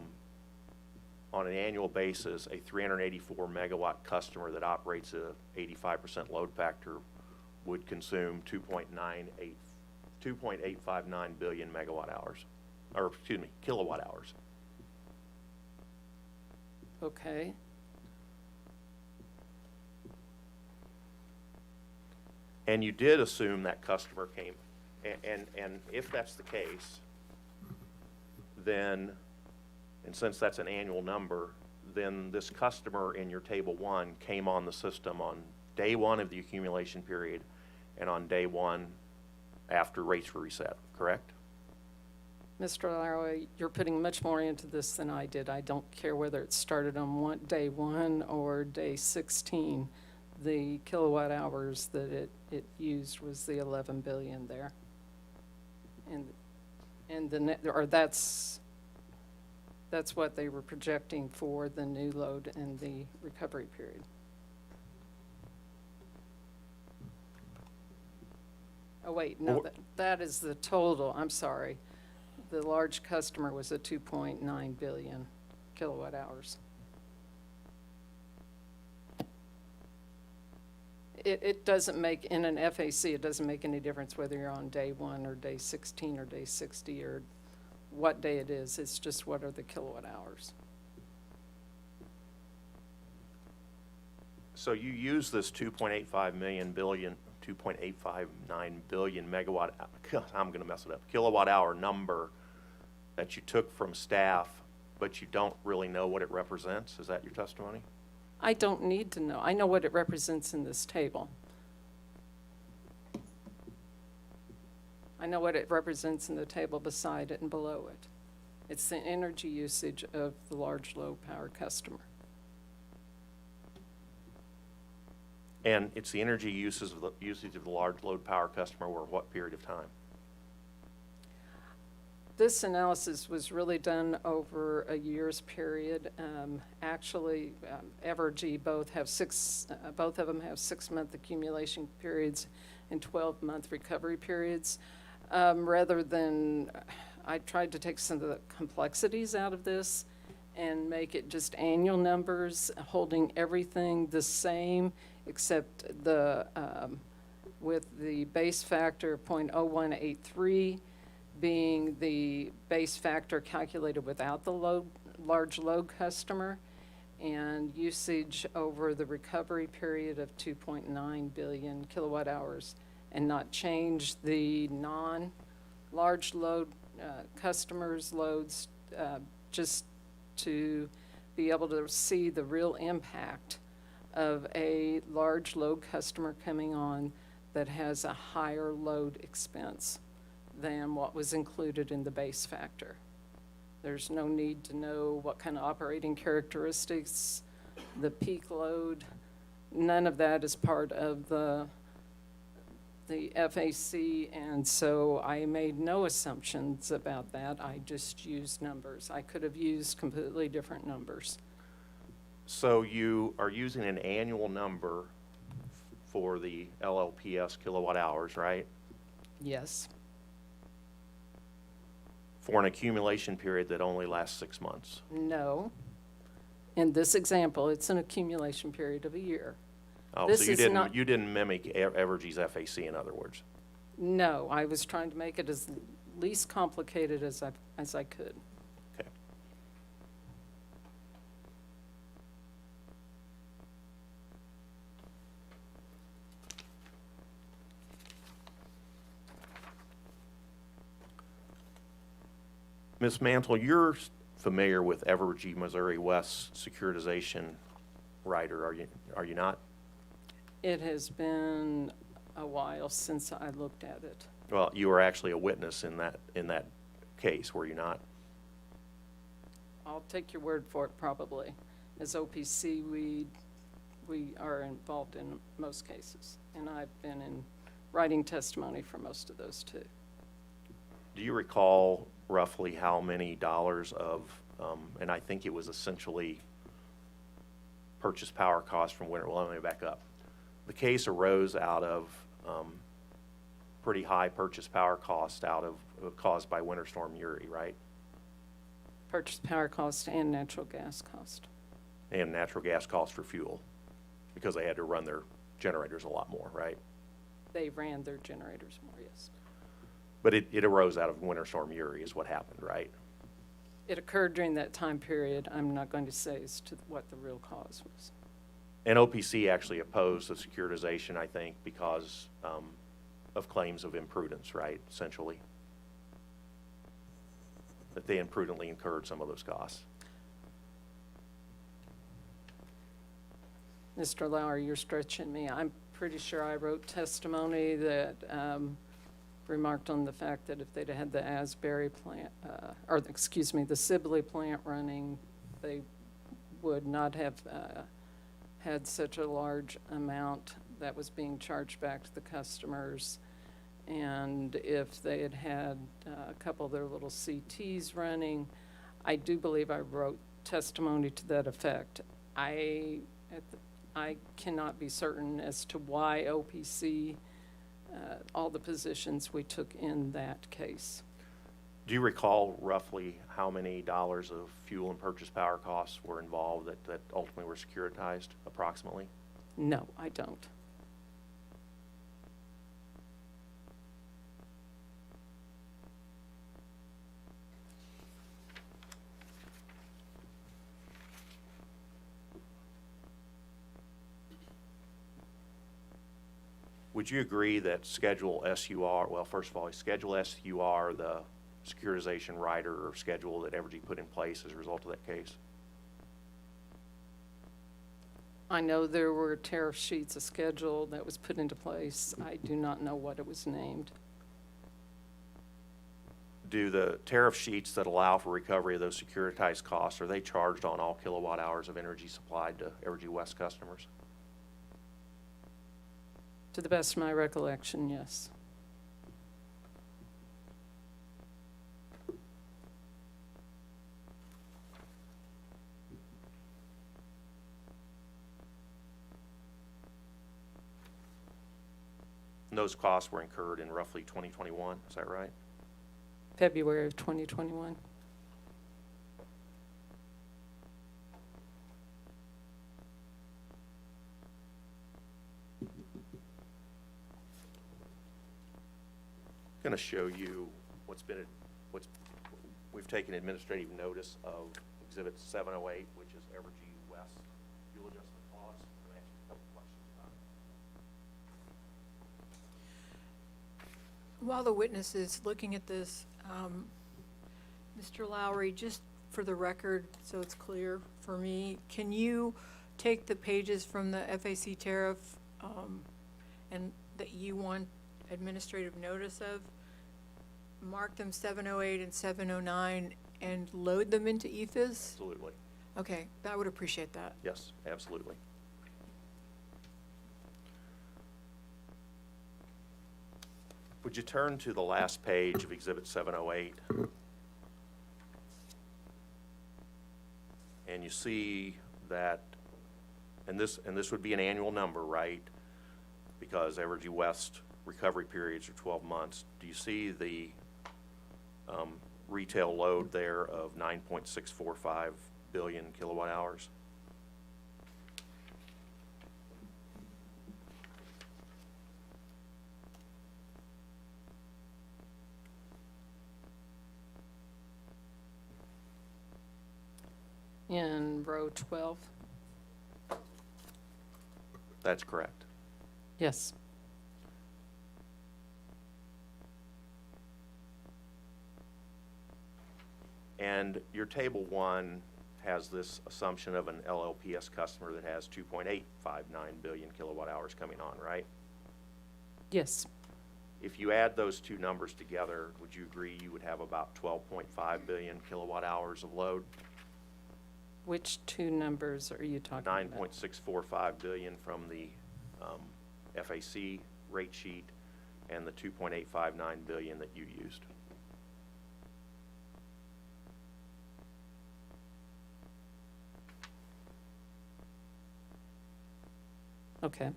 an annual basis, a 384 megawatt customer that operates a 85% load factor would consume 2.859 billion megawatt hours, or excuse me, kilowatt hours. Okay. And you did assume that customer came, and if that's the case, then, and since that's an annual number, then this customer in your table 1 came on the system on day 1 of the accumulation period and on day 1 after rates were reset, correct? Mr. Larroy, you're putting much more into this than I did. I don't care whether it started on day 1 or day 16. The kilowatt hours that it used was the 11 billion there. And the net, or that's what they were projecting for the new load and the recovery period. Oh wait, no, that is the total. I'm sorry. The large customer was at 2.9 billion kilowatt hours. It doesn't make, in an FAC, it doesn't make any difference whether you're on day 1 or day 16 or day 60 or what day it is. It's just what are the kilowatt hours. So you use this 2.859 billion megawatt, I'm going to mess it up, kilowatt hour number that you took from staff, but you don't really know what it represents. Is that your testimony? I don't need to know. I know what it represents in this table. I know what it represents in the table beside it and below it. It's the energy usage of the large low power customer. And it's the energy usage of the large load power customer over what period of time? This analysis was really done over a year's period. Actually, Evergy both of them have 6-month accumulation periods and 12-month recovery periods. Rather than, I tried to take some of the complexities out of this and make it just annual numbers, holding everything the same except the with the base factor of 0.0183 being the base factor calculated without the large load customer, and usage over the recovery period of 2.9 billion kilowatt hours, and not change the non-large load customers' loads, just to be able to see the real impact of a large load customer coming on that has a higher load expense than what was included in the base factor. There's no need to know what kind of operating characteristics, the peak load, none of that is part of the FAC, and so I made no assumptions about that. I just used numbers. I could have used completely different numbers. So you are using an annual number for the LLPS kilowatt hours, right? Yes. For an accumulation period that only lasts 6 months. No. In this example, it's an accumulation period of a year. Oh, This so is not- you didn't mimic Evergy's FAC, in other words. No, I was trying to make it as least complicated as I could. Okay. Ms. Mantle, you're familiar with Evergy Missouri West securitization rider, are you not? It has been a while since I looked at it. Well, you were actually a witness in that case, were you not? I'll take your word for it, probably. As OPC, we are involved in most cases, and I've been in writing testimony for most of those too. Do you recall roughly how many dollars of, and I think it was essentially purchase power cost from winter, well, let me back up. The case arose out of pretty high purchase power cost caused by Winter Storm Uri, right? Purchase power cost and natural gas cost. And natural gas cost for fuel, because they had to run their generators a lot more, right? They ran their generators more, yes. But it arose out of Winter Storm Uri is what happened, right? It occurred during that time period. I'm not going to say as to what the real cause was. And OPC actually opposed the securitization, I think, because of claims of imprudence, right, essentially? That they imprudently incurred some of those costs. Mr. Lauer, you're stretching me. I'm pretty sure I wrote testimony that remarked on the fact that if they'd had the Asbury plant, the Sibley plant running, they would not have had such a large amount that was being charged back to the customers. And if they had had a couple of their little CTs running, I do believe I wrote testimony to that effect. I cannot be certain as to why OPC, all the positions we took in that case. Do you recall roughly how many dollars of fuel and purchase power costs were involved that ultimately were securitized, approximately? No, I don't. Would you agree that Schedule SUR, well, first of all, Schedule SUR, the securitization rider or schedule that Evergy put in place as a result of that case? I know there were tariff sheets, a schedule that was put into place. I do not know what it was named. Do the tariff sheets that allow for recovery of those securitized costs, are they charged on all kilowatt hours of energy supplied to Evergy West customers? To the best of my recollection, yes. And those costs were incurred in roughly 2021, is that right? February of 2021. Going to show you we've taken administrative notice of Exhibit 708, which is Evergy West fuel adjustment clause. I'm going to ask you a couple questions about it. While the witness is looking at this, Mr. Lowry, just for the record, so it's clear for me, can you take the pages from the FAC tariff and that you want administrative notice of, mark them 708 and 709, and load them into EFIS? Absolutely. Okay, I would appreciate that. Yes, absolutely. Would you turn to the last page of Exhibit 708? And you see that, and this would be an annual number, right? Because Evergy West recovery periods are 12 months. Do you see the retail load there of 9.645 billion kilowatt hours? In row 12? That's correct. Yes. And your table 1 has this assumption of an LLPS customer that has 2.859 billion kilowatt hours coming on, right? Yes. If you add those two numbers together, would you agree you would have about 12.5 billion kilowatt hours of load? Which two numbers are you talking about? 9.645 billion from the FAC rate sheet and the 2.859 billion that you used. Okay.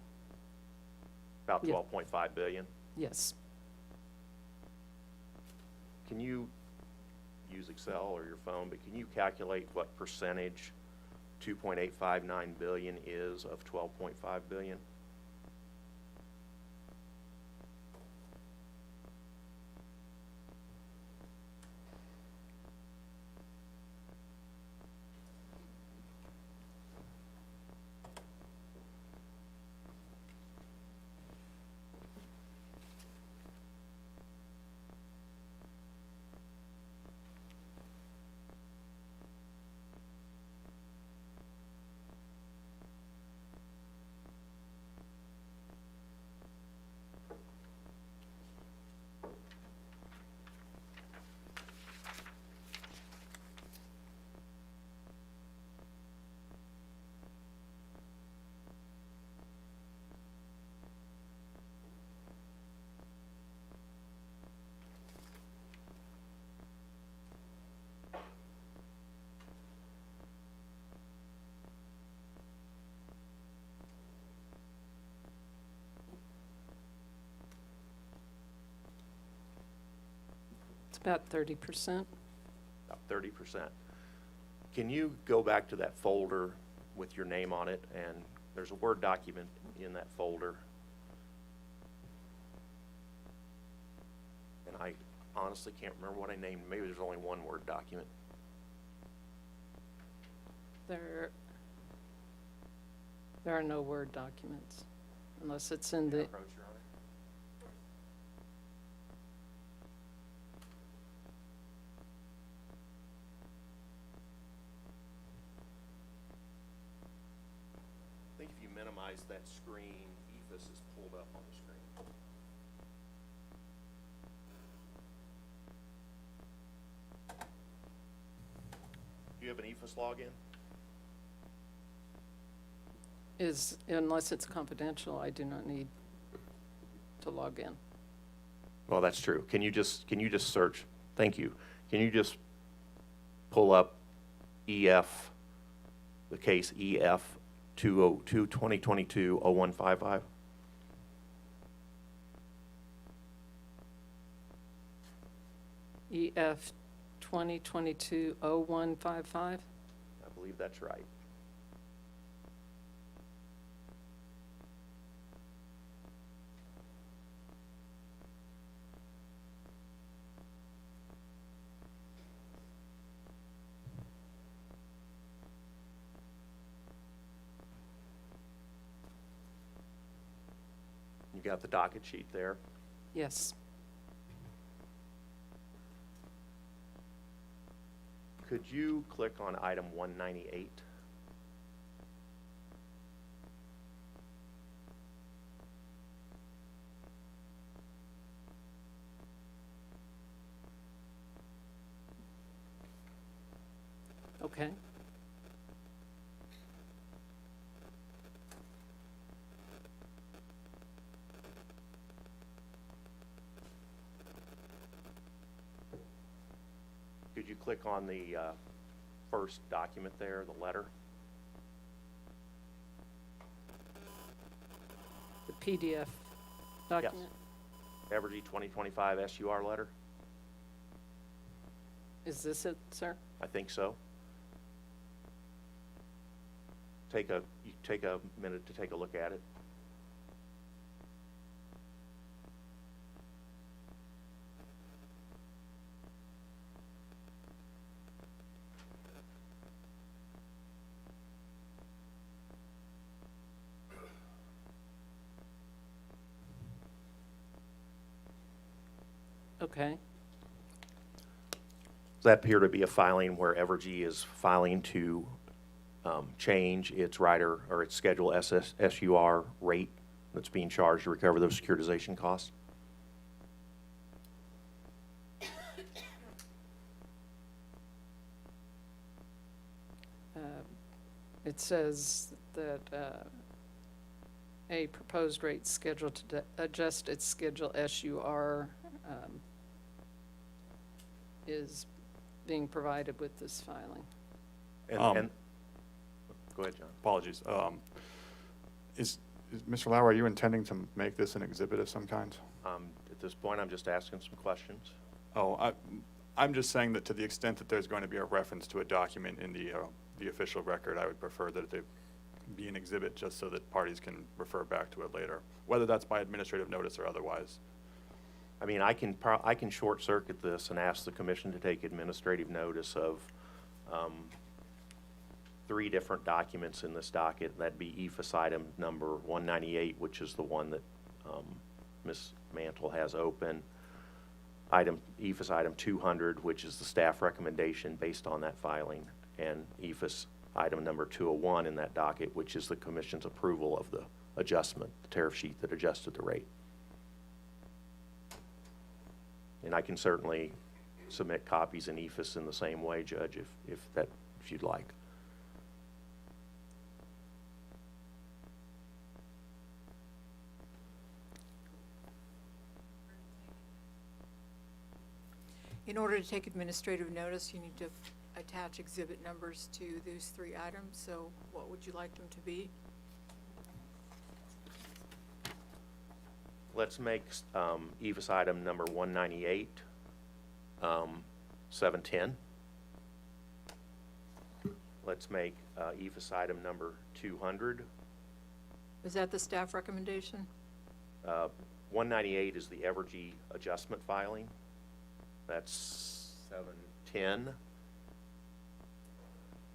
About Yeah. 12.5 billion. Yes. Can you use Excel or your phone, but can you calculate what percentage 2.859 billion is of 12.5 billion? It's about 30%. About 30%. Can you go back to that folder with your name on it, and there's a Word document in that folder. And I honestly can't remember what I named. Maybe there's only one Word document. There are no Word documents unless it's in the, Approach, Your Honor. I think if you minimize that screen, EFIS is pulled up on the screen. Do you have an EFIS login? unless it's confidential, I do not need to log in. Well, that's true. Can you just search? Thank you. Can you just pull up EF, the case EF 202 2022 0155? EF 2022-0155? I believe that's right. got the docket sheet there. Yes. Could you click on item 198? Okay. Could you click on the first document there, the letter? The PDF document? Evergy 2025 SUR letter? Is this it, sir? I think so. You take a minute to take a look at it. Okay. Does that appear to be a filing where Evergy is filing to change its rider or its schedule SUR rate that's being charged to recover those securitization costs? It says that a proposed rate schedule to adjust its schedule SUR is being provided with this filing. And go ahead, John. Apologies. Is Mr. Lauer, are you intending to make this an exhibit of some kind? At this point, I'm just asking some questions. Oh, I'm just saying that to the extent that there's going to be a reference to a document in the official record, I would prefer that it be an exhibit just so that parties can refer back to it later, whether that's by administrative notice or otherwise. I mean, I can short circuit this and ask the commission to take administrative notice of 3 different documents in this docket. That'd be EFIS item number 198, which is the one that Ms. Mantle has open. EFIS item 200, which is the staff recommendation based on that filing, and EFIS item number 201 in that docket, which is the commission's approval of the adjustment, the tariff sheet that adjusted the rate. And I can certainly submit copies in EFIS in the same way, Judge, if you'd like. In order to take administrative notice, you need to attach exhibit numbers to those 3 items. So what would you like them to be? Let's make EFIS item number 198, 710. Let's make EFIS item number 200. Is that the staff recommendation? 198 is the Evergy adjustment filing. That's 710.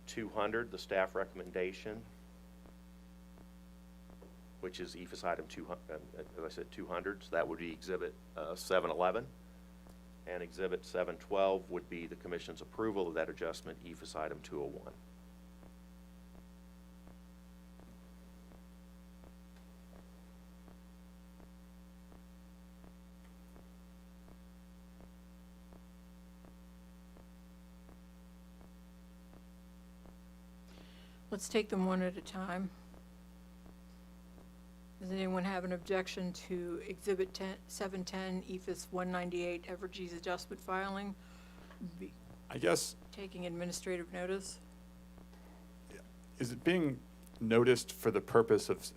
200, the staff recommendation, which is EFIS item 200, as I said, 200, so that would be exhibit 711. And exhibit 712 would be the commission's approval of that adjustment, EFIS item 201. Let's take them one at a time. Does anyone have an objection to Exhibit 710, EFIS 198, Evergy's adjustment filing? I guess, Taking administrative notice? is it being noticed for the purpose of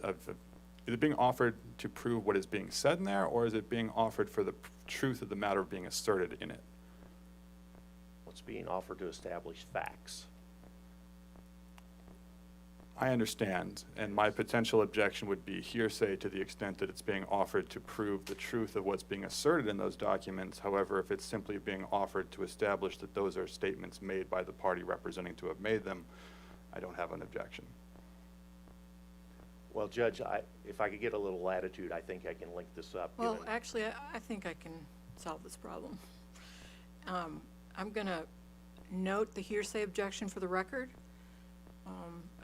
is it being offered to prove what is being said in there, or is it being offered for the truth of the matter being asserted in it? What's being offered to establish facts. I understand, and my potential objection would be hearsay to the extent that it's being offered to prove the truth of what's being asserted in those documents. However, if it's simply being offered to establish that those are statements made by the party representing to have made them, I don't have an objection. Well, Judge, if I could get a little latitude, I think I can link this up. Well, given- actually, I think I can solve this problem. I'm going to note the hearsay objection for the record.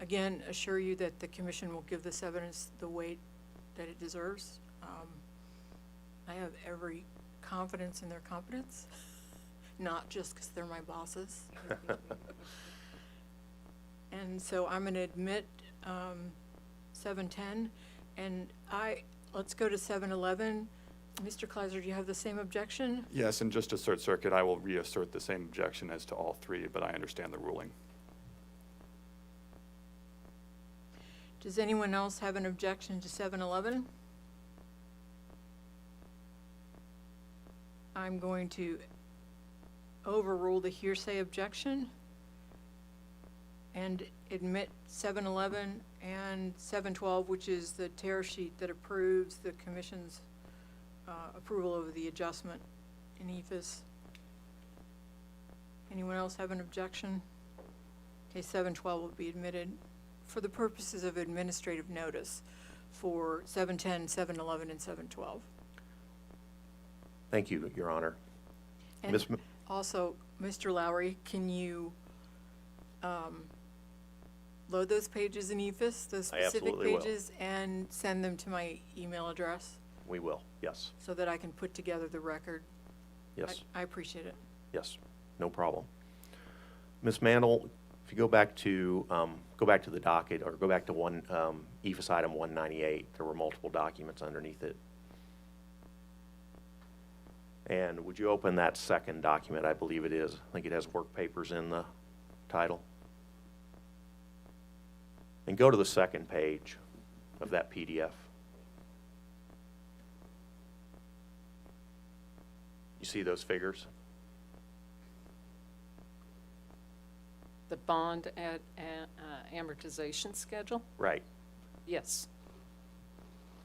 Again, assure you that the commission will give this evidence the weight that it deserves. I have every confidence in their competence, not just because they're my bosses. And so I'm going to admit 710, and let's go to 711. Mr. Kleiser, do you have the same objection? Yes, and just to short circuit, I will reassert the same objection as to all three, but I understand the ruling. Does anyone else have an objection to 711? I'm going to overrule the hearsay objection and admit 711 and 712, which is the tear sheet that approves the commission's approval of the adjustment in EFIS. Anyone else have an objection? Okay, 712 will be admitted for the purposes of administrative notice for 710, 711, and 712. Thank you, Your Honor. And Ms. M- also, Mr. Lowry, can you load those pages in EFIS, those I specific absolutely will. pages, and send them to my email address We will, yes, so that I can put together the record? yes, I appreciate it. yes, no problem. Ms. Mandel, if you go back to the docket, or go back to EFIS item 198, there were multiple documents underneath it. And would you open that second document, I believe it is. I think it has work papers in the title. And go to the second page of that PDF. You see those figures? The bond amortization schedule? Right. Yes.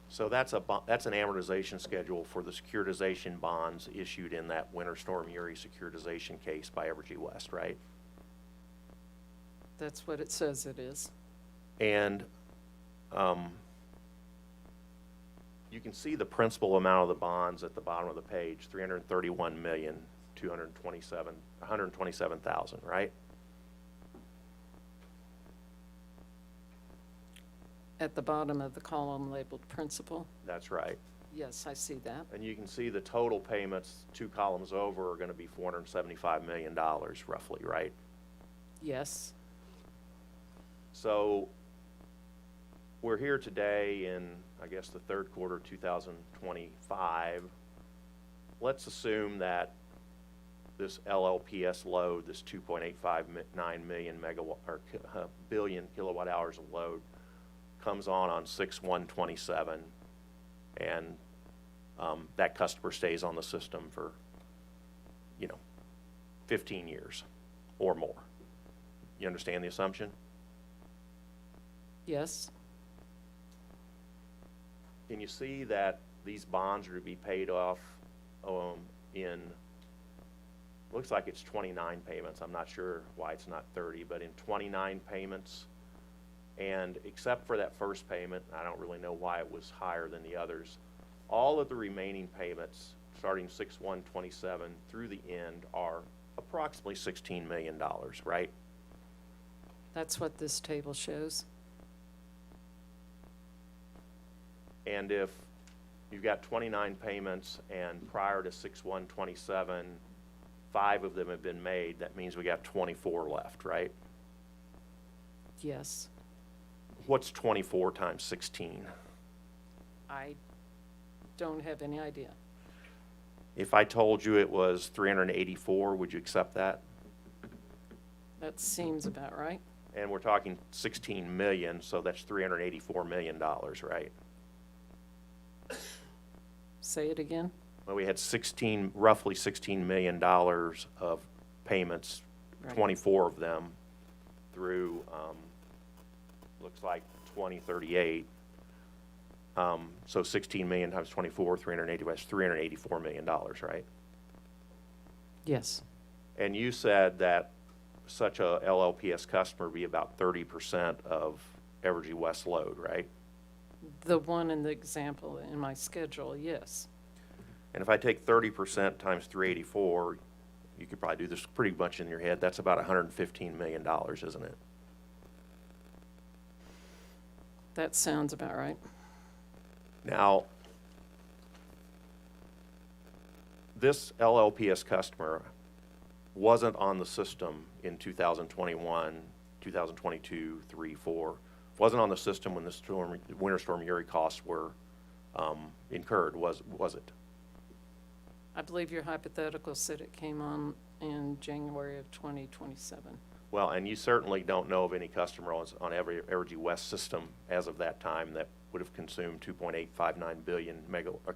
So that's an amortization schedule for the securitization bonds issued in that Winter Storm Uri securitization case by Evergy West, right? That's what it says it is. And you can see the principal amount of the bonds at the bottom of the page, $331,127,000, right? At the bottom of the column labeled principal? That's right. Yes, I see that. And you can see the total payments 2 columns over are going to be $475 million roughly, right? Yes. So we're here today in, I guess, the third quarter of 2025. Let's assume that this LLPS load, this 2.859 million megawatt or billion kilowatt hours of load, comes on 6/1/27, and that customer stays on the system for, 15 years or more. You understand the assumption? Yes. Can you see that these bonds are to be paid off in, looks like it's 29 payments. I'm not sure why it's not 30, but in 29 payments. And except for that first payment, I don't really know why it was higher than the others, all of the remaining payments starting 6/1/27 through the end are approximately $16 million, right? That's what this table shows. And if you've got 29 payments and prior to 6/1/27, 5 of them have been made, that means we got 24 left, right? Yes. What's 24 times 16? I don't have any idea. If I told you it was 384, would you accept that? That seems about right. And we're talking 16 million, so that's $384 million, right? Say it again. Well, we had roughly $16 million of payments, Right. 24 of them through, looks like 2038. So 16 million times 24, 380, that's $384 million, right? Yes. And you said that such a LLPS customer be about 30% of Evergy West load, right? The one in the example in my schedule, yes. And if I take 30% times 384, you could probably do this pretty much in your head. That's about $115 million, isn't it? That sounds about right. Now, this LLPS customer wasn't on the system in 2021, 2022, 3, 4. Wasn't on the system when the Winter Storm Uri costs were incurred, was it? I believe your hypothetical said it came on in January of 2027. Well, and you certainly don't know of any customer on Evergy West system as of that time that would have consumed 2.859 billion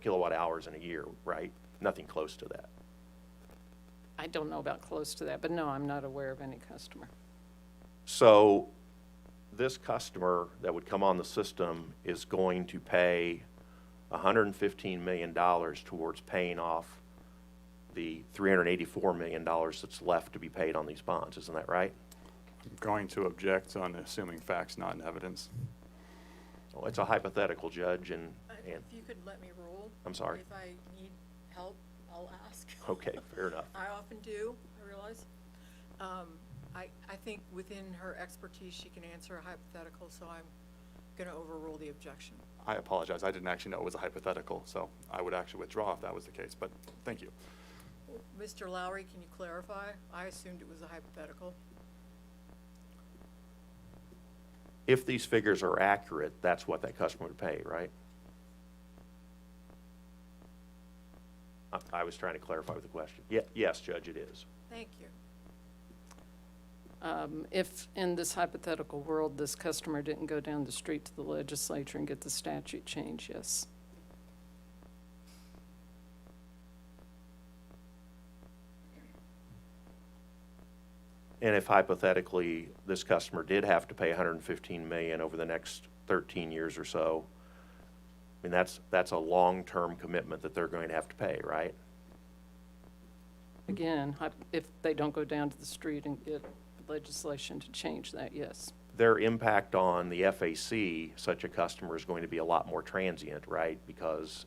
kilowatt hours in a year, right? Nothing close to that. I don't know about close to that, but no, I'm not aware of any customer. So this customer that would come on the system is going to pay $115 million towards paying off the $384 million that's left to be paid on these bonds. Isn't that right? I'm going to object on assuming facts, not in evidence. Well, it's a hypothetical, Judge, and If you could let me roll. I'm sorry. If I need help, I'll ask. Okay, fair enough. I often do, I realize. I think within her expertise, she can answer a hypothetical, so I'm going to overrule the objection. I apologize. I didn't actually know it was a hypothetical, so I would actually withdraw if that was the case, but thank you. Mr. Lowry, can you clarify? I assumed it was a hypothetical. If these figures are accurate, that's what that customer would pay, right? I was trying to clarify with the question. Yes, Judge, it is. Thank you. If in this hypothetical world, this customer didn't go down the street to the legislature and get the statute changed, yes. And if hypothetically this customer did have to pay $115 million over the next 13 years or so, I mean, that's a long-term commitment that they're going to have to pay, right? Again, if they don't go down to the street and get legislation to change that, yes. Their impact on the FAC, such a customer, is going to be a lot more transient, right? Because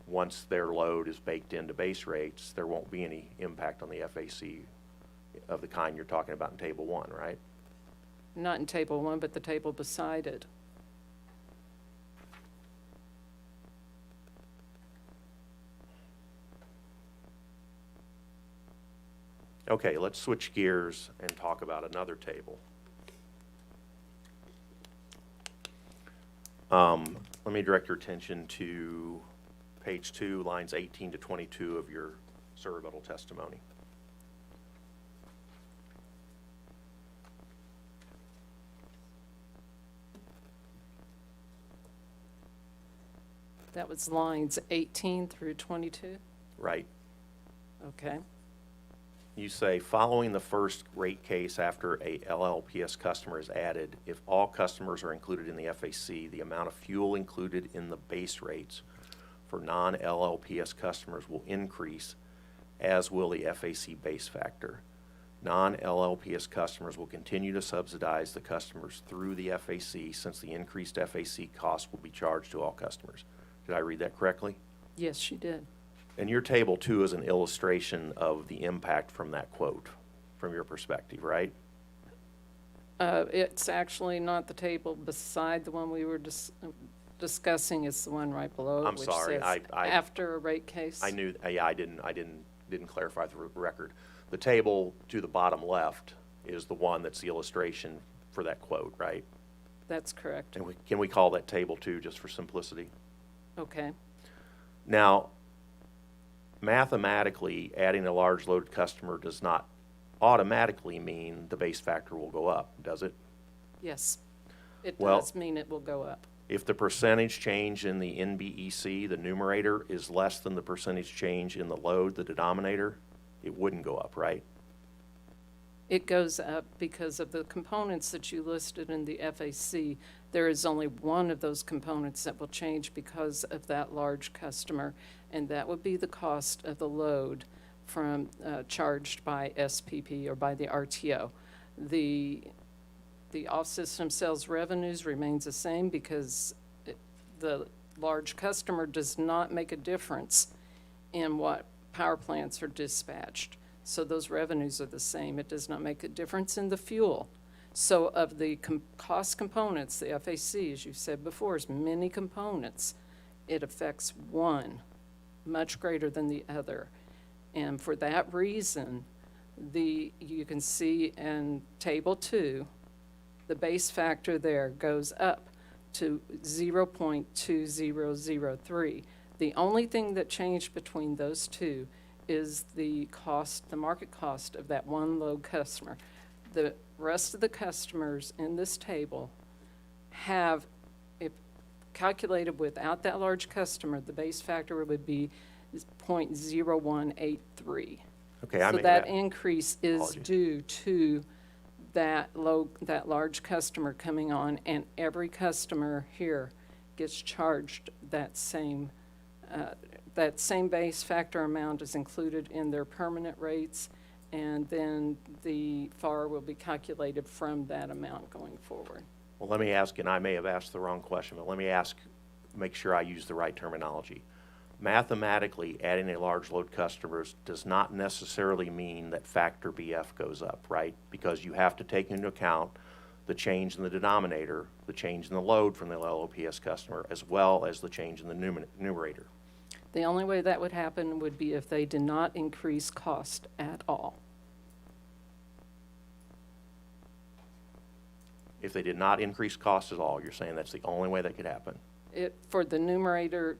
once their load is baked into base rates, there won't be any impact on the FAC of the kind you're talking about in Table 1, right? Not in Table 1, but the table beside it. Okay, let's switch gears and talk about another table. Let me direct your attention to page 2, lines 18 to 22 of your rebuttal testimony. That was lines 18 through 22? Right. Okay. You say, following the first rate case after a LLPS customer is added, if all customers are included in the FAC, the amount of fuel included in the base rates for non-LLPS customers will increase, as will the FAC base factor. Non-LLPS customers will continue to subsidize the customers through the FAC, since the increased FAC cost will be charged to all customers. Did I read that correctly? Yes, you did. And your table 2 is an illustration of the impact from that quote, from your perspective, right? It's actually not the table beside the one we were discussing. It's the one right below it, I'm which sorry, says I after a rate case. I knew, yeah, I didn't clarify the record. The table to the bottom left is the one that's the illustration for that quote, right? That's correct. And can we call that table 2 just for simplicity? Okay. Now, mathematically, adding a large load customer does not automatically mean the base factor will go up, does it? Yes. It Well, does mean it will go up. If the percentage change in the NBEC, the numerator, is less than the percentage change in the load, the denominator, it wouldn't go up, right? It goes up because of the components that you listed in the FAC. There is only one of those components that will change because of that large customer, and that would be the cost of the load from charged by SPP or by the RTO. The off-system sales revenues remains the same because the large customer does not make a difference in what power plants are dispatched. So those revenues are the same. It does not make a difference in the fuel. So of the cost components, the FAC, as you said before, is many components. It affects one much greater than the other. And for that reason, you can see in Table 2, the base factor there goes up to 0.2003. The only thing that changed between those two is the cost, the market cost of that one load customer. The rest of the customers in this table have, if calculated without that large customer, the base factor would be 0.0183. Okay, I So mean, that increase is Apologies. due to that large customer coming on, and every customer here gets charged that same base factor amount is included in their permanent rates, and then the FAR will be calculated from that amount going forward. Well, let me ask, and I may have asked the wrong question, but let me ask, make sure I use the right terminology. Mathematically, adding a large load customers does not necessarily mean that factor BF goes up, right? Because you have to take into account the change in the denominator, the change in the load from the LLPS customer, as well as the change in the numerator. The only way that would happen would be if they did not increase cost at all. If they did not increase cost at all, you're saying that's the only way that could happen? For the numerator,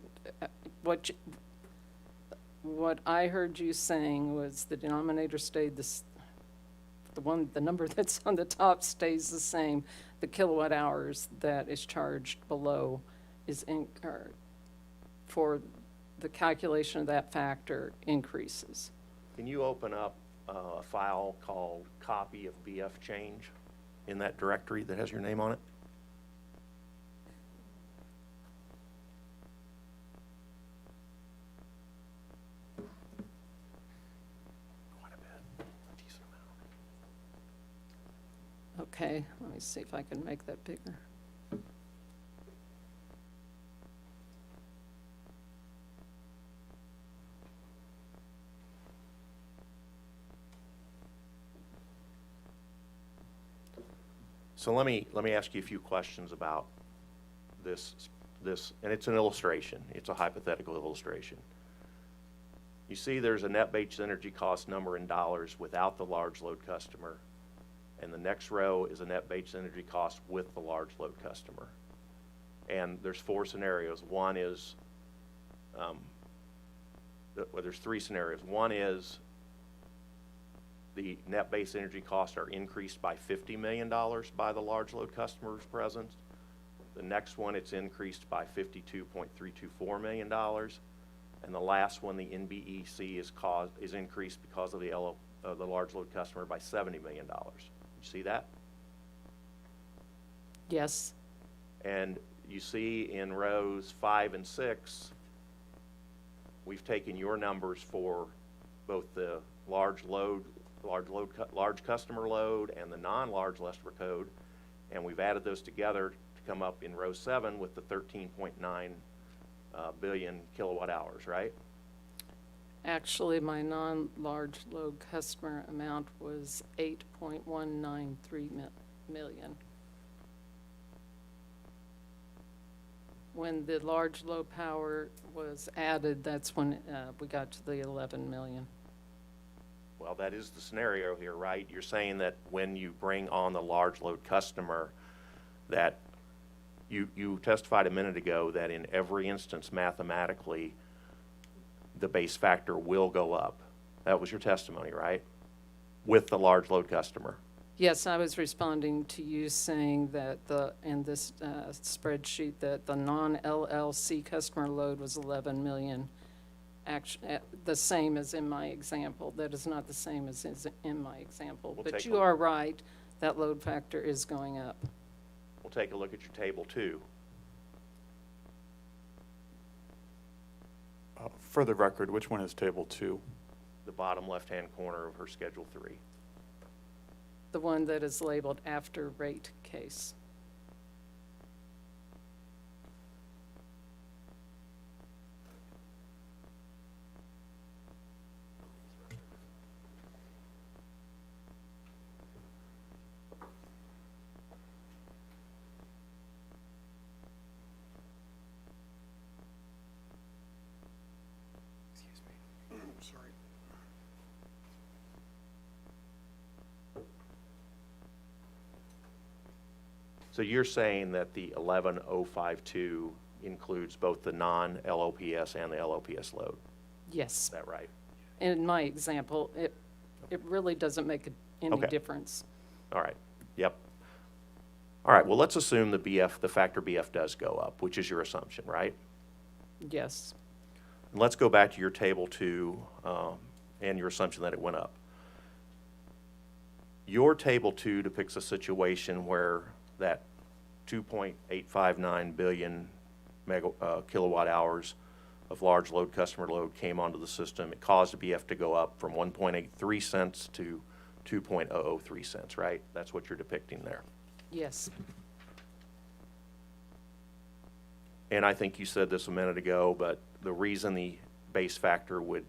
what I heard you saying was the denominator stayed the number that's on the top stays the same. The kilowatt hours that is charged below for the calculation of that factor increases. Can you open up a file called copy of BF change in that directory that has your name on it? Quite a bit, a decent amount. Okay, let me see if I can make that bigger. So let me ask you a few questions about this, and it's an illustration. It's a hypothetical illustration. You see there's a net base energy cost number in dollars without the large load customer, and the next row is a net base energy cost with the large load customer. And there's four scenarios. One is, well, there's three scenarios. One is the net base energy costs are increased by $50 million by the large load customer's presence. The next one, it's increased by $52.324 million. And the last one, the NBEC is increased because of the large load customer by $70 million. You see that? Yes. And you see in rows 5 and 6, we've taken your numbers for both the large customer load and the non-large customer code, and we've added those together to come up in row 7 with the 13.9 billion kilowatt hours, right? Actually, my non-large load customer amount was 8.193 million. When the large load power was added, that's when we got to the 11 million. Well, that is the scenario here, right? You're saying that when you bring on the large load customer, that you testified a minute ago that in every instance mathematically the base factor will go up. That was your testimony, right? With the large load customer. Yes, I was responding to you saying that in this spreadsheet that the non-LLC customer load was 11 million. The same as in my example. That is not the same as is in my example. But you are right, that load factor is going up. We'll take a look at your table 2. For the record, which one is table 2? The bottom left-hand corner of her schedule 3. The one that is labeled after rate case. So you're saying that the 11052 includes both the non-LOPS and the LOPS load? Yes. Is that right? In my example, it really doesn't make any Okay. difference. All right, yep. All right, well, let's assume the factor BF does go up, which is your assumption, right? Yes. And let's go back to your table 2 and your assumption that it went up. Your table 2 depicts a situation where that 2.859 billion kilowatt hours of large load customer load came onto the system. It caused the BF to go up from 1.83 cents to 2.003 cents, right? That's what you're depicting there. Yes. And I think you said this a minute ago, but the reason the base factor would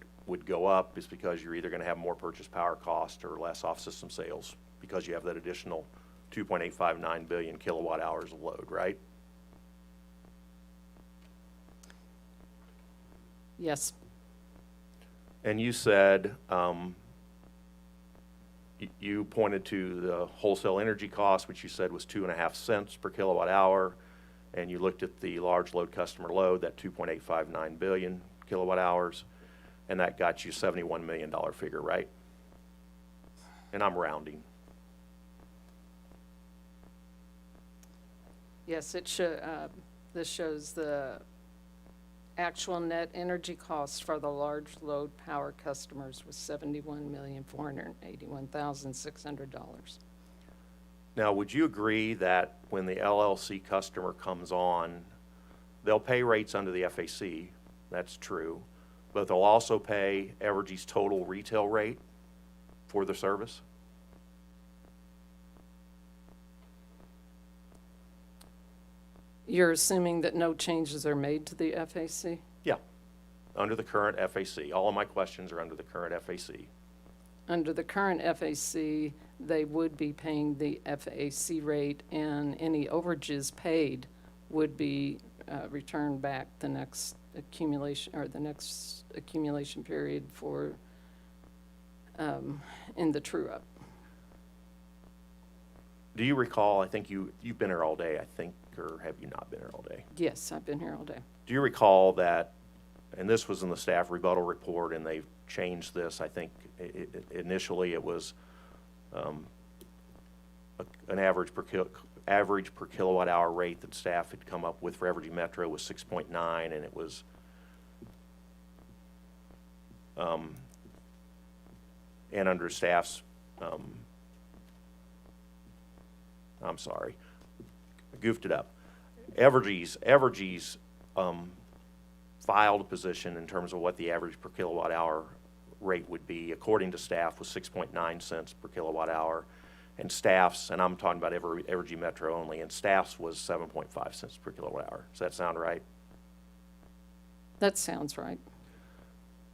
go up is because you're either going to have more purchase power cost or less off-system sales because you have that additional 2.859 billion kilowatt hours of load, right? Yes. And you said, you pointed to the wholesale energy cost, which you said was 2.5 cents per kilowatt hour, and you looked at the large load customer load, that 2.859 billion kilowatt hours, and that got you $71 million figure, right? And I'm rounding. Yes, this shows the actual net energy cost for the large load power customers was $71,481,600. Now, would you agree that when the LLC customer comes on, they'll pay rates under the FAC, that's true, but they'll also pay Evergy's total retail rate for the service? You're assuming that no changes are made to the FAC? Yeah, under the current FAC. All of my questions are under the current FAC. Under the current FAC, they would be paying the FAC rate, and any overages paid would be returned back the next accumulation period for in the true-up. Do you recall, I think you've been here all day, I think, or have you not been here all day? Yes, I've been here all day. Do you recall that, and this was in the staff rebuttal report, and they've changed this, I think initially it was an average per kilowatt hour rate that staff had come up with for Evergy Metro was 6.9, and it was and under staff's I'm sorry, I goofed it up. Evergy's filed position in terms of what the average per kilowatt hour rate would be, according to staff, was 6.9 cents per kilowatt hour, and staff's, and I'm talking about Evergy Metro only, and staff's was 7.5 cents per kilowatt hour. Does that sound right? That sounds right.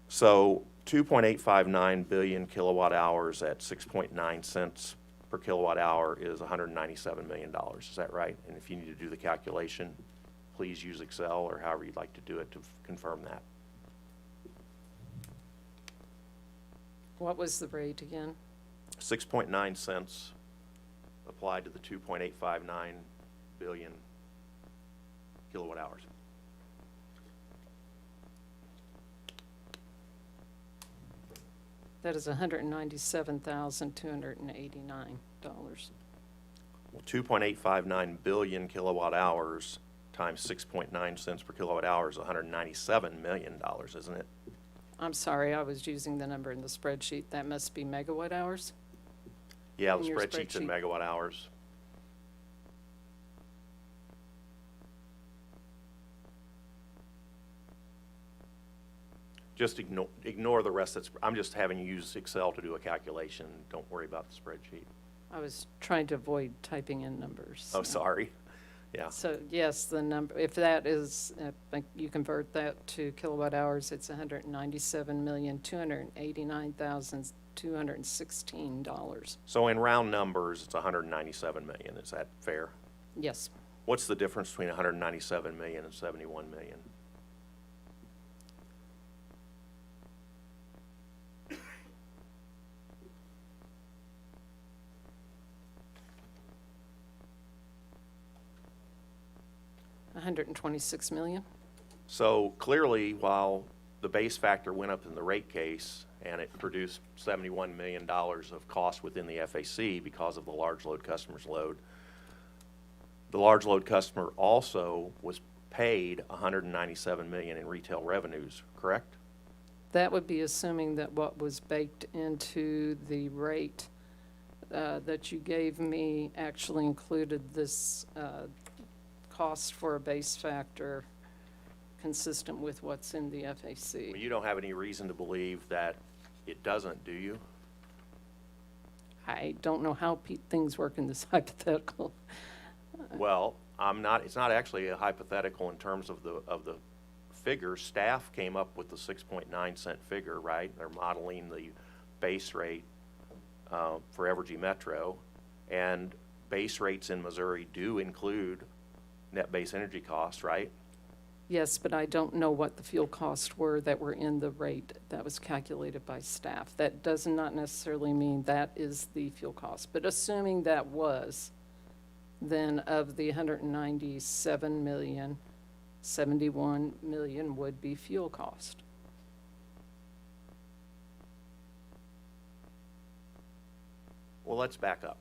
So 2.859 billion kilowatt hours at 6.9 cents per kilowatt hour is $197 million. Is that right? And if you need to do the calculation, please use Excel or however you'd like to do it to confirm that. What was the rate again? 6.9 cents applied to the 2.859 billion kilowatt hours. That is $197,289. Well, 2.859 billion kilowatt hours times 6.9 cents per kilowatt hour is $197 million, isn't it? I'm sorry, I was using the number in the spreadsheet. That must be megawatt hours? Yeah, the In your spreadsheet's in spreadsheet. megawatt hours. Just ignore the rest. I'm just having you use Excel to do a calculation. Don't worry about the spreadsheet. I was trying to avoid typing in numbers. Oh, sorry. Yeah. So yes, the number, if that is, you convert that to kilowatt hours, it's $197,289,216. So in round numbers, it's 197 million. Is that fair? Yes. What's the difference between 197 million and 71 million? 126 million. So clearly, while the base factor went up in the rate case and it produced $71 million of cost within the FAC because of the large load customer's load, the large load customer also was paid $197 million in retail revenues, correct? That would be assuming that what was baked into the rate that you gave me actually included this cost for a base factor consistent with what's in the FAC. Well, you don't have any reason to believe that it doesn't, do you? I don't know how things work in this hypothetical. Well, it's not actually a hypothetical in terms of the figure. Staff came up with the 6.9 cent figure, right? They're modeling the base rate for Evergy Metro, and base rates in Missouri do include net base energy costs, right? Yes, but I don't know what the fuel costs were that were in the rate that was calculated by staff. That does not necessarily mean that is the fuel cost, but assuming that was, then of the 197 million, 71 million would be fuel cost. Well, let's back up.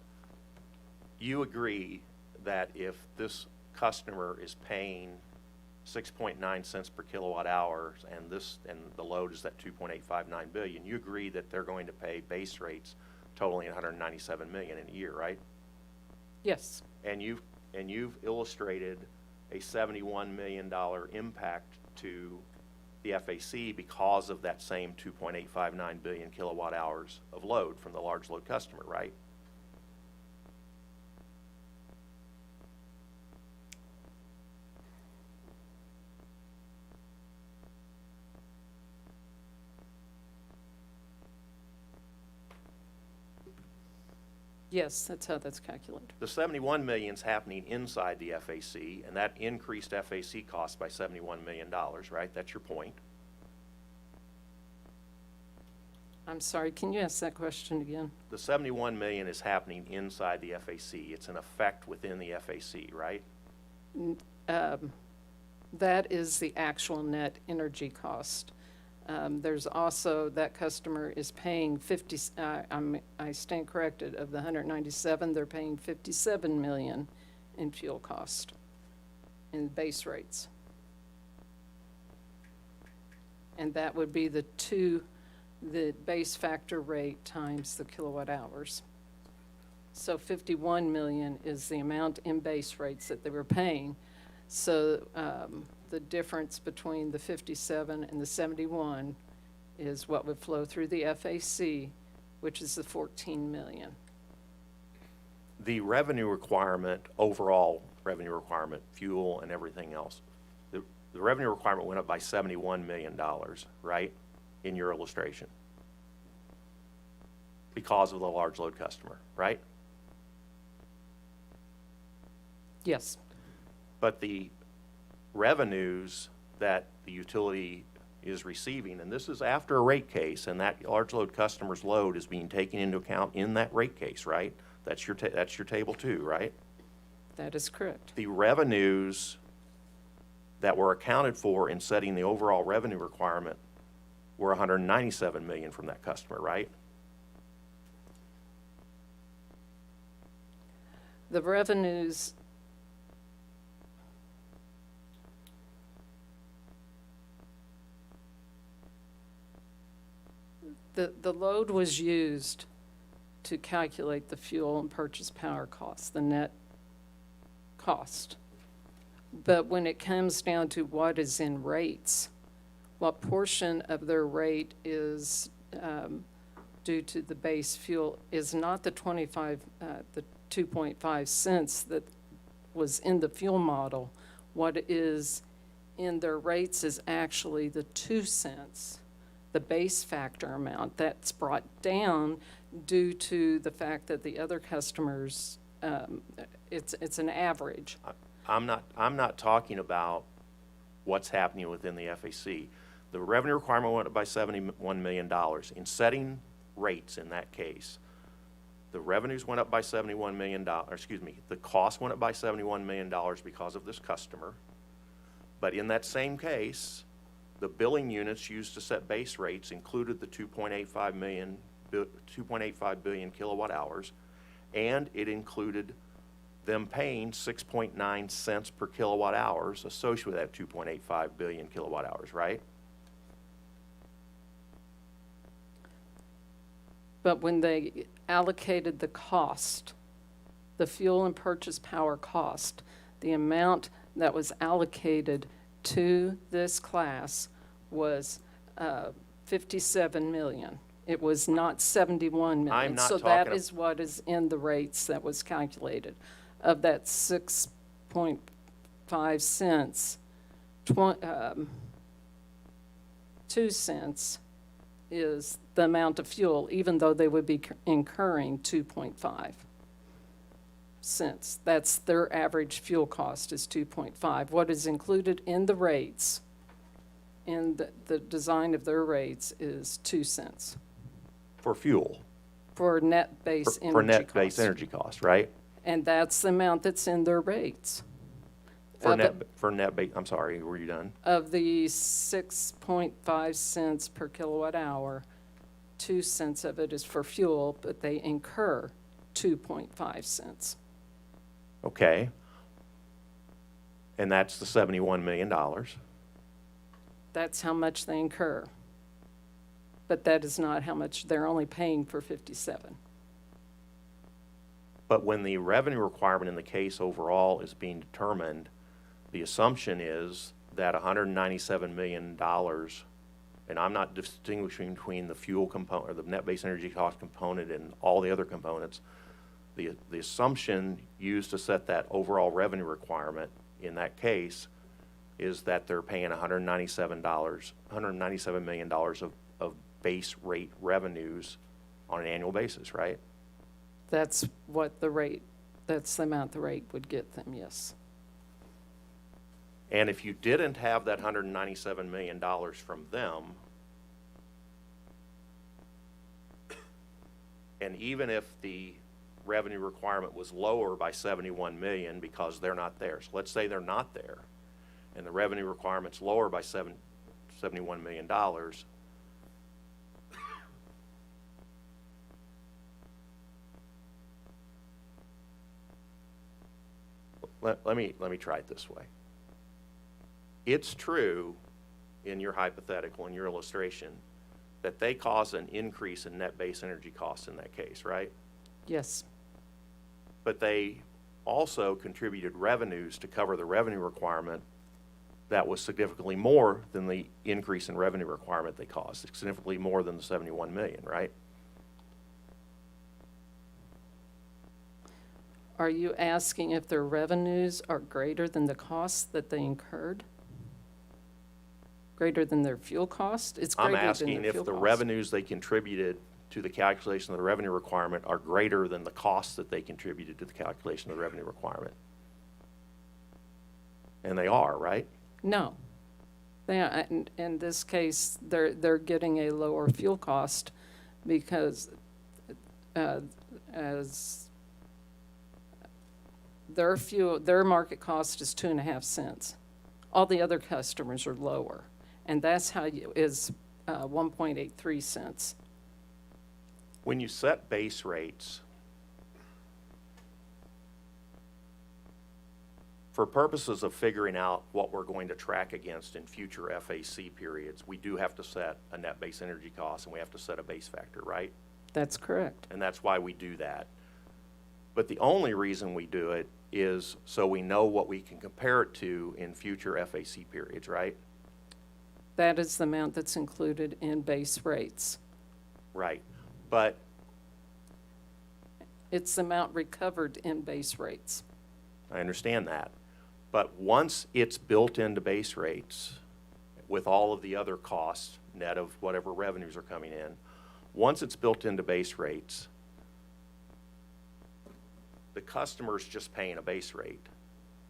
You agree that if this customer is paying 6.9 cents per kilowatt hour and the load is at 2.859 billion, you agree that they're going to pay base rates totaling 197 million in a year, right? Yes. And you've illustrated a $71 million impact to the FAC because of that same 2.859 billion kilowatt hours of load from the large load customer, right? Yes, that's how that's calculated. The 71 million is happening inside the FAC, and that increased FAC cost by $71 million, right? That's your point. I'm sorry, can you ask that question again? The 71 million is happening inside the FAC. It's an effect within the FAC, right? That is the actual net energy cost. There's also, that customer is paying I stand corrected, of the 197, they're paying 57 million in fuel cost in base rates. And that would be the base factor rate times the kilowatt hours. So 51 million is the amount in base rates that they were paying. So the difference between the 57 and the 71 is what would flow through the FAC, which is the 14 million. The revenue requirement, overall revenue requirement, fuel and everything else, the revenue requirement went up by $71 million, right, in your illustration because of the large load customer, right? Yes. But the revenues that the utility is receiving, and this is after a rate case, and that large load customer's load is being taken into account in that rate case, right? That's your table 2, right? That is correct. The revenues that were accounted for in setting the overall revenue requirement were 197 million from that customer, right? The revenues, the load was used to calculate the fuel and purchase power costs, the net cost. But when it comes down to what is in rates, what portion of their rate is due to the base fuel is not the 2.5 cents that was in the fuel model. What is in their rates is actually the 2 cents, the base factor amount that's brought down due to the fact that the other customers, it's an average. I'm not talking about what's happening within the FAC. The revenue requirement went up by $71 million. In setting rates in that case, the revenues went up by $71 million, the cost went up by $71 million because of this customer. But in that same case, the billing units used to set base rates included the 2.85 billion kilowatt hours, and it included them paying 6.9 cents per kilowatt hours associated with that 2.85 billion kilowatt hours, right? But when they allocated the cost, the fuel and purchase power cost, the amount that was allocated to this class was 57 million. It was not 71 million. I'm not So talking that is what is in the rates that was calculated. Of that 6.5 cents, 2 cents is the amount of fuel, even though they would be incurring 2.5 cents. That's their average fuel cost is 2.5. What is included in the rates, in the design of their rates, is 2 cents For fuel, for net base energy for net cost. base energy cost, right? And that's the amount that's in their rates. For Of net base, I'm sorry, were you done? Of the 6.5 cents per kilowatt hour, 2 cents of it is for fuel, but they incur 2.5 cents. Okay. And that's the $71 million. That's how much they incur. But that is not how much they're only paying for 57. But when the revenue requirement in the case overall is being determined, the assumption is that $197 million, and I'm not distinguishing between the fuel component or the net base energy cost component and all the other components. The assumption used to set that overall revenue requirement in that case is that they're paying $197 million of base rate revenues on an annual basis, right? That's what the rate, that's the amount the rate would get them, yes. And if you didn't have that $197 million from them, and even if the revenue requirement was lower by 71 million because they're not there, so let's say they're not there, and the revenue requirement's lower by $71 million, let me try it this way. It's true in your hypothetical, in your illustration, that they cause an increase in net base energy costs in that case, right? Yes. But they also contributed revenues to cover the revenue requirement that was significantly more than the increase in revenue requirement they caused, significantly more than the 71 million, right? Are you asking if their revenues are greater than the costs that they incurred? Greater than their fuel cost? It's greater I'm than asking their if fuel the cost. revenues they contributed to the calculation of the revenue requirement are greater than the costs that they contributed to the calculation of the revenue requirement. And they are, right? No. They are, in this case, they're getting a lower fuel cost because as their market cost is 2.5 cents. All the other customers are lower, and that's how is 1.83 cents. When you set base rates, for purposes of figuring out what we're going to track against in future FAC periods, we do have to set a net base energy cost and we have to set a base factor, right? That's correct. And that's why we do that. But the only reason we do it is so we know what we can compare it to in future FAC periods, right? That is the amount that's included in base rates. Right. But it's the amount recovered in base rates. I understand that. But once it's built into base rates with all of the other costs, net of whatever revenues are coming in, once it's built into base rates, the customer's just paying a base rate.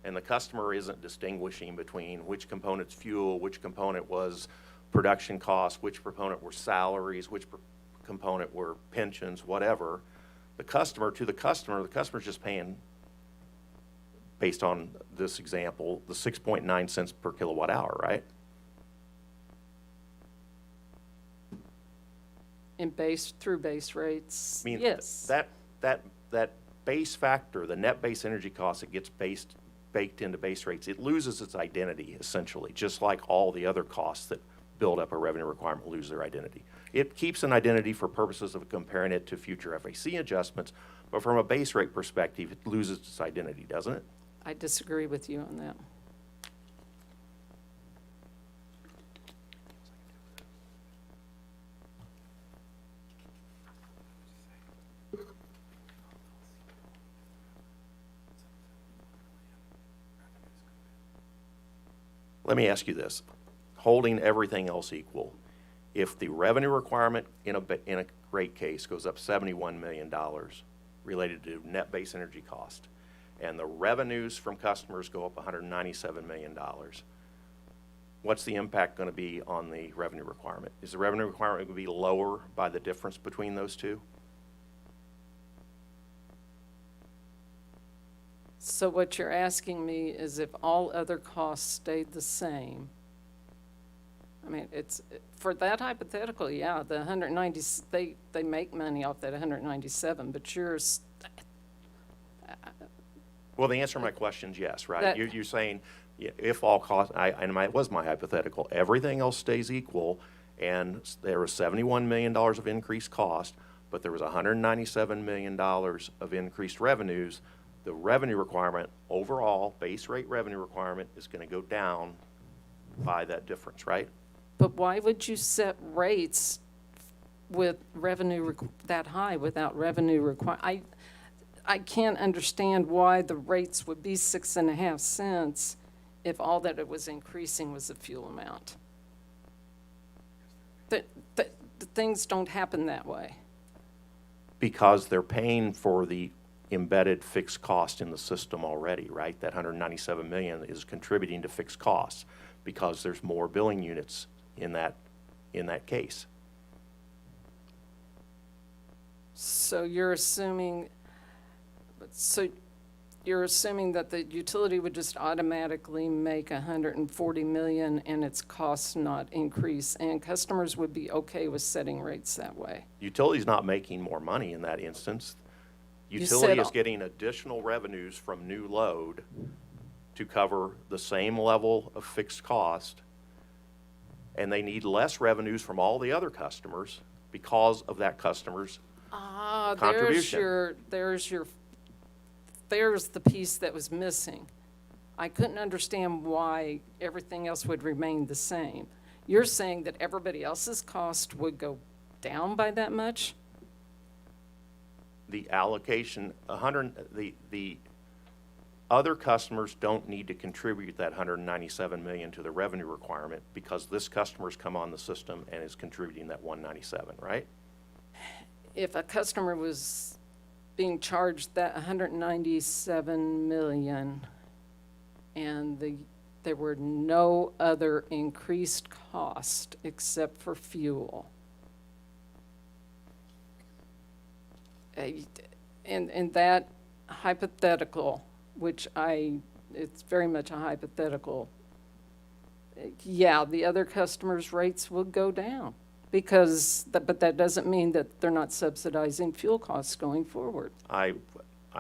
And the customer isn't distinguishing between which component's fuel, which component was production costs, which component were salaries, which component were pensions, whatever. The customer's just paying based on this example, the 6.9 cents per kilowatt hour, right? Through base rates, I mean, yes. that base factor, the net base energy cost that gets baked into base rates, it loses its identity essentially, just like all the other costs that build up a revenue requirement lose their identity. It keeps an identity for purposes of comparing it to future FAC adjustments, but from a base rate perspective, it loses its identity, doesn't it? I disagree with you on that. Let me ask you this, holding everything else equal, if the revenue requirement in a rate case goes up $71 million related to net base energy cost, and the revenues from customers go up $197 million, what's the impact going to be on the revenue requirement? Is the revenue requirement going to be lower by the difference between those two? So what you're asking me is if all other costs stayed the same. I mean, it's, for that hypothetical, yeah, the 190, they make money off that 197, but yours. Well, the answer to my question is yes, right? You're saying if all costs, it was my hypothetical, everything else stays equal, and there was $71 million of increased cost, but there was $197 million of increased revenues. The revenue requirement, overall base rate revenue requirement, is going to go down by that difference, right? But why would you set rates with revenue that high without revenue I can't understand why the rates would be 6.5 cents if all that it was increasing was the fuel amount. The things don't happen that way. Because they're paying for the embedded fixed cost in the system already, right? That 197 million is contributing to fixed costs because there's more billing units in that case. So you're assuming that the utility would just automatically make 140 million and its costs not increase, and customers would be okay with setting rates that way. Utility's not making more money in that instance. Utility is getting additional revenues from new load to cover the same level of fixed cost, and they need less revenues from all the other customers because of that customer's contribution. There's the piece that was missing. I couldn't understand why everything else would remain the same. You're saying that everybody else's cost would go down by that much? The allocation, the other customers don't need to contribute that 197 million to the revenue requirement because this customer's come on the system and is contributing that 197, right? If a customer was being charged that 197 million and there were no other increased cost except for fuel, and that hypothetical, which it's very much a hypothetical, yeah, the other customers' rates will go down but that doesn't mean that they're not subsidizing fuel costs going forward. I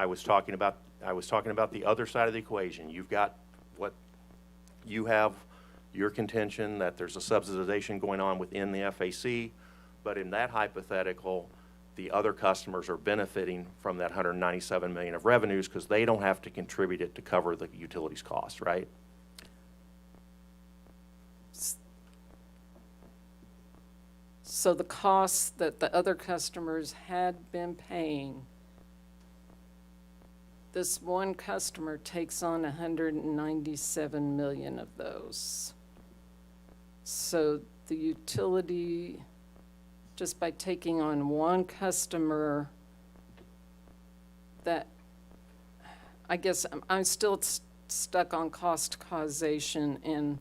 was talking about the other side of the equation. You've got your contention that there's a subsidization going on within the FAC, but in that hypothetical, the other customers are benefiting from that 197 million of revenues because they don't have to contribute it to cover the utilities costs, right? So the costs that the other customers had been paying, this one customer takes on 197 million of those. So the utility, just by taking on one customer, that, I guess I'm still stuck on cost causation, and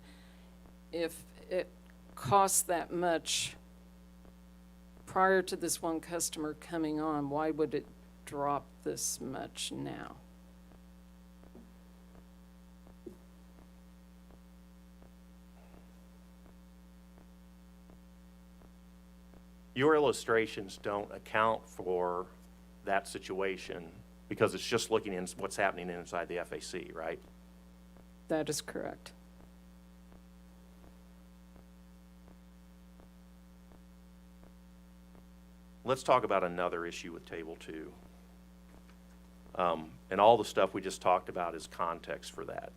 if it costs that much prior to this one customer coming on, why would it drop this much now? Your illustrations don't account for that situation because it's just looking in what's happening inside the FAC, right? That is correct. Let's talk about another issue with Table 2. And all the stuff we just talked about is context for that.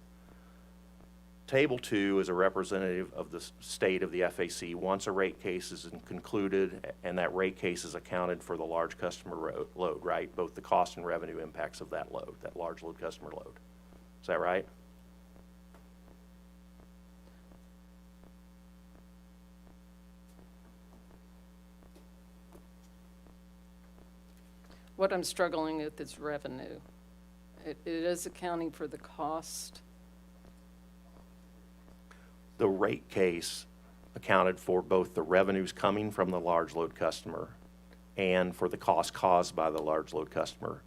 Table 2 is a representative of the state of the FAC once a rate case is concluded and that rate case is accounted for the large customer load, right? Both the cost and revenue impacts of that load, that large load customer load. Is that right? What I'm struggling with is revenue. It is accounting for the cost. The rate case accounted for both the revenues coming from the large load customer and for the cost caused by the large load customer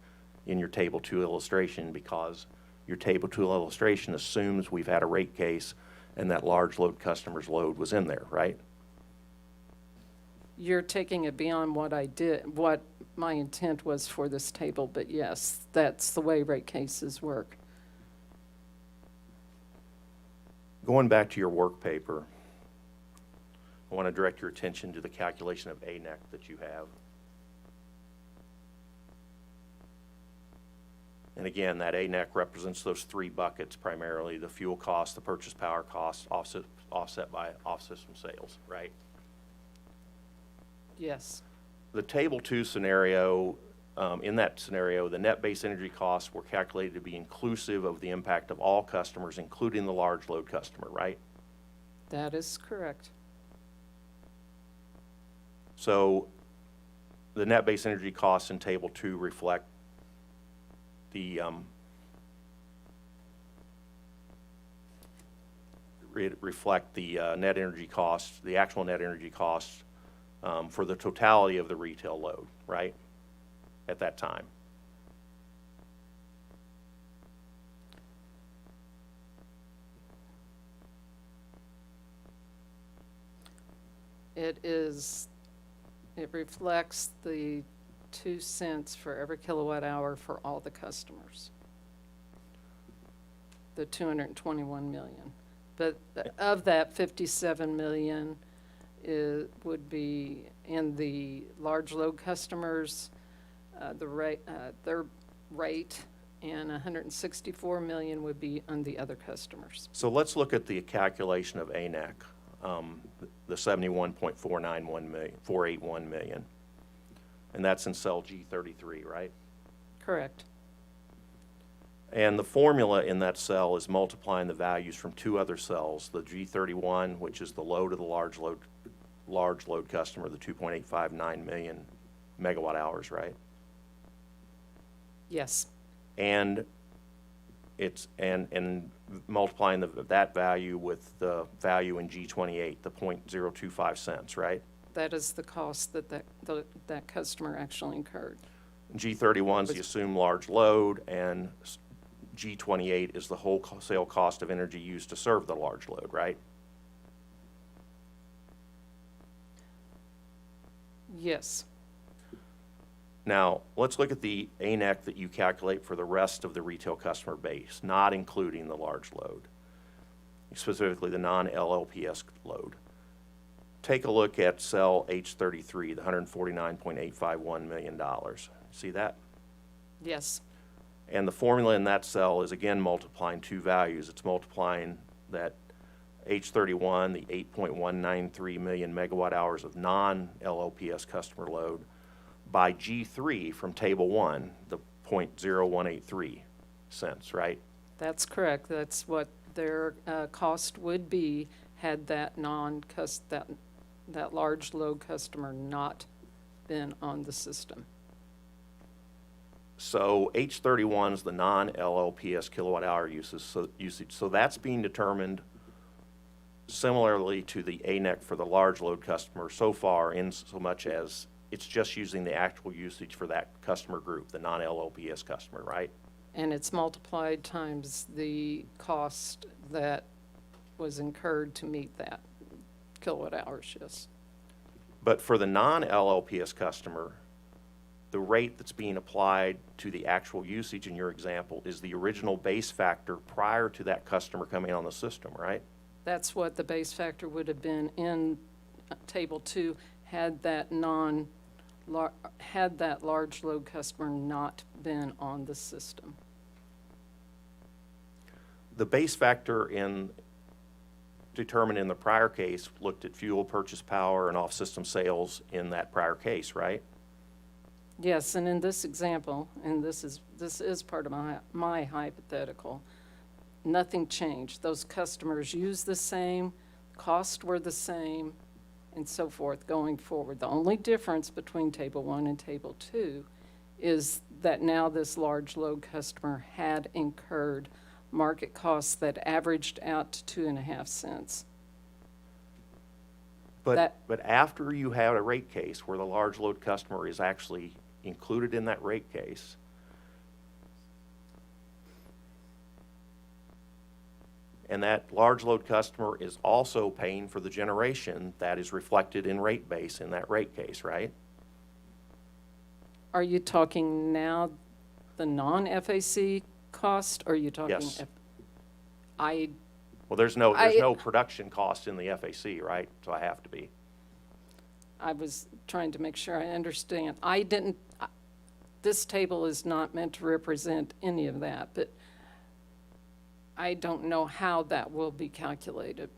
in your Table 2 illustration, because your Table 2 illustration assumes we've had a rate case and that large load customer's load was in there, right? You're taking it beyond what I did, what my intent was for this table, but yes, that's the way rate cases work. Going back to your work paper, I want to direct your attention to the calculation of ANEC that you have. And again, that ANEC represents those three buckets primarily: the fuel cost, the purchase power cost, offset by off-system sales, right? Yes. The Table 2 scenario, in that scenario, the net base energy costs were calculated to be inclusive of the impact of all customers, including the large load customer, right? That is correct. So the net base energy costs in Table 2 reflect the net energy costs, the actual net energy costs for the totality of the retail load, right, at that time. It reflects the 2 cents for every kilowatt hour for all the customers, the 221 million. But of that, 57 million would be in the large load customers, their rate, and 164 million would be on the other customers. So let's look at the calculation of ANEC, the 71.481 million. And that's in cell G33, right? Correct. And the formula in that cell is multiplying the values from two other cells, the G31, which is the load of the large load customer, the 2.859 million megawatt hours, right? Yes. And it's and multiplying that value with the value in G28, the 0.025 cents, right? That is the cost that customer actually incurred. G31 is the assumed large load, and G28 is the wholesale cost of energy used to serve the large load, right? Yes. Now, let's look at the ANEC that you calculate for the rest of the retail customer base, not including the large load, specifically the non-LLPS load. Take a look at cell H33, the $149.851 million. See that? Yes. And the formula in that cell is again multiplying two values. It's multiplying that H31, the 8.193 million megawatt hours of non-LLPS customer load, by G3 from Table 1, the 0.0183 cents, right? That's correct. That's what their cost would be had that that large load customer not been on the system. So H31 is the non-LLPS kilowatt hour usage. So that's being determined similarly to the ANEC for the large load customer so far, in so much as it's just using the actual usage for that customer group, the non-LLPS customer, right? And it's multiplied times the cost that was incurred to meet that kilowatt hours, yes. But for the non-LLPS customer, the rate that's being applied to the actual usage in your example is the original base factor prior to that customer coming on the system, right? That's what the base factor would have been in Table 2 had that large load customer not been on the system. The base factor determined in the prior case looked at fuel purchase power and off-system sales in that prior case, right? Yes, and in this example, and this is part of my hypothetical, nothing changed. Those customers used the same, costs were the same, and so forth going forward. The only difference between Table 1 and Table 2 is that now this large load customer had incurred market costs that averaged out to 2.5 cents. But after you have a rate case where the large load customer is actually included in that rate case, and that large load customer is also paying for the generation that is reflected in rate base in that rate case, right? Are you talking now the non-FAC cost, or are you talking? Yes. Well, there's no production cost in the FAC, right? So I have to be. I was trying to make sure I understand. This table is not meant to represent any of that, but I don't know how that will be calculated.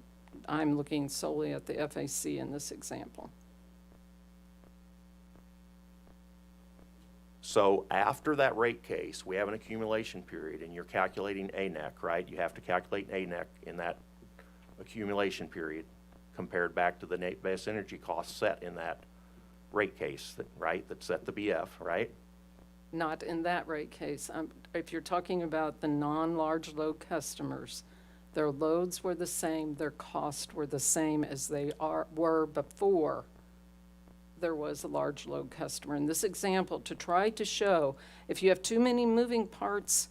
I'm looking solely at the FAC in this example. So after that rate case, we have an accumulation period, and you're calculating ANEC, right? You have to calculate ANEC in that accumulation period compared back to the net base energy cost set in that rate case, right? That set the BF, right? Not in that rate case. If you're talking about the non-large load customers, their loads were the same, their costs were the same as they were before there was a large load customer. In this example, to try to show, if you have too many moving parts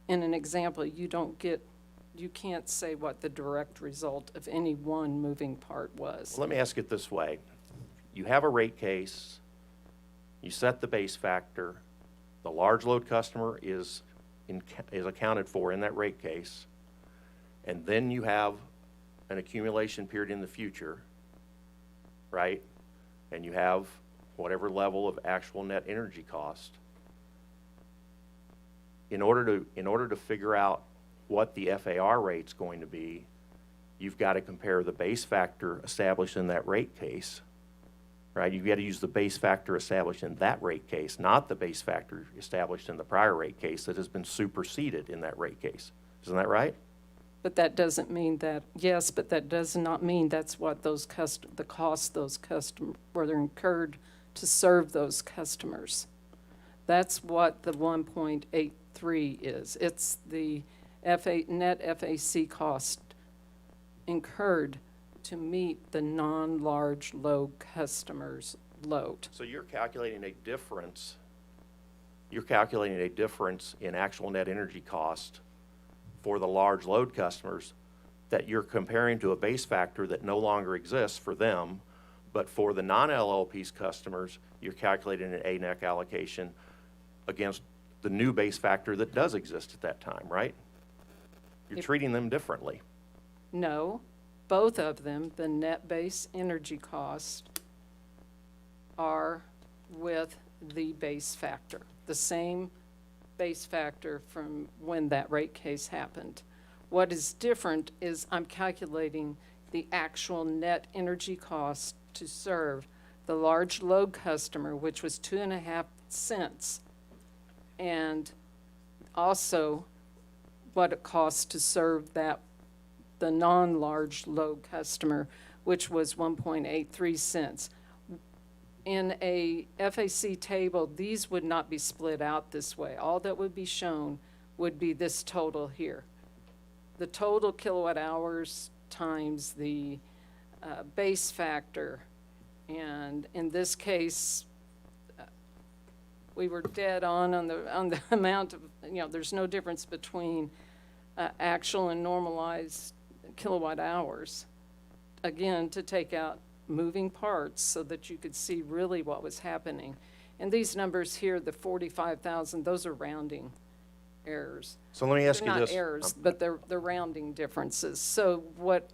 in an example, you can't say what the direct result of any one moving part was. Well, let me ask it this way. You have a rate case, you set the base factor, the large load customer is accounted for in that rate case, and then you have an accumulation period in the future, right? And you have whatever level of actual net energy cost. In order to figure out what the FAR rate's going to be, you've got to compare the base factor established in that rate case, right? You've got to use the base factor established in that rate case, not the base factor established in the prior rate case that has been superseded in that rate case. Isn't that right? But that doesn't mean that, yes, but that does not mean that's what the costs those customers were incurred to serve those customers. That's what the 1.83 is. It's the net FAC cost incurred to meet the non-large load customers' load. So you're calculating a difference. You're calculating a difference in actual net energy cost for the large load customers that you're comparing to a base factor that no longer exists for them, but for the non-LLP's customers, you're calculating an ANEC allocation against the new base factor that does exist at that time, right? You're treating them differently. No, both of them, the net base energy cost, are with the base factor, the same base factor from when that rate case happened. What is different is I'm calculating the actual net energy cost to serve the large load customer, which was 2.5 cents, and also what it costs to serve the non-large load customer, which was 1.83 cents. In a FAC table, these would not be split out this way. All that would be shown would be this total here. The total kilowatt hours times the base factor. And in this case, we were dead on the amount of, there's no difference between actual and normalized kilowatt hours. Again, to take out moving parts so that you could see really what was happening. And these numbers here, the 45,000, those are rounding errors. So let me ask you They're this. not errors, but they're rounding differences. So what,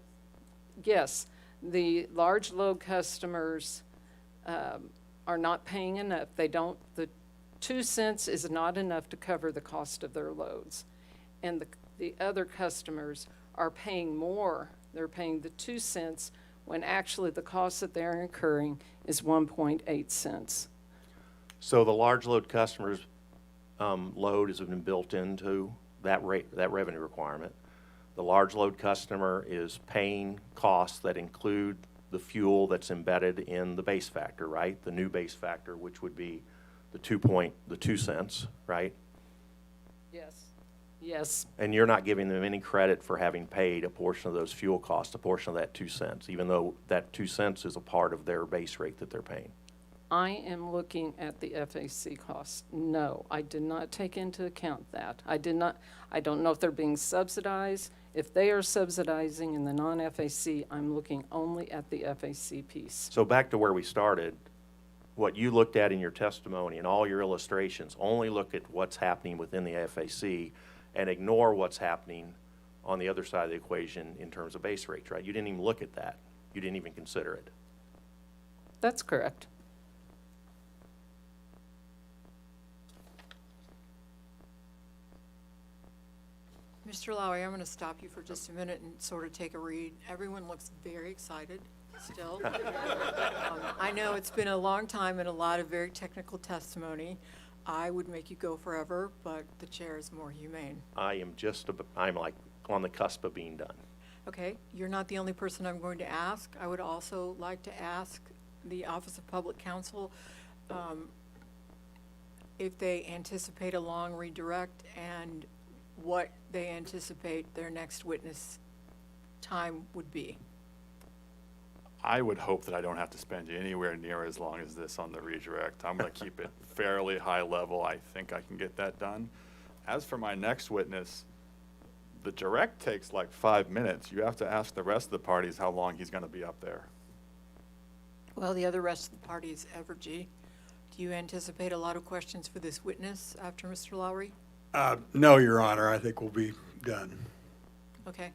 yes, the large load customers are not paying enough. They don't, the 2 cents is not enough to cover the cost of their loads. And the other customers are paying more. They're paying the 2 cents when actually the cost that they're incurring is 1.8 cents. So the large load customers' load has been built into that rate, that revenue requirement. The large load customer is paying costs that include the fuel that's embedded in the base factor, right? The new base factor, which would be the 2 cents, right? Yes. Yes. And you're not giving them any credit for having paid a portion of those fuel costs, a portion of that 2 cents, even though that 2 cents is a part of their base rate that they're paying. I am looking at the FAC costs. No, I did not take into account that. I don't know if they're being subsidized. If they are subsidizing in the non-FAC, I'm looking only at the FAC piece. So back to where we started, what you looked at in your testimony and all your illustrations, only look at what's happening within the FAC and ignore what's happening on the other side of the equation in terms of base rates, right? You didn't even look at that. You didn't even consider it. That's correct. Mr. Lowry, I'm going to stop you for just a minute and sort of take a read. Everyone looks very excited still. I know it's been a long time and a lot of very technical testimony. I would make you go forever, but the chair is more humane. I'm like on the cusp of being done. Okay, you're not the only person I'm going to ask. I would also like to ask the Office of Public Counsel if they anticipate a long redirect and what they anticipate their next witness time would be. I would hope that I don't have to spend anywhere near as long as this on the redirect. I'm going to keep it fairly high level. I think I can get that done. As for my next witness, the direct takes like 5 minutes. You have to ask the rest of the parties how long he's going to be up there. Well, the other rest of the party is Evergy. Do you anticipate a lot of questions for this witness after Mr. Lowry? No, Your Honor. I think we'll be done. Okay.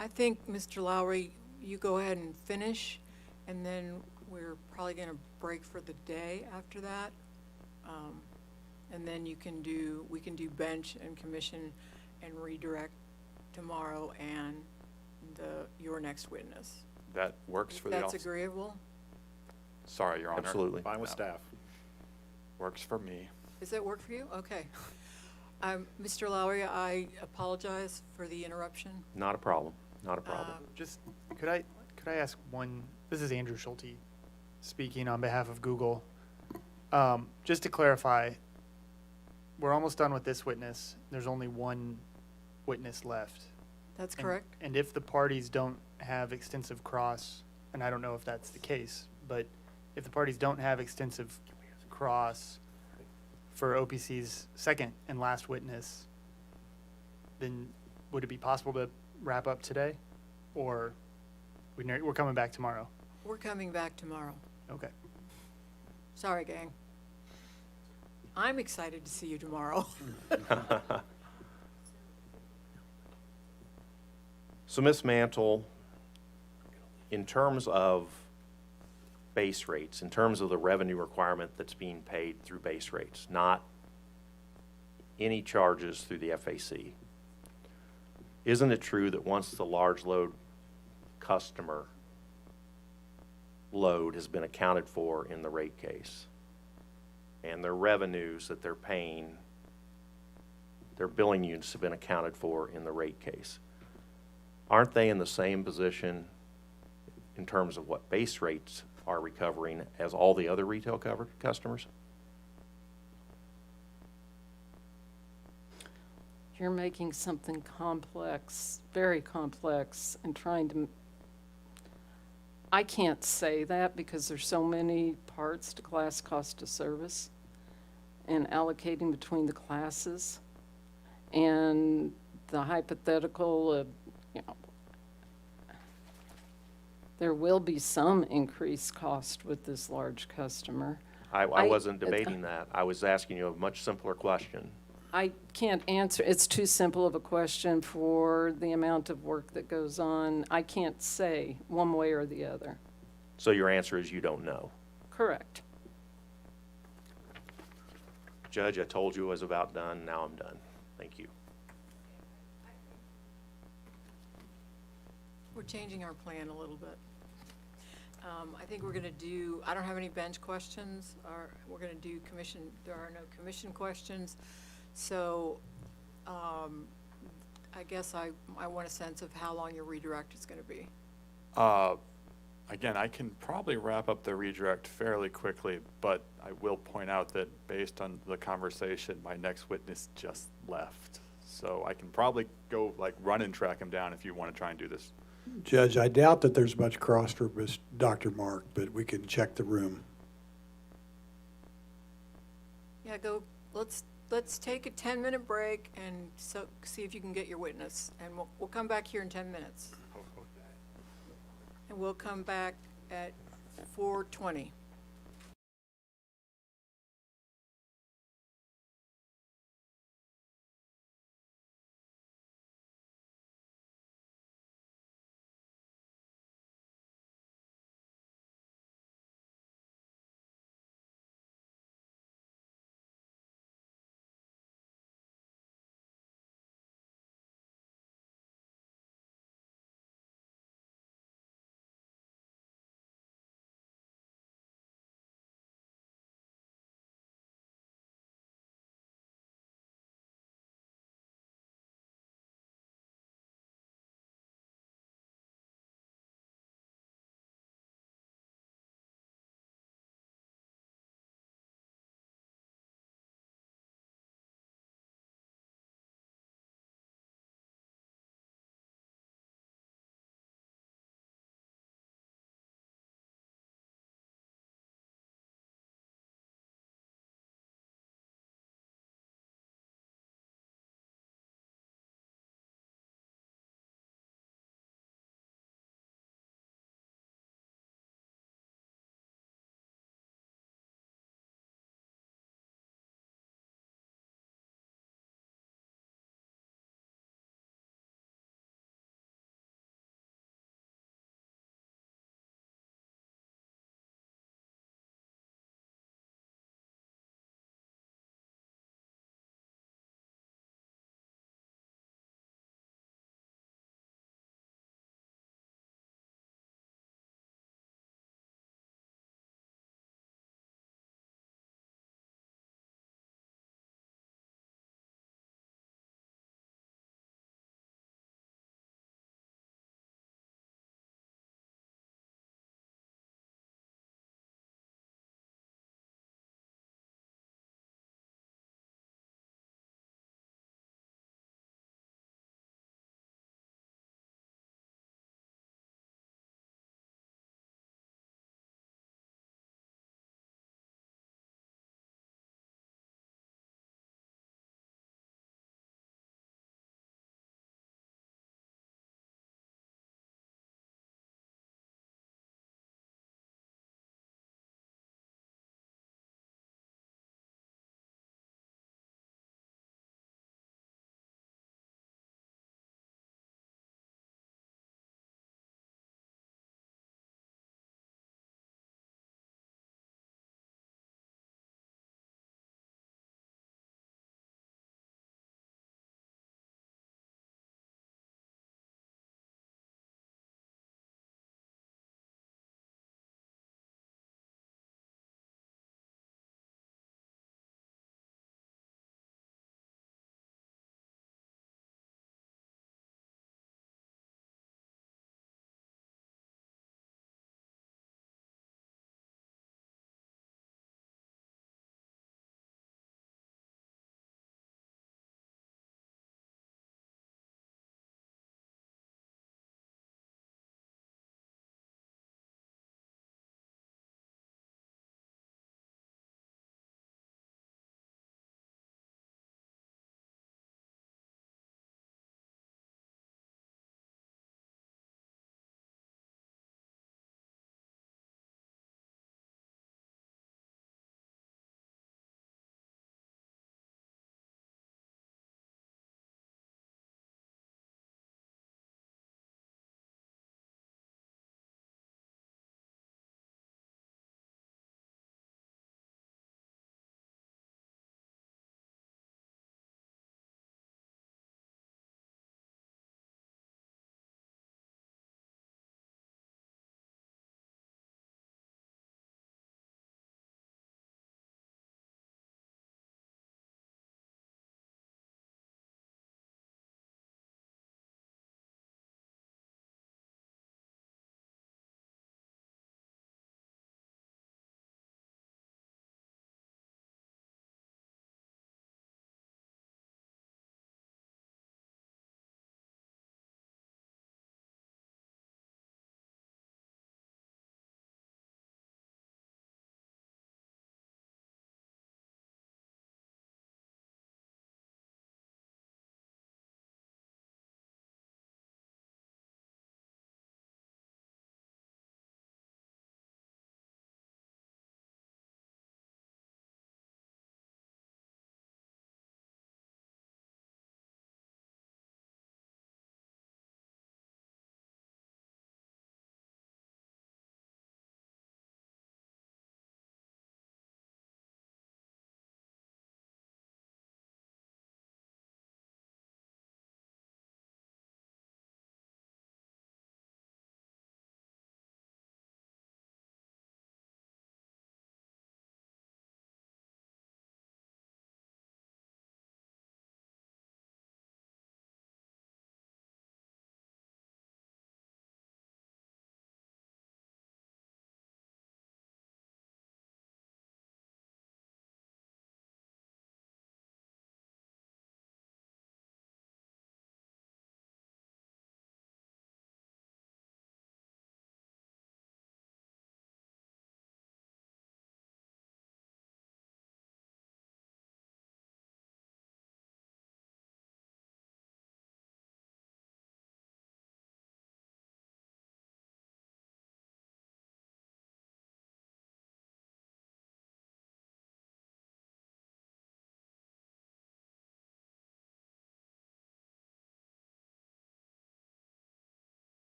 I think, Mr. Lowry, you go ahead and finish, and then we're probably going to break for the day after that. And then we can do bench and commission and redirect tomorrow and your next witness. That works for the That's office. agreeable? Sorry, Your Honor. Absolutely. Fine with staff. Works for me. Does that work for you? Okay. Mr. Lowry, I apologize for the interruption. Not a problem. Not a problem. Just, could I ask one, this is Andrew Schulte speaking on behalf of Google. Just to clarify, we're almost done with this witness. There's only one witness left. That's correct. And if the parties don't have extensive cross, and I don't know if that's the case, but if the parties don't have extensive cross for OPC's second and last witness, then would it be possible to wrap up today? Or we're coming back tomorrow? We're coming back tomorrow. Okay. Sorry, gang. I'm excited to see you tomorrow. So, Ms. Mantle, in terms of base rates, in terms of the revenue requirement that's being paid through base rates, not any charges through the FAC, isn't it true that once the large load customer load has been accounted for in the rate case and their revenues that they're paying, their billing units have been accounted for in the rate case, aren't they in the same position in terms of what base rates are recovering as all the other retail covered customers? You're making something complex, very complex, and trying to, I can't say that because there's so many parts to class cost of service and allocating between the classes and the hypothetical of, There will be some increased cost with this large customer. I wasn't debating that. I was asking you a much simpler question. I can't answer, it's too simple of a question for the amount of work that goes on. I can't say one way or the other. So your answer is you don't know. Correct. Judge, I told you I was about done. Now I'm done. Thank you. We're changing our plan a little bit. I think we're gonna do, I don't have any bench questions, or we're gonna do commission, there are no commission questions. So, I guess I want a sense of how long your redirect is gonna be. Again, I can probably wrap up the redirect fairly quickly, but I will point out that based on the conversation, my next witness just left. So I can probably go like run and track him down if you want to try and do this. Judge, I doubt that there's much cross with Dr. Mark, but we can check the room. Yeah, let's take a 10-minute break and see if you can get your witness. And we'll come back here in 10 minutes. And we'll come back at 4:20.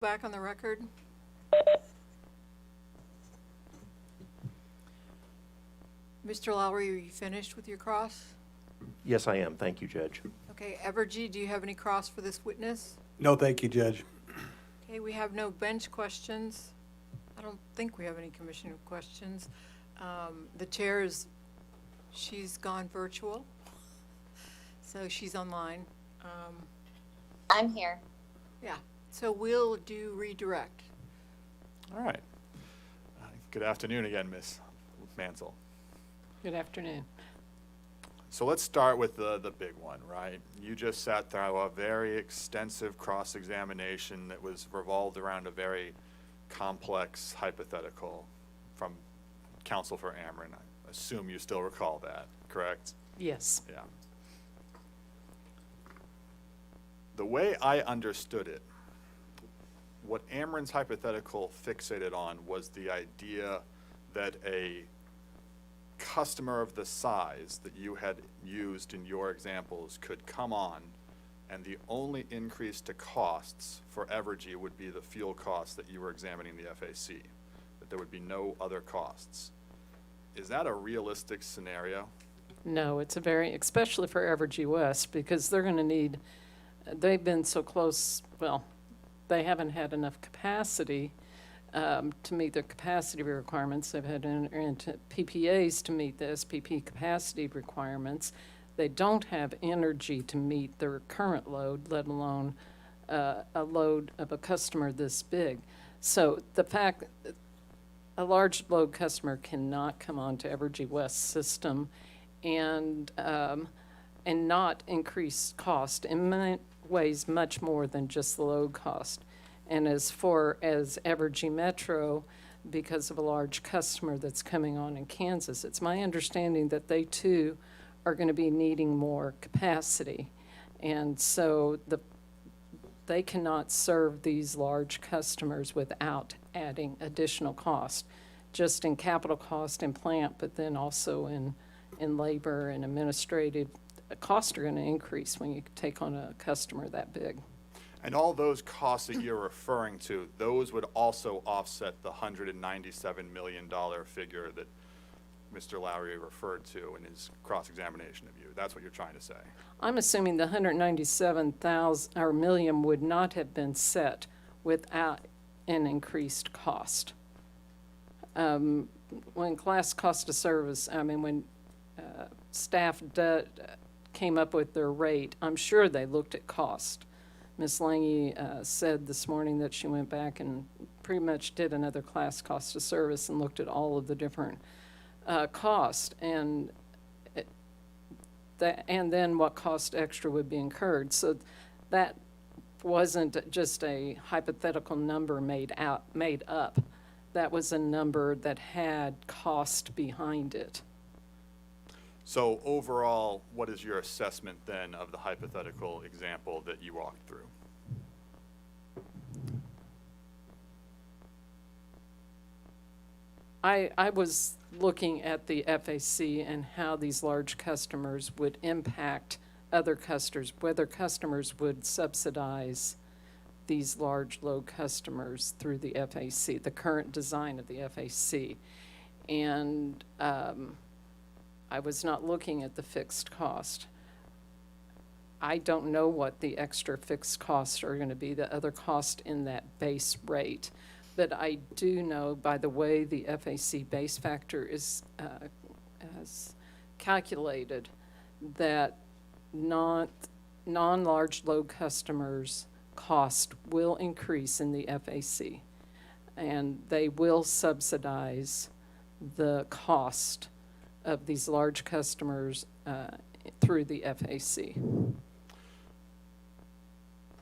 Back on the record. Mr. Lowry, are you finished with your cross? Yes, I am. Thank you, Judge. Okay, Evergy, do you have any cross for this witness? No, thank you, Judge. Okay, we have no bench questions. I don't think we have any commissioner questions. The chair is, she's gone virtual, so she's online. I'm here. Yeah, so we'll do redirect. All right. Good afternoon again, Ms. Mansell. Good afternoon. So let's start with the big one, right? You just sat through a very extensive cross-examination that was revolved around a very complex hypothetical from counsel for Ameren. I assume you still recall that, correct? Yes. Yeah. The way I understood it, what Ameren's hypothetical fixated on was the idea that a customer of the size that you had used in your examples could come on, and the only increase to costs for Evergy would be the fuel costs that you were examining the FAC, that there would be no other costs. Is that a realistic scenario? No, it's a very, especially for Evergy West, because they're going to need, they've been so close, well, they haven't had enough capacity to meet their capacity requirements. They've had to enter into PPAs to meet the SPP capacity requirements. They don't have energy to meet their current load, let alone a load of a customer this big. So the fact that a large load customer cannot come onto Evergy West system and not increase cost in many ways much more than just the load cost. And as far as Evergy Metro, because of a large customer that's coming on in Kansas, it's my understanding that they too are going to be needing more capacity. And so they cannot serve these large customers without adding additional cost, just in capital cost in plant, but then also in labor and administrative. Costs are going to increase when you take on a customer that big. And all those costs that you're referring to, those would also offset the $197 million figure that Mr. Lowry referred to in his cross-examination of you. That's what you're trying to say. I'm assuming the 197,000 or million would not have been set without an increased cost. When class cost of service, when staff came up with their rate, I'm sure they looked at cost. Ms. Langy said this morning that she went back and pretty much did another class cost of service and looked at all of the different costs and then what cost extra would be incurred. So that wasn't just a hypothetical number made up. That was a number that had cost behind it. So overall, what is your assessment then of the hypothetical example that you walked through? I was looking at the FAC and how these large customers would impact other customers, whether customers would subsidize these large load customers through the FAC, the current design of the FAC. And I was not looking at the fixed cost. I don't know what the extra fixed costs are going to be, the other cost in that base rate. But I do know by the way the FAC base factor is calculated that non-large load customers' cost will increase in the FAC, and they will subsidize the cost of these large customers through the FAC.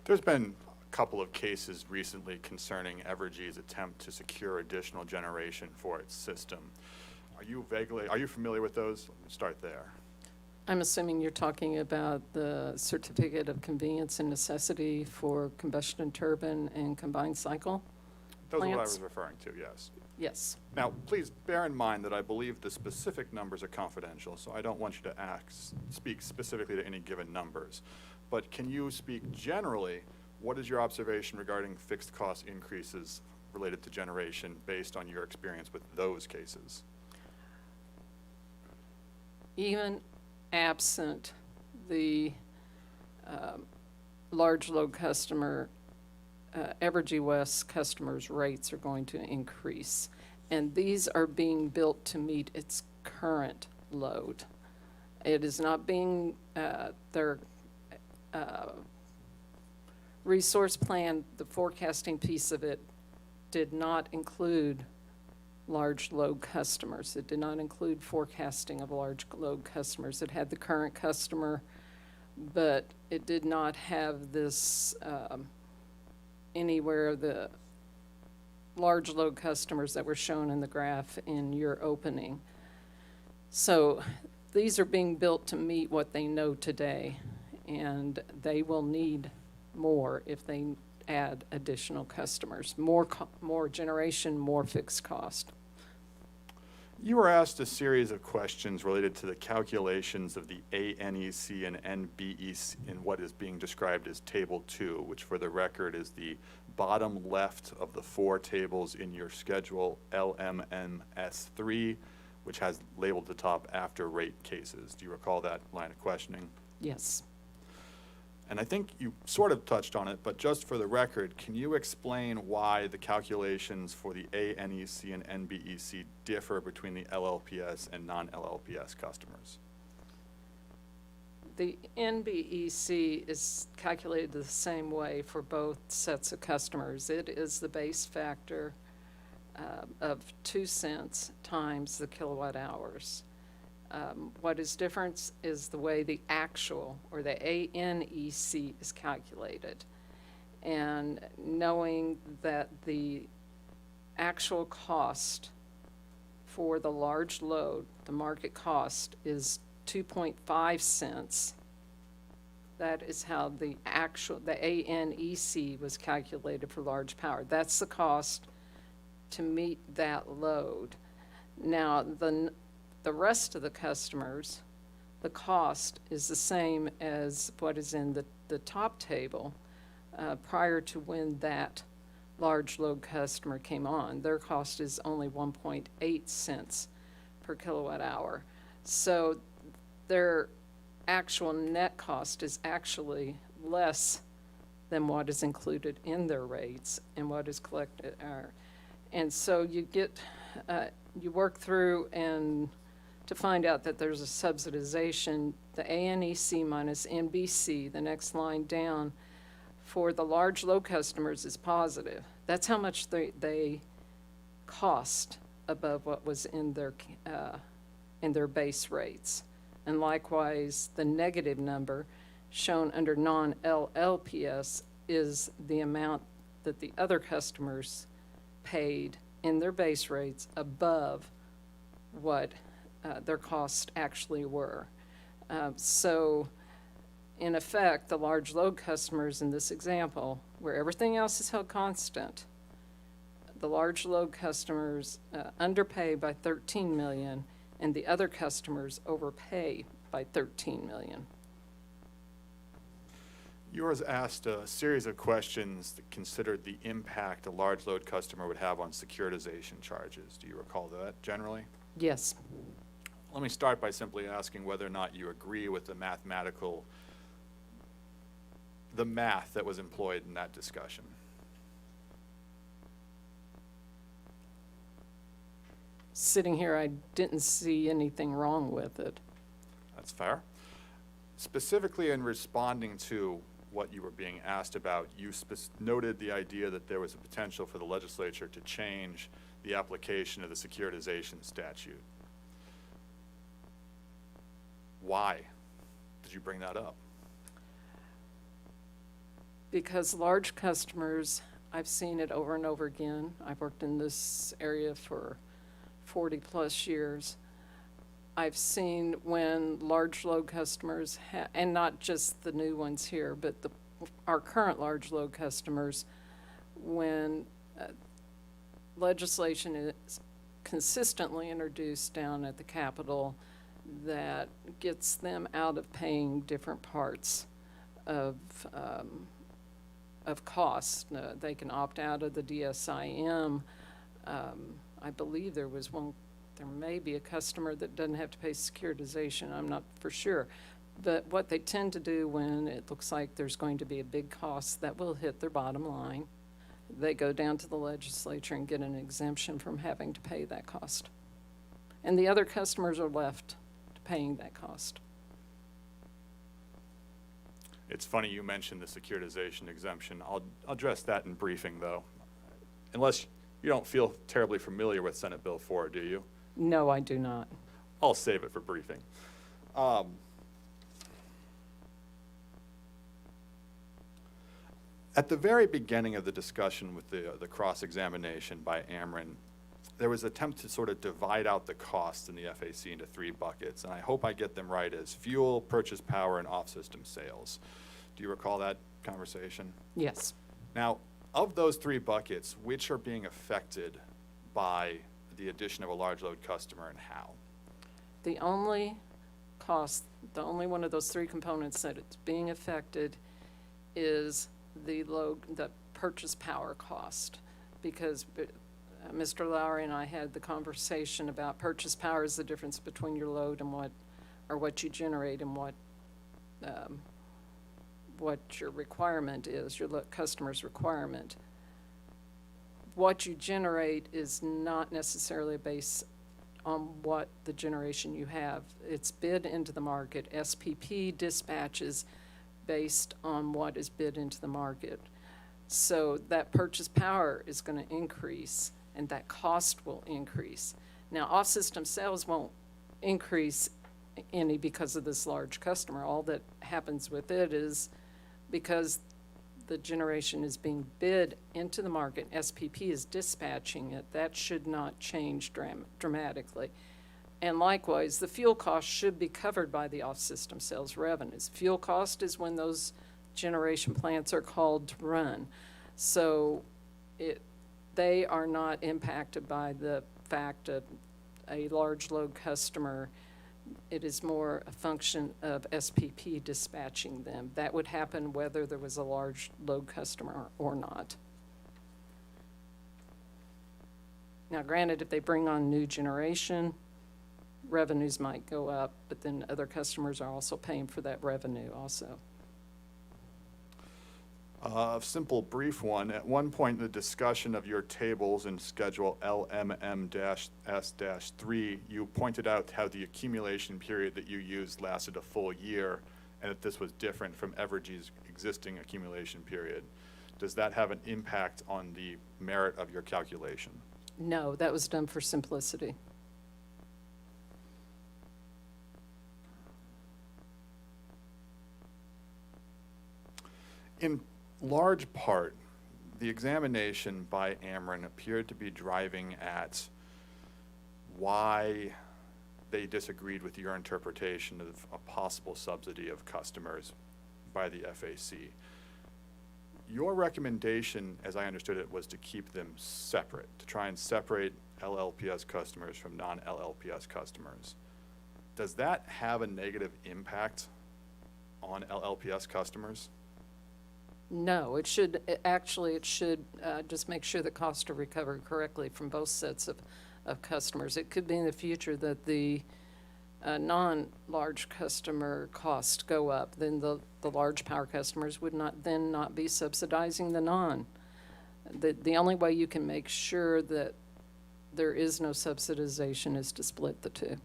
There's been a couple of cases recently concerning Evergy's attempt to secure additional generation for its system. Are you familiar with those? Let me start there. I'm assuming you're talking about the certificate of convenience and necessity for combustion turbine and combined cycle Those plants? are what I was referring to, yes. Yes. Now, please bear in mind that I believe the specific numbers are confidential, so I don't want you to speak specifically to any given numbers. But can you speak generally What is your observation regarding fixed cost increases related to generation based on your experience with those cases? Even absent the large load customer, Evergy West customers' rates are going to increase. And these are being built to meet its current load. It is not being, their resource plan, the forecasting piece of it did not include large load customers. It did not include forecasting of large load customers. It had the current customer, but it did not have this anywhere the large load customers that were shown in the graph in your opening. So these are being built to meet what they know today, and they will need more if they add additional customers, more generation, more fixed cost. You were asked a series of questions related to the calculations of the ANEC and NBEC in what is being described as Table 2, which for the record is the bottom left of the 4 tables in your schedule, LMNS3, which has labeled the top after rate cases. Do you recall that line of questioning? Yes. And I think you sort of touched on it, but just for the record, can you explain why the calculations for the ANEC and NBEC differ between the LLPS and non-LLPS customers? The NBEC is calculated the same way for both sets of customers. It is the base factor of 2 cents times the kilowatt hours. What is different is the way the actual, or the ANEC, is calculated. And knowing that the actual cost for the large load, the market cost, is 2.5 cents, that is how the ANEC was calculated for large power. That's the cost to meet that load. Now, the rest of the customers, the cost is the same as what is in the top table prior to when that large load customer came on. Their cost is only 1.8 cents per kilowatt hour. So their actual net cost is actually less than what is included in their rates and what is collected. And so you get, you work through and to find out that there's a subsidization, the ANEC minus NBC, the next line down, for the large load customers is positive. That's how much they cost above what was in their base rates. And likewise, the negative number shown under non-LLPS is the amount that the other customers paid in their base rates above what their costs actually were. So in effect, the large load customers in this example, where everything else is held constant, the large load customers underpay by 13 million and the other customers overpay by 13 million. You were asked a series of questions that considered the impact a large load customer would have on securitization charges. Do you recall that generally? Yes. Let me start by simply asking whether or not you agree with the math that was employed in that discussion. Sitting here, I didn't see anything wrong with it. That's fair. Specifically in responding to what you were being asked about, you noted the idea that there was a potential for the legislature to change the application of the securitization statute. Why did you bring that up? Because large customers, I've seen it over and over again. I've worked in this area for 40 plus years. I've seen when large load customers, and not just the new ones here, but our current large load customers, when legislation is consistently introduced down at the Capitol that gets them out of paying different parts of of cost. They can opt out of the DSIM. I believe there may be a customer that doesn't have to pay securitization. I'm not for sure. But what they tend to do when it looks like there's going to be a big cost that will hit their bottom line, they go down to the legislature and get an exemption from having to pay that cost. And the other customers are left paying that cost. It's funny you mentioned the securitization exemption. I'll address that in briefing, though. Unless you don't feel terribly familiar with Senate Bill 4, do you? No, I do not. I'll save it for briefing. At the very beginning of the discussion with the cross-examination by Ameren, there was an attempt to sort of divide out the costs in the FAC into 3 buckets, and I hope I get them right as fuel, purchase power, and off-system sales. Do you recall that conversation? Yes. Now, of those 3 buckets, which are being affected by the addition of a large load customer and how? The only one of those 3 components that it's being affected is the purchase power cost, because Mr. Lowry and I had the conversation about purchase power is the difference between your load and what you generate and what your requirement is, your customer's requirement. What you generate is not necessarily based on what the generation you have. It's bid into the market. SPP dispatches based on what is bid into the market. So that purchase power is going to increase and that cost will increase. Now, off-system sales won't increase any because of this large customer. All that happens with it is because the generation is being bid into the market, SPP is dispatching it, that should not change dramatically. And likewise, the fuel cost should be covered by the off-system sales revenues. Fuel cost is when those generation plants are called to run. So they are not impacted by the fact of a large load customer. It is more a function of SPP dispatching them. That would happen whether there was a large load customer or not. Now, granted, if they bring on new generation, revenues might go up, but then other customers are also paying for that revenue also. A simple brief one. At one point in the discussion of your tables in Schedule LMM-S-3, you pointed out how the accumulation period that you used lasted a full year and that this was different from Evergy's existing accumulation period. Does that have an impact on the merit of your calculation? No, that was done for simplicity. In large part, the examination by Ameren appeared to be driving at why they disagreed with your interpretation of a possible subsidy of customers by the FAC. Your recommendation, as I understood it, was to keep them separate, to try and separate LLPS customers from non-LLPS customers. Does that have a negative impact on LLPS customers? No, it should just make sure that costs are recovered correctly from both sets of customers. It could be in the future that the non-large customer costs go up, then the large power customers would not be subsidizing the non. The only way you can make sure that there is no subsidization is to split the two.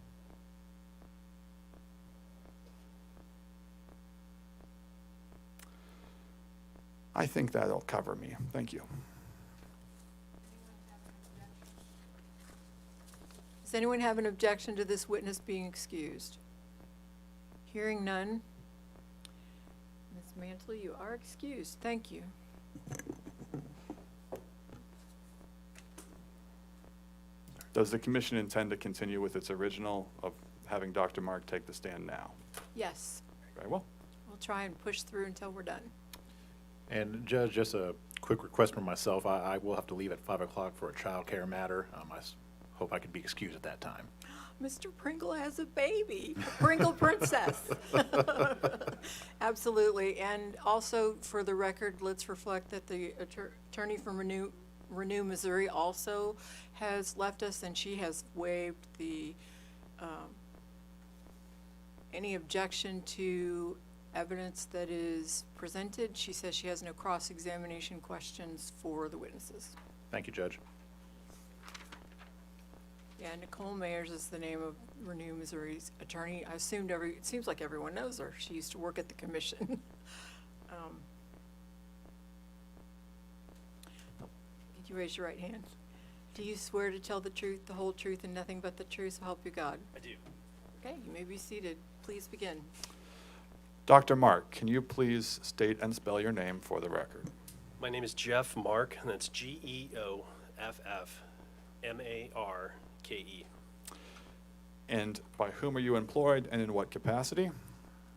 I think that'll cover me. Thank you. Does anyone have an objection to this witness being excused? Hearing none. Ms. Mantley, you are excused. Thank you. Does the commission intend to continue with its original of having Dr. Mark take the stand now? Yes. Very well. We'll try and push through until we're done. And Judge, just a quick request from myself. I will have to leave at 5 o'clock for a child care matter. I hope I could be excused at that time. Mr. Pringle has a baby, Pringle Princess. Absolutely, and also for the record, let's reflect that the attorney from Renew Missouri also has left us, and she has waived the, any objection to evidence that is presented. She says she has no cross-examination questions for the witnesses. Thank you, Judge. Yeah, Nicole Mayers is the name of Renew Missouri's attorney. I assumed it seems like everyone knows her. She used to work at the commission. Could you raise your right hand? Do you swear to tell the truth, the whole truth, and nothing but the truth, so help you God? I do. Okay, you may be seated. Please begin. Dr. Mark, can you please state and spell your name for the record? My name is Jeff Mark, and that's Geoffmarke. And by whom are you employed and in what capacity?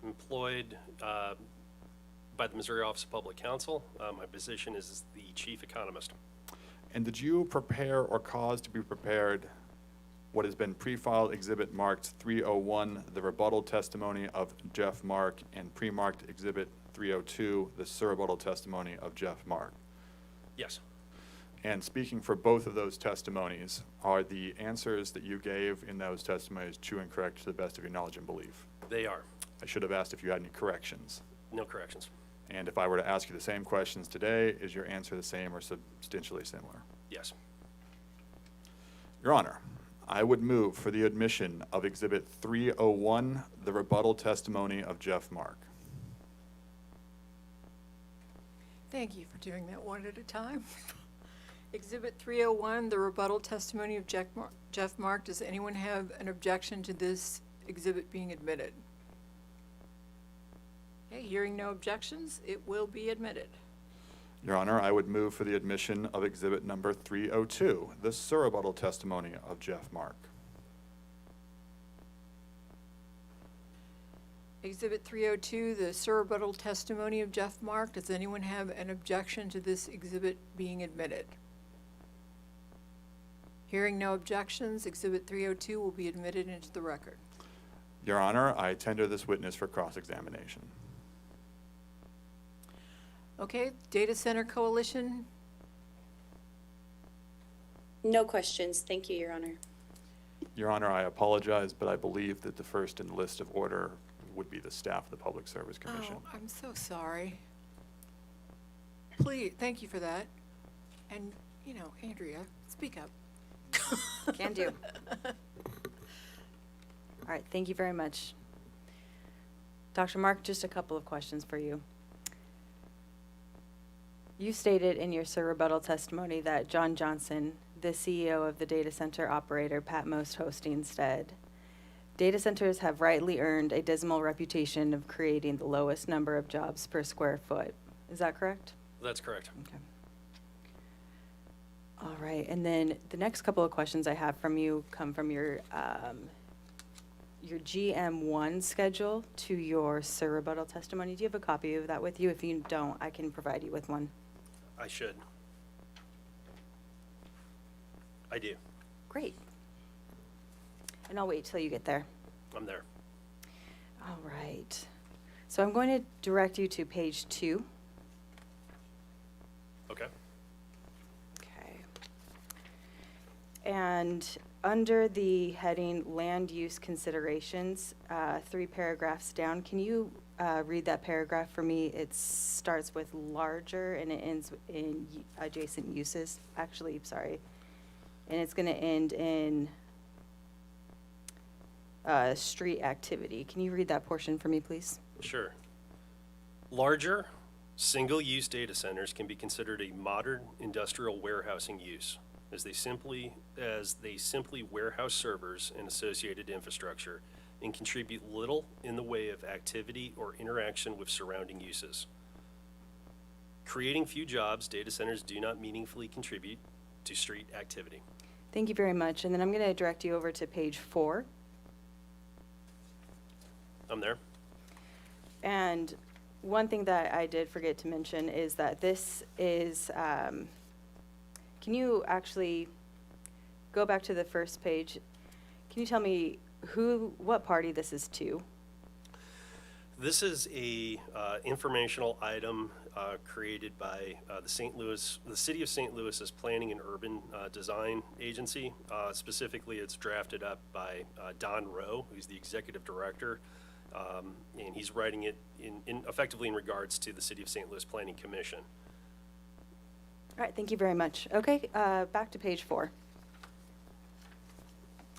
Employed by the Missouri Office of Public Counsel. My position is the chief economist. And did you prepare or cause to be prepared what has been pre-filed exhibit marked 301, the rebuttal testimony of Jeff Mark, and pre-marked exhibit 302, the surrebuttal testimony of Jeff Mark? Yes. And speaking for both of those testimonies, are the answers that you gave in those testimonies true and correct to the best of your knowledge and belief? They are. I should have asked if you had any corrections. No corrections. And if I were to ask you the same questions today, is your answer the same or substantially similar? Yes. Your Honor, I would move for the admission of Exhibit 301, the rebuttal testimony of Jeff Mark. Thank you for doing that one at a time. Exhibit 301, the rebuttal testimony of Jeff Mark. Does anyone have an objection to this exhibit being admitted? Okay, hearing no objections, it will be admitted. Your Honor, I would move for the admission of Exhibit number 302, the surrebuttal testimony of Jeff Mark. Exhibit 302, the surrebuttal testimony of Jeff Mark. Does anyone have an objection to this exhibit being admitted? Hearing no objections, Exhibit 302 will be admitted into the record. Your Honor, I tender this witness for cross-examination. Okay, Data Center Coalition. No questions. Thank you, Your Honor. Your Honor, I apologize, but I believe that the first in the list of order would be the staff of the Public Service Commission. Oh, I'm so sorry. Please, thank you for that. And, you know, Andrea, speak up. Can do. All right, thank you very much. Dr. Mark, just a couple of questions for you. You stated in your surrebuttal testimony that John Johnson, the CEO of the data center operator Pat Most Hosting, said, data centers have rightly earned a dismal reputation of creating the lowest number of jobs per square foot. Is that correct? That's correct. Okay. All right, and then the next couple of questions I have from you come from your GM1 schedule to your surrebuttal testimony. Do you have a copy of that with you? If you don't, I can provide you with one. I should. I do. Great. And I'll wait till you get there. I'm there. All right. So I'm going to direct you to page 2. Okay. Okay. And under the heading Land Use Considerations, 3 paragraphs down, can you read that paragraph for me? It starts with larger and it ends in adjacent uses. Actually, sorry. And it's going to end in street activity. Can you read that portion for me, please? Sure. Larger, single-use data centers can be considered a modern industrial warehousing use, as they simply warehouse servers and associated infrastructure and contribute little in the way of activity or interaction with surrounding uses. Creating few jobs, data centers do not meaningfully contribute to street activity. Thank you very much. And then I'm going to direct you over to page 4. I'm there. And one thing that I did forget to mention is that this is, can you actually go back to the first page? Can you tell me what party this is to? This is a informational item created by the City of St. Louis's Planning and Urban Design Agency. Specifically, it's drafted up by Don Rowe, who's the executive director, and he's writing it effectively in regards to the City of St. Louis Planning Commission. All right, thank you very much. Okay, back to page 4.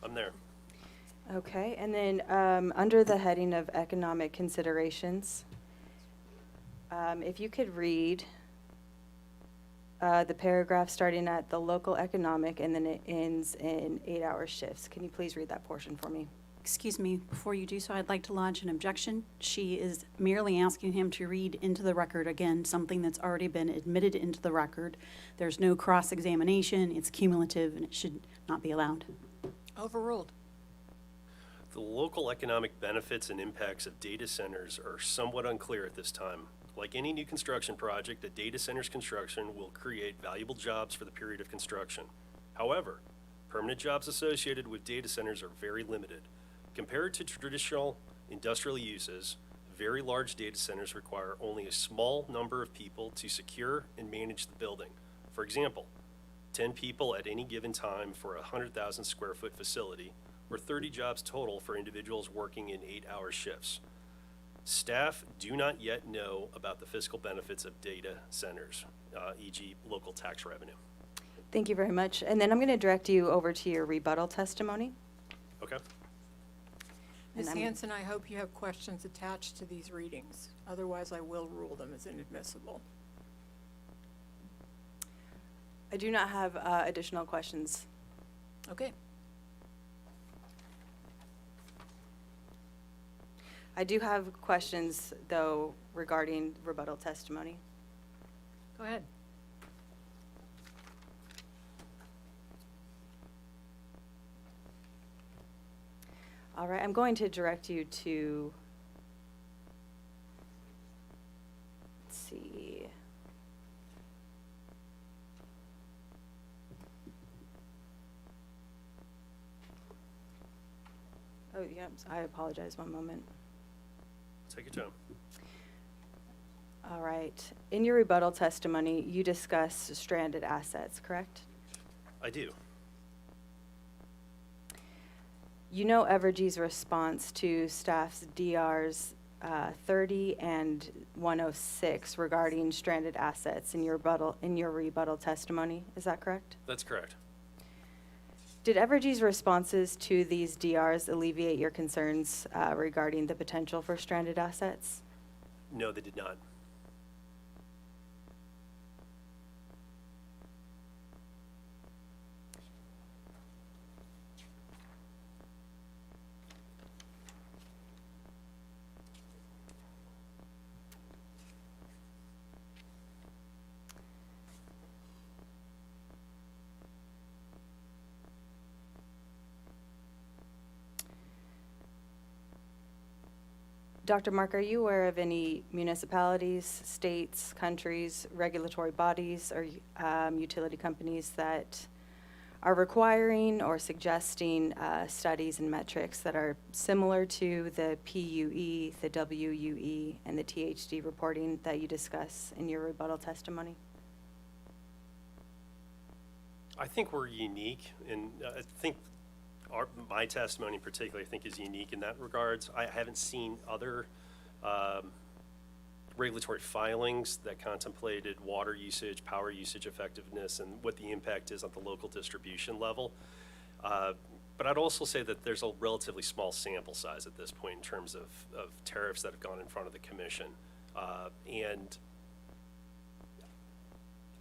I'm there. Okay, and then under the heading of economic considerations, if you could read the paragraph starting at the local economic and then it ends in 8-hour shifts. Can you please read that portion for me? Excuse me, before you do so, I'd like to lodge an objection. She is merely asking him to read into the record again something that's already been admitted into the record. There's no cross-examination, it's cumulative, and it should not be allowed. Overruled. The local economic benefits and impacts of data centers are somewhat unclear at this time. Like any new construction project, a data center's construction will create valuable jobs for the period of construction. However, permanent jobs associated with data centers are very limited. Compared to traditional industrial uses, very large data centers require only a small number of people to secure and manage the building. For example, 10 people at any given time for a 100,000 square foot facility, or 30 jobs total for individuals working in 8-hour shifts. Staff do not yet know about the fiscal benefits of data centers, e.g. local tax revenue. Thank you very much. And then I'm going to direct you over to your rebuttal testimony. Okay. Ms. Hanson, I hope you have questions attached to these readings. Otherwise, I will rule them as inadmissible. I do not have additional questions. Okay. I do have questions, though, regarding rebuttal testimony. Go ahead. All right, I'm going to direct you to, let's see. Oh, yeah, I apologize, one moment. Take your time. All right. In your rebuttal testimony, you discuss stranded assets, correct? I do. You know Evergy's response to staff's DRs 30 and 106 regarding stranded assets in your rebuttal testimony, is that correct? That's correct. Did Evergy's responses to these DRs alleviate your concerns regarding the potential for stranded assets? No, they did not. Dr. Mark, are you aware of any municipalities, states, countries, regulatory bodies, or utility companies that are requiring or suggesting studies and metrics that are similar to the PUE, the WUE, and the THD reporting that you discuss in your rebuttal testimony? I think we're unique, and I think my testimony in particular, I think, is unique in that regards. I haven't seen other regulatory filings that contemplated water usage, power usage effectiveness, and what the impact is on the local distribution level. But I'd also say that there's a relatively small sample size at this point in terms of tariffs that have gone in front of the commission. And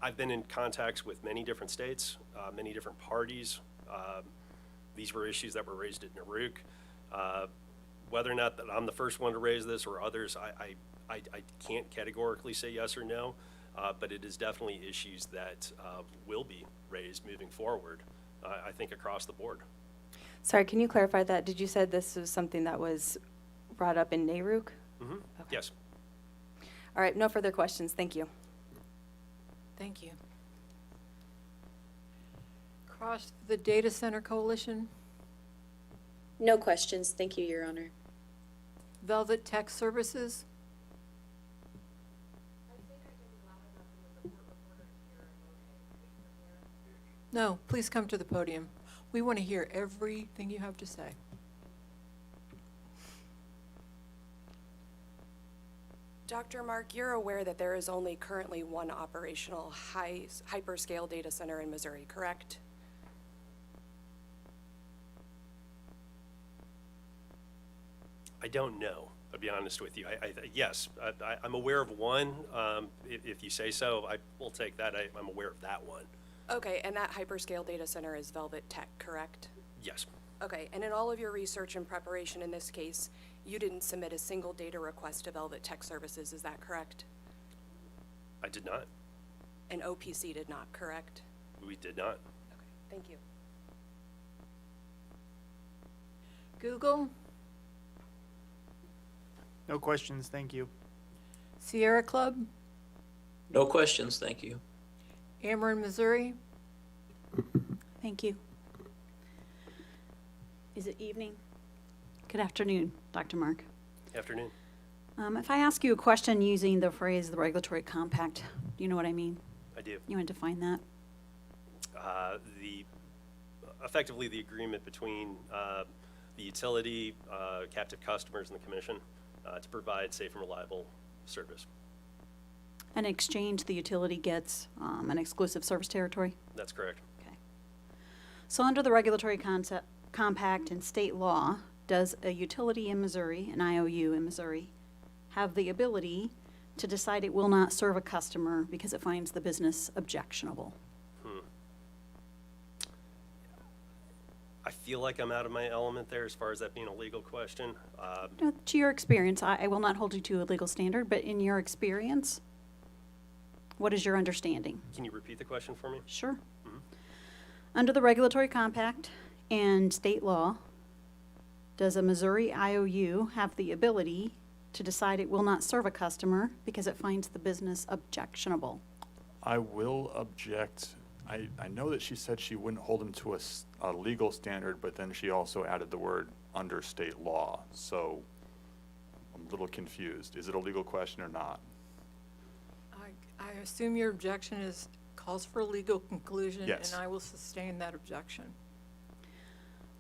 I've been in contacts with many different states, many different parties. These were issues that were raised at Naruc. Whether or not that I'm the first one to raise this or others, I can't categorically say yes or no, but it is definitely issues that will be raised moving forward, I think, across the board. Sorry, can you clarify that? Did you say this was something that was brought up in Naruc? Mm-hmm. Okay. Yes. All right, no further questions. Thank you. Thank you. Across the Data Center Coalition. No questions. Thank you, Your Honor. Velvet Tech Services? No, please come to the podium. We want to hear everything you have to say. Dr. Mark, you're aware that there is only currently one operational hyperscale data center in Missouri, correct? I don't know, I'll be honest with you. Yes, I'm aware of one. If you say so, I will take that. I'm aware of that one. Okay, and that hyperscale data center is Velvet Tech, correct? Yes. Okay, and in all of your research and preparation in this case, you didn't submit a single data request to Velvet Tech Services, is that correct? I did not. And OPC did not, correct? We did not. Okay, thank you. Google? No questions, thank you. Sierra Club? No questions, thank you. Ameren, Missouri? Thank you. Is it evening? Good afternoon, Dr. Mark. Afternoon. If I ask you a question using the phrase the regulatory compact, do you know what I mean? I do. You want to define that? Effectively the agreement between the utility, captive customers, and the commission to provide safe and reliable service. In exchange, the utility gets an exclusive service territory? That's correct. Okay. So under the regulatory compact and state law, does a utility in Missouri, an IOU in Missouri, have the ability to decide it will not serve a customer because it finds the business objectionable? I feel like I'm out of my element there as far as that being a legal question. To your experience, I will not hold you to a legal standard, but in your experience, what is your understanding? Can you repeat the question for me? Sure. Mm-hmm. Under the regulatory compact and state law, does a Missouri IOU have the ability to decide it will not serve a customer because it finds the business objectionable? I will object. I know that she said she wouldn't hold him to a legal standard, but then she also added the word under state law. So I'm a little confused. Is it a legal question or not? I assume your objection calls for a legal conclusion. Yes. And I will sustain that objection.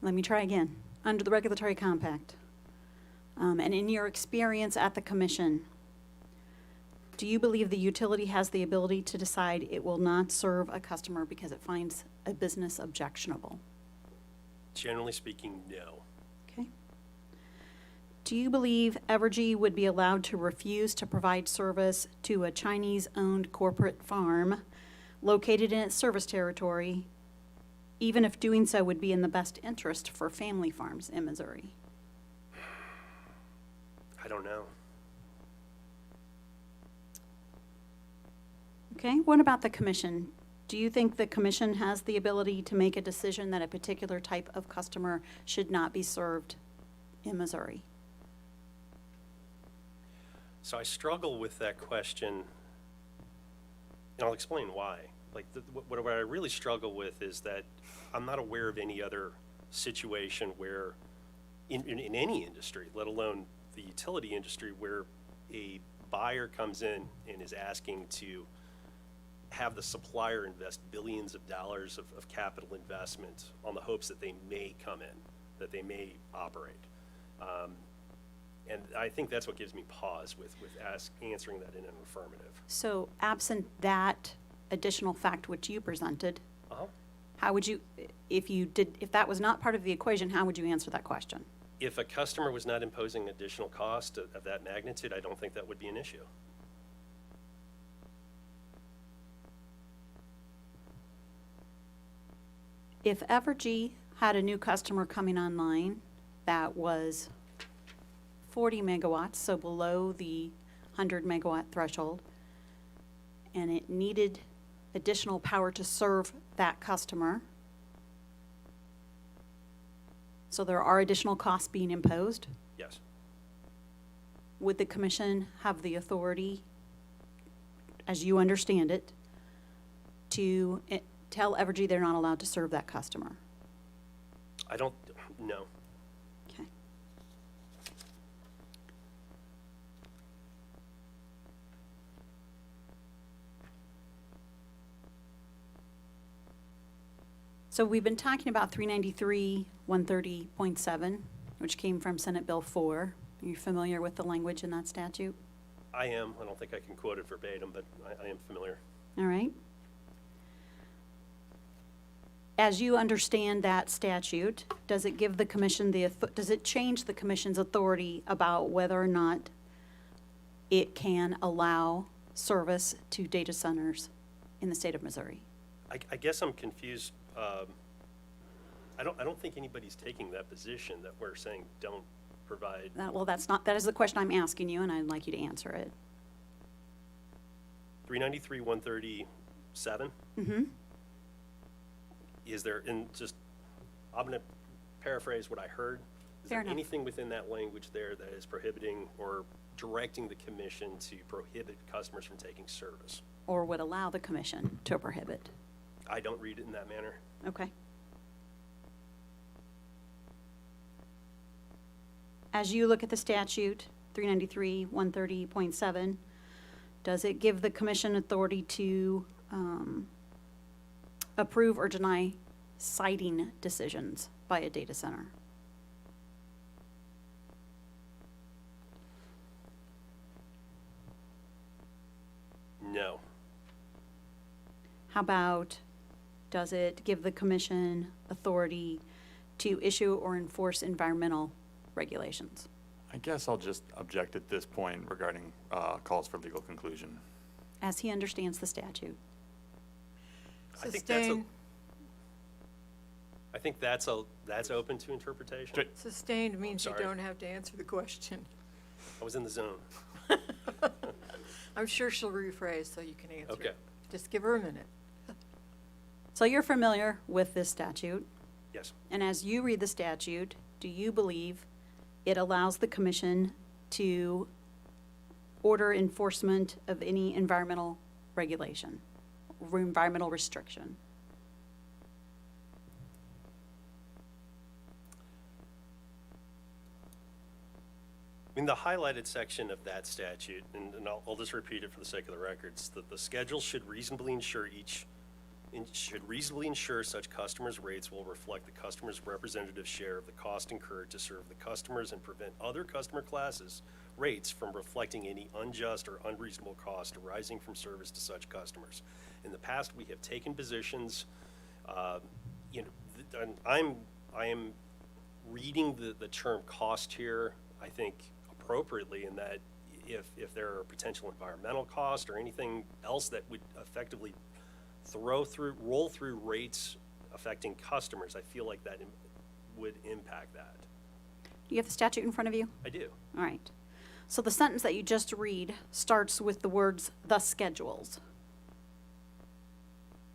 Let me try again. Under the regulatory compact, and in your experience at the commission, do you believe the utility has the ability to decide it will not serve a customer because it finds a business objectionable? Generally speaking, no. Okay. Do you believe Evergy would be allowed to refuse to provide service to a Chinese-owned corporate farm located in its service territory, even if doing so would be in the best interest for family farms in Missouri? I don't know. Okay, what about the commission? Do you think the commission has the ability to make a decision that a particular type of customer should not be served in Missouri? So I struggle with that question, and I'll explain why. Like, what I really struggle with is that I'm not aware of any other situation where, in any industry, let alone the utility industry, where a buyer comes in and is asking to have the supplier invest billions of dollars of capital investment on the hopes that they may come in, that they may operate. And I think that's what gives me pause with answering that in an affirmative. So absent that additional fact which you presented, how would you, if that was not part of the equation, how would you answer that question? If a customer was not imposing additional cost of that magnitude, I don't think that would be an issue. If Evergy had a new customer coming online that was 40 megawatts, so below the 100 megawatt threshold, and it needed additional power to serve that customer, so there are additional costs being imposed, Yes. would the commission have the authority, as you understand it, to tell Evergy they're not allowed to serve that customer? I don't, no. So we've been talking about 393-130.7, which came from Senate Bill 4. Are you familiar with the language in that statute? I am. I don't think I can quote it verbatim, but I am familiar. All right. As you understand that statute, does it give the commission does it change the commission's authority about whether or not it can allow service to data centers in the state of Missouri? I guess I'm confused. I don't think anybody's taking that position that we're saying don't provide. Well, that is the question I'm asking you, and I'd like you to answer it. 393-137. Mm-hmm. Is there, I'm going to paraphrase what I heard. Is Fair there enough. anything within that language there that is prohibiting or directing the commission to prohibit customers from taking service? Or would allow the commission to prohibit? I don't read it in that manner. Okay. As you look at the statute, 393-130.7, does it give the commission authority to approve or deny siting decisions by a data center? No. How about, does it give the commission authority to issue or enforce environmental regulations? I guess I'll just object at this point regarding calls for legal conclusion. As he understands the statute. I Sustain. think that's open to interpretation. Sustained means you sorry. don't have to answer the question. I was in the zone. I'm sure she'll rephrase so you can answer Okay. it. Just give her a minute. So you're familiar with this statute, Yes. and as you read the statute, do you believe it allows the commission to order enforcement of any environmental regulation, or environmental restriction? I mean, the highlighted section of that statute, and I'll just repeat it for the sake of the records, that the schedule should reasonably ensure such customers' rates will reflect the customer's representative share of the cost incurred to serve the customers and prevent other customer classes' rates from reflecting any unjust or unreasonable cost arising from service to such customers. In the past, we have taken positions, and I am reading the term cost here, I think, appropriately, in that if there are potential environmental costs or anything else that would effectively roll through rates affecting customers, I feel like that would impact that. Do you have the statute in front of you? I do. All right. So the sentence that you just read starts with the words, "the schedules."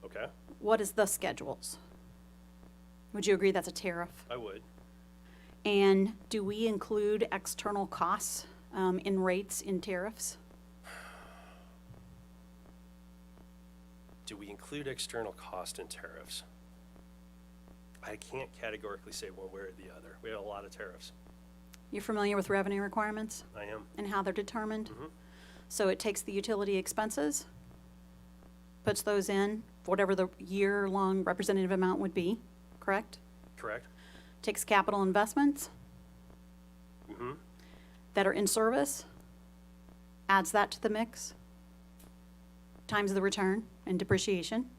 Okay, What is the schedules? Would you agree that's a tariff? I would. And do we include external costs in rates in tariffs? Do we include external cost in tariffs? I can't categorically say one way or the other. We have a lot of tariffs. You're familiar with revenue requirements I am. and how they're determined? Mhm. So it takes the utility expenses, puts those in, whatever the year-long representative amount would be, correct? Correct? Takes capital investments Mm-hmm. that are in service, adds that to the mix, times the return and depreciation.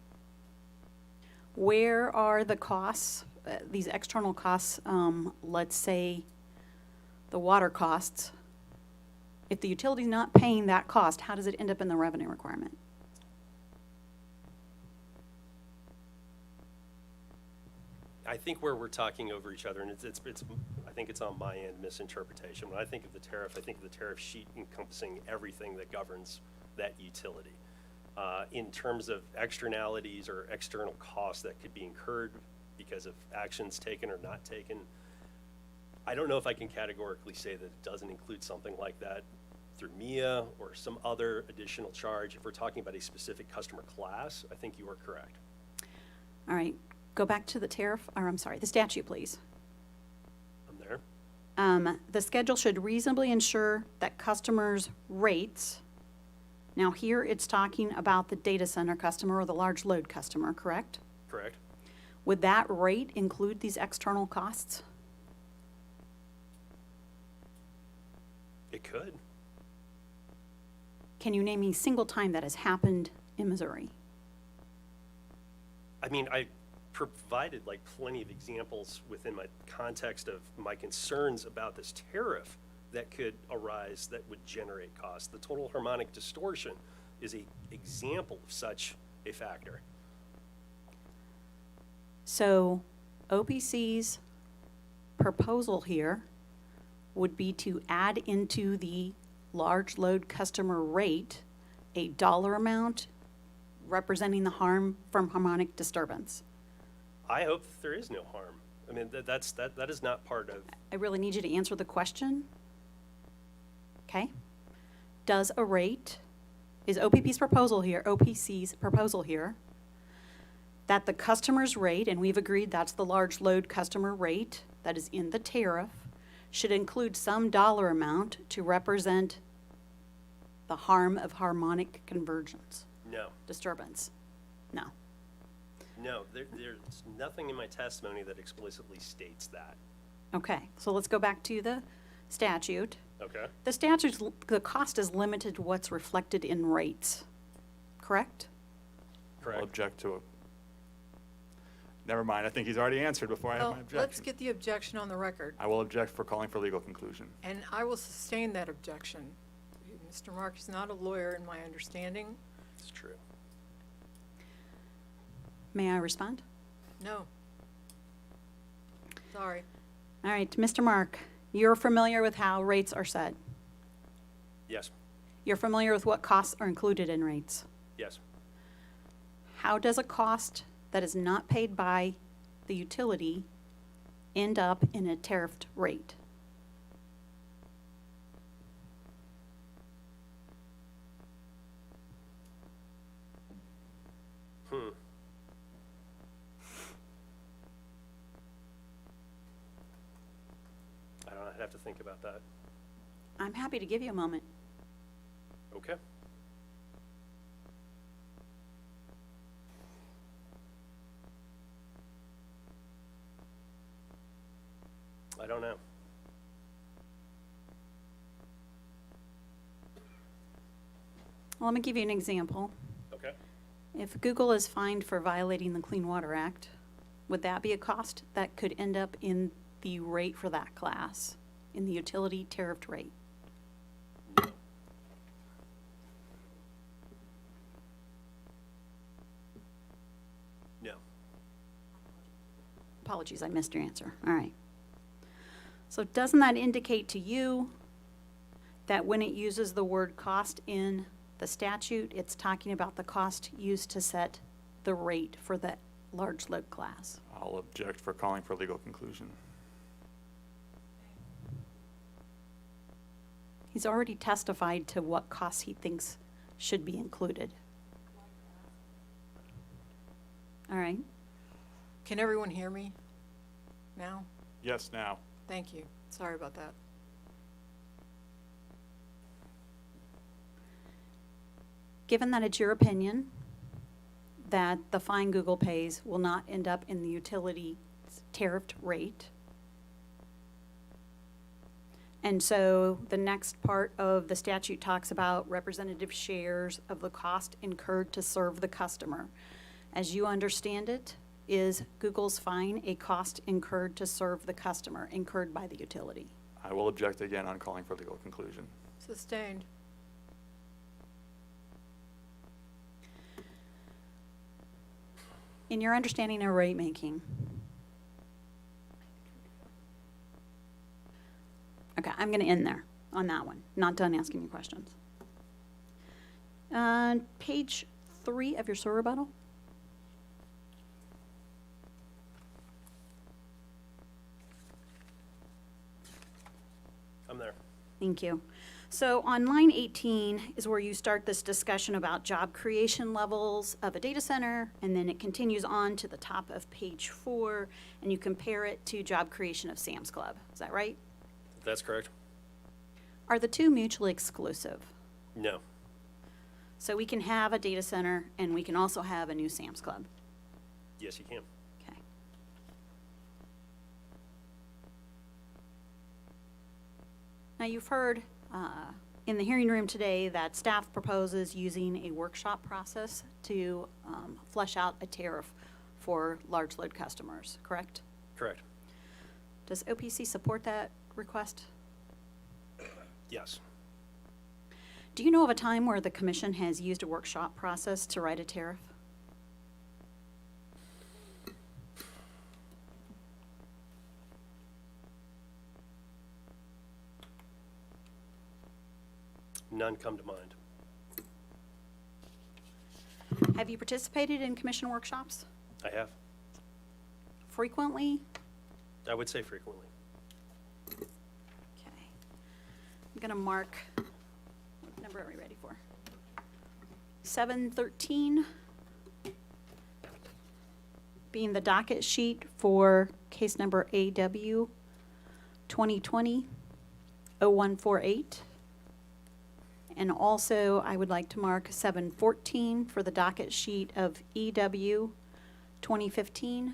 Where are the costs, these external costs, let's say the water costs? If the utility's not paying that cost, how does it end up in the revenue requirement? I think where we're talking over each other, and it's I think it's on my end misinterpretation. When I think of the tariff, I think of the tariff sheet encompassing everything that governs that utility. In terms of externalities or external costs that could be incurred because of actions taken or not taken, I don't know if I can categorically say that it doesn't include something like that through MIA or some other additional charge. If we're talking about a specific customer class, I think you are correct. All right, go back to the tariff, or I'm sorry, the statute, please. I'm there. The schedule should reasonably ensure that customers' rates, now here it's talking about the data center customer or the large load customer, correct? Correct. Would that rate include these external costs? It could. Can you name a single time that has happened in Missouri? I mean, I provided like plenty of examples within my context of my concerns about this tariff that could arise that would generate costs. The total harmonic distortion is an example of such a factor. So OPC's proposal here would be to add into the large load customer rate a dollar amount representing the harm from harmonic disturbance. I hope that there is no harm. I mean, that is not part of. I really need you to answer the question. Okay? Does a rate, is OPC's proposal here, that the customer's rate, and we've agreed that's the large load customer rate that is in the tariff, should include some dollar amount to represent the harm of harmonic convergence? No. Disturbance? No. No, there's nothing in my testimony that explicitly states that. Okay, so let's go back to the statute. Okay. The statute, the cost is limited to what's reflected in rates, correct? Correct. I'll object to it. Never mind, I think he's already answered before I have my Well, objection. let's get the objection on the record, I will object for calling for legal conclusion. and I will sustain that objection. Mr. Mark is not a lawyer in my understanding. It's true. May I respond? No. Sorry. All right, Mr. Mark, you're familiar with how rates are set. Yes. You're familiar with what costs are included in rates. Yes. How does a cost that is not paid by the utility end up in a tariffed rate? I don't know, I'd have to think about that. I'm happy to give you a moment. Okay. I don't know. Well, let me give you an example. Okay. If Google is fined for violating the Clean Water Act, would that be a cost that could end up in the rate for that class, in the utility tariffed rate? No. Apologies, I missed your answer. All right. So doesn't that indicate to you that when it uses the word cost in the statute, it's talking about the cost used to set the rate for that large load class? I'll object for calling for legal conclusion. He's already testified to what costs he thinks should be included. All right. Can everyone hear me now? Yes, now. Thank you. Sorry about that. Given that it's your opinion that the fine Google pays will not end up in the utility tariffed rate, and so the next part of the statute talks about representative shares of the cost incurred to serve the customer. As you understand it, is Google's fine a cost incurred to serve the customer, incurred by the utility? I will object again on calling for legal conclusion. Sustained. In your understanding of rate making, okay, I'm going to end there on that one. Not done asking you questions. Page 3 of your SOAR rebuttal. I'm there. Thank you. So on line 18 is where you start this discussion about job creation levels of a data center, and then it continues on to the top of page 4, and you compare it to job creation of Sam's Club. Is that right? That's correct. Are the two mutually exclusive? No. So we can have a data center, and we can also have a new Sam's Club. Yes, you can. Okay. Now, you've heard in the hearing room today that staff proposes using a workshop process to flesh out a tariff for large load customers, correct? Correct. Does OPC support that request? Yes. Do you know of a time where the commission has used a workshop process to write a tariff? None come to mind. Have you participated in commission workshops I have. frequently? I would say frequently. Okay. I'm gonna mark, what number are we ready for? 713 being the docket sheet for case number AW 2020-0148. And also, I would like to mark 714 for the docket sheet of EW 2015-0105.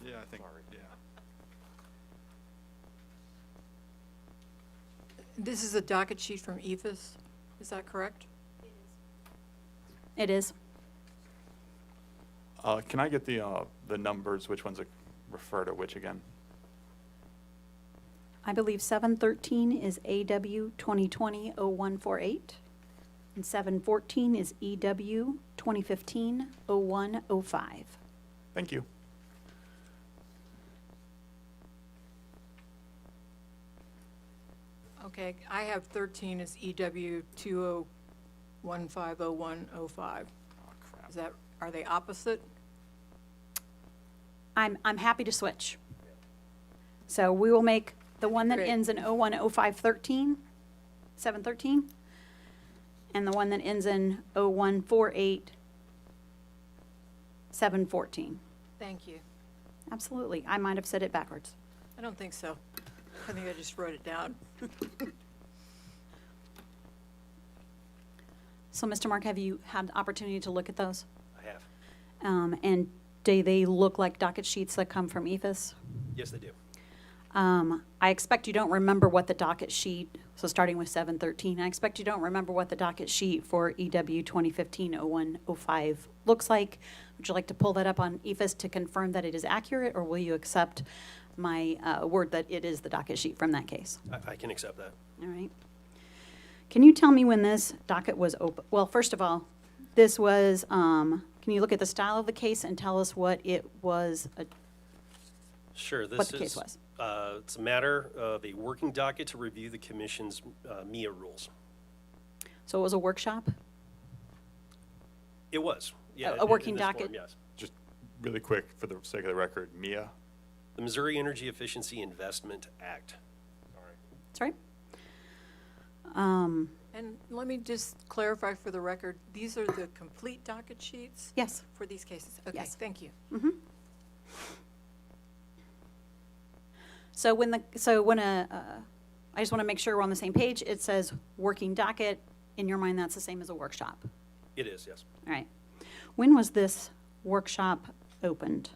Yeah, I think, yeah. This is a docket sheet from EFS, is that correct? It is. Can I get the numbers, which ones refer to which again? I believe 713 is AW 2020-0148, and 714 is EW 2015-0105. Thank you. Okay, I have 13 as EW 2015-0105. Is that, are they opposite? I'm happy to switch. So we will make the one that Great. ends in 010513, 713, and the one that ends in 0148, 714. Thank you. Absolutely. I might have said it backwards. I don't think so. I think I just wrote it down. So, Mr. Mark, have you had the opportunity to look at those? I have. And do they look like docket sheets that come from EFS? Yes, they do. I expect you don't remember what the docket sheet, so starting with 713, I expect you don't remember what the docket sheet for EW 2015-0105 looks like. Would you like to pull that up on EFS to confirm that it is accurate, or will you accept my word that it is the docket sheet from that case? I can accept that. All right. Can you tell me when this docket was open? Well, first of all, this was, can you look at the style of the case and tell us what it was, Sure. This what the case was? It's a matter of a working docket to review the commission's MIA rules. So it was a workshop? It was. Yeah, A working in this form, docket? yes. Just really quick, for the sake of the record, MIA? The Missouri Energy Efficiency Investment Act. That's right. And let me just clarify for the record, these are the complete docket sheets? Yes. For these cases? Okay, Yes. thank you. Mm-hmm. So when I just want to make sure we're on the same page, it says working docket. In your mind, that's the same as a workshop. It is, yes. All right. When was this workshop opened?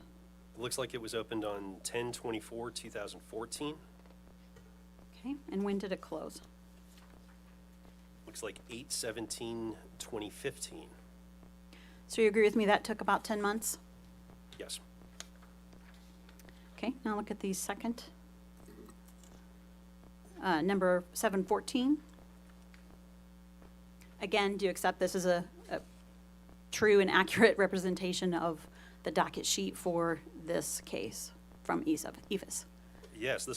Looks like it was opened on 10/24/2014. Okay, and when did it close? Looks like 8/17/2015. So you agree with me that took about 10 months? Yes. Okay, now look at the second. Number 714. Again, do you accept this as a true and accurate representation of the docket sheet for this case from EFIS? Yes,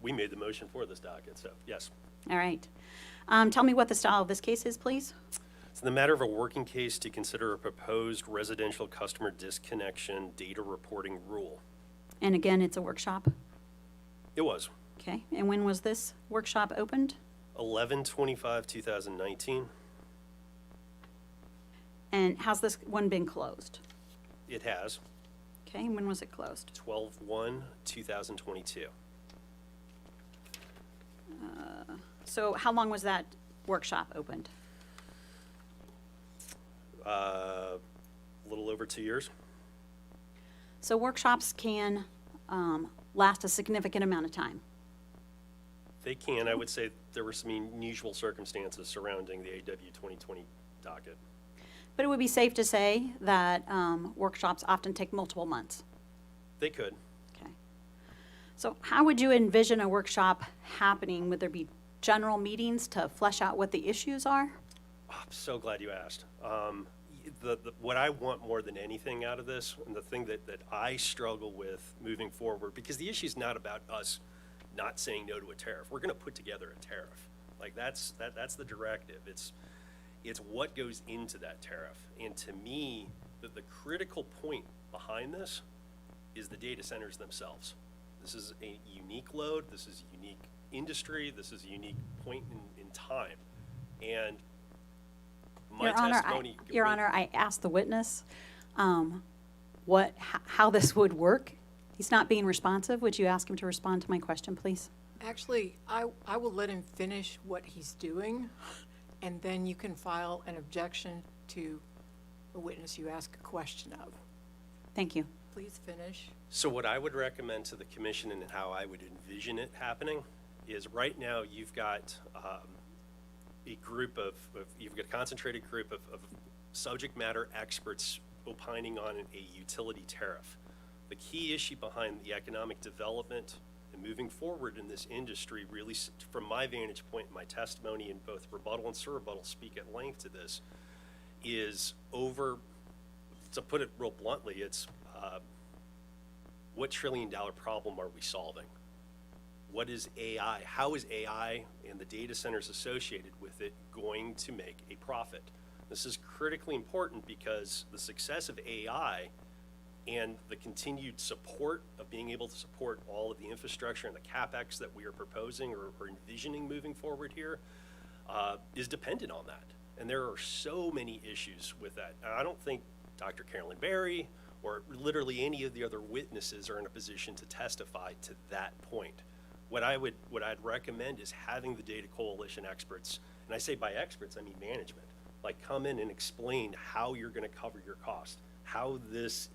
we made the motion for this docket, so yes. All right. Tell me what the style of this case is, please. It's in the matter of a working case to consider a proposed residential customer disconnection data reporting rule. And again, it's a workshop. It was Okay, and when was this workshop opened? 11/25/2019. And how's this one been closed? It has. Okay, and when was it closed? 12/1/2022. So how long was that workshop opened? A little over 2 years. So workshops can last a significant amount of time. They can. I would say there were some unusual circumstances surrounding the AW 2020 docket. But it would be safe to say that workshops often take multiple months. They could. Okay. So how would you envision a workshop happening? Would there be general meetings to flesh out what the issues are? Oh, I'm so glad you asked. What I want more than anything out of this, and the thing that I struggle with moving forward, because the issue is not about us not saying no to a tariff. We're going to put together a tariff. Like that's the directive. It's what goes into that tariff. And to me, the critical point behind this is the data centers themselves. This is a unique load. This is a unique industry. This is a unique point in time. And my testimony. Your Honor, I asked the witness how this would work. He's not being responsive. Would you ask him to respond to my question, please? Actually, I will let him finish what he's doing, and then you can file an objection to the witness you ask a question of. Thank you. Please finish. So what I would recommend to the commission and how I would envision it happening is right now you've got you've got a concentrated group of subject matter experts opining on a utility tariff. The key issue behind the economic development and moving forward in this industry, really, from my vantage point, my testimony in both rebuttal and surrebuttal speak at length to this, is to put it real bluntly, it's what $1 trillion problem are we solving? What is AI? How is AI and the data centers associated with it going to make a profit? This is critically important because the success of AI and the continued support of being able to support all of the infrastructure and the CapEx that we are proposing or envisioning moving forward here is dependent on that. And there are so many issues with that. And I don't think Dr. Carolyn Berry or literally any of the other witnesses are in a position to testify to that point. What I'd recommend is having the data coalition experts, and I say by experts, I mean management, like come in and explain how you're going to cover your cost, how this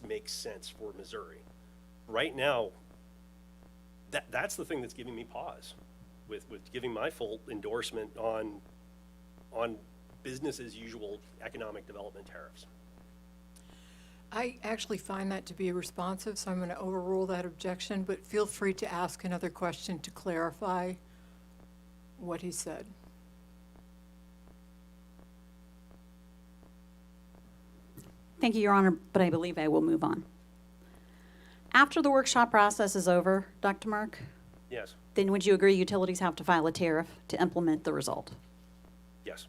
makes sense for Missouri. Right now, that's the thing that's giving me pause with giving my full endorsement on business as usual economic development tariffs. I actually find that to be responsive, so I'm going to overrule that objection, but feel free to ask another question to clarify what he said. Thank you, Your Honor, but I believe I will move on. After the workshop process is over, Dr. Mark, Yes. then would you agree utilities have to file a tariff to implement the result? Yes.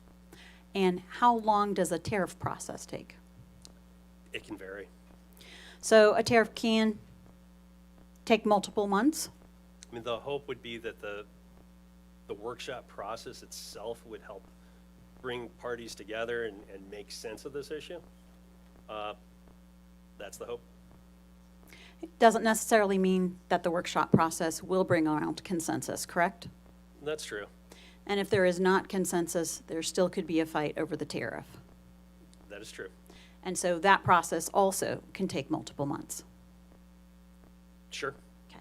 And how long does a tariff process take? It can vary. So a tariff can take multiple months? I mean, the hope would be that the workshop process itself would help bring parties together and make sense of this issue. That's the hope. It doesn't necessarily mean that the workshop process will bring around consensus, correct? That's true. And if there is not consensus, there still could be a fight over the tariff. That is true. And so that process also can take multiple months. Sure. Okay.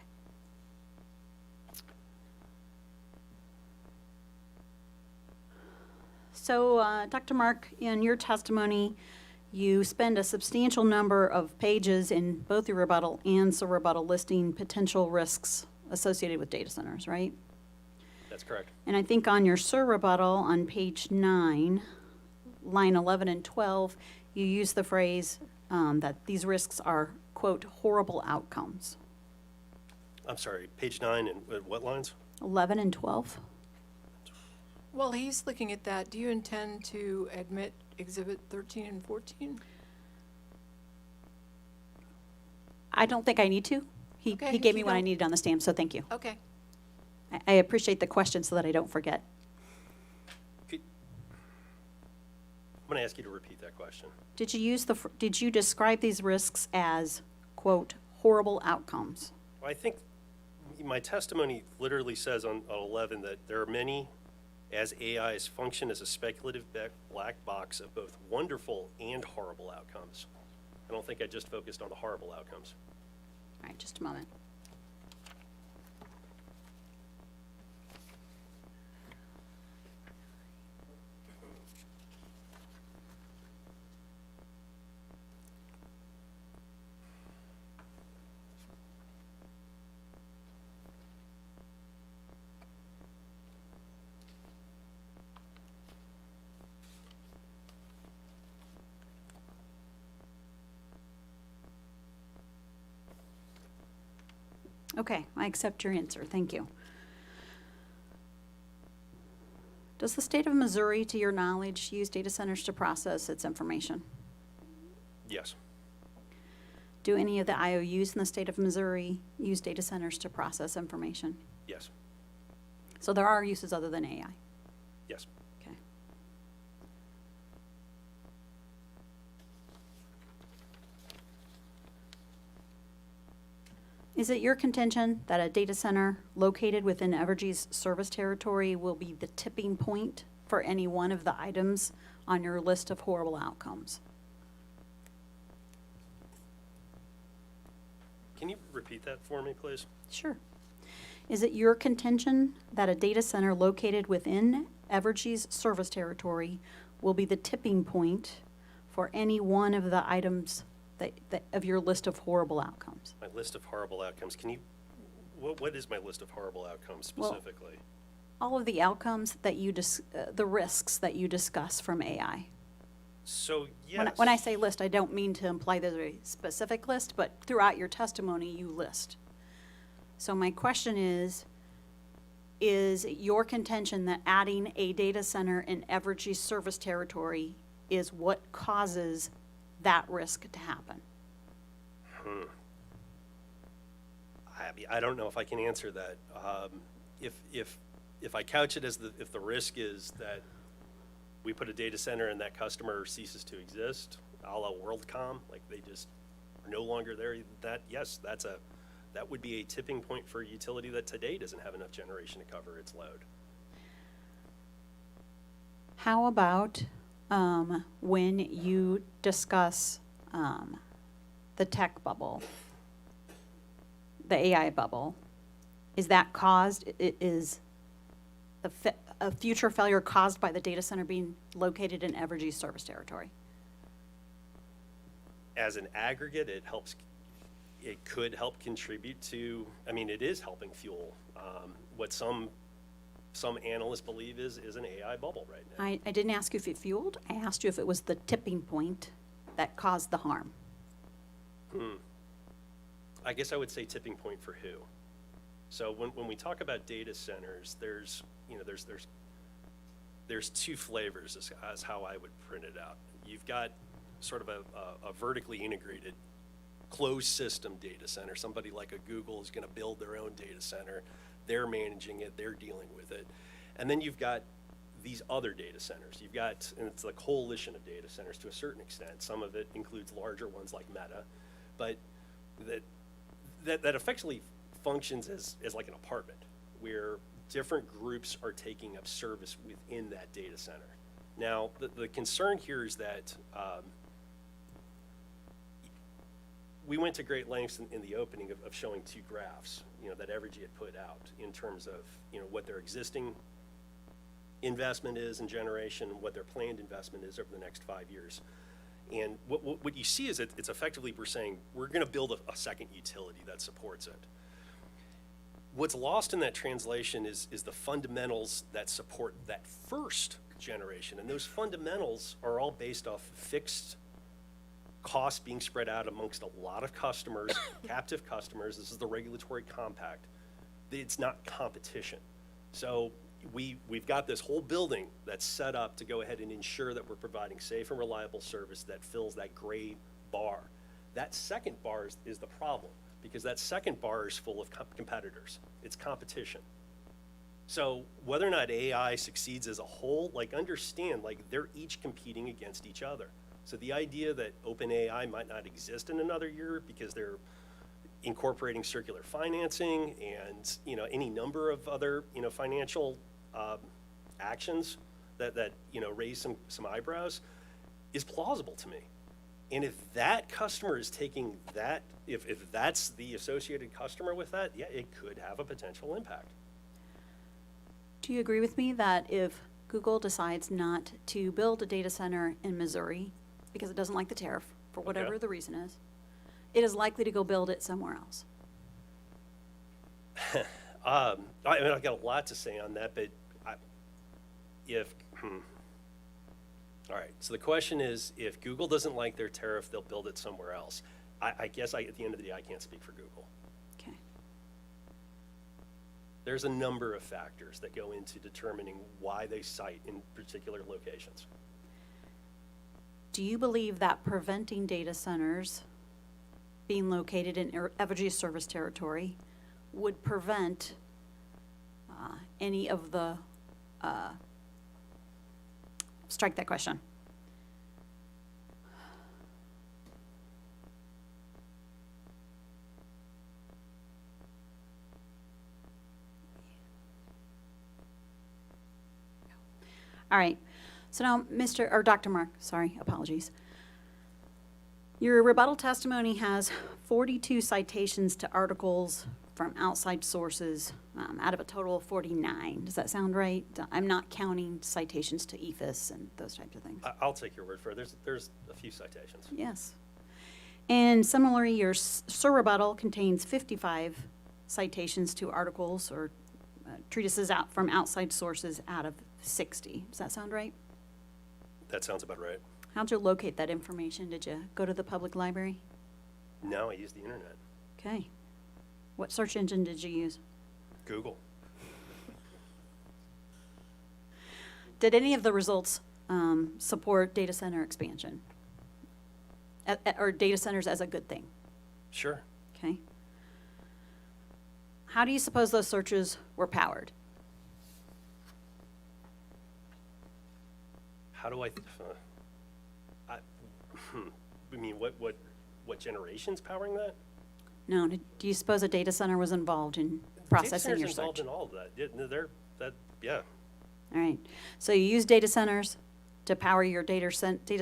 So, Dr. Mark, in your testimony, you spend a substantial number of pages in both your rebuttal and surrebuttal listing potential risks associated with data centers, right? That's correct. And I think on your surrebuttal on page 9, line 11 and 12, you use the phrase that these risks are, quote, horrible outcomes. I'm sorry, page 9 and what lines? 11 and 12? While he's looking at that, do you intend to admit Exhibit 13 and 14? I don't think I need to. He Okay, gave if me you what I don't- needed on the stamp, so thank you. Okay. I appreciate the question so that I don't forget. I'm going to ask you to repeat that question. Did you describe these risks as, quote, horrible outcomes? Well, I think my testimony literally says on 11 that there are many, as AIs function as a speculative black box of both wonderful and horrible outcomes. I don't think I just focused on the horrible outcomes. All right, just a moment. Okay, I accept your answer. Thank you. Does the state of Missouri, to your knowledge, use data centers to process its information? Yes. Do any of the IOUs in the state of Missouri use data centers to process information? Yes. So there are uses other than AI? Yes. Okay. Is it your contention that a data center located within Evergy's service territory will be the tipping point for any one of the items on your list of horrible outcomes? Can you repeat that for me, please? Sure. Is it your contention that a data center located within Evergy's service territory will be the tipping point for any one of the items of your list of horrible outcomes? My list of horrible outcomes. Can you, what is my list of horrible outcomes specifically? All of the outcomes that you, the risks that you discuss from AI. So, yes. When I say list, I don't mean to imply there's a specific list, but throughout your testimony, you list. So my question is your contention that adding a data center in Evergy's service territory is what causes that risk to happen? I don't know if I can answer that. If I couch it as if the risk is that we put a data center and that customer ceases to exist, a la WorldCom, like they just are no longer there, that would be a tipping point for a utility that today doesn't have enough generation to cover its load. How about when you discuss the tech bubble, the AI bubble, is that caused, is a future failure caused by the data center being located in Evergy's service territory? As an aggregate, it could help contribute to, it is helping fuel what some analysts believe is an AI bubble right now. I didn't ask you if it fueled. I asked you if it was the tipping point that caused the harm. I guess I would say tipping point for who? So when we talk about data centers, there's two flavors as how I would print it out. You've got sort of a vertically integrated closed system data center. Somebody like a Google is going to build their own data center. They're managing it. They're dealing with it. And then you've got these other data centers. And it's a coalition of data centers to a certain extent. Some of it includes larger ones like Meta, but that effectively functions as like an apartment where different groups are taking up service within that data center. Now, the concern here is that we went to great lengths in the opening of showing two graphs, that Evergy had put out in terms of, what their existing investment is in generation, and what their planned investment is over the next 5 years. And what you see is it's effectively we're saying we're going to build a second utility that supports it. What's lost in that translation is the fundamentals that support that first generation. And those fundamentals are all based off fixed costs being spread out amongst a lot of customers, captive customers. This is the regulatory compact. It's not competition. So we've got this whole building that's set up to go ahead and ensure that we're providing safe and reliable service that fills that gray bar. That second bar is the problem, because that second bar is full of competitors. It's competition. So whether or not AI succeeds as a whole, understand, they're each competing against each other. So the idea that OpenAI might not exist in another year because they're incorporating circular financing and any number of other financial actions that raise some eyebrows is plausible to me. And if that customer is taking that, if that's the associated customer with that, yeah, it could have a potential impact. Do you agree with me that if Google decides not to build a data center in Missouri because it doesn't like the tariff, for whatever the reason is, it is likely to go build it somewhere else? I've got a lot to say on that, but all right, so the question is, if Google doesn't like their tariff, they'll build it somewhere else. I guess at the end of the day, I can't speak for Google. Okay. There's a number of factors that go into determining why they site in particular locations. Do you believe that preventing data centers being located in Evergy service territory would prevent any of the, strike that question. All right, so now Dr. Mark, sorry, apologies. Your rebuttal testimony has 42 citations to articles from outside sources out of a total of 49. Does that sound right? I'm not counting citations to EFIS and those types of things. I'll take your word for it. There's a few citations. Yes. And similarly, your SIR rebuttal contains 55 citations to articles or treatises out from outside sources out of 60. Does that sound right? That sounds about right. How'd you locate that information? Did you go to the public library? No, I used the internet. Okay. What search engine did you use? Google. Did any of the results support data center expansion? Or data centers as a good thing? Sure. Okay. How do you suppose those searches were powered? How do I mean, what generation's powering that? No. Do you suppose a data center was involved in processing your Data centers search? involved in all of that. Yeah. All right. So you use data centers to power your data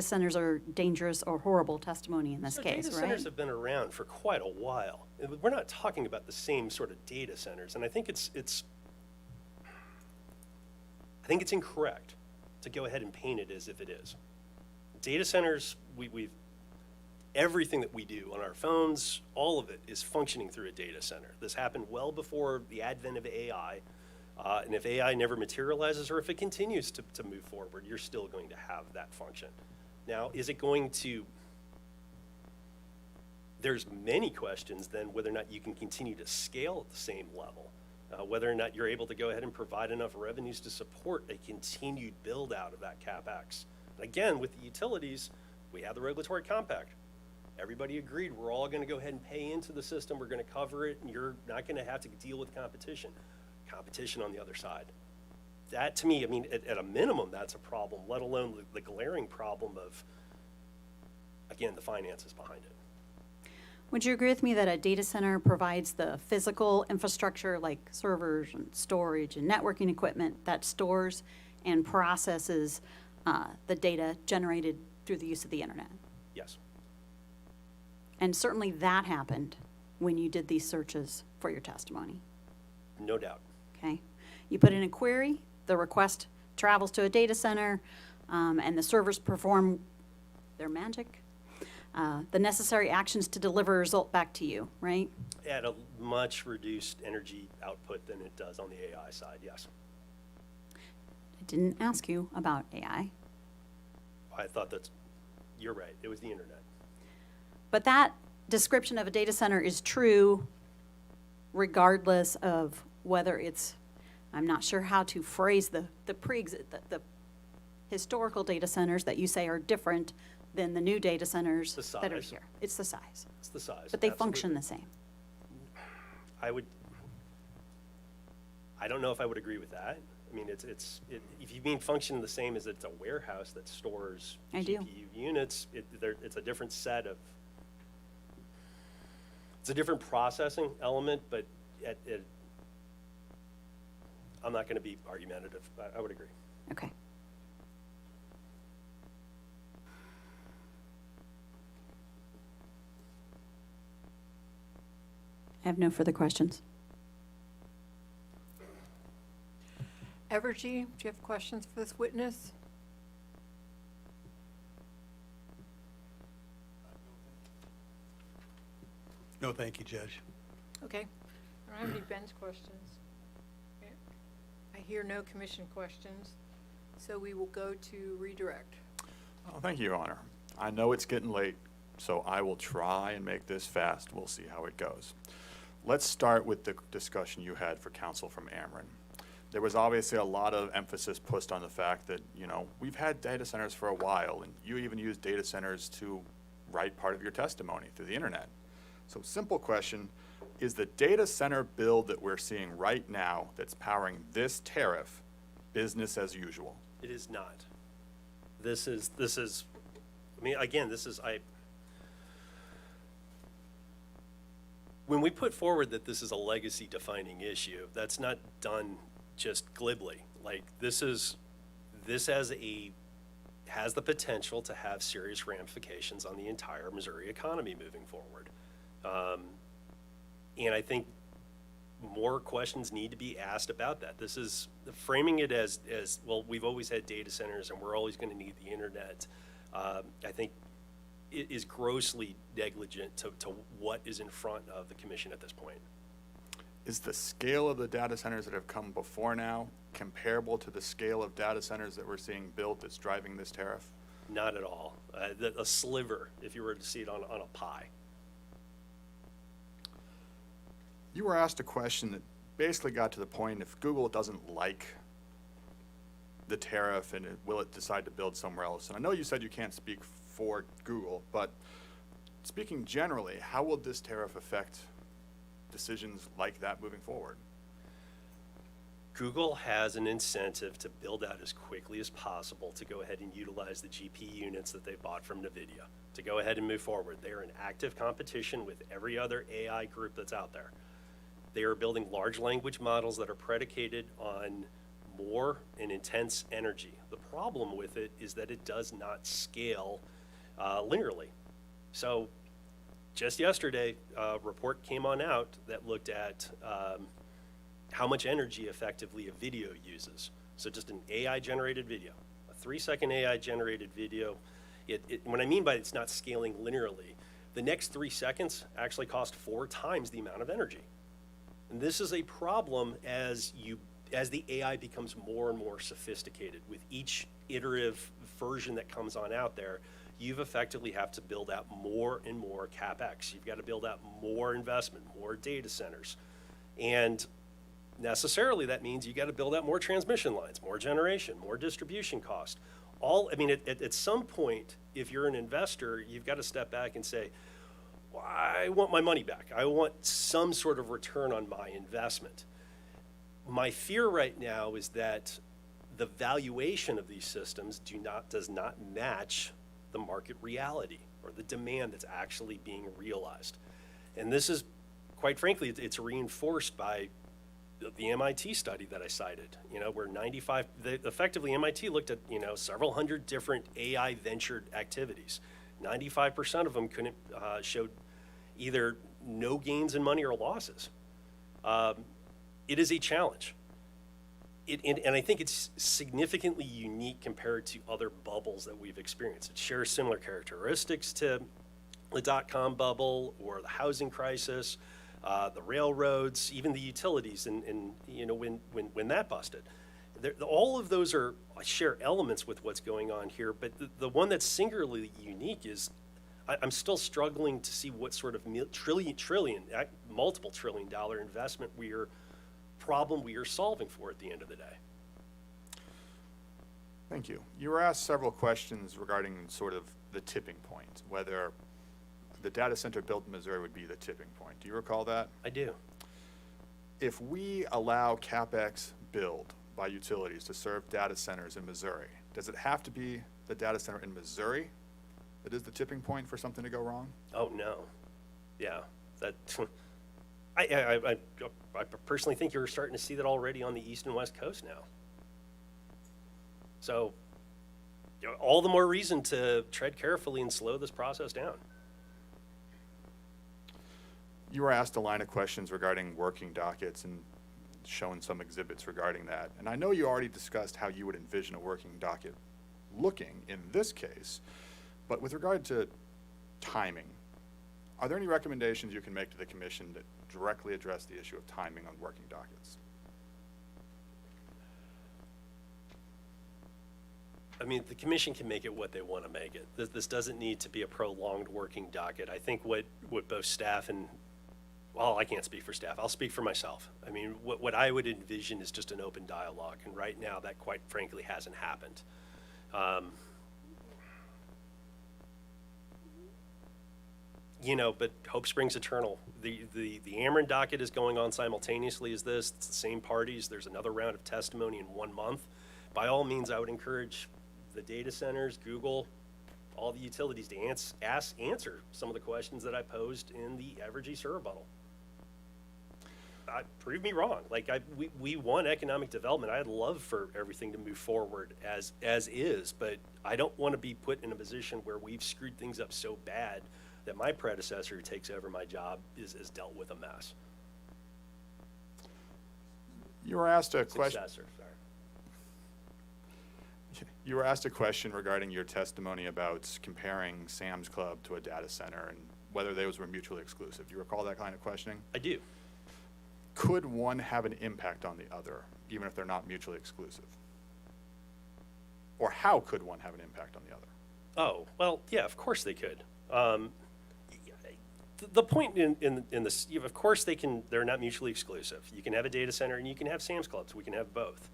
centers are dangerous or horrible testimony in this case, Data right? centers have been around for quite a while. We're not talking about the same sort of data centers, and I think it's incorrect to go ahead and paint it as if it is. Data centers, everything that we do on our phones, all of it is functioning through a data center. This happened well before the advent of AI. And if AI never materializes, or if it continues to move forward, you're still going to have that function. Now, is it going to, there's many questions then whether or not you can continue to scale at the same level, whether or not you're able to go ahead and provide enough revenues to support a continued build out of that CapEx. And again, with the utilities, we have the regulatory compact. Everybody agreed we're all going to go ahead and pay into the system, we're going to cover it, and you're not going to have to deal with competition on the other side. That, to me, I mean, at a minimum, that's a problem, let alone the glaring problem of, again, the finances behind it. Would you agree with me that a data center provides the physical infrastructure like servers and storage and networking equipment that stores and processes the data generated through the use of the internet? Yes. And certainly that happened when you did these searches for your testimony, No doubt. okay? You put in a query, the request travels to a data center, and the servers perform their magic, the necessary actions to deliver a result back to you, right? At a much reduced energy output than it does on the AI side, yes. I didn't ask you about AI, I thought you're right, it was the internet. but that description of a data center is true regardless of whether it's, I'm not sure how to phrase the historical data centers that you say are different than the new data centers The that are size. here. It's the size. It's the size. But they absolutely. function the same. I don't know if I would agree with that. I mean, if you mean function the same as it's a warehouse that stores I do. GPU units, it's a different set of, it's a different processing element, but I'm not going to be argumentative. I would agree. Okay. I have no further questions. Evergy, do you have questions for this witness? No, thank you, Judge. Okay. I don't have any bench questions. Okay. I hear no commission questions, so we will go to redirect. Oh, thank you, Your Honor. I know it's getting late, so I will try and make this fast. We'll see how it goes. Let's start with the discussion you had for counsel from Ameren. There was obviously a lot of emphasis put on the fact that, we've had data centers for a while, and you even use data centers to write part of your testimony through the internet. So simple question, is the data center build that we're seeing right now that's powering this tariff business as usual? It is not. This is, I mean, again, when we put forward that this is a legacy defining issue, that's not done just glibly. Like, this has the potential to have serious ramifications on the entire Missouri economy moving forward. And I think more questions need to be asked about that. This is framing it as well, we've always had data centers and we're always going to need the internet. I think it is grossly negligent to what is in front of the commission at this point. Is the scale of the data centers that have come before now comparable to the scale of data centers that we're seeing built that's driving this tariff? Not at all. A sliver, if you were to see it on a pie. You were asked a question that basically got to the point, if Google doesn't like the tariff, and will it decide to build somewhere else? And I know you said you can't speak for Google, but speaking generally, how will this tariff affect decisions like that moving forward? Google has an incentive to build out as quickly as possible to go ahead and utilize the GPU units that they bought from NVIDIA, to go ahead and move forward. They are in active competition with every other AI group that's out there. They are building large language models that are predicated on more and intense energy. The problem with it is that it does not scale linearly. So just yesterday, a report came on out that looked at how much energy effectively a video uses. So just an AI-generated video, a 3-second AI-generated video. What I mean by it's not scaling linearly, the next 3 seconds actually cost 4 times the amount of energy. And this is a problem as the AI becomes more and more sophisticated. With each iterative version that comes on out there, you've effectively have to build out more and more CapEx. You've got to build out more investment, more data centers. And necessarily that means you got to build out more transmission lines, more generation, more distribution cost. At some point, if you're an investor, you've got to step back and say, well, I want my money back. I want some sort of return on my investment. My fear right now is that the valuation of these systems does not match the market reality or the demand that's actually being realized. And this is, quite frankly, it's reinforced by the MIT study that I cited, where effectively MIT looked at, several hundred different AI ventured activities. 95% of them showed either no gains in money or losses. It is a challenge. And I think it's significantly unique compared to other bubbles that we've experienced. It shares similar characteristics to the dot-com bubble or the housing crisis, the railroads, even the utilities, and when that busted. All of those share elements with what's going on here, but the one that's singularly unique is I'm still struggling to see what sort of multiple trillion dollar investment problem we are solving for at the end of the day. Thank you. You were asked several questions regarding sort of the tipping point, whether the data center built in Missouri would be the tipping point. Do you recall that? I do. If we allow CapEx build by utilities to serve data centers in Missouri, does it have to be the data center in Missouri that is the tipping point for something to go wrong? Oh, no. Yeah. I personally think you're starting to see that already on the East and West Coast now. So, all the more reason to tread carefully and slow this process down. You were asked a line of questions regarding working dockets and shown some exhibits regarding that. And I know you already discussed how you would envision a working docket looking in this case, but with regard to timing, are there any recommendations you can make to the commission that directly address the issue of timing on working dockets? I mean, the commission can make it what they want to make it. This doesn't need to be a prolonged working docket. I think what both staff and, well, I can't speak for staff. I'll speak for myself. I mean, what I would envision is just an open dialogue, and right now that quite frankly hasn't happened. But hope springs eternal. The Ameren docket is going on simultaneously as this. It's the same parties. There's another round of testimony in 1 month. By all means, I would encourage the data centers, Google, all the utilities to answer some of the questions that I posed in the Evergy server rebuttal. Prove me wrong. We want economic development. I'd love for everything to move forward as is, but I don't want to be put in a position where we've screwed things up so bad that my predecessor who takes over my job is dealt with a mess. You were asked a question. Successor, sorry. You were asked a question regarding your testimony about comparing Sam's Club to a data center and whether those were mutually exclusive. Do you recall that kind of questioning? I do. Could one have an impact on the other, even if they're not mutually exclusive? Or how could one have an impact on the other? Oh, well, yeah, of course they could. The point in this, of course they're not mutually exclusive. You can have a data center and you can have Sam's Clubs. We can have both.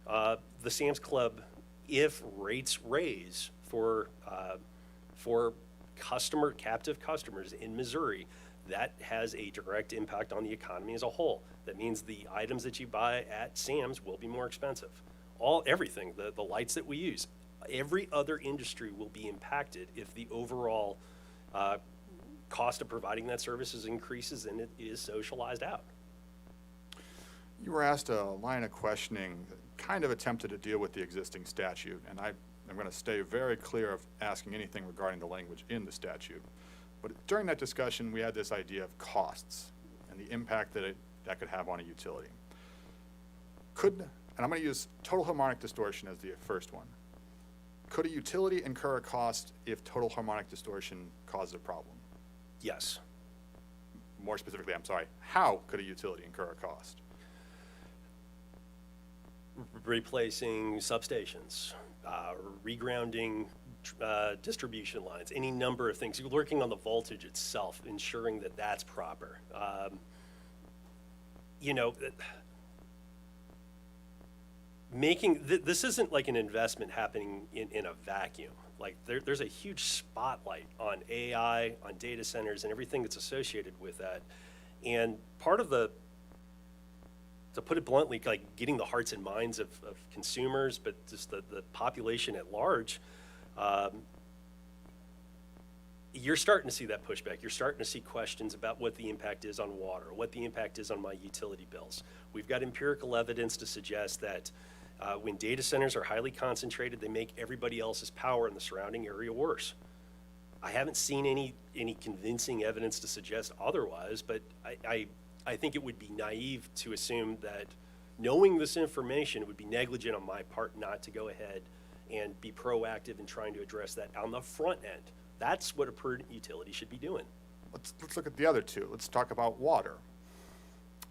The Sam's Club, if rates raise for captive customers in Missouri, that has a direct impact on the economy as a whole. That means the items that you buy at Sam's will be more expensive. Everything, the lights that we use, every other industry will be impacted if the overall cost of providing that services increases and it is socialized out. You were asked a line of questioning that kind of attempted to deal with the existing statute, and I'm going to stay very clear of asking anything regarding the language in the statute. But during that discussion, we had this idea of costs and the impact that could have on a utility. And I'm going to use total harmonic distortion as the first one. Could a utility incur a cost if total harmonic distortion causes a problem? Yes. More specifically, I'm sorry, how could a utility incur a cost? Replacing substations, regrounding distribution lines, any number of things. You're working on the voltage itself, ensuring that that's proper. This isn't like an investment happening in a vacuum. Like there's a huge spotlight on AI, on data centers, and everything that's associated with that. And part of to put it bluntly, like getting the hearts and minds of consumers, but just the population at large, you're starting to see that pushback. You're starting to see questions about what the impact is on water, what the impact is on my utility bills. We've got empirical evidence to suggest that when data centers are highly concentrated, they make everybody else's power in the surrounding area worse. I haven't seen any convincing evidence to suggest otherwise, but I think it would be naive to assume that knowing this information, it would be negligent on my part not to go ahead and be proactive in trying to address that on the front end. That's what a prudent utility should be doing. Let's look at the other two. Let's talk about water.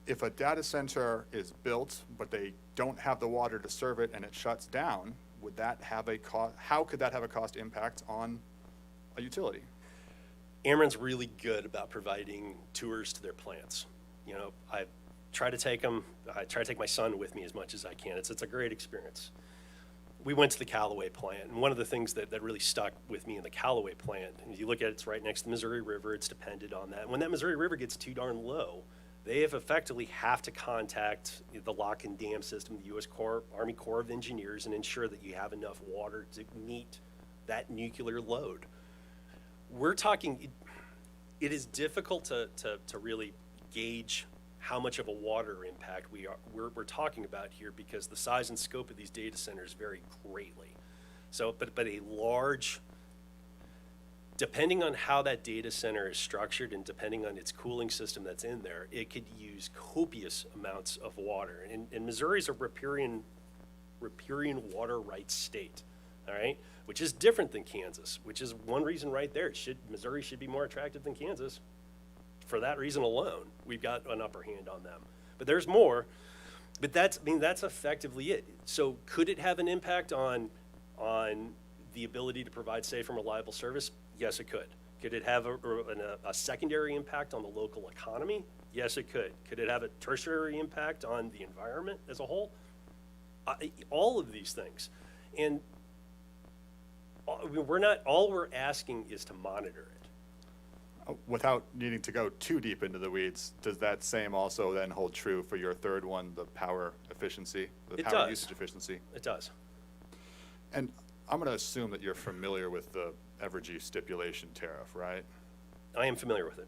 If a data center is built, but they don't have the water to serve it and it shuts down, would that have a cost? How could that have a cost impact on a utility? Ameren's really good about providing tours to their plants. You know, I try to take my son with me as much as I can. It's a great experience. We went to the Callaway plant, and one of the things that really stuck with me in the Callaway plant, and if you look at it, it's right next to the Missouri River, it's dependent on that. When that Missouri River gets too darn low, they have to contact the lock and dam system, the U.S. Army Corps of Engineers, and ensure that you have enough water to meet that nuclear load. We're talking, it is difficult to really gauge how much of a water impact we're talking about here, because the size and scope of these data centers vary greatly. So, but a large, depending on how that data center is structured and depending on its cooling system that's in there, it could use copious amounts of water. And Missouri's a riparian water rights state, all right? Which is different than Kansas, which is one reason right there. Missouri should be more attractive than Kansas. For that reason alone, we've got an upper hand on them. But there's more. But that's effectively it. So could it have an impact on the ability to provide safe and reliable service? Yes, it could. Could it have a secondary impact on the local economy? Yes, it could. Could it have a tertiary impact on the environment as a whole? All of these things. And all we're asking is to monitor it. Without needing to go too deep into the weeds, does that same also then hold true for your third one, the power efficiency, the power usage efficiency? It does. And I'm going to assume that you're familiar with the Evergy stipulation tariff, right? I am familiar with it.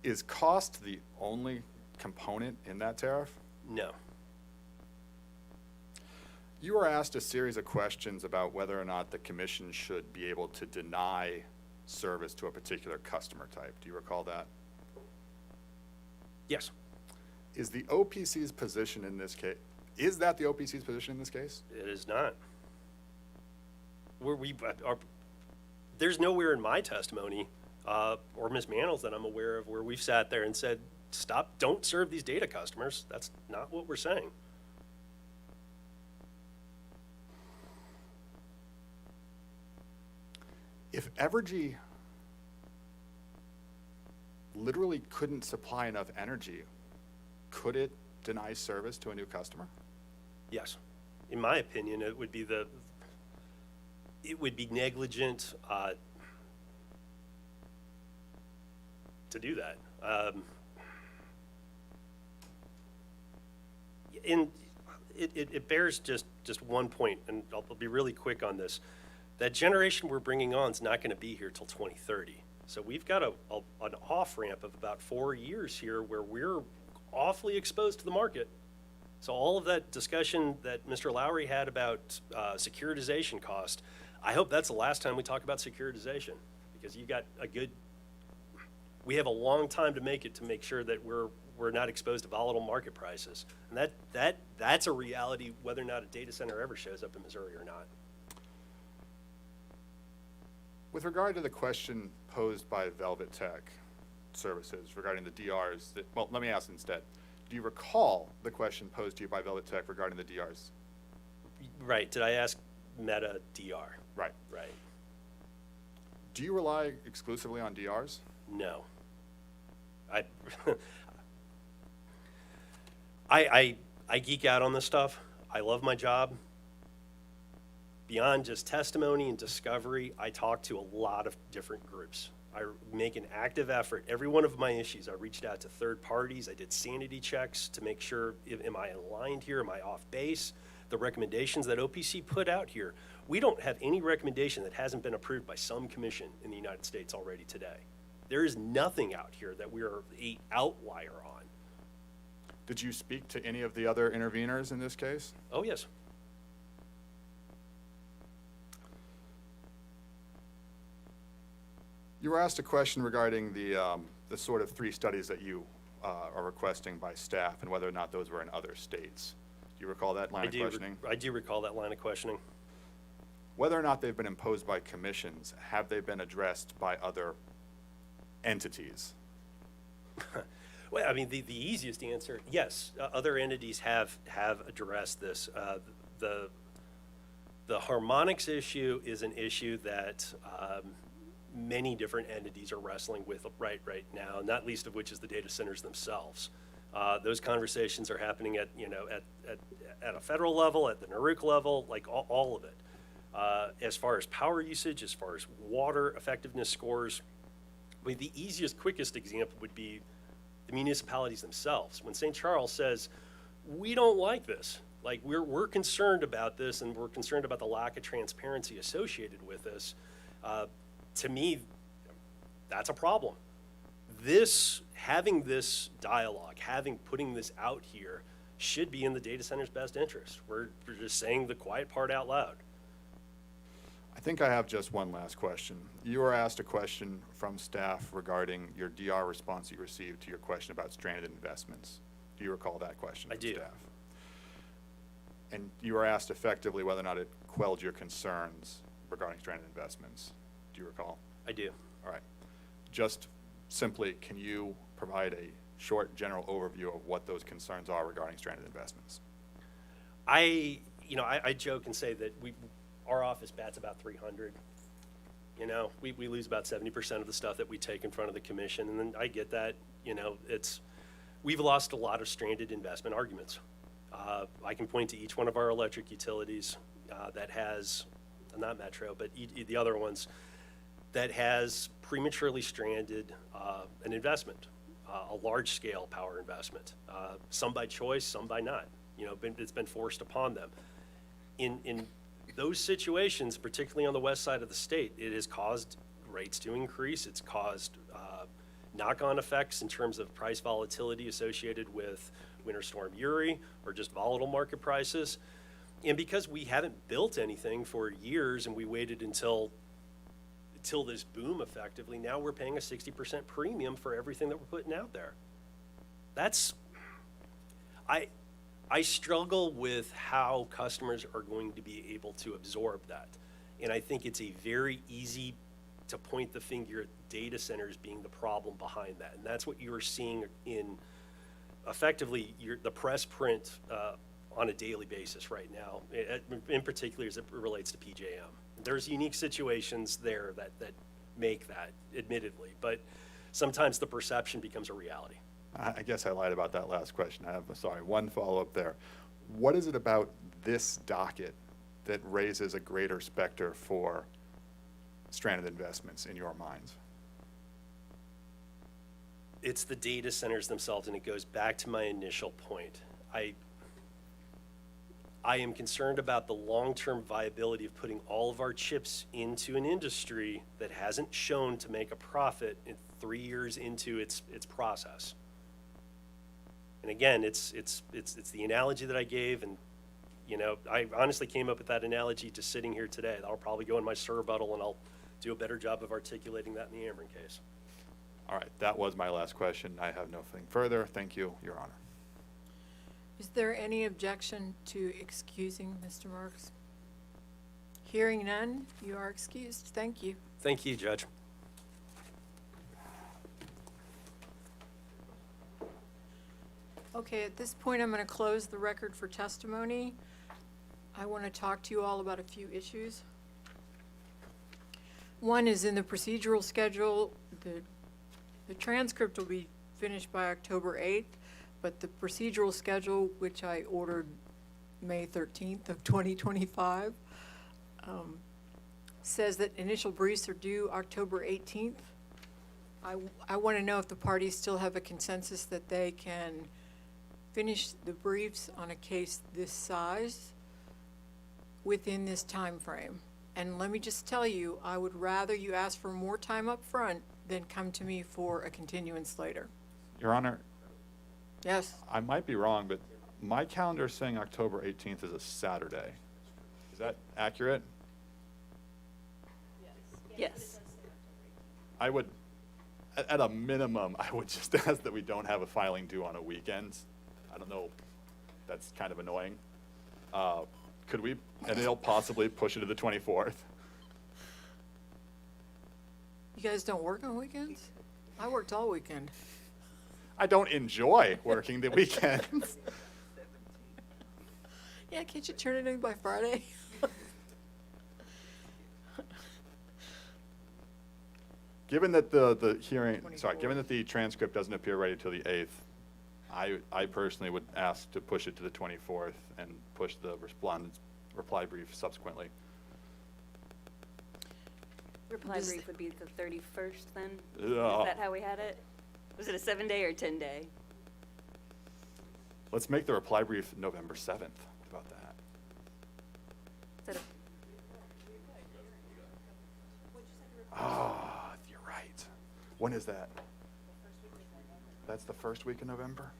Is cost the only component in that tariff? No. You were asked a series of questions about whether or not the commission should be able to deny service to a particular customer type. Do you recall that? Yes. Is the OPC's position in this case, is that the OPC's position in this case? It is not. There's nowhere in my testimony or Ms. Mannel's that I'm aware of where we've sat there and said, stop, don't serve these data customers. That's not what we're saying. If Evergy literally couldn't supply enough energy, could it deny service to a new customer? Yes. In my opinion, it would be negligent to do that. And it bears just one point, and I'll be really quick on this. That generation we're bringing on is not going to be here till 2030. So we've got an off-ramp of about 4 years here where we're awfully exposed to the market. So all of that discussion that Mr. Lowry had about securitization cost, I hope that's the last time we talk about securitization, because you've got we have a long time to make it to make sure that we're not exposed to volatile market prices. And that's a reality whether or not a data center ever shows up in Missouri or not. With regard to the question posed by Velvet Tech Services regarding the DRs, well, let me ask instead. Do you recall the question posed to you by Velvet Tech regarding the DRs? Right. Did I ask Meta DR? Right. Right. Do you rely exclusively on DRs? No. I geek out on this stuff. I love my job. Beyond just testimony and discovery, I talk to a lot of different groups. I make an active effort. Every one of my issues, I reached out to third parties. I did sanity checks to make sure, am I aligned here? Am I off base? The recommendations that OPC put out here, we don't have any recommendation that hasn't been approved by some commission in the United States already today. There is nothing out here that we are an outlier on. Did you speak to any of the other interveners in this case? Oh, yes. You were asked a question regarding the sort of 3 studies that you are requesting by staff and whether or not those were in other states. Do you recall that line of questioning? I do recall that line of questioning. Whether or not they've been imposed by commissions, have they been addressed by other entities? Well, I mean, the easiest answer, yes, other entities have addressed this. The harmonics issue is an issue that many different entities are wrestling with right now, not least of which is the data centers themselves. Those conversations are happening at a federal level, at the NARUC level, like all of it. As far as power usage, as far as water effectiveness scores, I mean, the easiest, quickest example would be the municipalities themselves. When St. Charles says, we don't like this, like we're concerned about this and we're concerned about the lack of transparency associated with this, to me, that's a problem. Having this dialogue, putting this out here should be in the data center's best interest. We're just saying the quiet part out loud. I think I have just one last question. You were asked a question from staff regarding your DR response you received to your question about stranded investments. Do you recall that question from staff? And you were asked effectively whether or not it quelled your concerns regarding stranded investments. Do you recall? I do. All right. Just simply, can you provide a short general overview of what those concerns are regarding stranded investments? I joke and say that our office bats about 300. We lose about 70% of the stuff that we take in front of the commission, and then I get that. We've lost a lot of stranded investment arguments. I can point to each one of our electric utilities that has, not Metro, but the other ones, that has prematurely stranded an investment, a large-scale power investment, some by choice, some by not. It's been forced upon them. In those situations, particularly on the west side of the state, it has caused rates to increase. It's caused knock-on effects in terms of price volatility associated with Winter Storm Uri or just volatile market prices. And because we haven't built anything for years and we waited until this boom effectively, now we're paying a 60% premium for everything that we're putting out there. I struggle with how customers are going to be able to absorb that. And I think it's a very easy to point the finger at data centers being the problem behind that. And that's what you're seeing in effectively the press print on a daily basis right now, in particular as it relates to PJM. There's unique situations there that make that, admittedly, but sometimes the perception becomes a reality. I guess I lied about that last question. I have, one follow-up there. What is it about this docket that raises a greater specter for stranded investments in your minds? It's the data centers themselves, and it goes back to my initial point. I am concerned about the long-term viability of putting all of our chips into an industry that hasn't shown to make a profit in 3 years into its process. And again, it's the analogy that I gave, and I honestly came up with that analogy just sitting here today. That'll probably go in my rebuttal, and I'll do a better job of articulating that in the Ameren case. All right, that was my last question. I have nothing further. Thank you, Your Honor. Is there any objection to excusing Mr. Marks? Hearing none, you are excused. Thank you. Thank you, Judge. Okay, at this point, I'm going to close the record for testimony. I want to talk to you all about a few issues. One is in the procedural schedule. The transcript will be finished by October 8th, but the procedural schedule, which I ordered May 13th of 2025, says that initial briefs are due October 18th. I want to know if the parties still have a consensus that they can finish the briefs on a case this size within this time frame. And let me just tell you, I would rather you ask for more time up front than come to me for a continuance later. Your Honor. Yes. I might be wrong, but my calendar is saying October 18th is a Saturday. Is that accurate? Yes. I would, at a minimum, I would just ask that we don't have a filing due on a weekend. I don't know, that's kind of annoying. Could we, and it'll possibly push it to the 24th? You guys don't work on weekends? I worked all weekend. I don't enjoy working the weekends. Yeah, can't you turn it in by Friday? Given that the hearing, sorry, given that the transcript doesn't appear ready till the 8th, I personally would ask to push it to the 24th and push the respondent's reply brief subsequently. Reply brief would be the 31st then? Is Yeah. that how we had it? Was it a 7-day or 10-day? Let's make the reply brief November 7th. What about that? Is that a- Ah, you're right. When is that? That's the first week in November?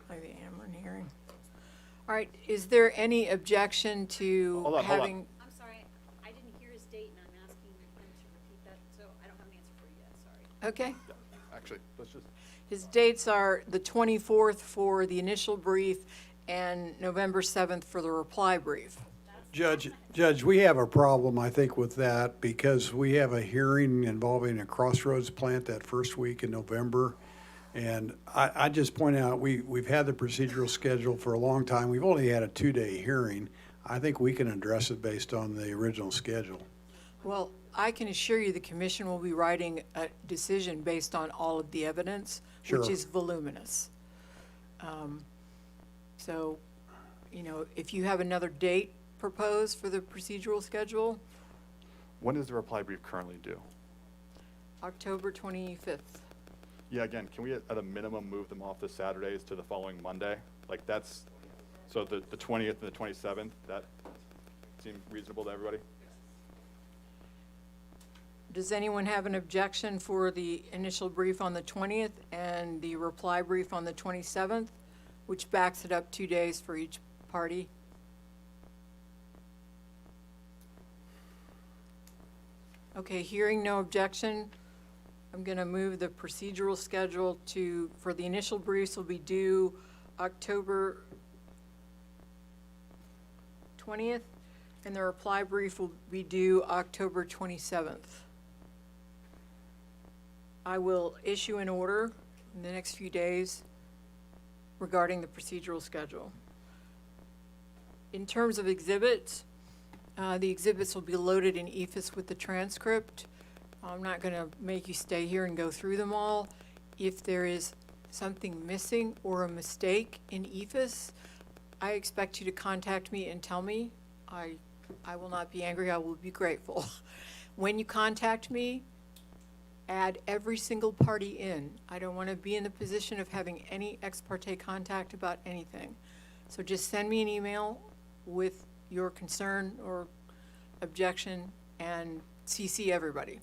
Like the Ameren hearing. All right, is there any objection to Hold on. having? I'm sorry, I didn't hear his date, and I'm asking him to repeat that, so I don't have an answer for you yet, sorry. Okay. Actually, let's just. His dates are the 24th for the initial brief and November 7th for the reply brief. Judge, we have a problem, I think, with that because we have a hearing involving a Crossroads plant that first week in November. And I just point out, we've had the procedural schedule for a long time. We've only had a 2-day hearing. I think we can address it based on the original schedule. Well, I can assure you the commission will be writing a decision based on all of the evidence, which Sure. is voluminous. So, you know, if you have another date proposed for the procedural schedule, When is the reply brief currently due? October 25th. Yeah, again, can we at a minimum move them off the Saturdays to the following Monday? Like that's, so the 20th and the 27th, that seem reasonable to everybody? Does anyone have an objection for the initial brief on the 20th and the reply brief on the 27th, which backs it up 2 days for each party? Okay, hearing no objection, I'm going to move the procedural schedule for the initial briefs will be due October 20th, and the reply brief will be due October 27th. I will issue an order in the next few days regarding the procedural schedule. In terms of exhibits, the exhibits will be loaded in EFIS with the transcript. I'm not going to make you stay here and go through them all. If there is something missing or a mistake in EFIS, I expect you to contact me and tell me. I will not be angry, I will be grateful. When you contact me, add every single party in. I don't want to be in the position of having any ex parte contact about anything. So just send me an email with your concern or objection and CC everybody.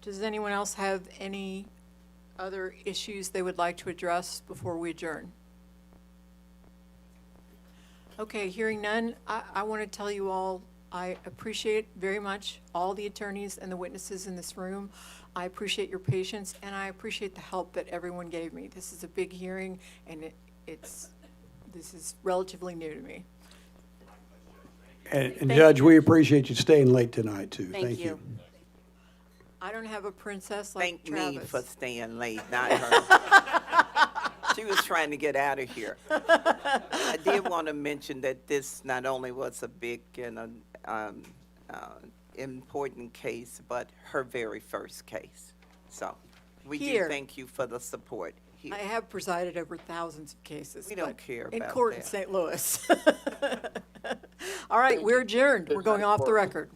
Does anyone else have any other issues they would like to address before we adjourn? Okay, hearing none, I want to tell you all, I appreciate very much all the attorneys and the witnesses in this room. I appreciate your patience, and I appreciate the help that everyone gave me. This is a big hearing, and this is relatively new to me. And Judge, we appreciate you staying late tonight, too. Thank you. I don't have a princess like Thank me Travis. for staying late, not her. She was trying to get out of here. I did want to mention that this not only was a big and important case, but her very first case. So we Here. do thank you for the support here. I have presided over thousands of cases. We don't but care in about court in that. St. Louis. All right, we're adjourned. We're going off the record.